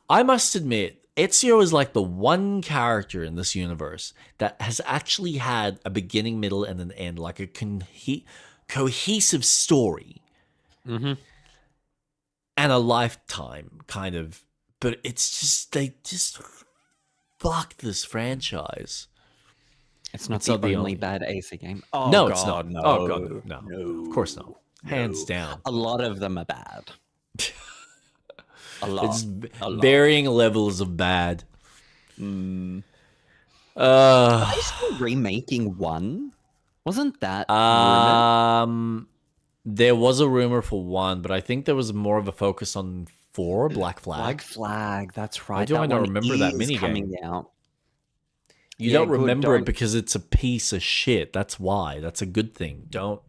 I must admit, Ezio is like the one character in this universe that has actually had a beginning, middle, and an end, like a cohesive story. Mm-hmm. And a lifetime, kind of. But it's just, they just fucked this franchise. It's not the only bad AC game. Oh, no, God, it's not. No. Oh, God, no. Of course not. Hands down. A lot of them are bad. A lot. It's varying levels of bad. Are they still remaking 1? Wasn't that rumored? There was a rumor for 1, but I think there was more of a focus on 4, Black Flag. Black Flag, that's right. Why do I not remember that minigame? Coming out. You don't remember it because it's a piece of shit. That's why. That's a good thing. Don't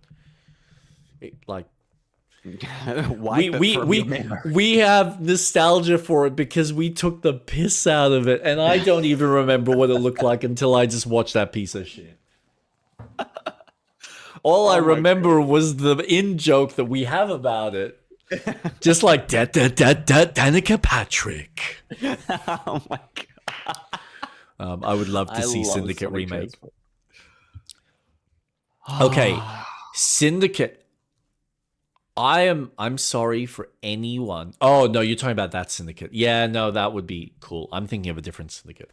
we have nostalgia for it because we took the piss out of it, and I don't even remember what it looked like until I just watched that piece of shit. All I remember was the in joke that we have about it. Just like Danica Patrick. Oh my god. I would love to see Syndicate remake. Okay. Syndicate. I'm sorry for anyone. Oh no, you're talking about that Syndicate. Yeah, no, that would be cool. I'm thinking of a different Syndicate.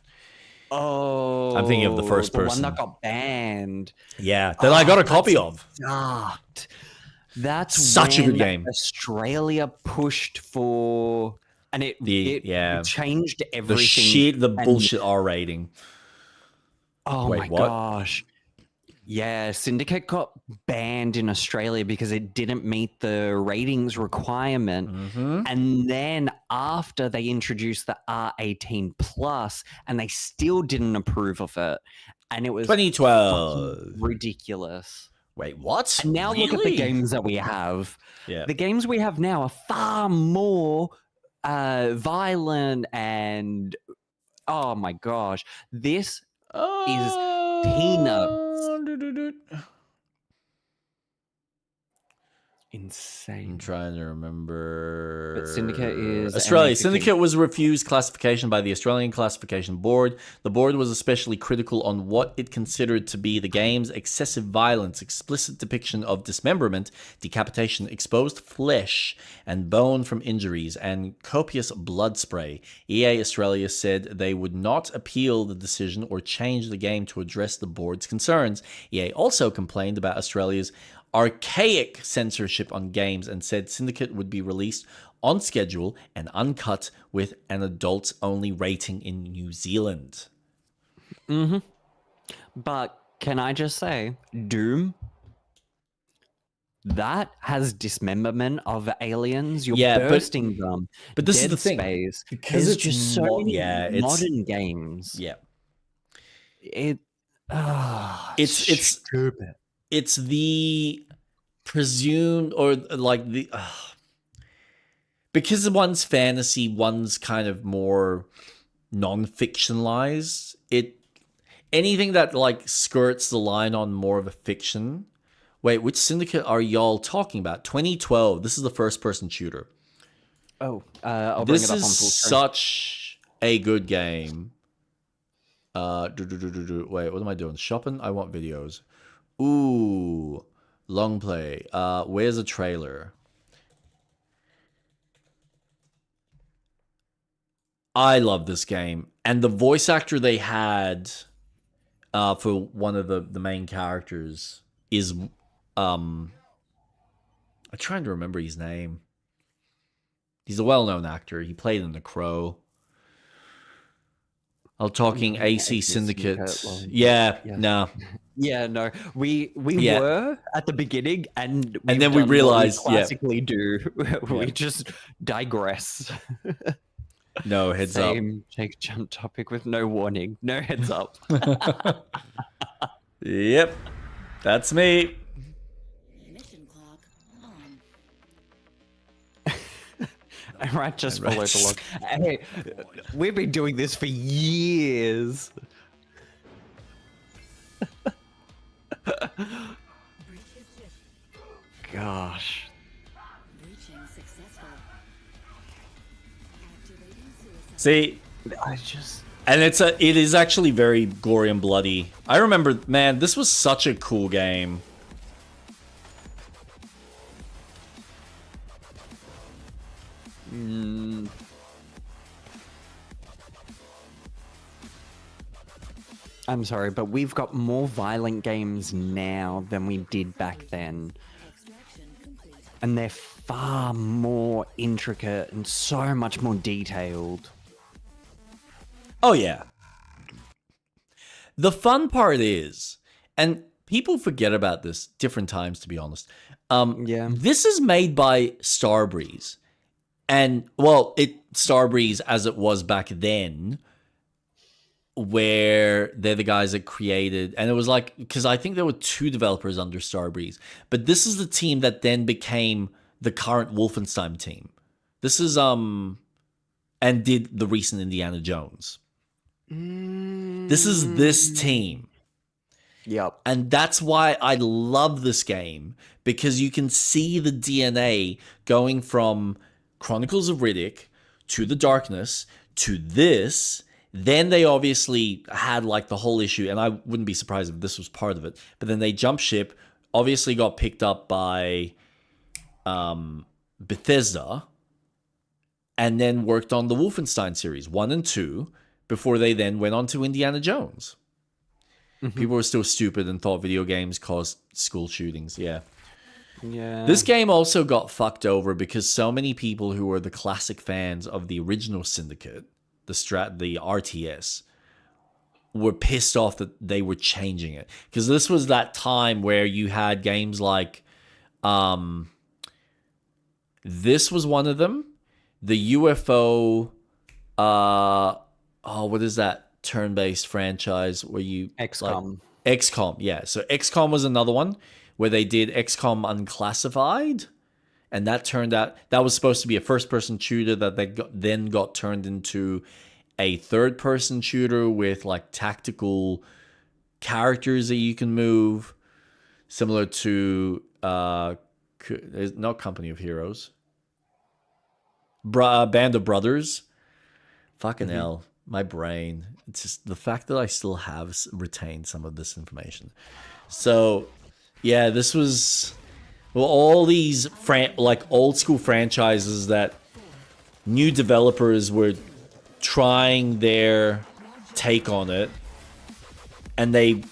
Oh, I'm thinking of the first person. The one that got banned. Yeah, that I got a copy of. Sucked. That's such a good game. Australia pushed for, and it changed everything. The bullshit R rating. Oh my gosh. Yeah, Syndicate got banned in Australia because it didn't meet the ratings requirement. And then after they introduced the R18 plus, and they still didn't approve of it. And it was 2012. Ridiculous. Wait, what? And now look at the games that we have. Yeah. The games we have now are far more violent and oh my gosh. This is peanuts. Insane. I'm trying to remember. But Syndicate is Australia. Syndicate was refused classification by the Australian Classification Board. The board was especially critical on what it considered to be the game's excessive violence, explicit depiction of dismemberment, decapitation, exposed flesh and bone from injuries, and copious blood spray. EA Australia said they would not appeal the decision or change the game to address the board's concerns. EA also complained about Australia's archaic censorship on games and said Syndicate would be released on schedule and uncut with an adults-only rating in New Zealand. But can I just say, Doom, that has dismemberment of aliens. You're bursting them. But this Dead is the thing. Space. Because There's it's just so many modern games. Yeah. It's stupid. It's the presumed or like the because one's fantasy, one's kind of more non-fictionalized. Anything that like skirts the line on more of a fiction. Wait, which Syndicate are y'all talking about? 2012. This is the first-person shooter. Oh, I'll bring it up on full This is screen. such a good game. Wait, what am I doing? Shopping? I want videos. Ooh, long play. Where's the trailer? I love this game. And the voice actor they had for one of the main characters is I'm trying to remember his name. He's a well-known actor. He played in The Crow. I'm talking AC Syndicate. Yeah, no. Yeah, no. We Yeah. were at the beginning, and then we done what realized, yeah. classically do. We Yeah. just digress. No, heads up. Same take jump topic with no warning. No heads up. Yep. That's me. I might just follow the log. Hey, we've been doing this for years. Gosh. See, and it is actually very gory and bloody. I remember, man, this was such a cool game. I'm sorry, but we've got more violent games now than we did back then. And they're far more intricate and so much more detailed. Oh, yeah. The fun part is, and people forget about this different times, to be honest. This is made by Starbreeze. And, well, Starbreeze as it was back then, where they're the guys that created, and it was like, because I think there were 2 developers under Starbreeze, but this is the team that then became the current Wolfenstein team. This is, and did the recent Indiana Jones. This is this team. Yep. And that's why I love this game, because you can see the DNA going from Chronicles of Riddick to The Darkness to this. Then they obviously had like the whole issue, and I wouldn't be surprised if this was part of it. But then they jumped ship, obviously got picked up by Bethesda, and then worked on the Wolfenstein series 1 and 2 before they then went on to Indiana Jones. People were still stupid and thought video games caused school shootings. Yeah. This game also got fucked over because so many people who were the classic fans of the original Syndicate, the RTS, were pissed off that they were changing it. Because this was that time where you had games like, this was one of them. The UFO, what is that turn-based franchise where you... XCOM. XCOM, yeah. So XCOM was another one where they did XCOM Unclassified. And that turned out... That was supposed to be a first-person shooter that then got turned into a third-person shooter with like tactical characters that you can move. Similar to... not Company of Heroes. Band of Brothers. Fucking hell. My brain. It's just the fact that I still have retained some of this information. So, yeah, this was... Well, all these like old school franchises that new developers were trying their take on it, and they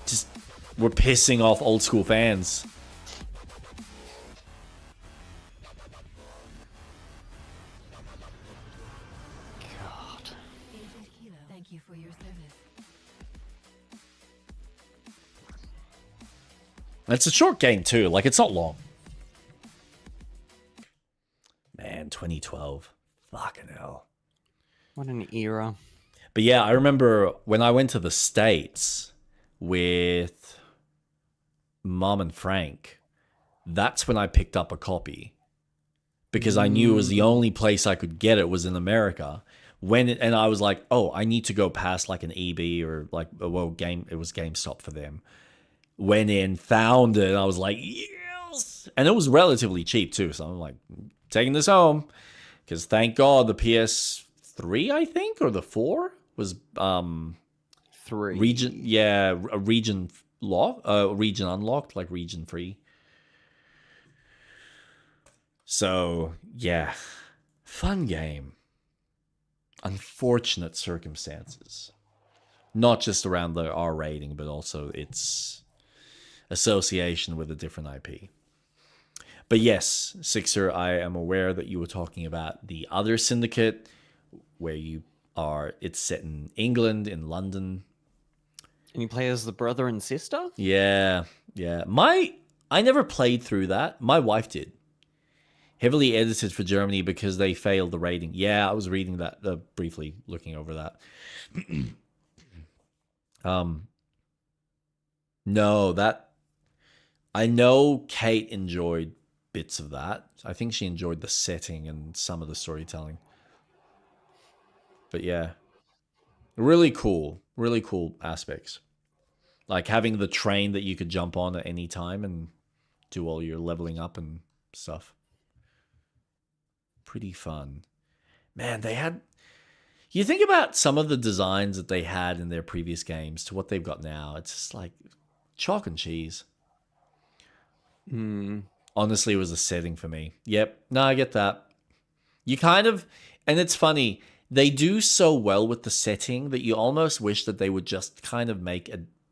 just were pissing off old school fans. Thank you for your service. It's a short game too. Like, it's not long. Man, 2012. Fucking hell. What an era. But yeah, I remember when I went to the States with Mom and Frank, that's when I picked up a copy. Because I knew it was the only place I could get it was in America. And I was like, oh, I need to go past like an EB or like, well, it was GameStop for them. Went in, found it, and I was like, yes! And it was relatively cheap too, so I'm like, taking this home. Because thank God the PS3, I think, or the 4 was 3. Region, region unlocked, like region free. So, yeah. Fun game. Unfortunate circumstances. Not just around the R rating, but also its association with a different IP. But yes, Sixer, I am aware that you were talking about the other Syndicate, where you it's set in England, in London. And you play as the brother and sister? Yeah. I never played through that. My wife did. Heavily edited for Germany because they failed the rating. Yeah, I was reading that, briefly looking over that. No, I know Kate enjoyed bits of that. I think she enjoyed the setting and some of the storytelling. But yeah, really cool aspects. Like having the train that you could jump on at any time and do all your leveling up and stuff. Pretty fun. Man, you think about some of the designs that they had in their previous games to what they've got now. It's just like chalk and cheese. Honestly, it was a setting for me. Yep. No, I get that. You kind of, and it's funny, they do so well with the setting that you almost wish that they would just kind of make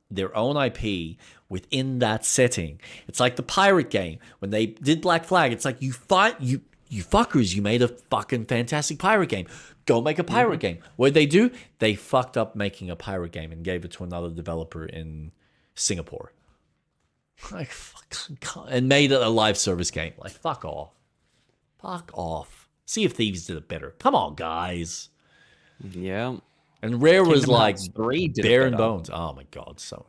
their own IP within that setting. It's like the pirate game. When they did Black Flag, it's like you fuckers, you made a fucking fantastic pirate game. Go make a pirate game. What did they do? They fucked up making a pirate game and gave it to another developer in Singapore. Like, and made it a live service game. Like, fuck off. Fuck off. Sea of Thieves did it better. Come on, guys. Yeah. And Rare was Kingdom like Hearts 3 did it bare and better. bones. Oh my god, so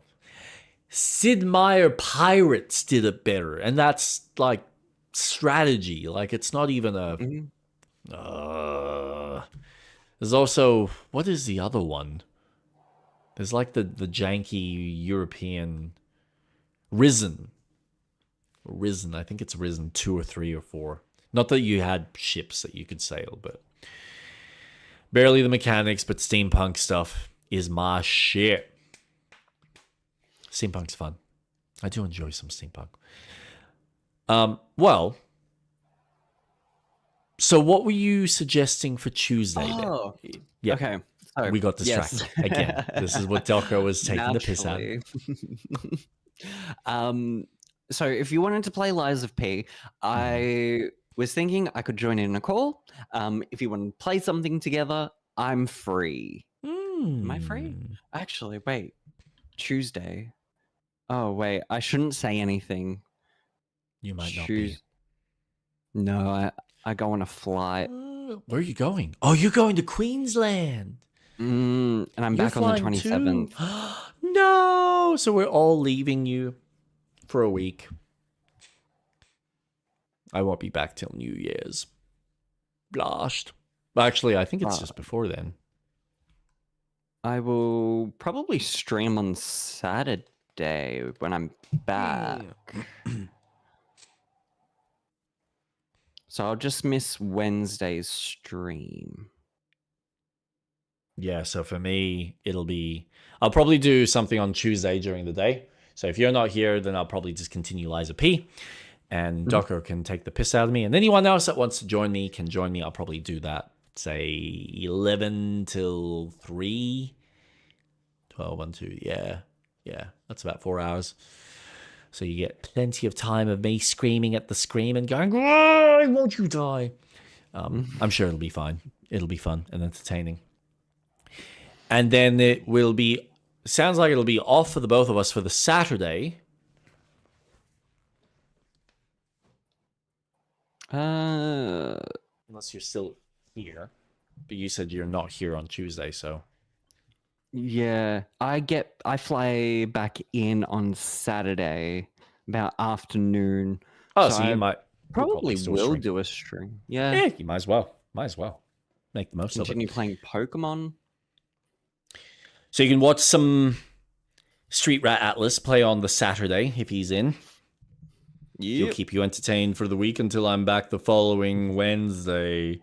Sid Meier Pirates did it better. And that's like strategy. Like it's not even a there's also, what is the other one? There's like the janky European Risen. I think it's Risen 2 or 3 or 4. Not that you had ships that you could sail, but barely the mechanics, but steampunk stuff is my shit. Steampunk's fun. I do enjoy some steampunk. Well, so what were you suggesting for Tuesday then? Yeah. Okay. So, we got distracted again. This is what Delco was taking the piss out. So if you wanted to play Lies of P, I was thinking I could join in a call. If you want to play something together, I'm free. Am I free? Actually, wait. Tuesday. Oh, wait. I shouldn't say anything. You might not be. No, I go on a flight. Where are you going? Oh, you're going to Queensland. And I'm back on the 27th. No! So we're all leaving you for a week. I won't be back till New Year's. Blast. Actually, I think it's just before then. I will probably stream on Saturday when I'm back. So I'll just miss Wednesday's stream. Yeah, so for me, I'll probably do something on Tuesday during the day. So if you're not here, then I'll probably just continue Lies of P. And Docker can take the piss out of me. And anyone else that wants to join me can join me. I'll probably do that, say, 11 till 3. 12, 1, 2, yeah. Yeah, that's about 4 hours. So you get plenty of time of me screaming at the screen and going, why won't you die? I'm sure it'll be fine. It'll be fun and entertaining. And then it will be, sounds like it'll be off for the both of us for the Saturday. Unless you're still here. But you said you're not here on Tuesday, so. Yeah, I fly back in on Saturday about afternoon. Oh, so you might probably still will stream. do a stream. Yeah. Yeah, you might as well. Make the most of it. Continue playing Pokemon. So you can watch some Street Rat Atlas play on the Saturday if he's in. He'll keep you entertained for the week until I'm back the following Wednesday.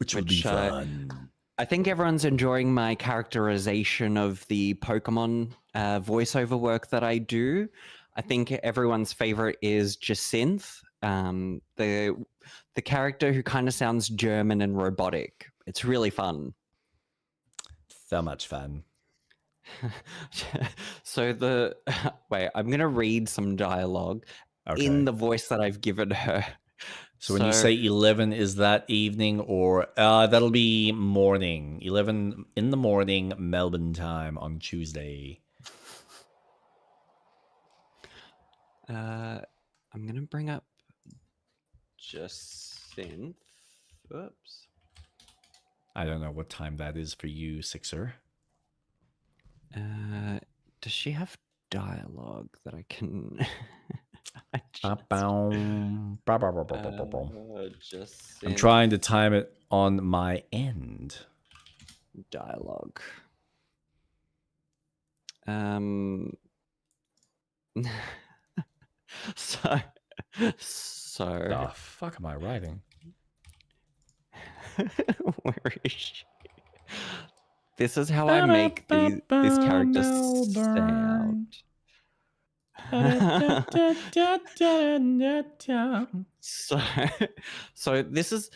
Which will be fun. I think everyone's enjoying my characterization of the Pokemon voiceover work that I do. I think everyone's favorite is Jacinth, the character who kind of sounds German and robotic. It's really fun. So much fun. So wait, I'm going to read some dialogue in the voice that I've given her. So when you say 11, is that evening or that'll be morning? 11 in the morning, Melbourne time on Tuesday. I'm gonna bring up Jacinth. Oops. I don't know what time that is for you, Sixer. Does she have dialogue that I can? I'm trying to time it on my end. Dialogue. So. The fuck am I writing? Where is she? This is how I make these characters sound. So this is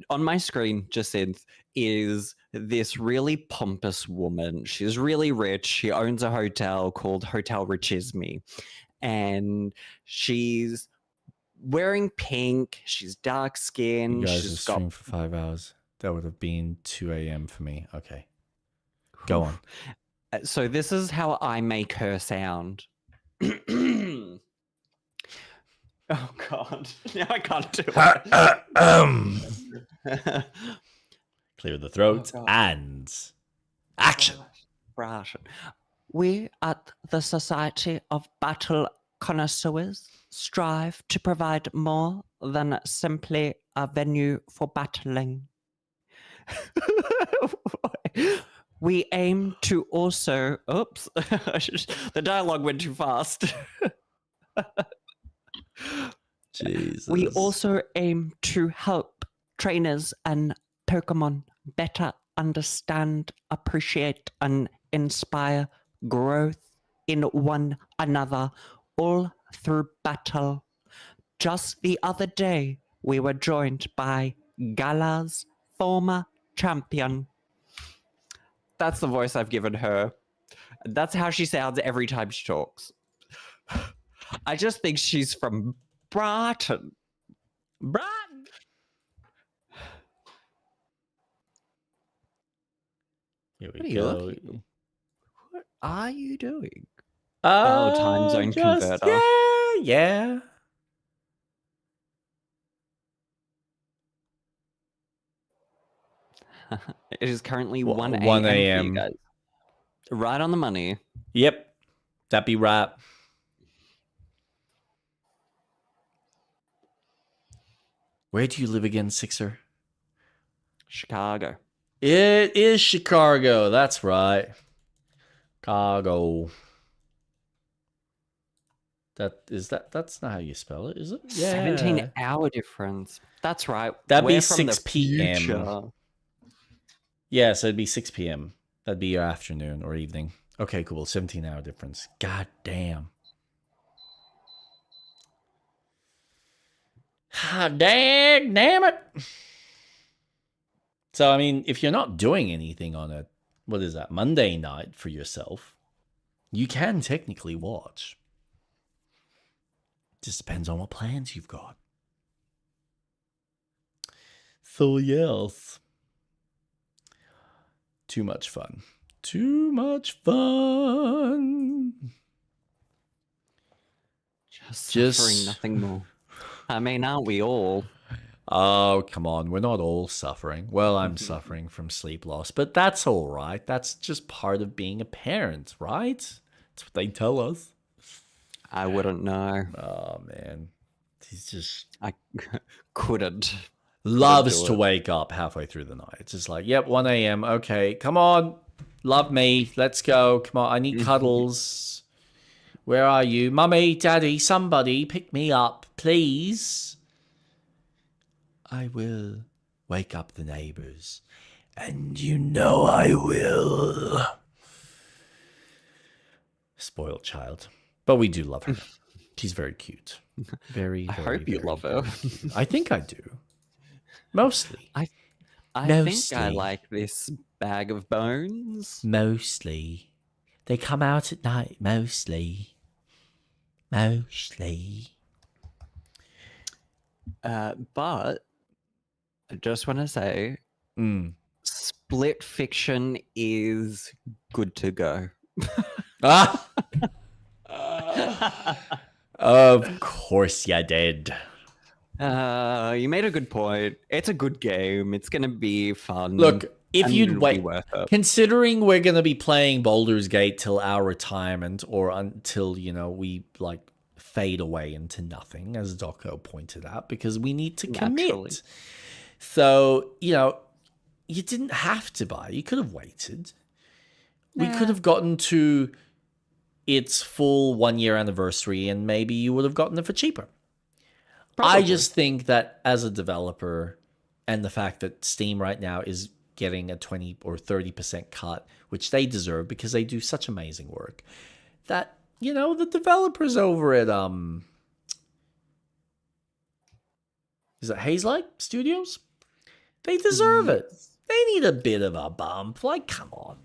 on my screen. Jacinth is this really pompous woman. She's really rich. She owns a hotel called Hotel Richisme, and she's wearing pink. She's dark skinned. You guys she's have streamed for 5 hours. That would have been 2 a.m. for me. Okay, go on. So this is how I make her sound. Oh God! Now I can't do it. Clear the throat and action. Right. We at the Society of Battle Connoisseurs strive to provide more than simply a venue for battling. We aim to also... Oops. The dialogue went too fast. Jesus. We also aim to help trainers and Pokemon better understand, appreciate, and inspire growth in one another, all through battle. Just the other day, we were joined by Gala's former champion. That's the voice I've given her. That's how she sounds every time she talks. I just think she's from Brighton. Brighton. Here we go. What are you doing? Oh, time zone converter. Yeah. It is currently 1 1 a.m. guys. Right on the money. Yep. That be right. Where do you live again, Sixer? Chicago. It is Chicago. That's right. Chicago. That's not how you spell it, is it? Yeah. 17-hour difference. That's right. That'd be We're from 6 the p.m. future. Yeah, so it'd be 6 p.m. That'd be your afternoon or evening. Okay, cool. 17-hour difference. God damn. Damn it. So, I mean, if you're not doing anything on a, what is that, Monday night for yourself, you can technically watch. Just depends on what plans you've got. So, yes. Too much fun. Too much fun. Just suffering, nothing more. I mean, aren't we all? Oh, come on. We're not all suffering. Well, I'm suffering from sleep loss, but that's all right. That's just part of being a parent, right? That's what they tell us. I wouldn't know. Oh, man. He's just... I couldn't. Loves to wake up halfway through the night. It's just like, yep, 1 a.m. Okay, come on. Love me. Let's go. Come on. I need cuddles. Where are you? Mummy, Daddy, somebody pick me up, please. I will wake up the neighbors. And you know I will. Spoiled child. But we do love her. She's very cute. Very, I very, hope you very, love her. cute. I think I do. Mostly. I Mostly. think I like this bag of bones. Mostly. They come out at night, mostly. Mostly. But I just want to say, Split Fiction is good to go. Ah! Of course you did. You made a good point. It's a good game. It's gonna be fun. Look, if and you'd it'll wait, be worth it. considering we're going to be playing Baldur's Gate till our retirement or until, we like fade away into nothing, as Doco pointed out, because we need to commit. Naturally. So, you didn't have to buy. You could have waited. We could have gotten to its full 1-year anniversary and maybe you would have gotten it for cheaper. Probably. I just think that as a developer and the fact that Steam right now is getting a 20 or 30% cut, which they deserve because they do such amazing work, that, the developers over at, is it Hazelight Studios? They deserve it. They need a bit of a bump. Like, come on.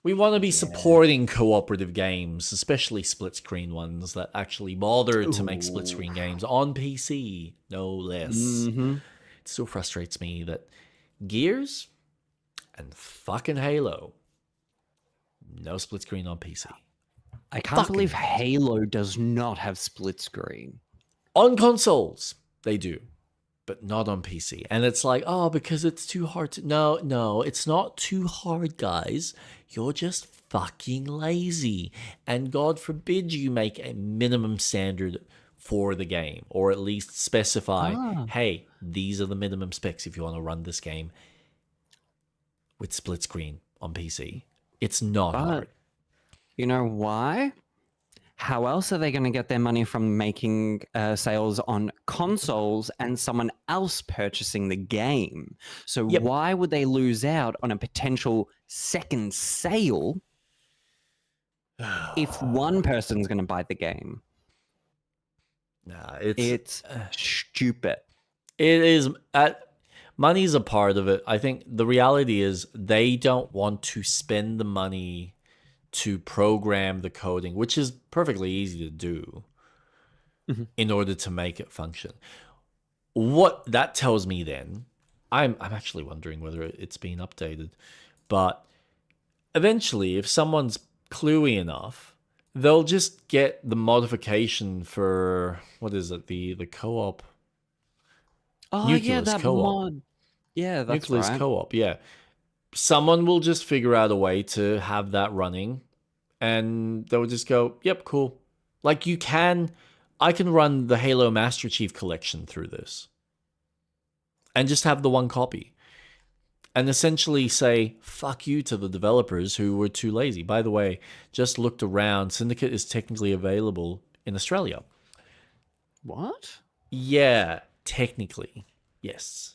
We want to be supporting cooperative games, especially split-screen ones that actually bother to make split-screen games on PC, no less. It still frustrates me that Gears and fucking Halo, no split-screen on PC. I can't believe Halo does not have split screen. On consoles, they do, but not on PC. And it's like, oh, because it's too hard to... No, it's not too hard, guys. You're just fucking lazy. And God forbid you make a minimum standard for the game, or at least specify, hey, these are the minimum specs if you want to run this game with split screen on PC. It's not hard. You know why? How else are they going to get their money from making sales on consoles and someone else purchasing the game? So why would they lose out on a potential second sale if one person's going to buy the game? Nah, it's stupid. It is. Money's a part of it. I think the reality is they don't want to spend the money to program the coding, which is perfectly easy to do, in order to make it function. What that tells me then, I'm actually wondering whether it's been updated, but eventually, if someone's cluey enough, they'll just get the modification for, what is it, the co-op? Oh, Nucleus yeah, that co-op. mod. Yeah, that's Nucleus right. co-op, yeah. Someone will just figure out a way to have that running, and they'll just go, yep, cool. Like I can run the Halo Master Chief Collection through this and just have the one copy and essentially say, fuck you to the developers who were too lazy. By the way, just looked around. Syndicate is technically available in Australia. What? Yeah, technically, yes.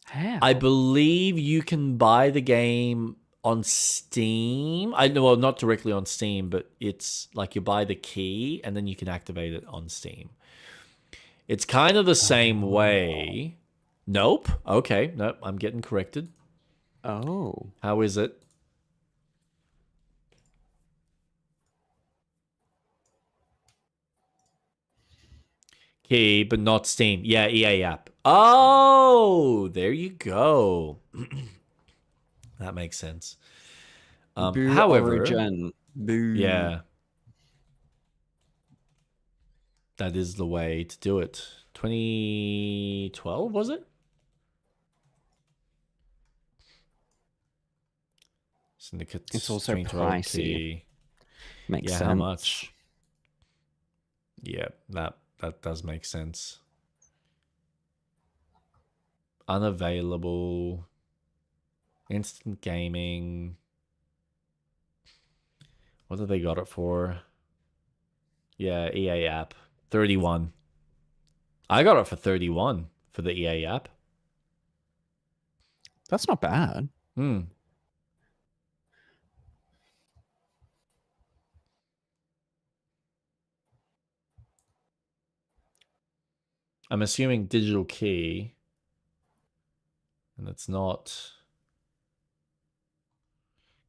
How? I believe you can buy the game on Steam. Well, not directly on Steam, but it's like you buy the key and then you can activate it on Steam. It's kind of the same way. Nope. Okay. Nope. I'm getting corrected. Oh. How is it? Key, but not Steam. Yeah, EA app. Oh, there you go. That makes sense. Boo However, Origin. Boo. Yeah, that is the way to do it. 2012, was it? Syndicate. It's also 2012 pricey. key. Makes Yeah, sense. how much? Yeah, that does make sense. Unavailable. Instant gaming. What have they got it for? Yeah, EA app. 31. I got it for 31 for the EA app. That's not bad. I'm assuming digital key. And it's not.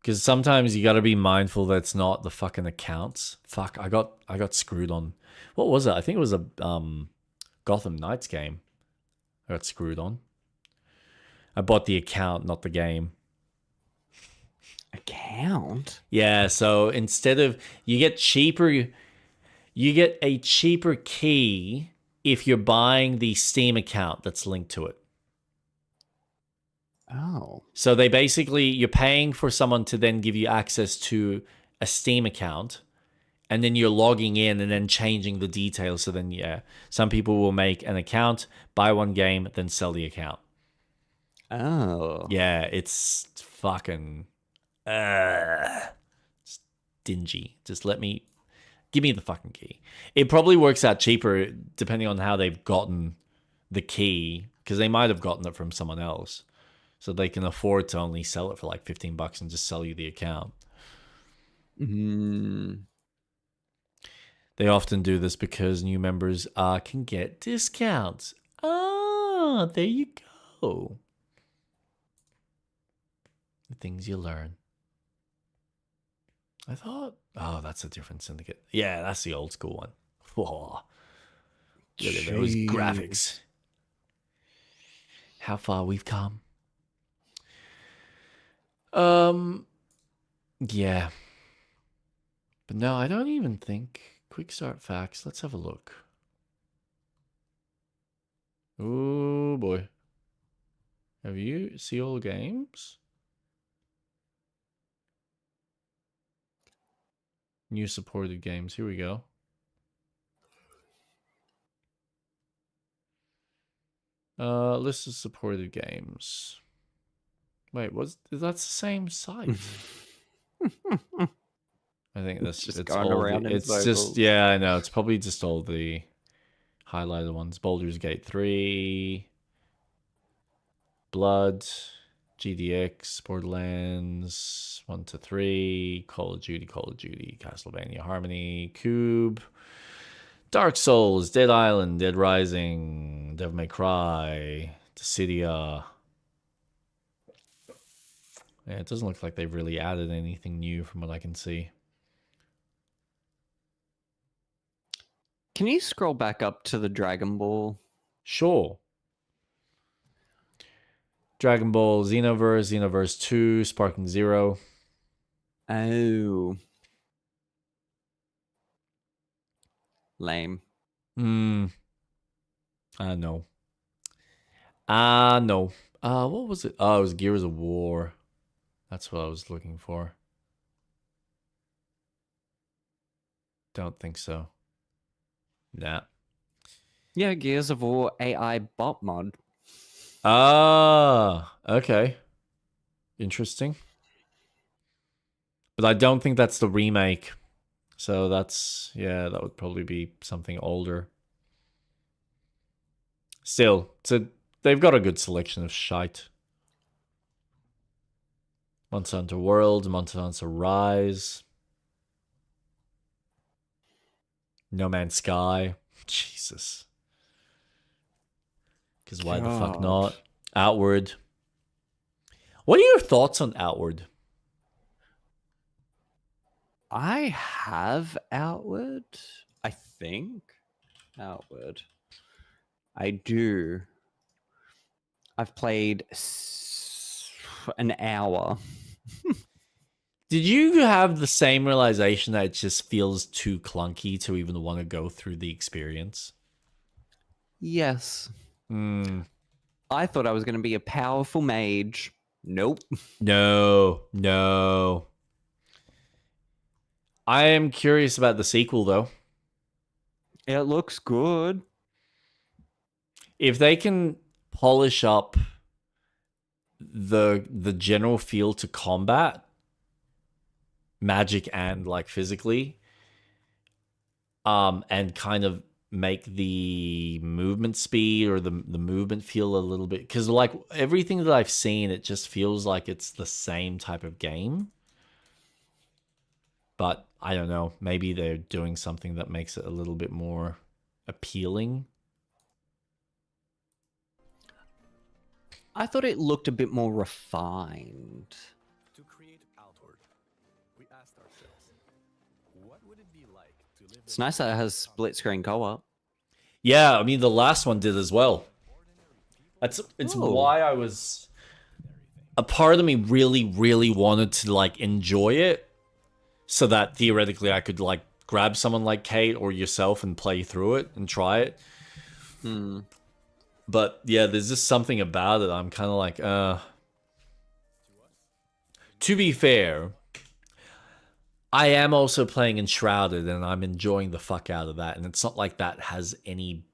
Because sometimes you got to be mindful that it's not the fucking accounts. Fuck, I got screwed on. What was it? I think it was a Gotham Knights game. I got screwed on. I bought the account, not the game. Account? Yeah, so instead of you get a cheaper key if you're buying the Steam account that's linked to it. Oh. So they basically, you're paying for someone to then give you access to a Steam account, and then you're logging in and then changing the details. So then, yeah, some people will make an account, buy one game, then sell the account. Oh. Yeah, it's fucking stingy. Just give me the fucking key. It probably works out cheaper depending on how they've gotten the key, because they might have gotten it from someone else. So they can afford to only sell it for like $15 and just sell you the account. Mm. They often do this because new members can get discounts. Ah, there you go. The things you learn. I thought, oh, that's a different syndicate. Yeah, that's the old school one. Whoa. Look at those graphics. How far we've come. Yeah. But no, I don't even think. Quick start facts. Let's have a look. Oh boy. Have you see all games? New supported games. Here we go. List of supported games. Wait, that's the same site? I think that's just it's going all around in it's circles. just, yeah, I know. It's probably just all the highlighted ones. Baldur's Gate 3, Blood, GDX, Borderlands 1 to 3, Call of Duty, Castlevania Harmony, Cube, Dark Souls, Dead Island, Dead Rising, Devil May Cry, Dissidia. Yeah, it doesn't look like they've really added anything new from what I can see. Can you scroll back up to the Dragon Ball? Sure. Dragon Ball Xenoverse, Xenoverse 2, Sparking Zero. Oh. Lame. No. No. What was it? Oh, it was Gears of War. That's what I was looking for. Don't think so. Nah. Yeah, Gears of War AI bot mod. Ah, okay. Interesting. But I don't think that's the remake. So that's, yeah, that would probably be something older. Still, they've got a good selection of shite. Monster Hunter World, Monster Hunter Rise. No Man's Sky. Jesus. Because why the fuck not? Outward. What are your thoughts on Outward? I have Outward, I think. Outward. I do. I've played an hour. Did you have the same realization that it just feels too clunky to even want to go through the experience? Yes. I thought I was going to be a powerful mage. Nope. No. I am curious about the sequel, though. It looks good. If they can polish up the general feel to combat, magic and like physically, and kind of make the movement speed or the movement feel a little bit, because like everything that I've seen, it just feels like it's the same type of game. But I don't know, maybe they're doing something that makes it a little bit more appealing. I thought it looked a bit more refined. To create Outward, It's nice that it has split screen co-op. Yeah, I mean the last one did as well. It's Ooh. why I was a part of me really wanted to like enjoy it, so that theoretically I could like grab someone like Kate or yourself and play through it and try it. But yeah, there's just something about it. I'm kind of like, To be fair, I am also playing Enshrouded and I'm enjoying the fuck out of that. And it's not like that has any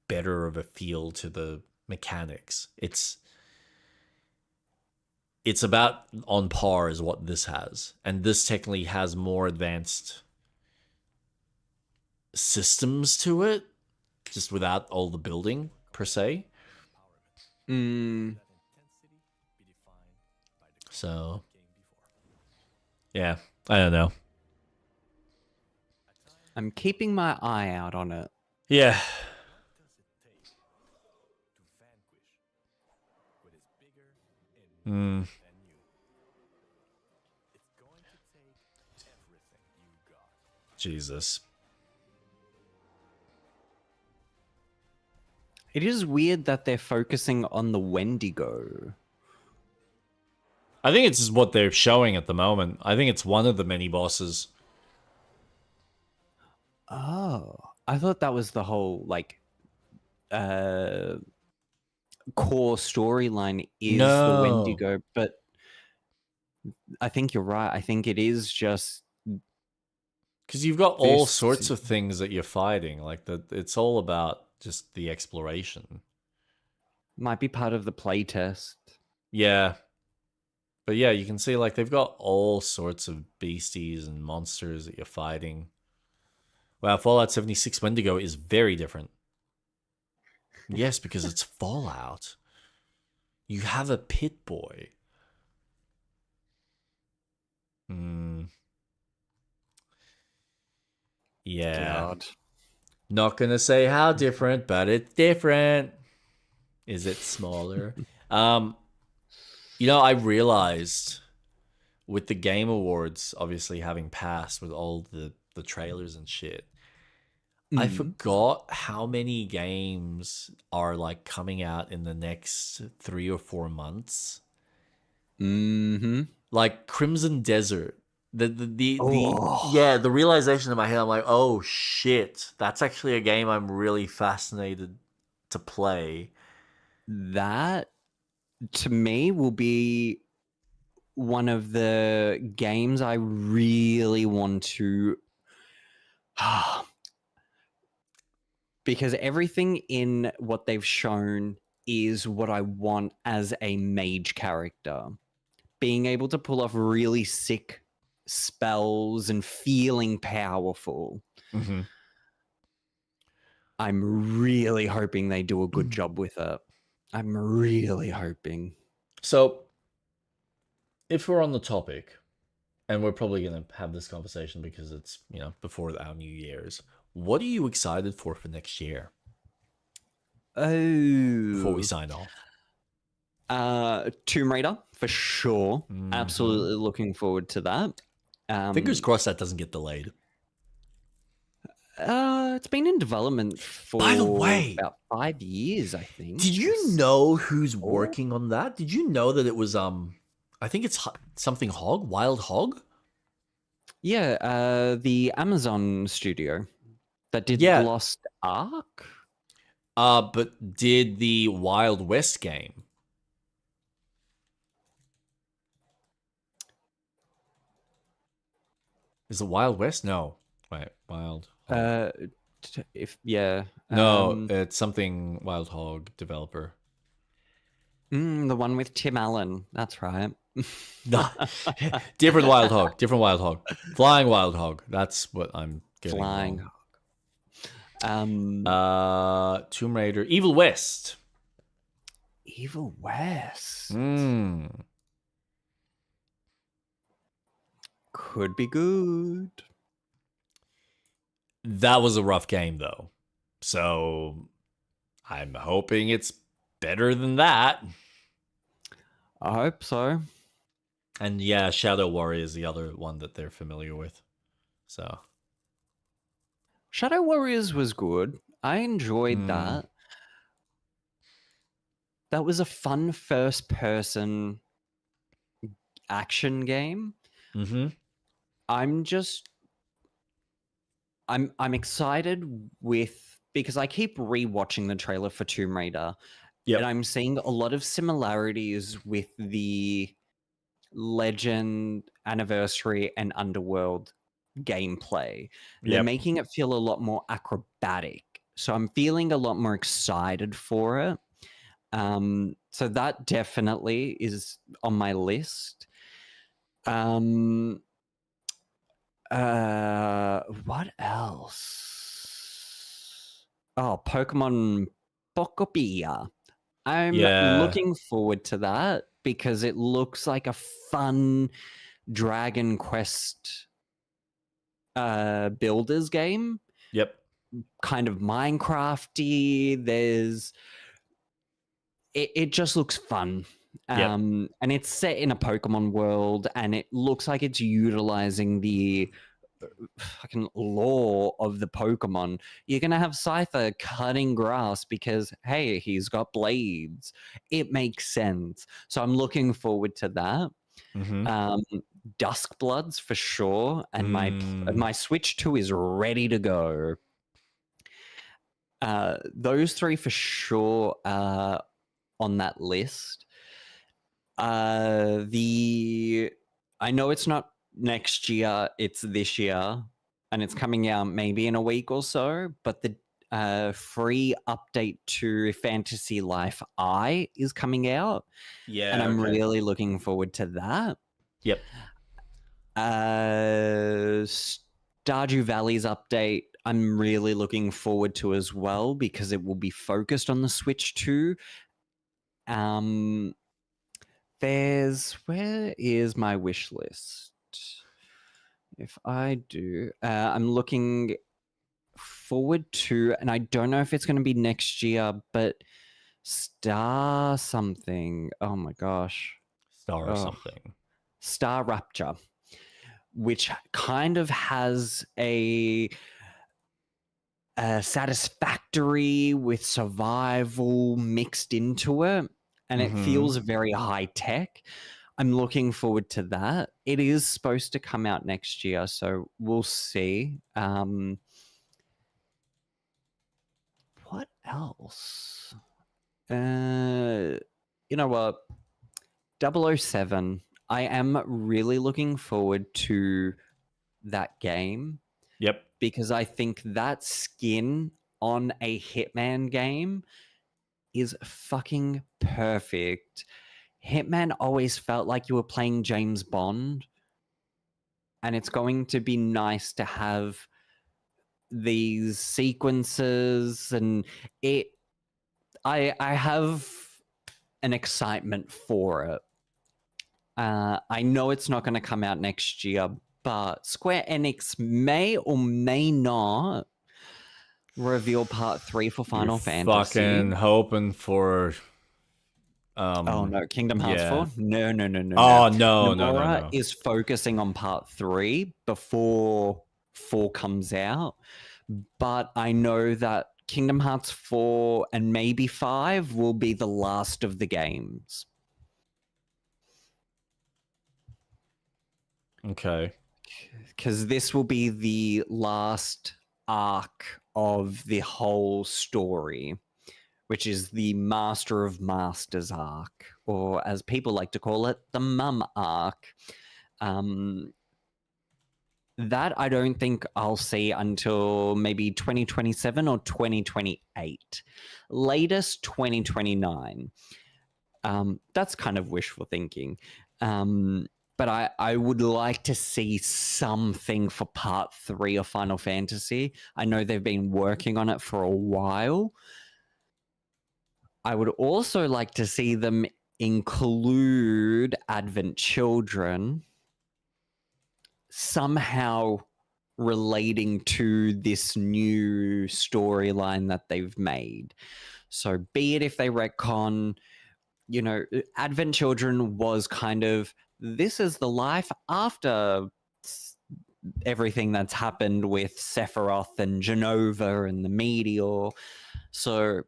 better of a feel to the mechanics. It's about on par as what this has. And this technically has more advanced systems to it, just without all the building per se. So, yeah, I don't know. I'm keeping my eye out on it. Yeah. Jesus. It is weird that they're focusing on the Wendigo. I think it's just what they're showing at the moment. I think it's one of the many bosses. Oh, I thought that was the whole like core storyline is the Wendigo, but I think you're right. I think it is just because you've got all sorts of things that you're fighting. Like that, it's all about just the exploration. Might be part of the playtest. Yeah. But yeah, you can see like they've got all sorts of beasties and monsters that you're fighting. Wow, Fallout 76 Wendigo is very different. Yes, because it's Fallout. You have a pit boy. Yeah. God. Not gonna say how different, but it's different. Is it smaller? You know, I realized with the Game Awards obviously having passed with all the trailers and shit, I forgot how many games are like coming out in the next 3 or 4 months. Like Crimson Desert. The realization in my head, I'm like, oh shit, that's actually a game I'm really fascinated to play. That to me will be one of the games I really want to because everything in what they've shown is what I want as a mage character. Being able to pull off really sick spells and feeling powerful. I'm really hoping they do a good job with it. I'm really hoping. So, if we're on the topic, and we're probably going to have this conversation because it's, you know, before our New Year's, what are you excited for next year? Before we sign off. Tomb Raider, for sure. Absolutely looking forward to that. Fingers crossed that doesn't get delayed. It's been in development for By the way, about 5 years, I think. Did you know who's working on that? Did you know that it was I think it's something Hog, Wild Hog? Yeah, the Amazon studio that did Lost Ark. But did the Wild West game? Is it Wild West? No. Wait, Wild Hog. No, it's something Wild Hog developer. The one with Tim Allen. That's right. No, different Wild Hog. Different Wild Hog. Flying Wild Hog. That's what I'm getting. Flying Hog. Tomb Raider. Evil West. Evil West. Could be good. That was a rough game, though. So I'm hoping it's better than that. I hope so. And yeah, Shadow Warrior is the other one that they're familiar with. So Shadow Warriors was good. I enjoyed Mm. that. That was a fun first-person action game. Mm-hmm. I'm excited because I keep rewatching the trailer for Tomb Raider, Yep. and I'm seeing a lot of similarities with the Legend, Anniversary, and Underworld gameplay. They're Yep. making it feel a lot more acrobatic, so I'm feeling a lot more excited for it. So that definitely is on my list. What else? Oh, Pokemon Pokopia. I'm Yeah. looking forward to that because it looks like a fun Dragon Quest builders game. Yep. Kind of Minecrafty. It just looks fun. Yep. And it's set in a Pokemon world, and it looks like it's utilizing the fucking lore of the Pokemon. You're gonna have Scyther cutting grass because hey, he's got blades. It makes sense. So I'm looking forward to that. Mm-hmm. Duskbloods for sure, and my Switch 2 is ready to go. Those three for sure are on that list. I know it's not next year, it's this year, and it's coming out maybe in a week or so, but the free update to Fantasy Life I is coming out. Yeah. And I'm okay. really looking forward to that. Yep. Stardew Valley's update, I'm really looking forward to as well because it will be focused on the Switch 2. Where is my wish list? If I do, I'm looking forward to, and I don't know if it's going to be next year, but Star something. Oh my gosh. Something. Star Rapture, which kind of has a satisfactory with survival mixed into it, and it feels very high tech. I'm looking forward to that. It is supposed to come out next year, so we'll see. What else? You know what? 007. I am really looking forward to that game. Yep. Because I think that skin on a Hitman game is fucking perfect. Hitman always felt like you were playing James Bond, and it's going to be nice to have these sequences, and I have an excitement for it. I know it's not going to come out next year, but Square Enix may or may not reveal part 3 for Final Fantasy. Fucking hoping for. Oh no, Kingdom Hearts 4? No. Oh no. Nomura is focusing on part 3 before 4 comes out, but I know that Kingdom Hearts 4 and maybe 5 will be the last of the games. Okay. Because this will be the last arc of the whole story, which is the Master of Masters arc, or as people like to call it, the Mum arc. That I don't think I'll see until maybe 2027 or 2028. Latest 2029. That's kind of wishful thinking. But I would like to see something for part 3 of Final Fantasy. I know they've been working on it for a while. I would also like to see them include Advent Children somehow relating to this new storyline that they've made. So be it if they retcon, you know, Advent Children was kind of, this is the life after everything that's happened with Sephiroth and Genova and the Meteor. So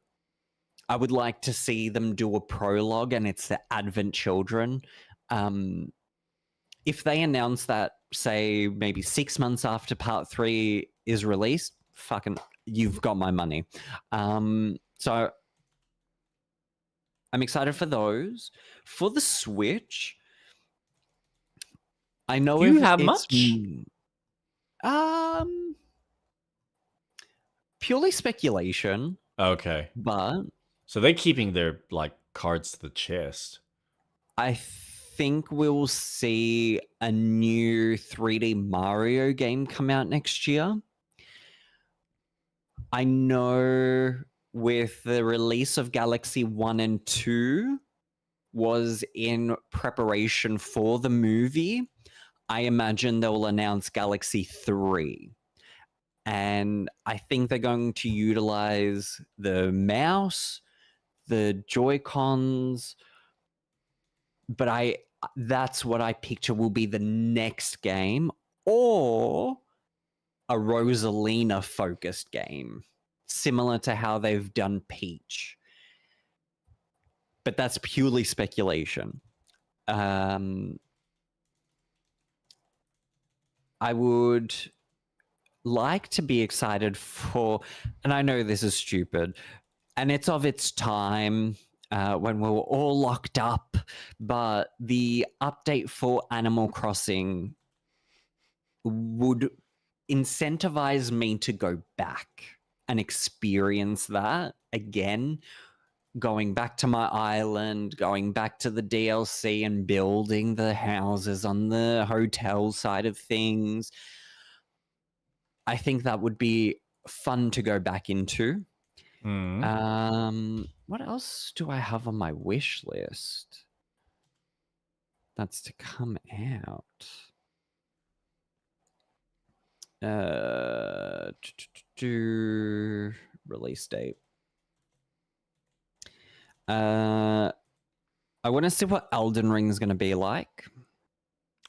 I would like to see them do a prologue, and it's the Advent Children. If they announce that, say, maybe 6 months after Part 3 is released, fucking, you've got my money. So I'm excited for those. For the Switch, I know Do you have it's much? Purely speculation. Okay. But so they're keeping their like cards to the chest. I think we'll see a new 3D Mario game come out next year. I know with the release of Galaxy 1 and 2 was in preparation for the movie. I imagine they'll announce Galaxy 3. And I think they're going to utilize the mouse, the Joy-Cons, but that's what I picture will be the next game, or a Rosalina focused game, similar to how they've done Peach. But that's purely speculation. I would like to be excited for, and I know this is stupid, and it's of its time, when we were all locked up, but the update for Animal Crossing would incentivize me to go back and experience that again, going back to my island, going back to the DLC and building the houses on the hotel side of things. I think that would be fun to go back into. What else do I have on my wish list that's to come out? Release date. I want to see what Elden Ring is going to be like.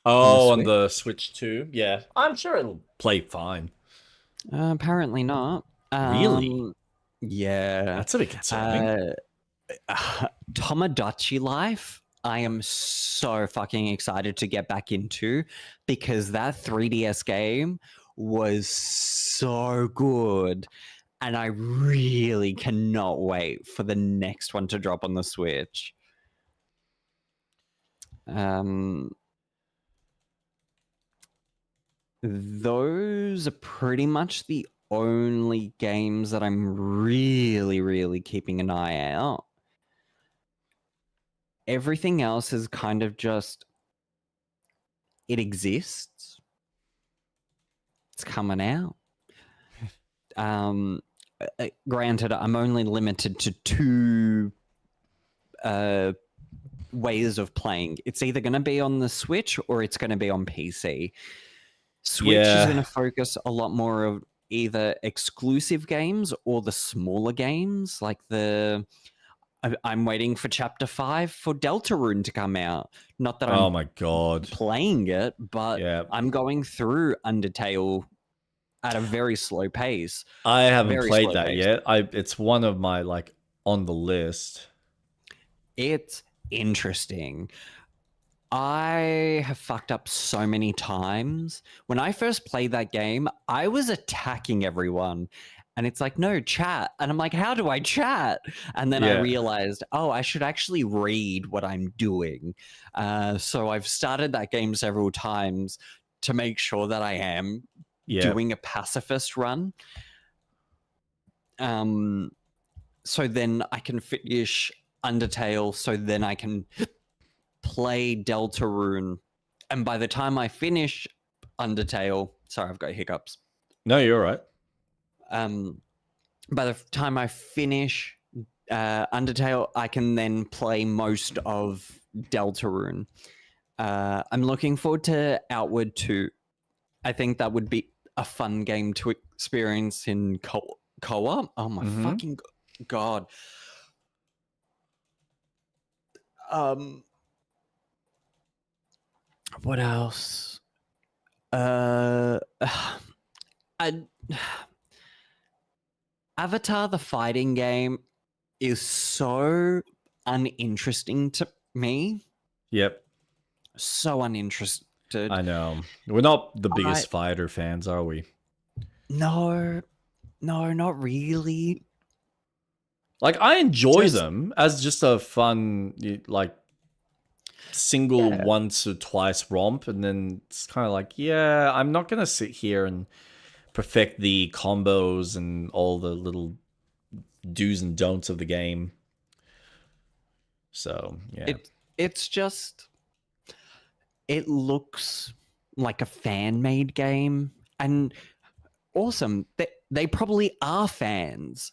Oh, on the Switch too? Yeah. I'm sure it'll play fine. Apparently not. Really? Yeah. That's a bit concerning. Tomodachi Life, I am so fucking excited to get back into, because that 3DS game was so good. And I really cannot wait for the next one to drop on the Switch. Those are pretty much the only games that I'm really, really keeping an eye out. Everything else is kind of just, it exists. It's coming out. Granted, I'm only limited to 2 ways of playing. It's either going to be on the Switch or it's going to be on PC. Switch is going to focus a lot more of either exclusive games or the smaller games, like I'm waiting for Chapter 5 for Deltarune to come out. Not that I'm my God, playing it, but I'm going through Undertale at a very slow pace. I haven't played that yet. It's one of my on the list. It's interesting. I have fucked up so many times. When I first played that game, I was attacking everyone. And it's like, no, chat. And I'm like, how do I chat? And then I realized, I should actually read what I'm doing. So I've started that game several times to make sure that I am doing a pacifist run. So then I can finish Undertale, so then I can play Deltarune. And by the time I finish Undertale, sorry, I've got hiccups. No, you're all right. By the time I finish Undertale, I can then play most of Deltarune. I'm looking forward to Outward 2. I think that would be a fun game to experience in co-op. Oh my fucking God. What else? I, Avatar the fighting game is so uninteresting to me. Yep. So uninterested. I know. We're not the biggest fighter fans, are we? No, not really. Like, I enjoy them as just a fun, like, single once or twice romp, and then it's kind of like, yeah, I'm not going to sit here and perfect the combos and all the little do's and don'ts of the game. So, yeah. It's just... It looks like a fan-made game, and awesome. They probably are fans.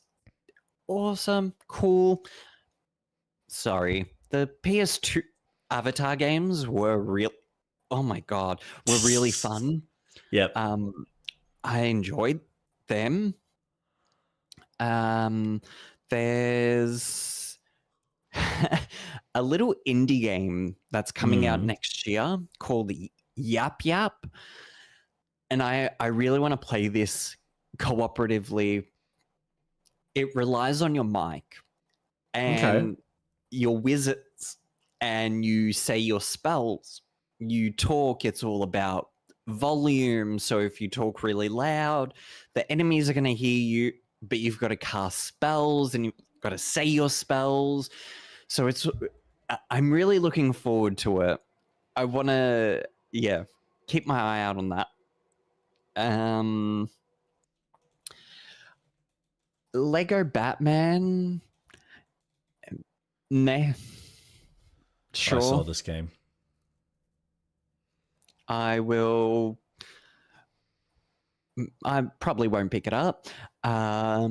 Awesome, cool. Sorry, the PS2 Avatar games were real. Oh my god, were really fun. Yep. I enjoyed them. There's a little indie game that's coming out next year called Yap Yap, and I really want to play this cooperatively. It relies on your mic and your wizards, and you say your spells. You talk. It's all about volume. So if you talk really loud, the enemies are going to hear you, but you've got to cast spells and you've got to say your spells. So I'm really looking forward to it. I want to, keep my eye out on that. Lego Batman. Nah. Sure. I saw this game. I probably won't pick it up. I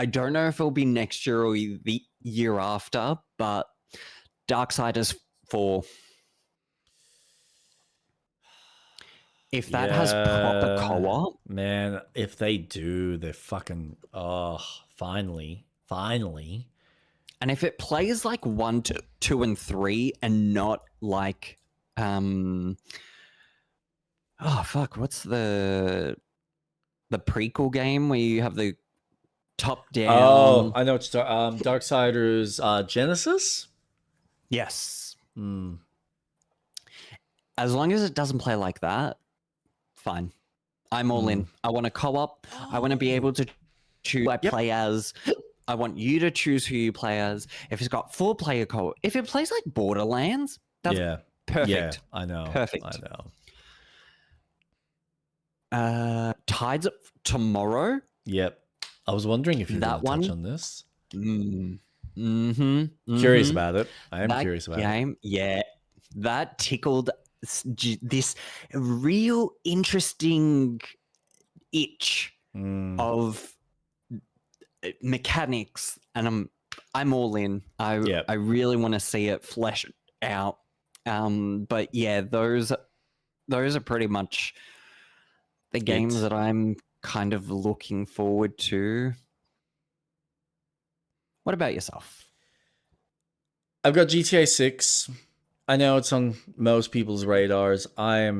don't know if it'll be next year or the year after, but Darksiders 4. If that has proper co-op, man, if they do, they're fucking finally. And if it plays like 1, 2, and 3, and not like what's the prequel game where you have the top down? Oh, I know. It's Darksiders Genesis. Yes. As long as it doesn't play like that, fine. I'm all in. I want a co-op. I want to be able to choose who I play as. I want you to choose who you play as. If it's got 4-player co-op, if it plays like Borderlands, that's perfect. Yeah, I know. Perfect. I know. Tides of Tomorrow. Yep. I was wondering if you that want to touch one on this. Curious about it. I am curious about it. Yeah, that tickled this real interesting itch of mechanics, and I'm all in. I really want to see it flesh out. But yeah, those are pretty much the games that I'm kind of looking forward to. What about yourself? I've got GTA 6. I know it's on most people's radars. I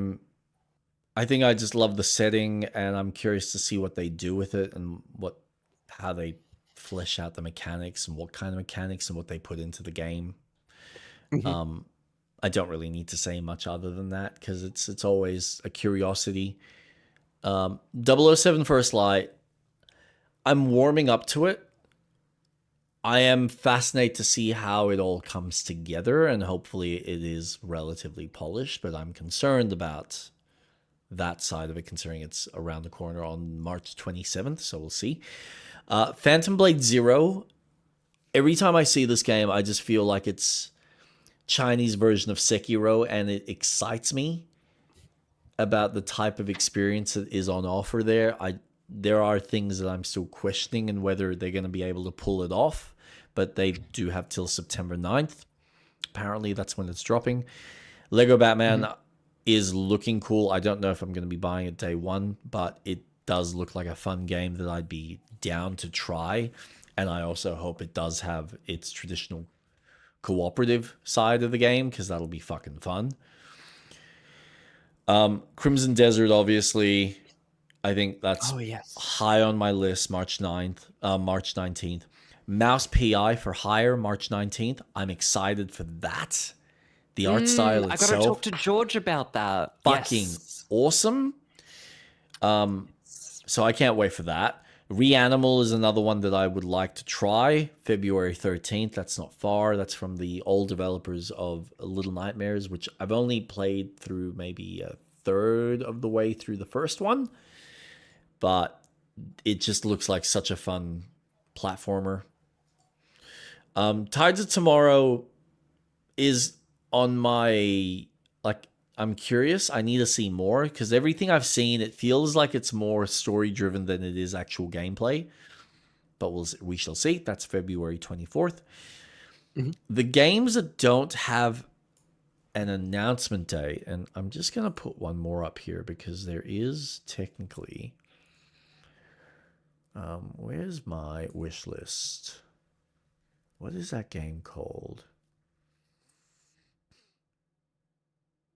think I just love the setting, and I'm curious to see what they do with it and how they flesh out the mechanics and what kind of mechanics and what they put into the game. I don't really need to say much other than that because it's always a curiosity. 007 First Light, I'm warming up to it. I am fascinated to see how it all comes together, and hopefully it is relatively polished, but I'm concerned about that side of it, considering it's around the corner on March 27th, so we'll see. Phantom Blade Zero, every time I see this game, I just feel like it's Chinese version of Sekiro, and it excites me about the type of experience that is on offer there. There are things that I'm still questioning and whether they're going to be able to pull it off, but they do have till September 9th. Apparently, that's when it's dropping. Lego Batman is looking cool. I don't know if I'm going to be buying it day one, but it does look like a fun game that I'd be down to try. And I also hope it does have its traditional cooperative side of the game, because that'll be fucking fun. Crimson Desert, obviously. I think that's Oh, yes. high on my list, March 19th. Mouse PI for hire, March 19th. I'm excited for that. The art style I got to itself, talk to George about that. fucking Yes. awesome. So I can't wait for that. Reanimal is another one that I would like to try. February 13th. That's not far. That's from the old developers of Little Nightmares, which I've only played through maybe a third of the way through the first one. But it just looks like such a fun platformer. Tides of Tomorrow is on my, like, I'm curious. I need to see more because everything I've seen, it feels like it's more story driven than it is actual gameplay. But we shall see. That's February 24th. The games that don't have an announcement date, and I'm just going to put one more up here because there is technically... where's my wish list? What is that game called?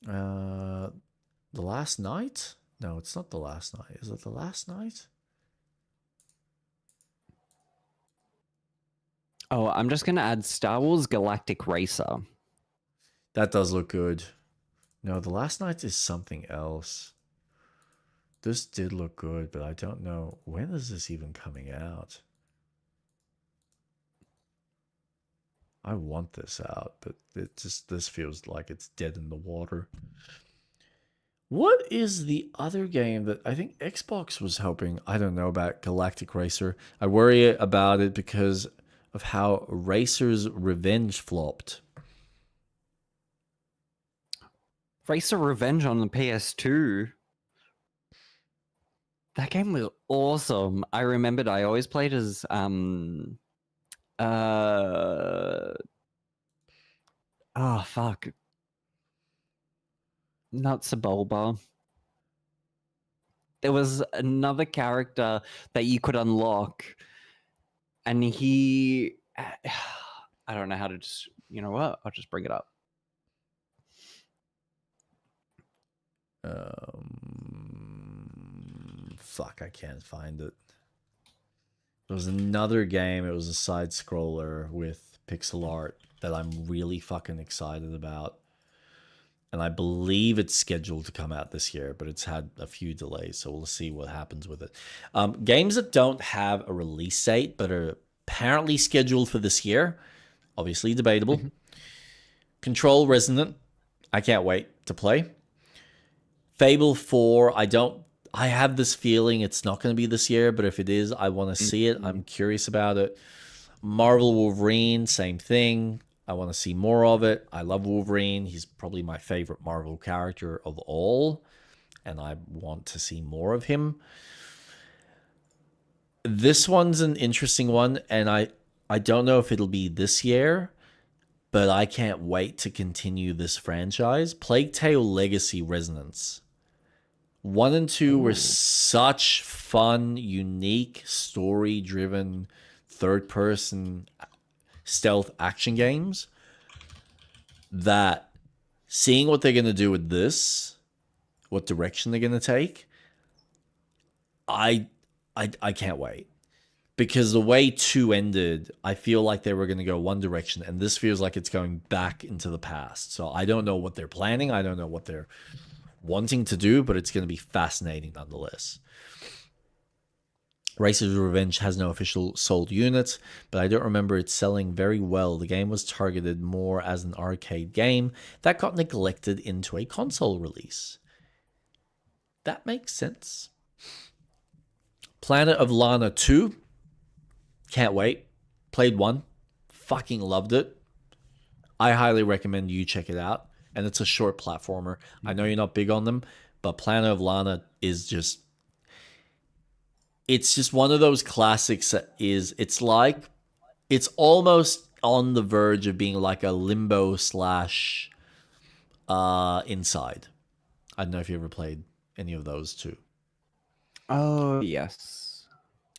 The Last Night? No, it's not The Last Night. Is it The Last Night? Oh, I'm just going to add Star Wars Galactic Racer. That does look good. No, The Last Night is something else. This did look good, but I don't know. When is this even coming out? I want this out, but this feels like it's dead in the water. What is the other game that I think Xbox was hoping? I don't know about Galactic Racer. I worry about it because of how Racer's Revenge flopped. Racer Revenge on the PS2. That game was awesome. I remembered I always played as oh fuck. Not Sebulba. There was another character that you could unlock, and he I don't know how to just, you know what? I'll just bring it up. Fuck, I can't find it. There was another game. It was a side scroller with pixel art that I'm really fucking excited about. And I believe it's scheduled to come out this year, but it's had a few delays, so we'll see what happens with it. Games that don't have a release date, but are apparently scheduled for this year, obviously debatable. Control Resonant, I can't wait to play. Fable 4, I have this feeling it's not going to be this year, but if it is, I want to see it. I'm curious about it. Marvel Wolverine, same thing. I want to see more of it. I love Wolverine. He's probably my favorite Marvel character of all, and I want to see more of him. This one's an interesting one, and I don't know if it'll be this year, but I can't wait to continue this franchise. Plague Tale Legacy Resonance. 1 and 2 were such fun, unique, story-driven, third-person stealth action games that seeing what they're going to do with this, what direction they're going to take, I can't wait. Because the way 2 ended, I feel like they were going to go one direction, and this feels like it's going back into the past. So I don't know what they're planning. I don't know what they're wanting to do, but it's going to be fascinating nonetheless. Racer's Revenge has no official sold units, but I don't remember it selling very well. The game was targeted more as an arcade game that got neglected into a console release. That makes sense. Planet of Lana 2. Can't wait. Played 1. Fucking loved it. I highly recommend you check it out. And it's a short platformer. I know you're not big on them, but Planet of Lana is just... It's just one of those classics that is... It's like... It's almost on the verge of being like a Limbo / Inside. I don't know if you ever played any of those two. Oh, yes.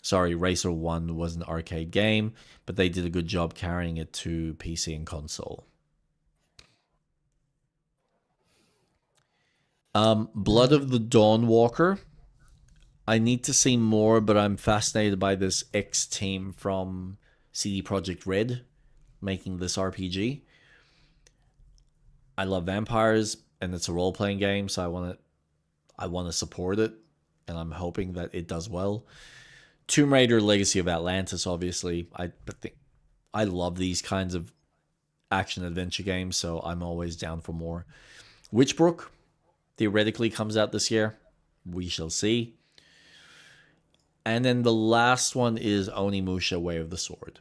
Sorry, Racer 1 was an arcade game, but they did a good job carrying it to PC and console. Blood of the Dawnwalker. I need to see more, but I'm fascinated by this team from CD Projekt Red making this RPG. I love vampires, and it's a role-playing game, so I want to support it, and I'm hoping that it does well. Tomb Raider: Legacy of Atlantis, obviously. I love these kinds of action adventure games, so I'm always down for more. Witchbrook theoretically comes out this year. We shall see. And then the last one is Onimusha: Way of the Sword.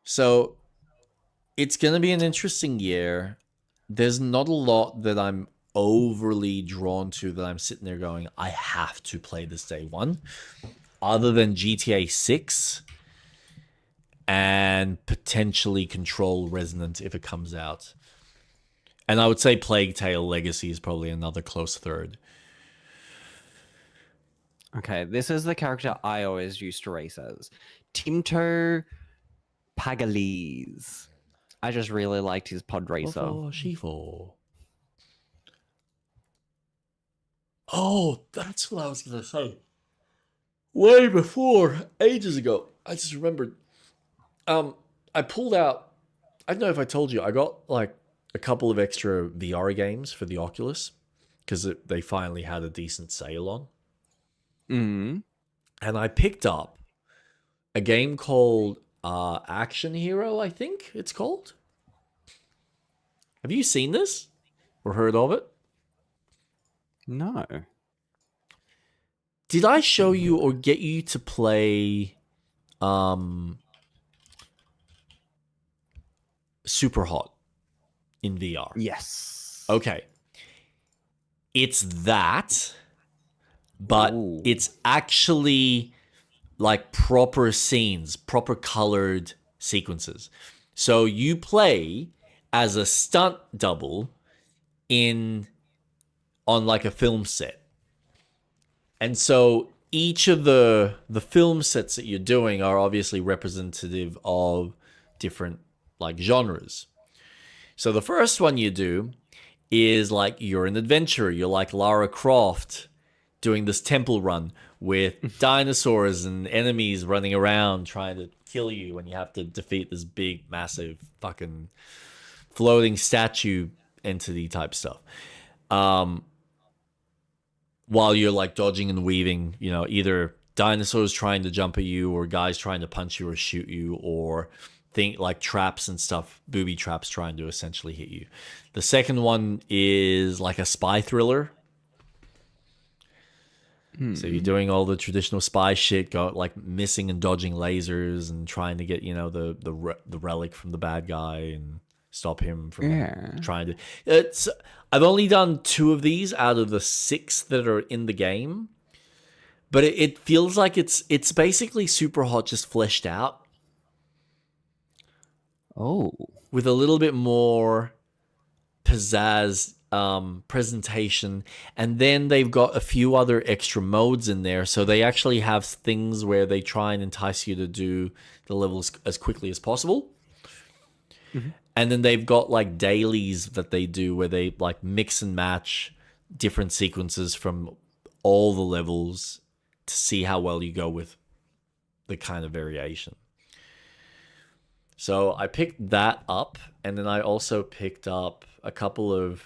So it's going to be an interesting year. There's not a lot that I'm overly drawn to that I'm sitting there going, I have to play this day one, other than GTA 6 and potentially Control Resonant if it comes out. And I would say Plague Tale Legacy is probably another close third. Okay, this is the character I always used to race as. Timto Pagales. I just really liked his pod racer. Oh, that's what I was going to say. Way before, ages ago, I just remembered. I pulled out, I don't know if I told you, I got like a couple of extra VR games for the Oculus because they finally had a decent sale on. And I picked up a game called Action Hero, I think it's called. Have you seen this or heard of it? No. Did I show you or get you to play Super Hot in VR? Yes. Okay. It's that, but it's actually like proper scenes, proper colored sequences. So you play as a stunt double on like a film set. And so each of the film sets that you're doing are obviously representative of different like genres. So the first one you do is like you're an adventurer. You're like Lara Croft doing this temple run with dinosaurs and enemies running around trying to kill you, and you have to defeat this big, massive fucking floating statue entity type stuff. While you're like dodging and weaving, you know, either dinosaurs trying to jump at you or guys trying to punch you or shoot you, or think like traps and stuff, booby traps trying to essentially hit you. The second one is like a spy thriller. So you're doing all the traditional spy shit, like missing and dodging lasers and trying to get, you know, the relic from the bad guy and stop him from trying to. I've only done 2 of these out of the 6 that are in the game, but it feels like it's basically Super Hot just fleshed out. Oh, with a little bit more pizzazz presentation, and then they've got a few other extra modes in there, so they actually have things where they try and entice you to do the levels as quickly as possible. And then they've got like dailies that they do where they like mix and match different sequences from all the levels to see how well you go with the kind of variation. So I picked that up, and then I also picked up a couple of,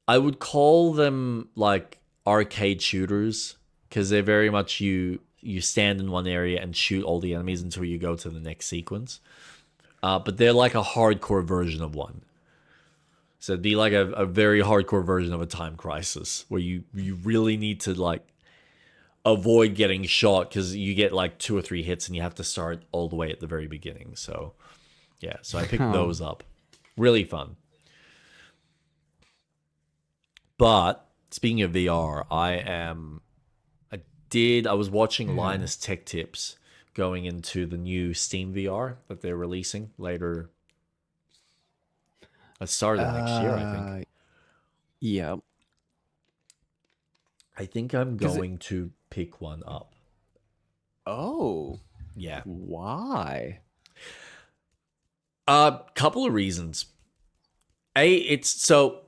I would call them like arcade shooters, because they're very much you stand in one area and shoot all the enemies until you go to the next sequence. But they're like a hardcore version of one. So it'd be like a very hardcore version of a Time Crisis, where you really need to like avoid getting shot, because you get like 2 or 3 hits and you have to start all the way at the very beginning. So yeah, so I picked those up. Really fun. But speaking of VR, I was watching Linus Tech Tips going into the new Steam VR that they're releasing later. It started next year, I think. Yeah. I think I'm going to pick one up. Oh. Yeah. Why? A couple of reasons. It's so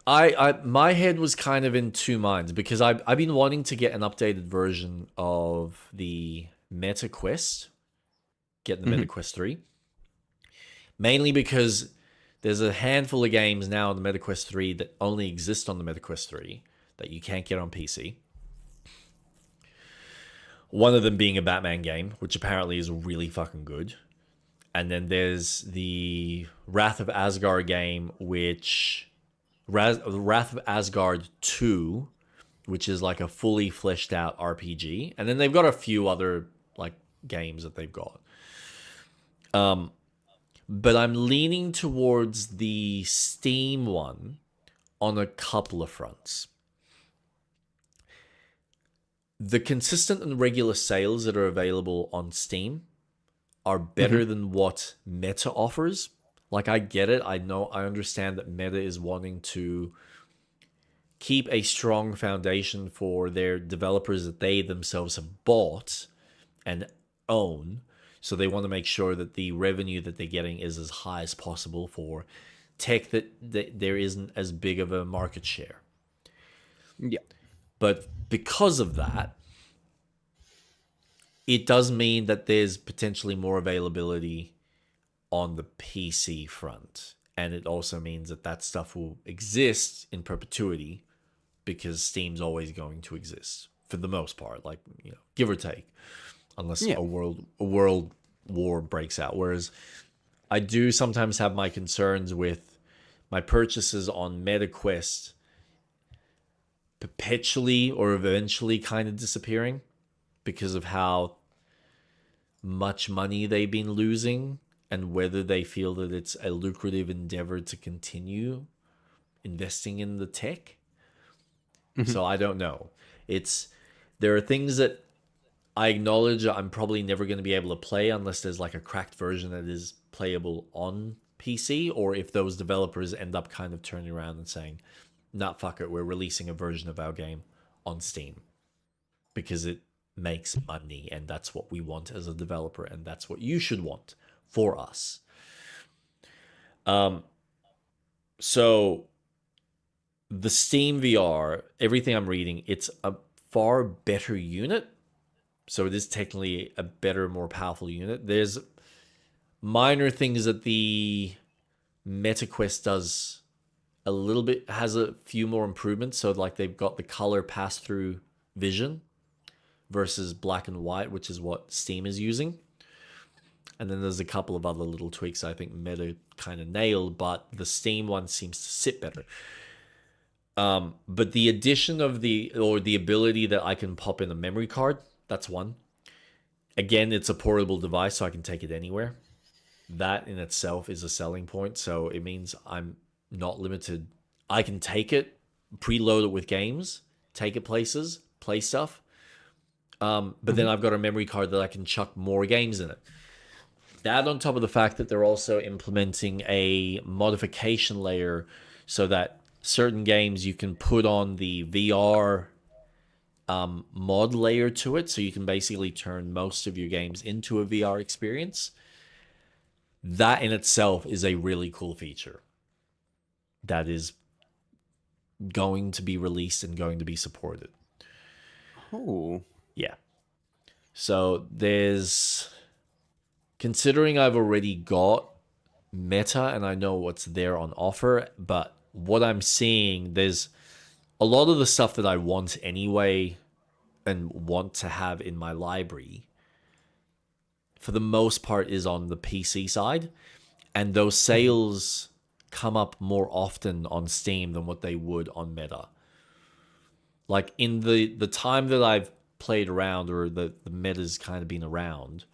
I my head was kind of in two minds because I've been wanting to get an updated version of the Meta Quest, get the Meta Quest 3. Mainly because there's a handful of games now on the MetaQuest 3 that only exist on the MetaQuest 3 that you can't get on PC. One of them being a Batman game, which apparently is really fucking good. And then there's the Wrath of Asgard game, which... Wrath of Asgard 2, which is like a fully fleshed out RPG. And then they've got a few other like games that they've got. But I'm leaning towards the Steam one on a couple of fronts. The consistent and regular sales that are available on Steam are better than what Meta offers. Like, I get it. I understand that Meta is wanting to keep a strong foundation for their developers that they themselves have bought and own. So they want to make sure that the revenue that they're getting is as high as possible for tech that there isn't as big of a market share. Yeah. But because of that, it does mean that there's potentially more availability on the PC front. And it also means that that stuff will exist in perpetuity because Steam's always going to exist for the most part, like, you know, give or take. Unless a world war breaks out. Whereas I do sometimes have my concerns with my purchases on MetaQuest perpetually or eventually kind of disappearing because of how much money they've been losing and whether they feel that it's a lucrative endeavor to continue investing in the tech. So I don't know. There are things that I acknowledge I'm probably never going to be able to play unless there's like a cracked version that is playable on PC, or if those developers end up kind of turning around and saying, nah, fuck it, we're releasing a version of our game on Steam because it makes money and that's what we want as a developer and that's what you should want for us. So the Steam VR, everything I'm reading, it's a far better unit. So it is technically a better, more powerful unit. There's minor things that the MetaQuest does a little bit, has a few more improvements. So like they've got the color pass-through vision versus black and white, which is what Steam is using. And then there's a couple of other little tweaks I think Meta kind of nailed, but the Steam one seems to sit better. But the addition of the ability that I can pop in a memory card, that's one. Again, it's a portable device, so I can take it anywhere. That in itself is a selling point. So it means I'm not limited. I can take it, preload it with games, take it places, play stuff. But then I've got a memory card that I can chuck more games in it. That on top of the fact that they're also implementing a modification layer so that certain games you can put on the VR mod layer to it, so you can basically turn most of your games into a VR experience. That in itself is a really cool feature that is going to be released and going to be supported. Oh. Yeah. So there's... Considering I've already got Meta and I know what's there on offer, but what I'm seeing, there's a lot of the stuff that I want anyway and want to have in my library, for the most part, is on the PC side. And those sales come up more often on Steam than what they would on Meta. Like in the time that I've played around, or the Meta's kind of been around,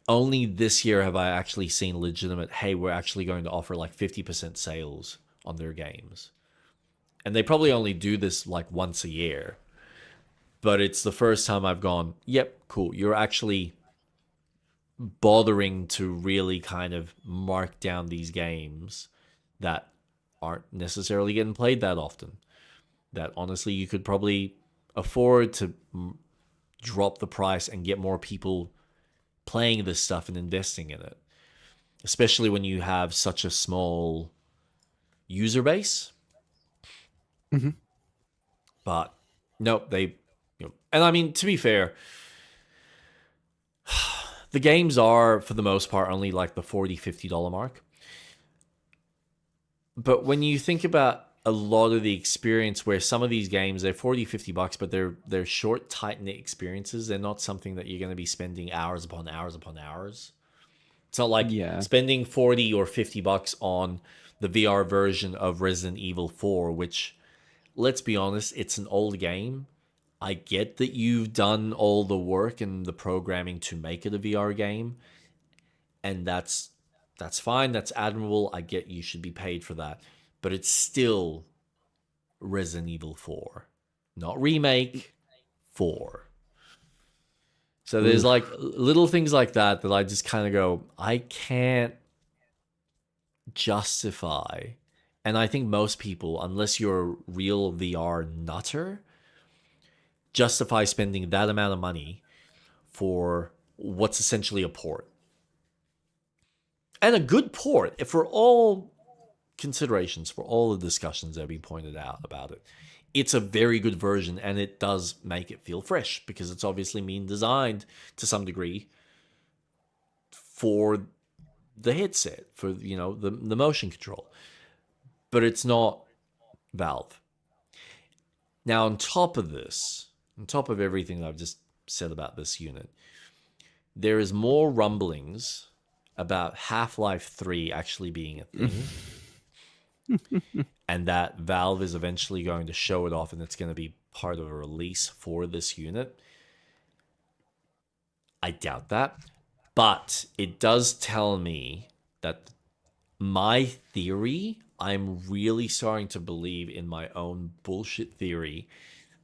only this year have I actually seen legitimate, hey, we're actually going to offer like 50% sales on their games. And they probably only do this like once a year. But it's the first time I've gone, yep, cool. You're actually bothering to really kind of mark down these games that aren't necessarily getting played that often. That honestly you could probably afford to drop the price and get more people playing this stuff and investing in it, especially when you have such a small user base. Mm-hmm. But no, and I mean, to be fair, the games are, for the most part, only like the $40-50 mark. But when you think about a lot of the experience, where some of these games, they're $40-50, but they're short, tight-knit experiences. They're not something that you're going to be spending hours upon hours upon hours. It's not like spending $40 or $50 on the VR version of Resident Evil 4, which, let's be honest, it's an old game. I get that you've done all the work and the programming to make it a VR game, and that's fine. That's admirable. I get you should be paid for that. But it's still Resident Evil 4. Not remake, 4. So there's like little things like that I just kind of go, I can't justify. And I think most people, unless you're a real VR nutter, justify spending that amount of money for what's essentially a port. And a good port, for all considerations, for all the discussions that have been pointed out about it, it's a very good version, and it does make it feel fresh because it's obviously been designed to some degree for the headset, for the motion control. But it's not Valve. Now, on top of this, on top of everything that I've just said about this unit, there is more rumblings about Half-Life 3 actually being a thing. And that Valve is eventually going to show it off, and it's going to be part of a release for this unit. I doubt that. But it does tell me that my theory, I'm really starting to believe in my own bullshit theory,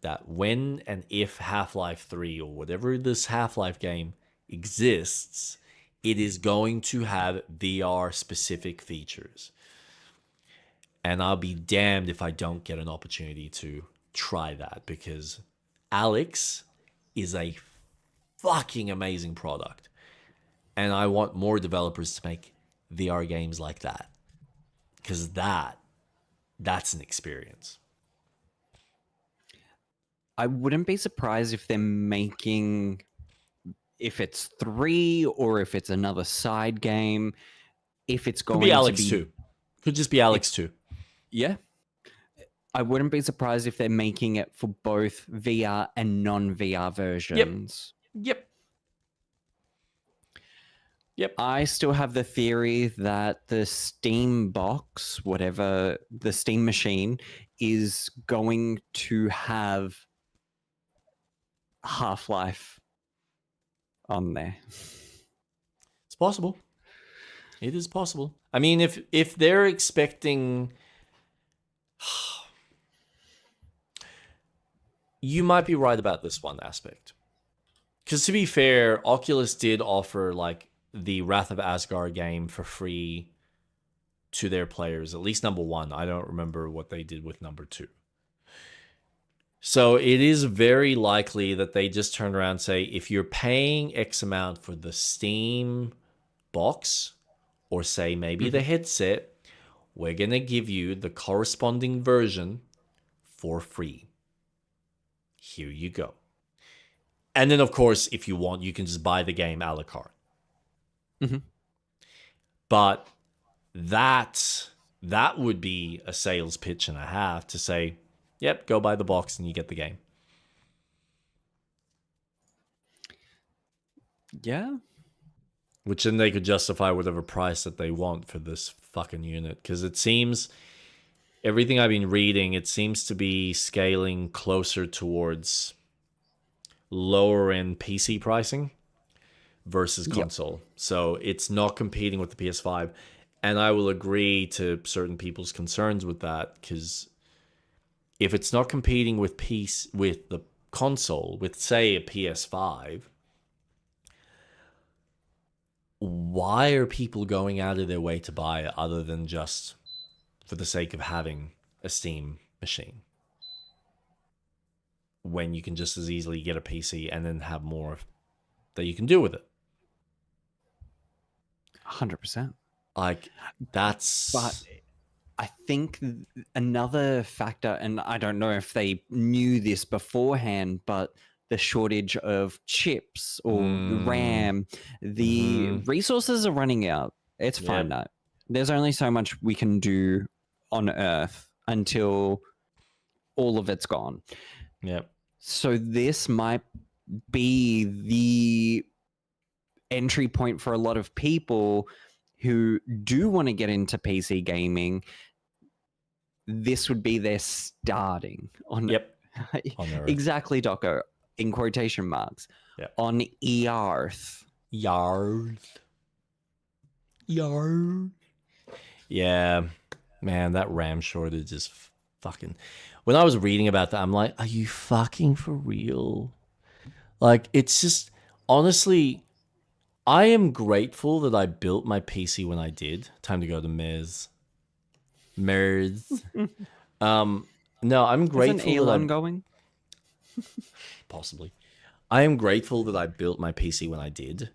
that when and if Half-Life 3 or whatever this Half-Life game exists, it is going to have VR-specific features. And I'll be damned if I don't get an opportunity to try that, because Alex is a fucking amazing product. And I want more developers to make VR games like that, because that's an experience. I wouldn't be surprised if they're making, if it's 3 or if it's another side game, if it's going Could be Alex to be 2. Could just be Alex 2. Yeah. I wouldn't be surprised if they're making it for both VR and non-VR versions. Yep. I still have the theory that the Steam box, whatever, the Steam machine, is going to have Half-Life on there. It's possible. It is possible. I mean, if they're expecting... You might be right about this one aspect. Because to be fair, Oculus did offer like the Wrath of Asgard game for free to their players, at least number 1. I don't remember what they did with number 2. So it is very likely that they just turn around and say, if you're paying X amount for the Steam box, or say maybe the headset, we're going to give you the corresponding version for free. Here you go. And then, of course, if you want, you can just buy the game a la carte. But that would be a sales pitch and a half to say, yep, go buy the box and you get the game. Yeah. Which then they could justify whatever price that they want for this fucking unit. Because it seems, everything I've been reading, it seems to be scaling closer towards lower end PC pricing versus console. So it's not competing with the PS5. And I will agree to certain people's concerns with that, because if it's not competing with with the console, with say a PS5, why are people going out of their way to buy it other than just for the sake of having a Steam machine? when you can just as easily get a PC and then have more that you can do with it. 100%. Like, that's... But I think another factor, and I don't know if they knew this beforehand, but the shortage of chips or the RAM, the resources are running out. It's finite. There's only so much we can do on Earth until all of it's gone. Yep. So this might be the entry point for a lot of people who do want to get into PC gaming. This would be their starting on. Yep. On Earth. Exactly, Doco. In quotation marks. Yep. On Earth. Yarth. Yeah, man, that RAM shortage is fucking... When I was reading about that, I'm like, are you fucking for real? Like, it's just... Honestly, I am grateful that I built my PC when I did. Time to go to Mez. No, I'm grateful. Isn't Elon going? Possibly. I am grateful that I built my PC when I did.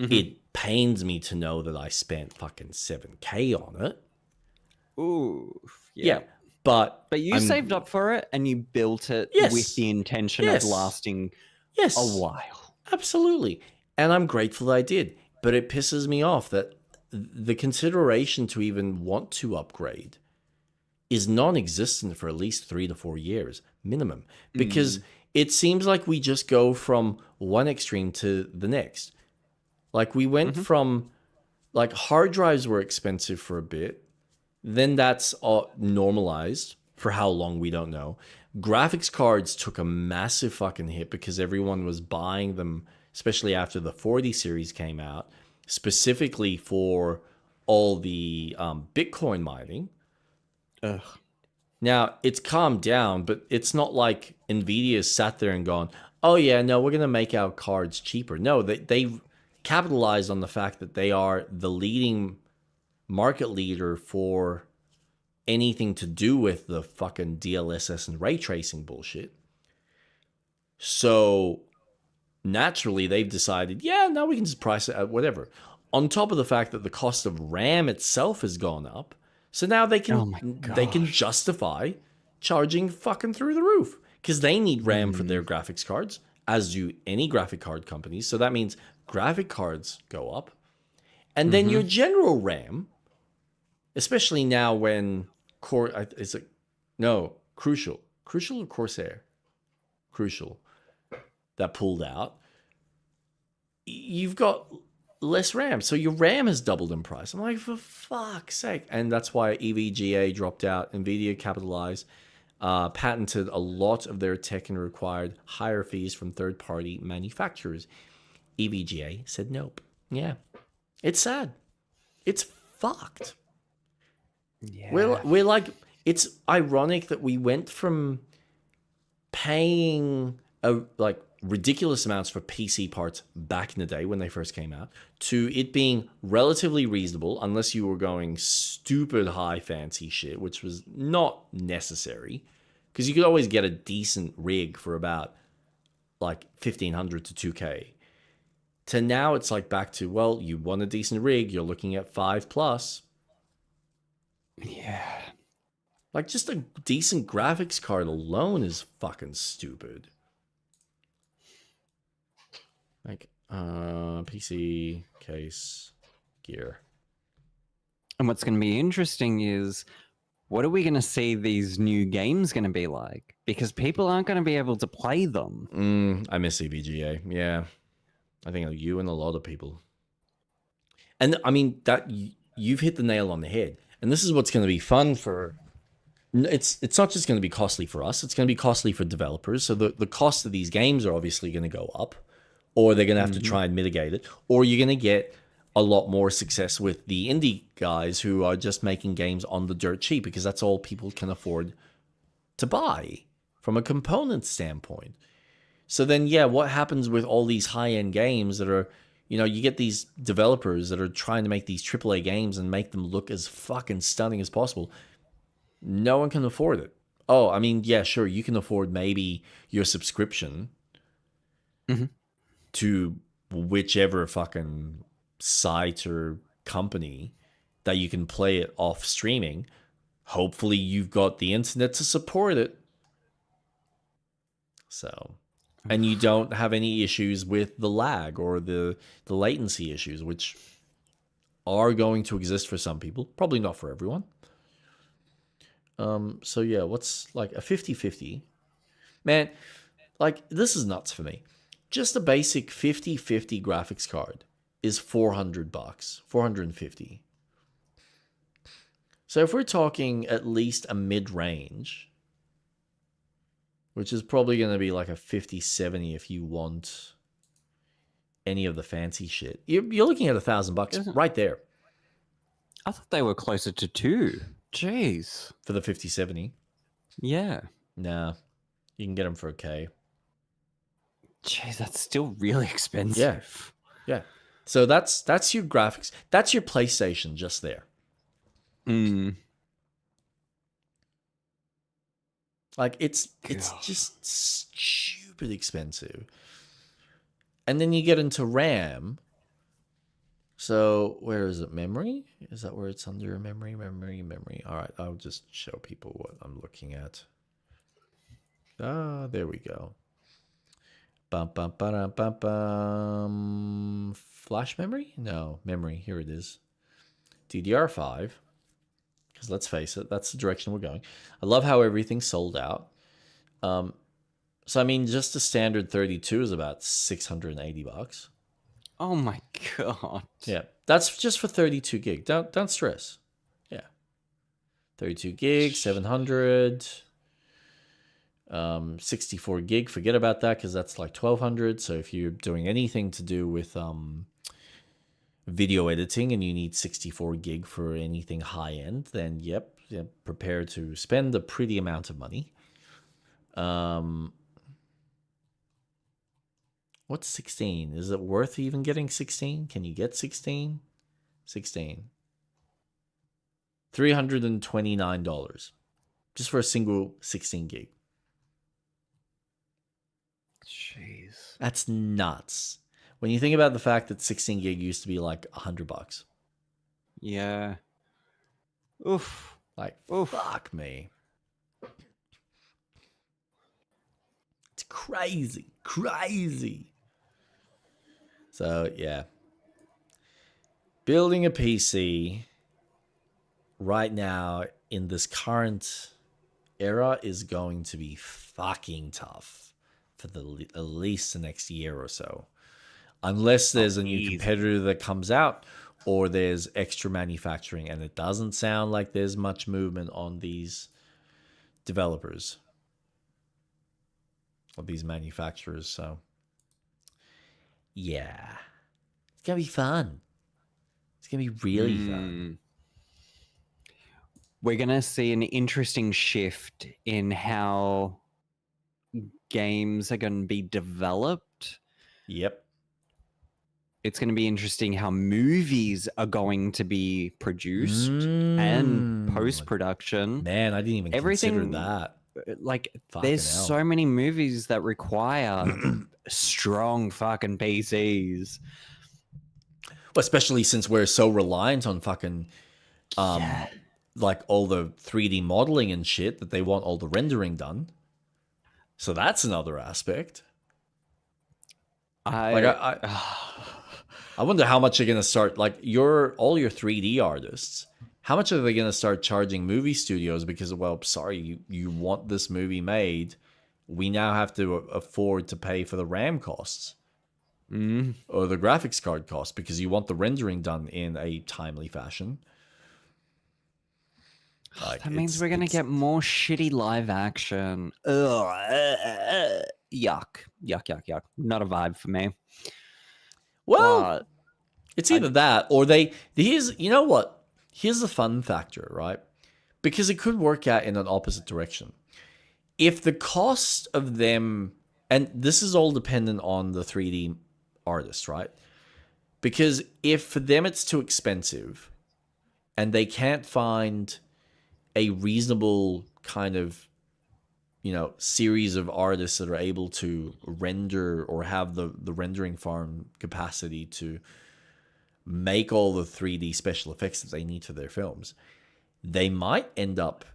It pains me to know that I spent fucking $7,000 on it. Ooh. Yeah. But you saved up for it and you built it with the intention of lasting a while. Absolutely. And I'm grateful that I did. But it pisses me off that the consideration to even want to upgrade is non-existent for at least 3 to 4 years minimum. Because it seems like we just go from one extreme to the next. Like, we went from, like, hard drives were expensive for a bit. Then that's normalized. For how long, we don't know. Graphics cards took a massive fucking hit because everyone was buying them, especially after the 40 series came out, specifically for all the Bitcoin mining. Ugh. Now, it's calmed down, but it's not like NVIDIA sat there and gone, oh, yeah, no, we're going to make our cards cheaper. No, they've capitalized on the fact that they are the leading market leader for anything to do with the fucking DLSS and ray tracing bullshit. So naturally, they've decided, yeah, now we can just price it at whatever. On top of the fact that the cost of RAM itself has gone up. So now they can justify charging fucking through the roof because they need RAM for their graphics cards, as do any graphic card companies. So that means graphic cards go up. And then your general RAM, especially now when Crucial or Corsair? Crucial, that pulled out. You've got less RAM. So your RAM has doubled in price. I'm like, for fuck's sake. And that's why EVGA dropped out. NVIDIA capitalized, patented a lot of their tech and required higher fees from third-party manufacturers. EVGA said nope. Yeah. It's sad. It's fucked. Yeah. We're like, it's ironic that we went from paying ridiculous amounts for PC parts back in the day when they first came out to it being relatively reasonable unless you were going stupid high fancy shit, which was not necessary because you could always get a decent rig for about like $1,500 to $2,000. To now it's like back to, well, you want a decent rig, you're looking at $5+. Yeah. Like, just a decent graphics card alone is fucking stupid. Like, PC, case, gear. And what's going to be interesting is, what are we going to see these new games going to be like? Because people aren't going to be able to play them. I miss EVGA, yeah. I think you and a lot of people. And, I mean, that you've hit the nail on the head. And this is what's going to be fun for... It's not just going to be costly for us. It's going to be costly for developers. So the cost of these games are obviously going to go up. Or they're going to have to try and mitigate it. Or you're going to get a lot more success with the indie guys who are just making games on the dirt cheap because that's all people can afford to buy from a component standpoint. So then, yeah, what happens with all these high-end games that are, you get these developers that are trying to make these AAA games and make them look as fucking stunning as possible. No one can afford it. oh, I mean, yeah, sure, you can afford maybe your subscription to whichever fucking site or company that you can play it off streaming. Hopefully you've got the internet to support it. So, and you don't have any issues with the lag or the latency issues, which are going to exist for some people, probably not for everyone. So yeah, what's like a 50-50? Man, like this is nuts for me. Just a basic 50-50 graphics card is $400, $450. So if we're talking at least a mid-range, which is probably going to be like a 50-70 if you want any of the fancy shit, you're looking at $1,000 right there. I thought they were closer to 2. Jeez. For the 50-70? Yeah. Nah, you can get them for $1,000. Jeez, that's still really expensive. Yeah. So that's your graphics. That's your PlayStation just there. Like it's just stupid expensive. And then you get into RAM. So where is it? Memory? Is that where it's under memory? All right, I'll just show people what I'm looking at. Ah, there we go. Flash memory? No, memory. Here it is. DDR5. Because let's face it, that's the direction we're going. I love how everything's sold out. So I mean, just a standard 32 is about $680. Oh my god. Yeah, that's just for 32 gig. Don't stress. Yeah, 32 gig, 700. 64 gig, forget about that because that's like 1200. So if you're doing anything to do with video editing and you need 64 gig for anything high end, then yep, prepare to spend a pretty amount of money. What's 16? Is it worth even getting 16? Can you get 16? 16. $329 just for a single 16 gig. Jeez. That's nuts. When you think about the fact that 16 gig used to be like $100. Yeah. Oof. Like, fuck me. It's crazy. Crazy. So, yeah. Building a PC right now in this current era is going to be fucking tough for at least the next year or so. Unless there's a new competitor that comes out or there's extra manufacturing, and it doesn't sound like there's much movement on these developers or these manufacturers. So, yeah. It's going to be fun. It's going to be really fun. We're going to see an interesting shift in how games are going to be developed. Yep. It's going to be interesting how movies are going to be produced and post-production. Man, I didn't even consider that. Like, Fucking there's hell. so many movies that require strong fucking PCs. Well, especially since we're so reliant on fucking like all the 3D modeling and shit that they want all the rendering done. So that's another aspect. I wonder how much you're gonna start, like all your 3D artists. How much are they gonna start charging movie studios because, well, sorry, you want this movie made, we now have to afford to pay for the RAM costs or the graphics card costs because you want the rendering done in a timely fashion. Like, that means we're gonna get more shitty live action. Ugh, yuck. Not a vibe for me. Well, it's either that or you know what? Here's the fun factor, right? Because it could work out in an opposite direction. If the cost of them, and this is all dependent on the 3D artist, right? Because if for them it's too expensive and they can't find a reasonable kind of series of artists that are able to render or have the rendering farm capacity to make all the 3D special effects that they need for their films, they might end up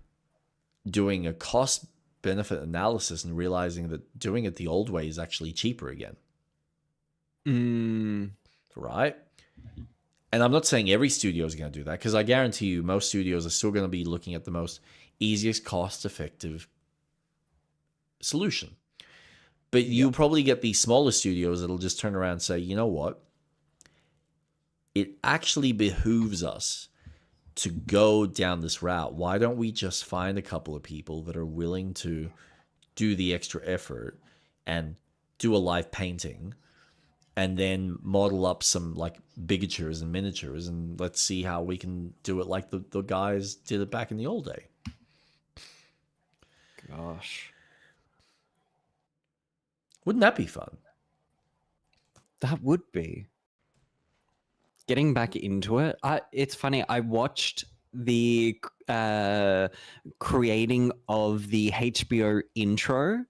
doing a cost benefit analysis and realizing that doing it the old way is actually cheaper again. Right? And I'm not saying every studio is going to do that, because I guarantee you most studios are still going to be looking at the most easiest cost-effective solution. But you'll probably get these smaller studios that'll just turn around and say, you know what? It actually behooves us to go down this route. Why don't we just find a couple of people that are willing to do the extra effort and do a live painting and then model up some like bigatures and miniatures, and let's see how we can do it like the guys did it back in the old day. Gosh. Wouldn't that be fun? That would be. Getting back into it, it's funny. I watched the creating of the HBO intro,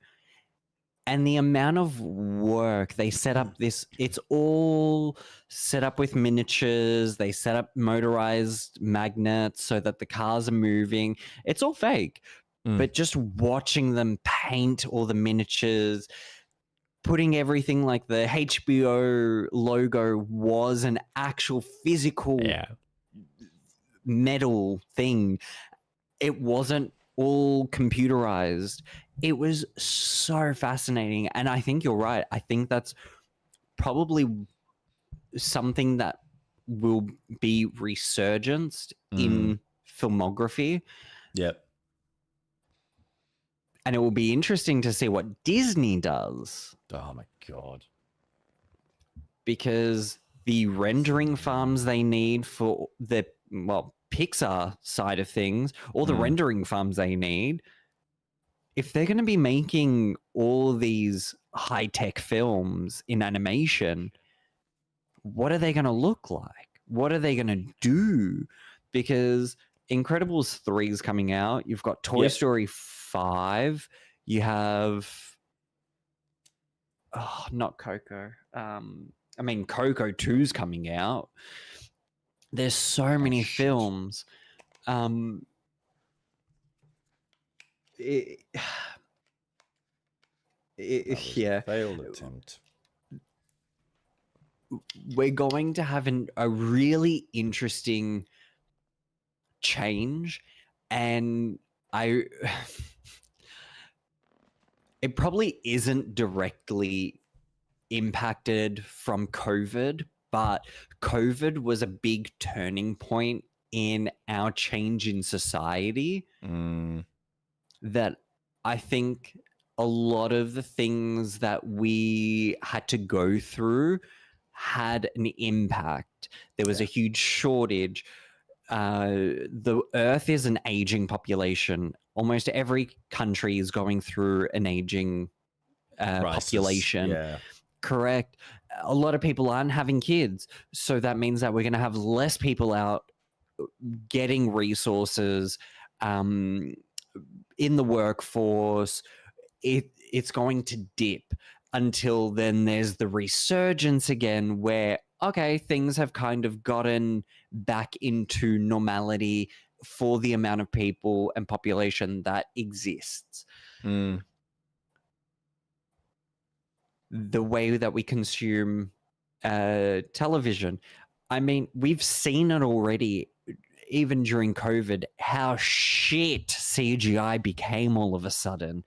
and the amount of work they set up this, it's all set up with miniatures. They set up motorized magnets so that the cars are moving. It's all fake. But just watching them paint all the miniatures, putting everything like the HBO logo was an actual physical metal thing. It wasn't all computerized. It was so fascinating. And I think you're right. I think that's probably something that will be resurgenced in filmography. Yep. And it will be interesting to see what Disney does. Oh my God. Because the rendering farms they need for the, Pixar side of things, all the rendering farms they need, if they're going to be making all these high-tech films in animation, what are they going to look like? What are they going to do? Because Incredibles 3 is coming out. You've got Toy Story 5. You have... Oh, not Coco. Coco 2's coming out. There's so many films. Failed attempt. We're going to have a really interesting change, and it probably isn't directly impacted from COVID, but COVID was a big turning point in our change in society that I think a lot of the things that we had to go through had an impact. There was a huge shortage. The Earth is an aging population. Almost every country is going through an aging population. Yeah. Correct. A lot of people aren't having kids. So that means that we're going to have less people out getting resources in the workforce. It's going to dip until then there's the resurgence again where, okay, things have kind of gotten back into normality for the amount of people and population that exists. The way that we consume television. I mean, we've seen it already, even during COVID, how shit CGI became all of a sudden.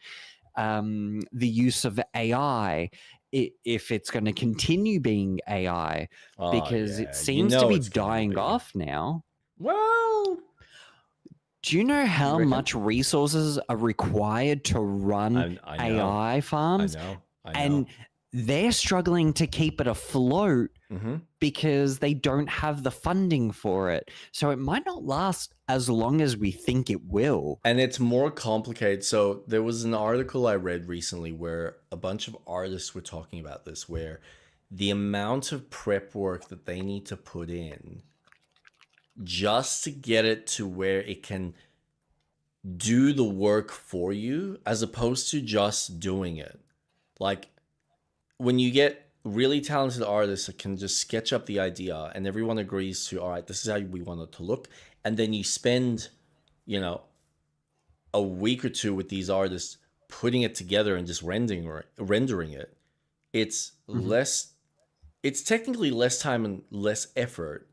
The use of AI, if it's going to continue being AI, because it seems to be dying off now. Well, do you know how much resources are required to run AI farms? I know. And they're struggling to keep it afloat because they don't have the funding for it. So it might not last as long as we think it will. And it's more complicated. So there was an article I read recently where a bunch of artists were talking about this, where the amount of prep work that they need to put in just to get it to where it can do the work for you as opposed to just doing it. Like when you get really talented artists that can just sketch up the idea and everyone agrees to, all right, this is how we want it to look. And then you spend, you know, a week or two with these artists putting it together and just rendering it. It's less, it's technically less time and less effort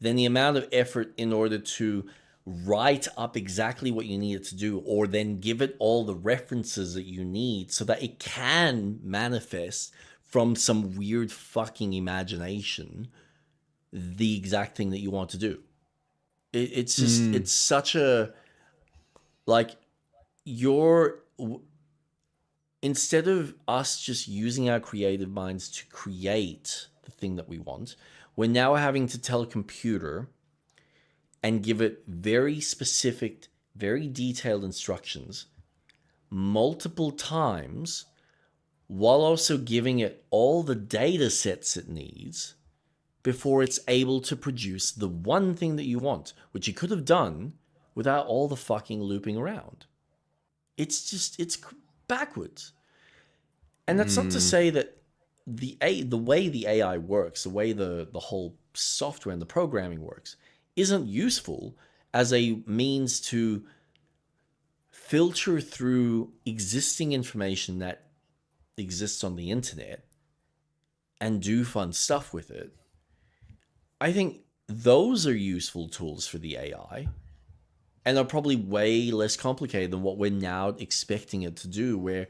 than the amount of effort in order to write up exactly what you need it to do, or then give it all the references that you need so that it can manifest from some weird fucking imagination the exact thing that you want to do. It's just, it's such a, like, instead of us just using our creative minds to create the thing that we want, we're now having to tell a computer and give it very specific, very detailed instructions multiple times, while also giving it all the data sets it needs before it's able to produce the one thing that you want, which you could have done without all the fucking looping around. It's just, it's backwards. And that's not to say that the way the AI works, the way the whole software and the programming works, isn't useful as a means to filter through existing information that exists on the internet and do fun stuff with it. I think those are useful tools for the AI and are probably way less complicated than what we're now expecting it to do, where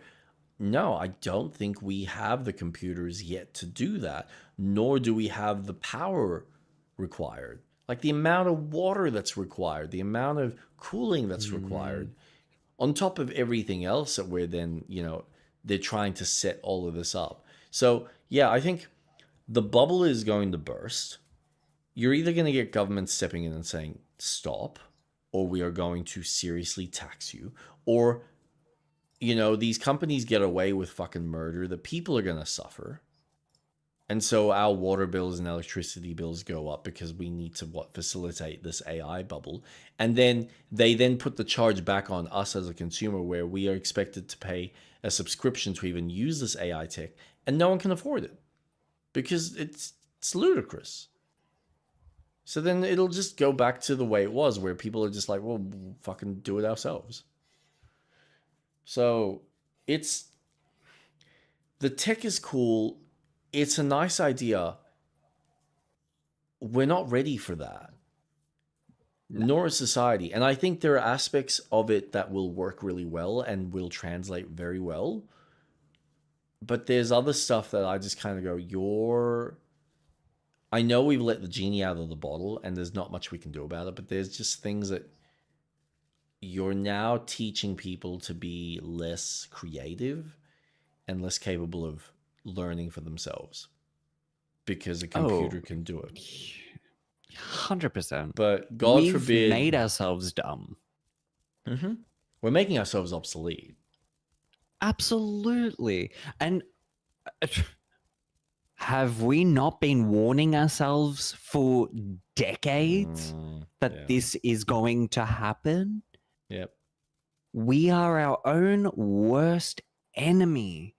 no, I don't think we have the computers yet to do that, nor do we have the power required. Like the amount of water that's required, the amount of cooling that's required, on top of everything else that we're then, you know, they're trying to set all of this up. So, yeah, I think the bubble is going to burst. You're either going to get government stepping in and saying, stop, or we are going to seriously tax you, or, you know, these companies get away with fucking murder, the people are going to suffer. And so our water bills and electricity bills go up because we need to facilitate this AI bubble. And then they then put the charge back on us as a consumer, where we are expected to pay a subscription to even use this AI tech, and no one can afford it because it's ludicrous. So then it'll just go back to the way it was, where people are just like, well, fucking do it ourselves. So the tech is cool. It's a nice idea. We're not ready for that, nor is society. And I think there are aspects of it that will work really well and will translate very well. But there's other stuff that I just kind of go, I know we've let the genie out of the bottle and there's not much we can do about it, but there's just things that you're now teaching people to be less creative and less capable of learning for themselves because a computer can do it. 100%. But God forbid, made ourselves dumb. We're making ourselves obsolete. Absolutely. And have we not been warning ourselves for decades that this is going to happen? Yep. We are our own worst enemy.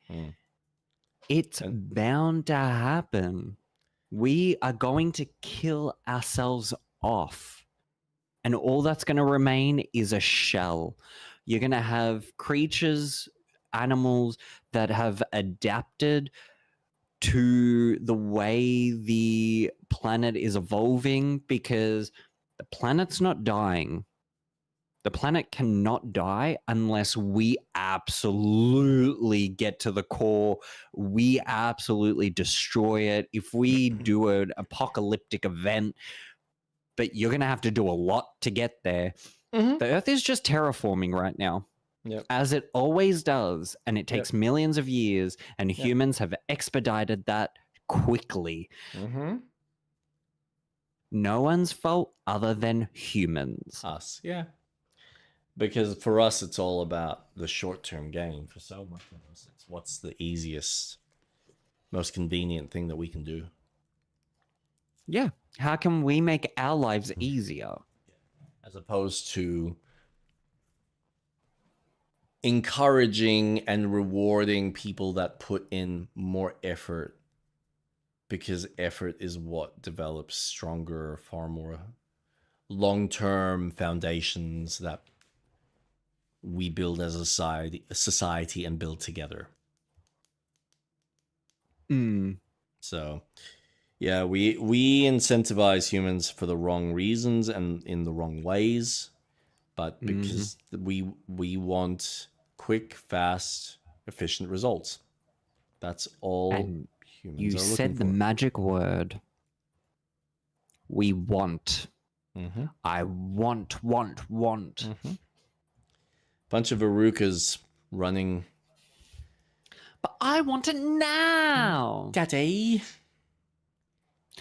It's bound to happen. We are going to kill ourselves off. And all that's going to remain is a shell. You're going to have creatures, animals that have adapted to the way the planet is evolving, because the planet's not dying. The planet cannot die unless we absolutely get to the core. We absolutely destroy it. If we do an apocalyptic event, but you're going to have to do a lot to get there. The Earth is just terraforming right now, as it always does. And it takes millions of years, and humans have expedited that quickly. No one's fault other than humans. Us, yeah. Because for us, it's all about the short-term gain. For so much of us, it's what's the easiest, most convenient thing that we can do. Yeah. How can we make our lives easier? As opposed to encouraging and rewarding people that put in more effort, because effort is what develops stronger, far more long-term foundations that we build as a society and build together. So yeah, we incentivize humans for the wrong reasons and in the wrong ways, but because we want quick, fast, efficient results. That's all And humans you are looking said for. the magic word. We want. I want. Bunch of Arukas running. But I want it now. Daddy.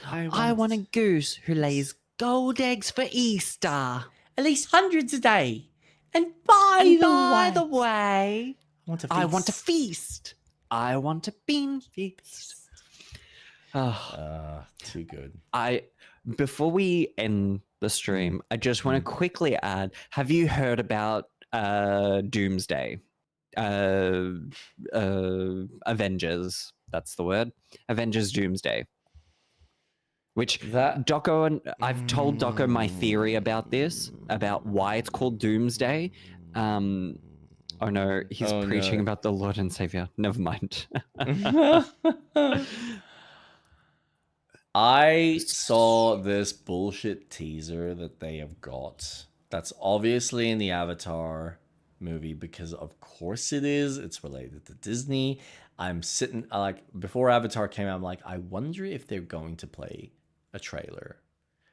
I want a goose who lays gold eggs for Easter. At least hundreds a day. And by the way, I want to I want a feast. I want a bean feast. Too good. Before we end the stream, I just want to quickly add, have you heard about Doomsday? Avengers, that's the word. Avengers Doomsday. Which Doco and I've told Doco my theory about this, about why it's called Doomsday. Oh no, he's preaching about the Lord and Savior. Never mind. I saw this bullshit teaser that they have got. That's obviously in the Avatar movie, because of course it is. It's related to Disney. I'm sitting, like, before Avatar came out, I'm like, I wonder if they're going to play a trailer.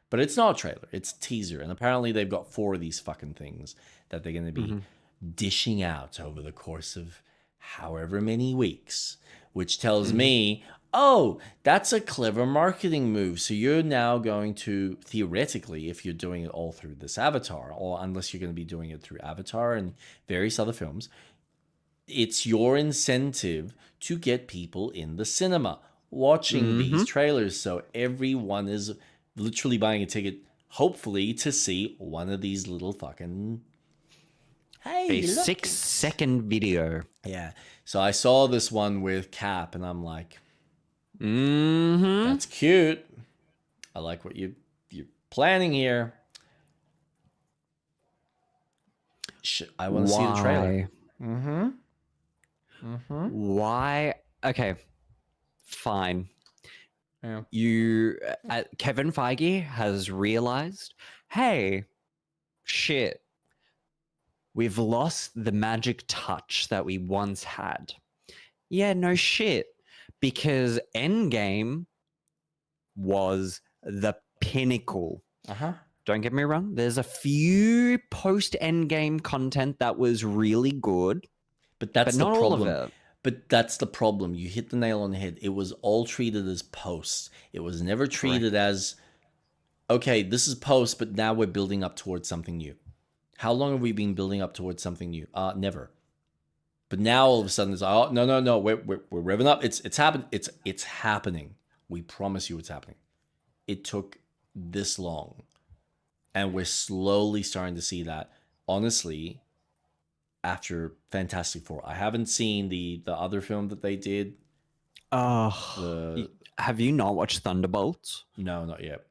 But it's not a trailer, it's a teaser. And apparently they've got 4 of these fucking things that they're going to be dishing out over the course of however many weeks, which tells me, oh, that's a clever marketing move. So you're now going to, theoretically, if you're doing it all through this Avatar, or unless you're going to be doing it through Avatar and various other films, it's your incentive to get people in the cinema watching these trailers. So everyone is literally buying a ticket, hopefully, to see one of these little fucking... Hey, a 6-second video. Yeah. So I saw this one with Cap, and I'm like, that's cute. I like what you're planning here. I want to see the trailer. Why? Okay, fine. Yeah. Kevin Feige has realized, hey, shit, we've lost the magic touch that we once had. Yeah, no shit. Because Endgame was the pinnacle. Don't get me wrong. There's a few post-Endgame content that was really good. But that's not the problem. all of it. But that's the problem. You hit the nail on the head. It was all treated as post. It was never treated as, okay, this is post, but now we're building up towards something new. How long have we been building up towards something new? Never. But now all of a sudden it's no, we're revving up. It's happening. It's happening. We promise you it's happening. It took this long, and we're slowly starting to see that. Honestly, after Fantastic Four, I haven't seen the other film that they did. Have you not watched Thunderbolts? No, not yet.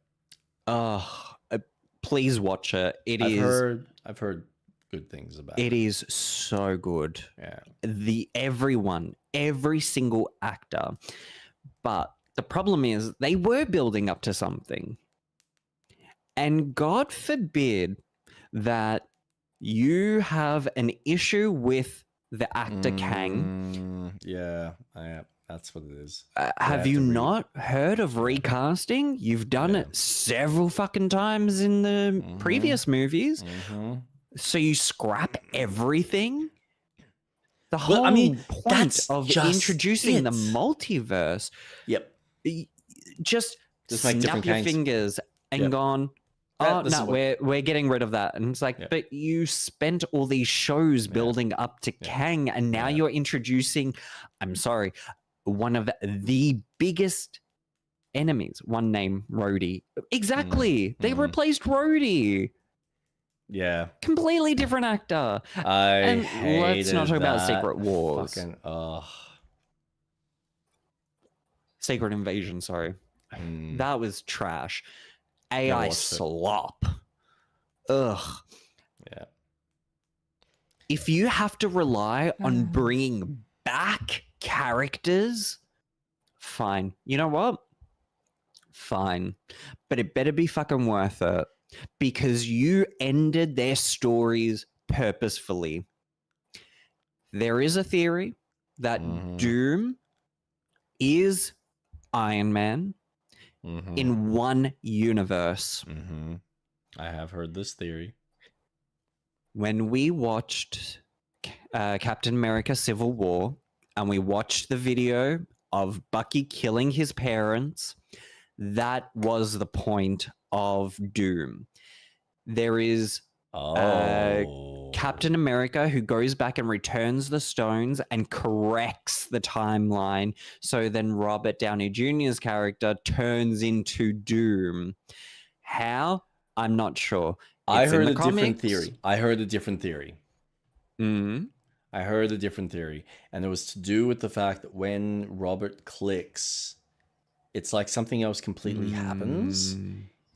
Please watch it. I've heard good things about it. It is so good. Yeah. Every single actor. But the problem is they were building up to something. And God forbid that you have an issue with the actor Kang. Yeah, that's what it is. Have you not heard of recasting? You've done it several fucking times in the previous movies. So you scrap everything? The whole point of introducing the multiverse. Yep. Just make snap your fingers and gone, we're getting rid of that. And it's like, but you spent all these shows building up to Kang, and now you're introducing, I'm sorry, one of the biggest enemies. One name, Rhodey. Exactly. They replaced Rhodey. Yeah. Completely different actor. And let's not talk about that Secret Wars. Fucking, Secret Invasion, sorry. That was trash. Never AI watched it. slop. Ugh. Yeah. If you have to rely on bringing back characters, fine. You know what? Fine. But it better be fucking worth it, because you ended their stories purposefully. There is a theory that Doom is Iron Man in one universe. I have heard this theory. When we watched Captain America Civil War and we watched the video of Bucky killing his parents, that was the point of Doom. There is Captain America who goes back and returns the stones and corrects the timeline. So then Robert Downey Jr.'s character turns into Doom. How? I'm not sure. I heard a different theory. I heard a different theory. And it was to do with the fact that when Robert clicks, it's like something else completely happens,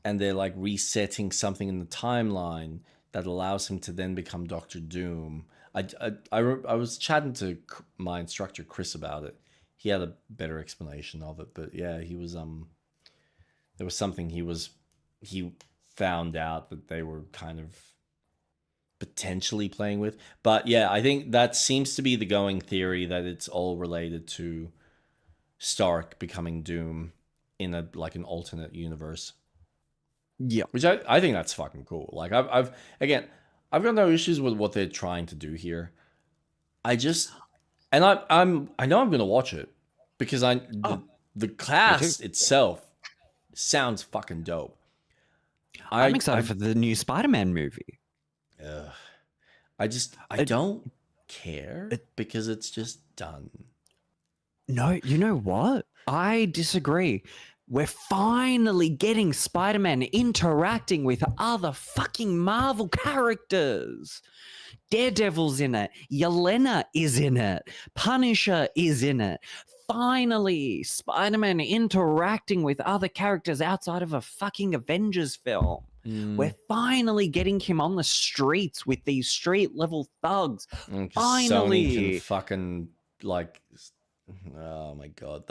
and they're like resetting something in the timeline that allows him to then become Doctor Doom. I was chatting to my instructor Chris about it. He had a better explanation of it, but yeah, he was there was something he found out that they were kind of potentially playing with. But yeah, I think that seems to be the going theory, that it's all related to Stark becoming Doom in an alternate universe. Yeah, which I think that's fucking cool. Like I've got no issues with what they're trying to do here. I know I'm gonna watch it because the cast itself sounds fucking dope. I'm excited for the new Spider-Man movie. I don't care because it's just done. No, you know what? I disagree. We're finally getting Spider-Man interacting with other fucking Marvel characters. Daredevil's in it. Yelena is in it. Punisher is in it. Finally, Spider-Man interacting with other characters outside of a fucking Avengers film. We're finally getting him on the streets with these street-level thugs. Finally. Sony can fucking, oh my god,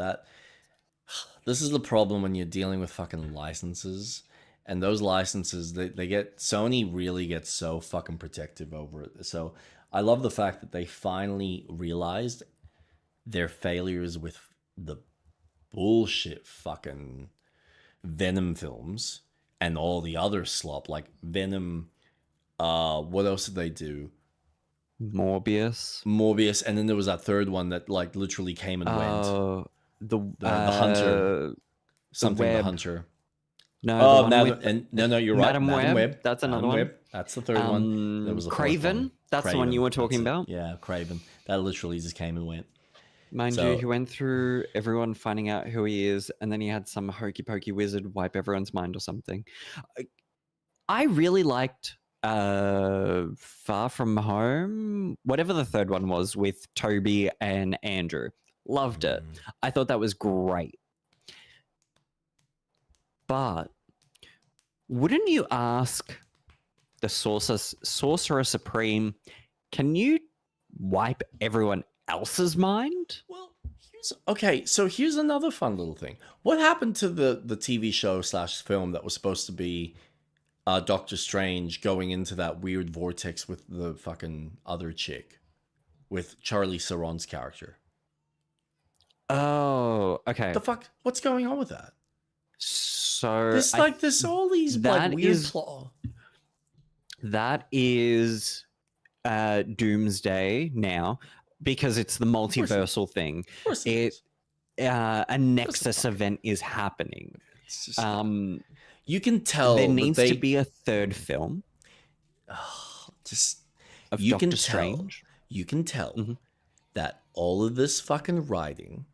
this is the problem when you're dealing with fucking licenses, and those licenses, Sony really gets so fucking protective over it. So I love the fact that they finally realized their failures with the bullshit fucking Venom films and all the other slop, like Venom. What else did they do? Morbius, and then there was that third one that literally came and went. The Hunter, the Hunter. No, you're right. Madam Web. That's another one. Web. That's the third one. There was a Craven. One. That's Craven. The one you were talking about. Yeah, Craven. That literally just came and went. Mind you, he went through everyone finding out who he is, and then he had some hokey pokey wizard wipe everyone's mind or something. I really liked Far From Home, whatever the third one was, with Toby and Andrew. Loved it. I thought that was great. But wouldn't you ask the Sorcerer Supreme, can you wipe everyone else's mind? Well, here's another fun little thing. What happened to the TV show / film that was supposed to be Doctor Strange going into that weird vortex with the fucking other chick, with Charlize Theron's character? Oh, okay. The fuck? What's going on with that? So there's all these weird plot. That is Doomsday now, because it's the multiversal thing. Of course it is. A Nexus event is happening. Just, you can tell there needs to be a third film. Of Doctor Strange. You can tell that all of this fucking writing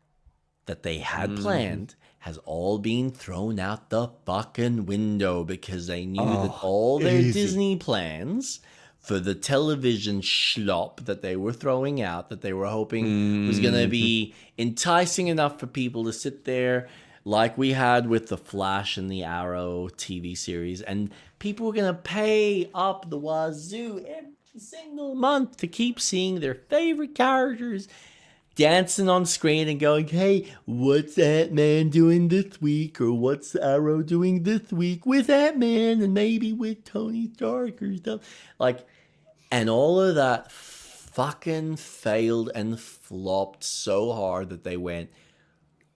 that they had planned has all been thrown out the fucking window because they knew that all their Disney plans for the television schlop that they were throwing out, that they were hoping was going to be enticing enough for people to sit there like we had with the Flash and the Arrow TV series, and people were going to pay up the wazoo every single month to keep seeing their favorite characters dancing on screen and going, hey, what's Ant-Man doing this week? Or what's Arrow doing this week with Ant-Man and maybe with Tony Stark or stuff? Like, and all of that fucking failed and flopped so hard that they went,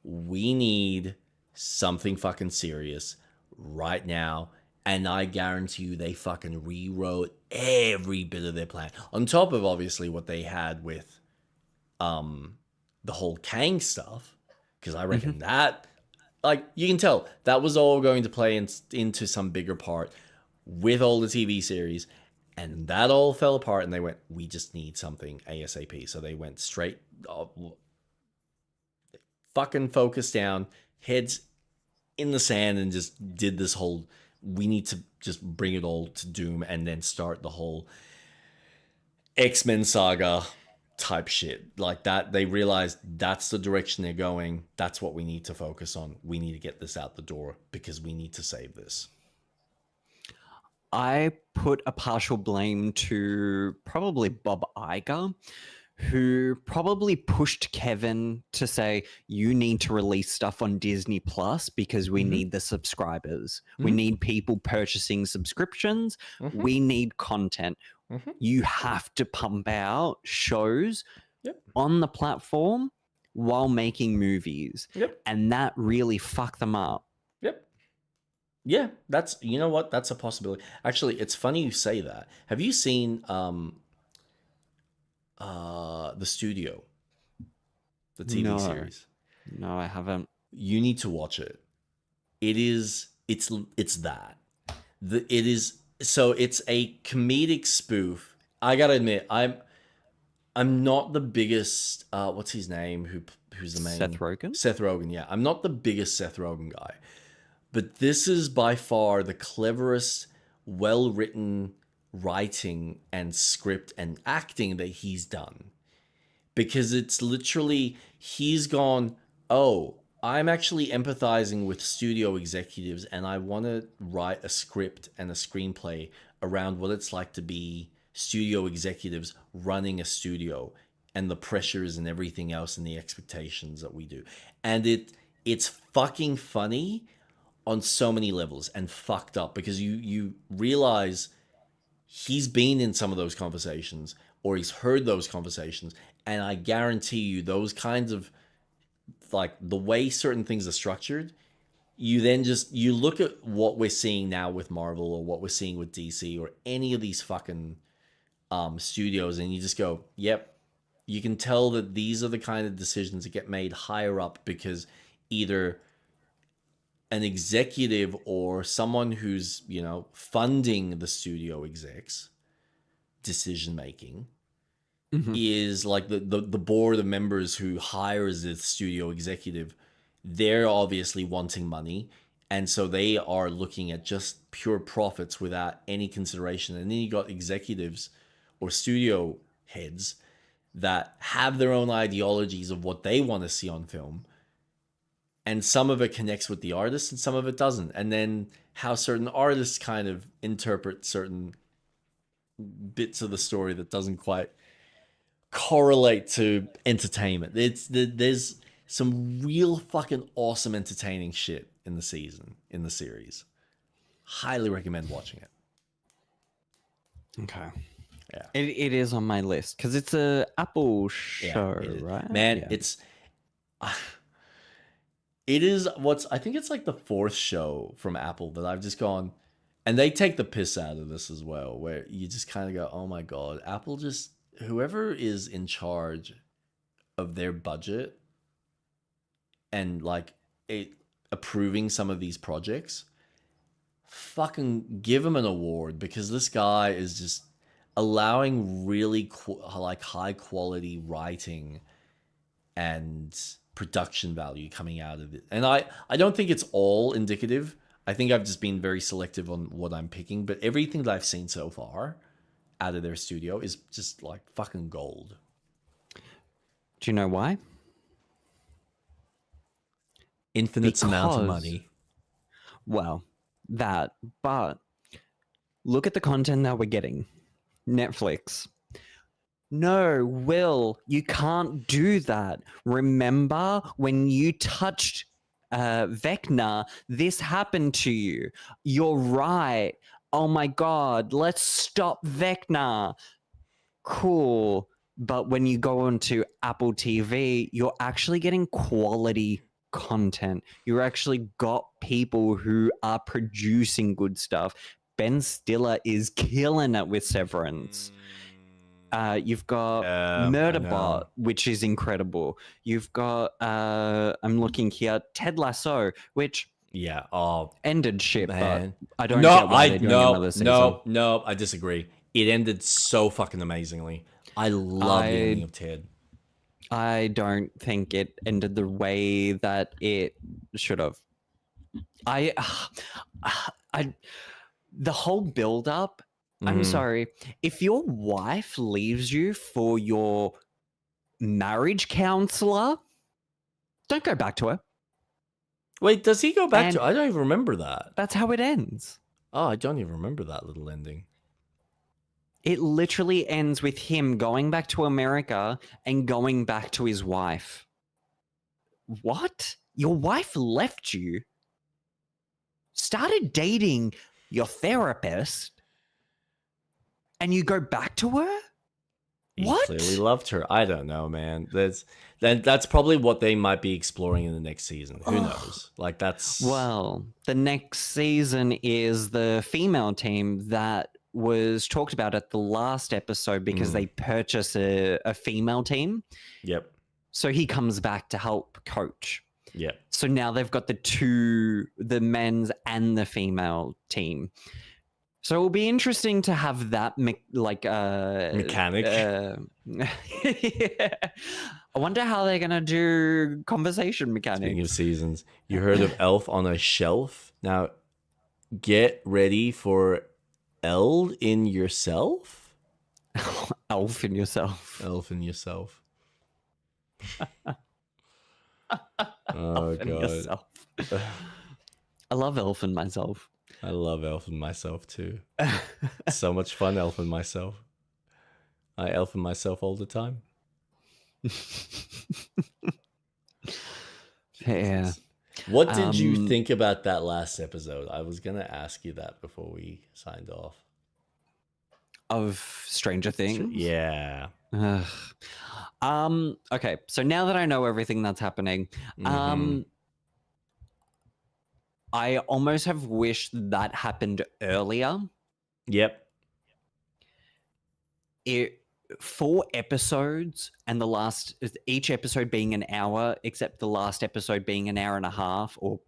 we need something fucking serious right now. And I guarantee you they fucking rewrote every bit of their plan. On top of obviously what they had with the whole Kang stuff, because I reckon that, like, you can tell that was all going to play into some bigger part with all the TV series, and that all fell apart, and they went, we just need something ASAP. So they went straight, fucking focus down, heads in the sand, and just did this whole, we need to just bring it all to doom and then start the whole X-Men saga type shit. Like that, they realized that's the direction they're going. That's what we need to focus on. We need to get this out the door because we need to save this. I put a partial blame to probably Bob Iger, who probably pushed Kevin to say, you need to release stuff on Disney Plus because we need the subscribers. We need people purchasing subscriptions. We need content. You have to pump out shows on the platform while making movies. And that really fucked them up. Yeah, that's, you know what? That's a possibility. Actually, it's funny you say that. Have you seen The Studio, the TV series? No, I haven't. You need to watch it. It's that. So it's a comedic spoof. I gotta admit, I'm not the biggest what's his name? Who's the main? Seth Rogen? Seth Rogen, yeah. I'm not the biggest Seth Rogen guy. But this is by far the cleverest, well-written writing and script and acting that he's done. Because it's literally, he's gone, oh, I'm actually empathizing with studio executives and I want to write a script and a screenplay around what it's like to be studio executives running a studio and the pressures and everything else and the expectations that we do. And it's fucking funny on so many levels and fucked up because you realize he's been in some of those conversations or he's heard those conversations, and I guarantee you those kinds of, like, the way certain things are structured, you look at what we're seeing now with Marvel or what we're seeing with DC or any of these fucking studios, and you just go, yep, you can tell that these are the kind of decisions that get made higher up because either an executive or someone who's, funding the studio execs decision making is like the board of members who hires the studio executive. They're obviously wanting money, and so they are looking at just pure profits without any consideration. And then you got executives or studio heads that have their own ideologies of what they want to see on film. And some of it connects with the artist and some of it doesn't. And then how certain artists kind of interpret certain bits of the story that doesn't quite correlate to entertainment. There's some real fucking awesome entertaining shit in the series. Highly recommend watching it. Okay. Yeah. It is on my list because it's a Apple show, right? Man, it is I think it's like the fourth show from Apple that I've just gone, and they take the piss out of this as well, where you just kind of go, oh my God, Apple just, whoever is in charge of their budget and like approving some of these projects, fucking give him an award, because this guy is just allowing really high quality writing and production value coming out of it. And I don't think it's all indicative. I think I've just been very selective on what I'm picking, but everything that I've seen so far out of their studio is just like fucking gold. Do you know why? Infinite amount of money. Well, that, but look at the content that we're getting. Netflix. No, Will, you can't do that. Remember when you touched Vecna, this happened to you. You're right. Oh my God, let's stop Vecna. Cool. But when you go onto Apple TV, you're actually getting quality content. You're actually got people who are producing good stuff. Ben Stiller is killing it with Severance. You've got Murderbot, which is incredible. You've got, I'm looking here, Ted Lasso, which ended shit, man. but I don't get why they're doing another season. No, I disagree. It ended so fucking amazingly. I love the ending of Ted. I don't think it ended the way that it should have. The whole build up, I'm sorry. If your wife leaves you for your marriage counselor, don't go back to her. Wait, does he go back to? I don't even remember that. That's how it ends. Oh, I don't even remember that little ending. It literally ends with him going back to America and going back to his wife. What? Your wife left you? Started dating your therapist? And you go back to her? He what? Clearly loved her. I don't know, man. That's probably what they might be exploring in the next season. Who knows? Like that's well, the next season is the female team that was talked about at the last episode because they purchase a female team. Yep. So he comes back to help coach. Yep. So now they've got the men's and the female team. So it'll be interesting to have that mechanic. Yeah. I wonder how they're gonna do conversation mechanics. Speaking of seasons, you heard of Elf on a Shelf? Now, get ready for Eld in yourself. Elf in yourself. Elf in yourself. Oh Elf in god. yourself. I love Elf in myself. I love Elf in myself too. So much fun elfing myself. I elfin myself all the time. Yeah. What did you think about that last episode? I was gonna ask you that before we signed off. Of Stranger Things? Yeah. Okay, so now that I know everything that's happening, I almost have wished that happened earlier. Yep. 4 episodes and each episode being an hour, except the last episode being an hour and a half, or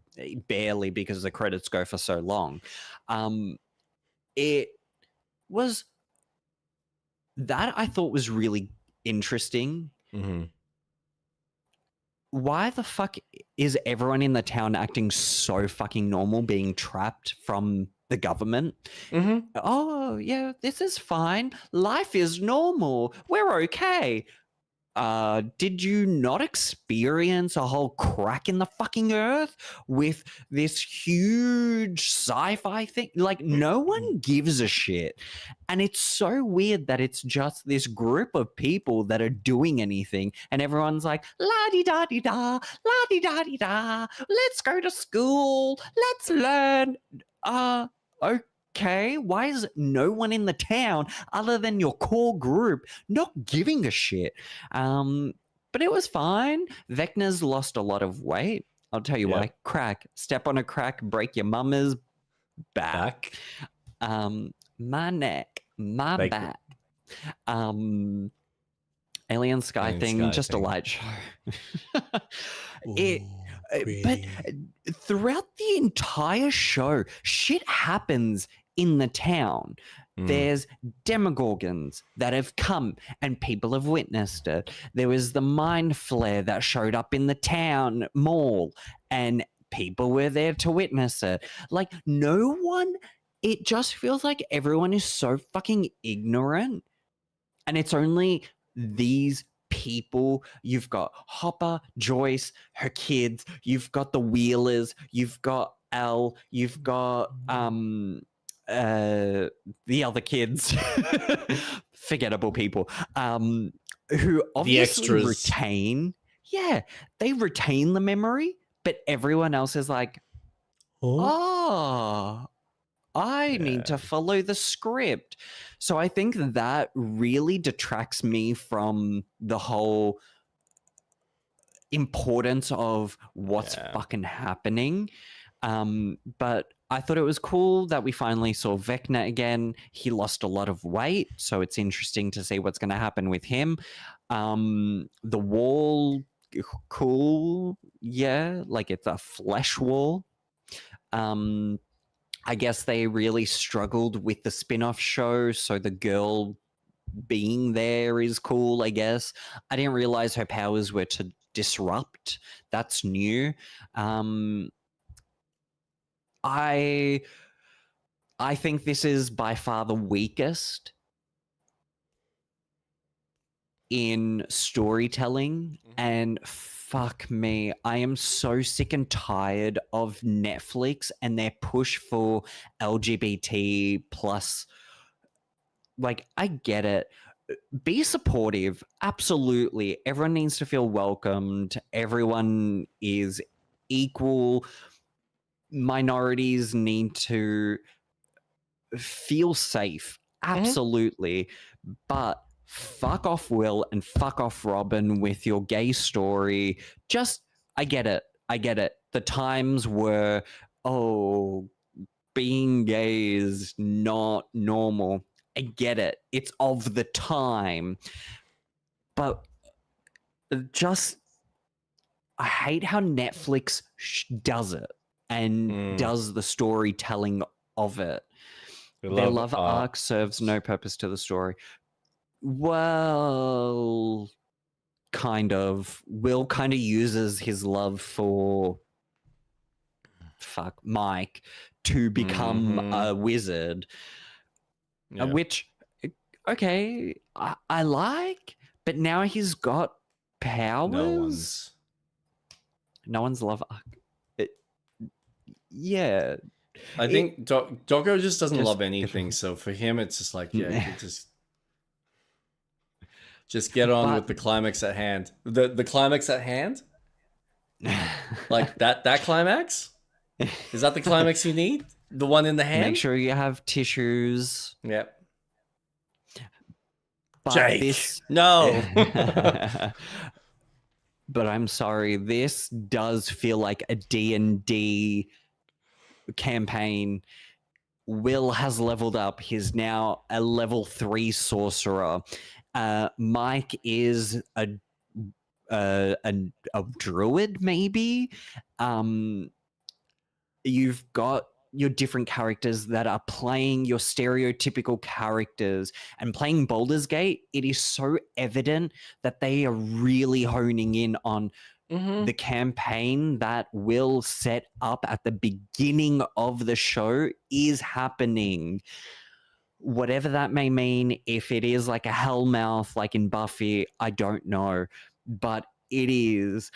barely because the credits go for so long. It was that I thought was really interesting. Why the fuck is everyone in the town acting so fucking normal, being trapped from the government? Oh, yeah, this is fine. Life is normal. We're okay. Did you not experience a whole crack in the fucking earth with this huge sci-fi thing? Like, no one gives a shit. And it's so weird that it's just this group of people that are doing anything, and everyone's like, la-di-da-di-da, la-di-da-di-da, let's go to school, let's learn. Okay, why is no one in the town other than your core group not giving a shit? But it was fine. Vecna's lost a lot of weight. I'll tell you why. Crack. Step on a crack, break your mama's back. My neck, my back. Alien Sky thing, just a light show. But throughout the entire show, shit happens in the town. There's demogorgons that have come and people have witnessed it. There was the Mind Flayer that showed up in the town mall and people were there to witness it. Like, no one, it just feels like everyone is so fucking ignorant. And it's only these people. You've got Hopper, Joyce, her kids, you've got the Wheelers, you've got Elle, you've got the other kids, forgettable people, who obviously retain, they retain the memory, but everyone else is like, I need to follow the script. So I think that really detracts me from the whole importance of what's fucking happening. But I thought it was cool that we finally saw Vecna again. He lost a lot of weight, so it's interesting to see what's going to happen with him. The wall, cool. Yeah, like it's a flesh wall. I guess they really struggled with the spin-off show, so the girl being there is cool, I guess. I didn't realize her powers were to disrupt. That's new. I think this is by far the weakest in storytelling, and fuck me, I am so sick and tired of Netflix and their push for LGBT plus. Like, I get it. Be supportive. Absolutely. Everyone needs to feel welcomed. Everyone is equal. Minorities need to feel safe. Absolutely. But fuck off Will and fuck off Robin with your gay story. Just, I get it. The times were, being gay is not normal. I get it. It's of the time. But just, I hate how Netflix does it and does the storytelling of it. Their love arc serves no purpose to the story. Well, kind of. Will kind of uses his love for Mike to become a wizard, which, okay, I like, but now he's got powers. No one's love arc. Yeah. I think Doggo just doesn't love anything, so for him it's just like, just get on with the climax at hand. The climax at hand? Like that climax? Is that the climax you need? The one in the hand? Make sure you have tissues. Yep. But Jake, no. But I'm sorry, this does feel like a D&D campaign. Will has leveled up. He's now a level 3 sorcerer. Mike is a druid, maybe. You've got your different characters that are playing your stereotypical characters, and playing Baldur's Gate, it is so evident that they are really honing in on the campaign that Will set up at the beginning of the show is happening. Whatever that may mean, if it is like a hellmouth like in Buffy, I don't know, but it is.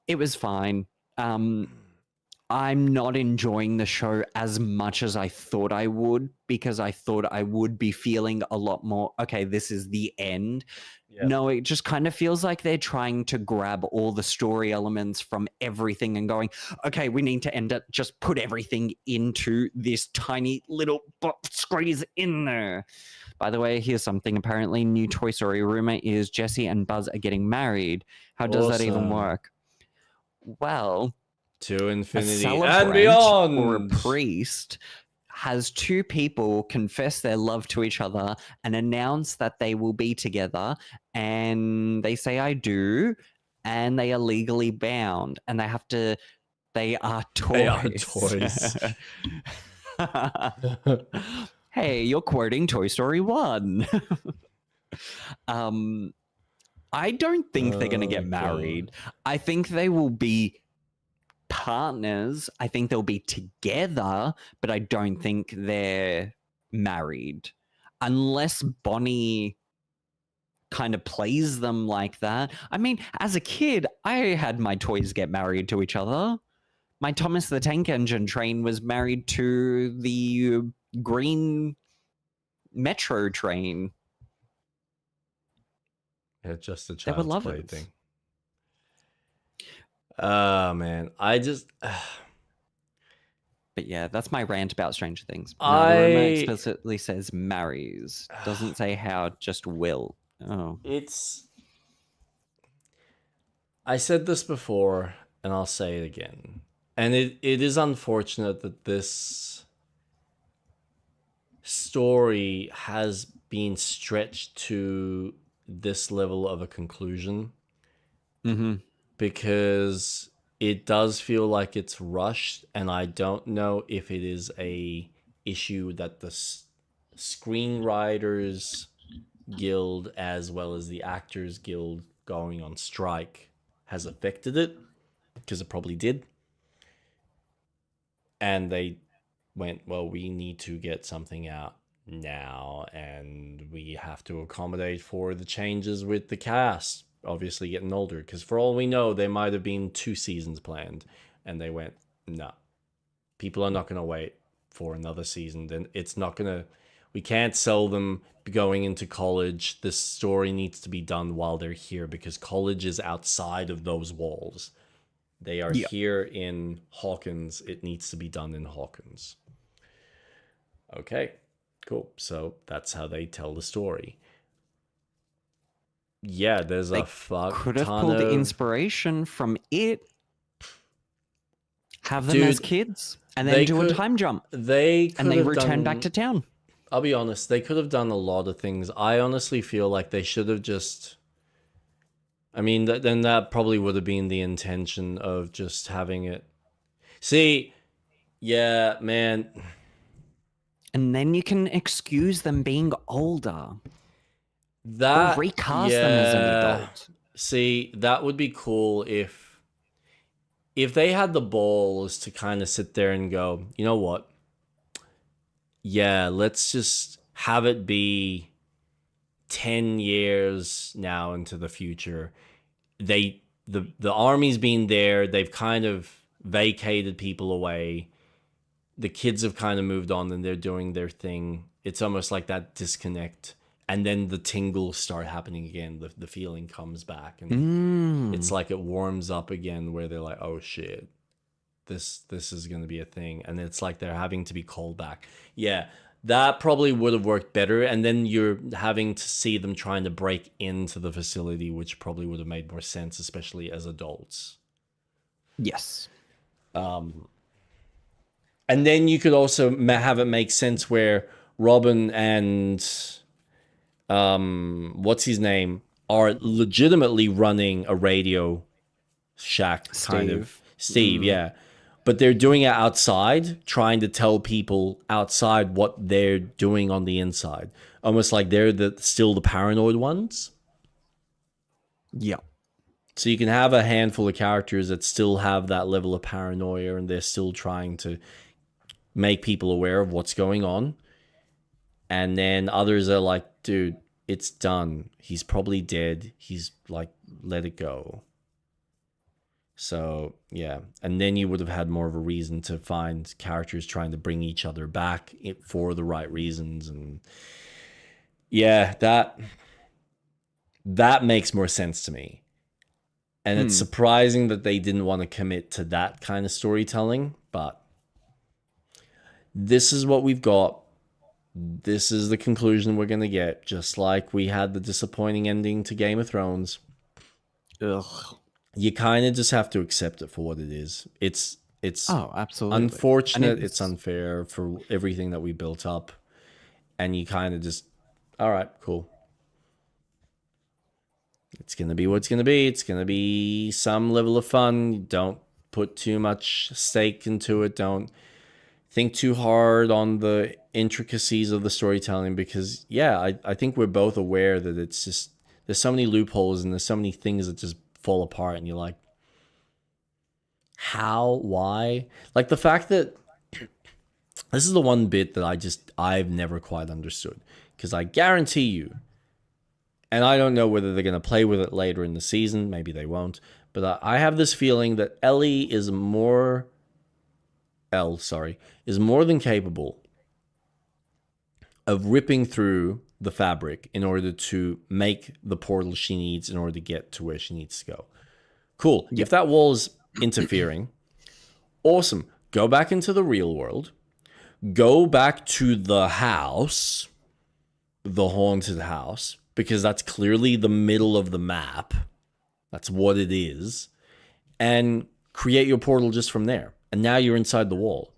It was fine. I'm not enjoying the show as much as I thought I would, because I thought I would be feeling a lot more, okay, this is the end. Yep. No, it just kind of feels like they're trying to grab all the story elements from everything and going, okay, we need to end it. Just put everything into this tiny little box, squeeze in there. By the way, here's something. Apparently, new Toy Story rumor is Jessie and Buzz are getting married. How does that even work? Well, to infinity and beyond, or a priest has two people confess their love to each other and announce that they will be together, and they say I do, and they are legally bound, and they have to They are toys. They are toys. Hey, you're quoting Toy Story 1. I don't think they're going to get married. I think they will be partners. I think they'll be together, but I don't think they're married. Unless Bonnie kind of plays them like that. I mean, as a kid, I had my toys get married to each other. My Thomas the Tank Engine train was married to the green metro train. Yeah, just a They were child's play lovers. thing. Oh, man. I just... But yeah, that's my rant about Stranger Things. No, the rumor explicitly says marries. Doesn't say how, just will. Oh. It's... I said this before, and I'll say it again. And it is unfortunate that this story has been stretched to this level of a conclusion. Mm-hmm. Because it does feel like it's rushed, and I don't know if it is a issue that the Screenwriters Guild as well as the Actors Guild going on strike has affected it, because it probably did. And they went, well, we need to get something out now, and we have to accommodate for the changes with the cast obviously getting older, because for all we know, there might have been 2 seasons planned, and they went, no, people are not going to wait for another season. Then it's not going to, we can't sell them going into college. This story needs to be done while they're here, because college is outside of those walls. They are here in Hawkins. It needs to be done in Hawkins. Okay, cool. So that's how they tell the story. Yeah, there's a fuck could have ton pulled of... inspiration from it. Have them as kids, and then do a time jump. They return back to town. I'll be honest, they could have done a lot of things. I honestly feel like they should have just... I mean, then that probably would have been the intention of just having it. See, yeah, man. And then you can excuse them being older. That, or recast them as an adult. See, that would be cool if they had the balls to kind of sit there and go, you know what? Yeah, let's just have it be 10 years now into the future. The army's been there. They've kind of vacated people away. The kids have kind of moved on and they're doing their thing. It's almost like that disconnect. And then the tingles start happening again. The feeling comes back. And it's like it warms up again, where they're like, oh shit, this is going to be a thing. And it's like they're having to be called back. Yeah, that probably would have worked better. And then you're having to see them trying to break into the facility, which probably would have made more sense, especially as adults. Yes. And then you could also have it make sense where Robin and what's his name are legitimately running a radio shack, kind of. Steve, yeah. But they're doing it outside, trying to tell people outside what they're doing on the inside. Almost like they're still the paranoid ones. Yeah. So you can have a handful of characters that still have that level of paranoia, and they're still trying to make people aware of what's going on. And then others are like, dude, it's done. He's probably dead. He's like, let it go. So, yeah. And then you would have had more of a reason to find characters trying to bring each other back for the right reasons. And yeah, that makes more sense to me. And it's surprising that they didn't want to commit to that kind of storytelling, but this is what we've got. This is the conclusion we're going to get, just like we had the disappointing ending to Game of Thrones. Ugh. You kind of just have to accept it for what it is. It's absolutely unfortunate. It's unfair for everything that we built up. And you kind of just, all right, cool. It's going to be what it's going to be. It's going to be some level of fun. Don't put too much stake into it. Don't think too hard on the intricacies of the storytelling, because I think we're both aware that it's just, there's so many loopholes and there's so many things that just fall apart, and you're like, how, why? Like the fact that this is the one bit that I've never quite understood, because I guarantee you, and I don't know whether they're going to play with it later in the season, maybe they won't, but I have this feeling that is more than capable of ripping through the fabric in order to make the portal she needs in order to get to where she needs to go. Cool. Yep. If that wall is interfering, awesome. Go back into the real world. Go back to the house, the haunted house, because that's clearly the middle of the map. That's what it is. And create your portal just from there. And now you're inside the wall.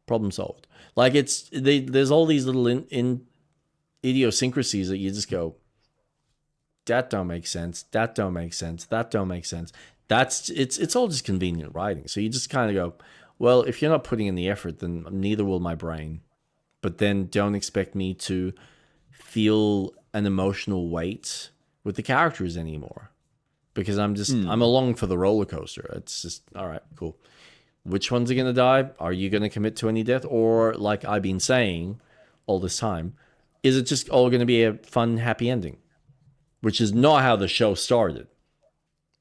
Problem solved. Like there's all these little idiosyncrasies that you just go, that don't make sense. That don't make sense. That don't make sense. It's all just convenient writing. So you just kind of go, well, if you're not putting in the effort, then neither will my brain. But then don't expect me to feel an emotional weight with the characters anymore, because I'm along for the roller coaster. It's just, all right, cool. Which ones are going to die? Are you going to commit to any death? Or, like I've been saying all this time, is it just all going to be a fun, happy ending? Which is not how the show started.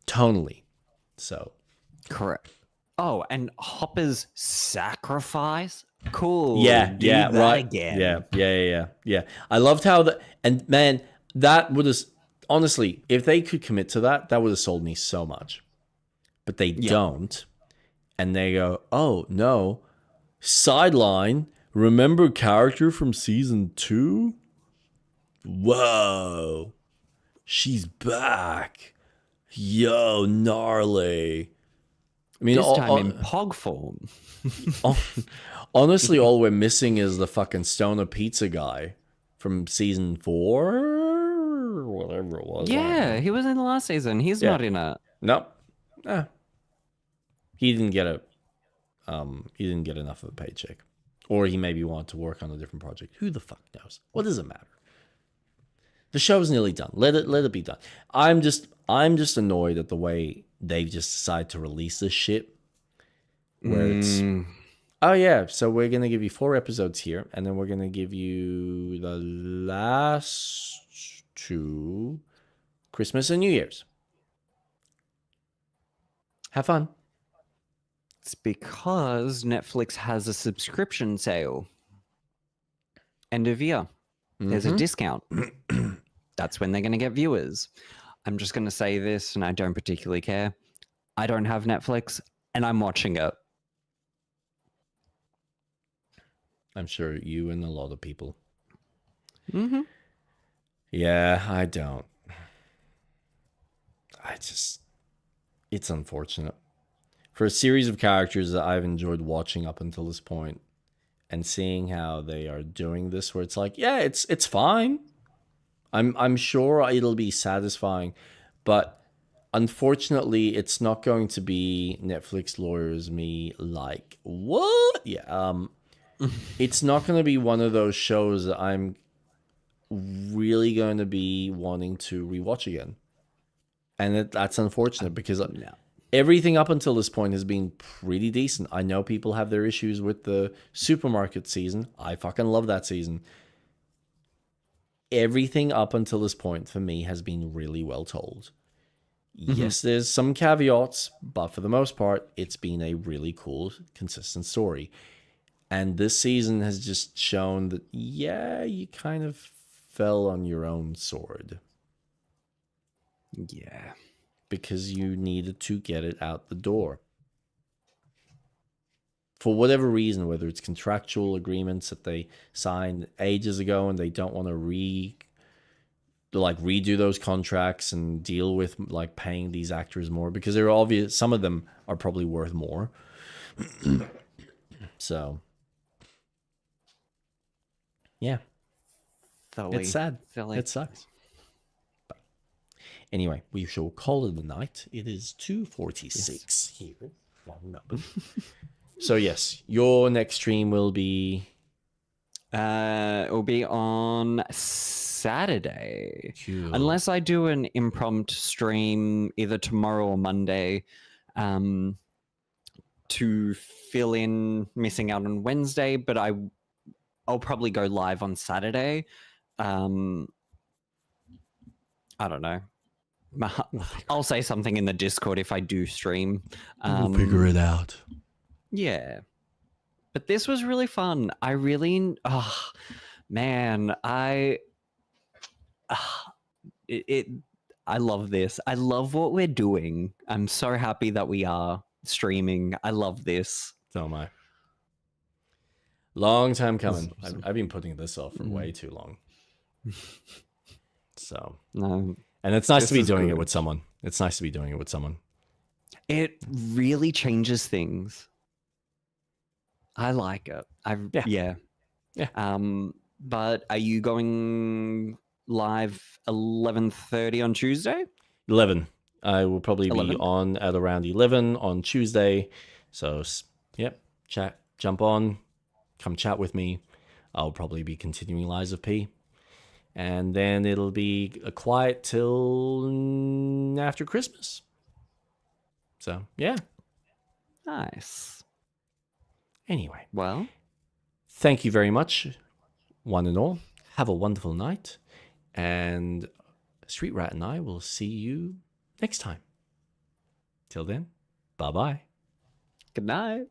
Tonally. So. Correct. Oh, and Hopper's sacrifice? Cool. Yeah, right. Again. Yeah. I loved how and man, that would have, honestly, if they could commit to that would have sold me so much. But they don't. And they go, oh, no. Sideline. Remember character from season 2? Whoa. She's back. Yo, gnarly. I mean, this time in Pog form. Honestly, all we're missing is the fucking stoner pizza guy from season 4? Or whatever it was. Yeah, he was in the last season. He's not in it. Nope. He didn't get enough of a paycheck. Or he maybe wanted to work on a different project. Who the fuck knows? What does it matter? The show's nearly done. Let it be done. I'm just annoyed at the way they've just decided to release this shit. Where it's, oh yeah, so we're gonna give you 4 episodes here, and then we're gonna give you the last 2 Christmas and New Year's. Have fun. It's because Netflix has a subscription sale. End of year. There's a discount. That's when they're going to get viewers. I'm just going to say this, and I don't particularly care. I don't have Netflix, and I'm watching it. I'm sure you and a lot of people. Mm-hmm. Yeah, I don't. It's unfortunate. For a series of characters that I've enjoyed watching up until this point, and seeing how they are doing this, where it's like, yeah, it's fine. I'm sure it'll be satisfying, but unfortunately, it's not going to be Netflix lawyers me like, what? Yeah, it's not going to be one of those shows that I'm really going to be wanting to rewatch again, and that's unfortunate because everything up until this point has been pretty decent. I know people have their issues with the supermarket season. I fucking love that season. Everything up until this point for me has been really well told. Yes, there's some caveats, but for the most part, it's been a really cool, consistent story. And this season has just shown that, yeah, you kind of fell on your own sword. Yeah. Because you needed to get it out the door. For whatever reason, whether it's contractual agreements that they signed ages ago and they don't want to redo those contracts and deal with like paying these actors more, because they're obvious, some of them are probably worth more. So, yeah. It's sad. It sucks. Anyway, we shall call it a night. It is 2:46 here. No, but... So yes, your next stream will be... It will be on Saturday. Cool. Unless I do an impromptu stream either tomorrow or Monday to fill in missing out on Wednesday, but I'll probably go live on Saturday. I don't know. I'll say something in the Discord if I do stream. We'll figure it out. Yeah. But this was really fun. I really... Oh, man. I love this. I love what we're doing. I'm so happy that we are streaming. I love this. So am I. Long time coming. I've been putting this off for way too long. So... No. And it's nice to be doing it with someone. It's nice to be doing it with someone. It really changes things. I like it. Yeah. But are you going live 11:30 on Tuesday? 11. I will probably 11? be on at around 11 on Tuesday. So, yep, jump on, come chat with me. I'll probably be continuing Lies of P. And then it'll be quiet till after Christmas. So, yeah. Nice. Anyway. Well. Thank you very much, one and all. Have a wonderful night. And Street Rat and I will see you next time. Till then, bye-bye. Good night.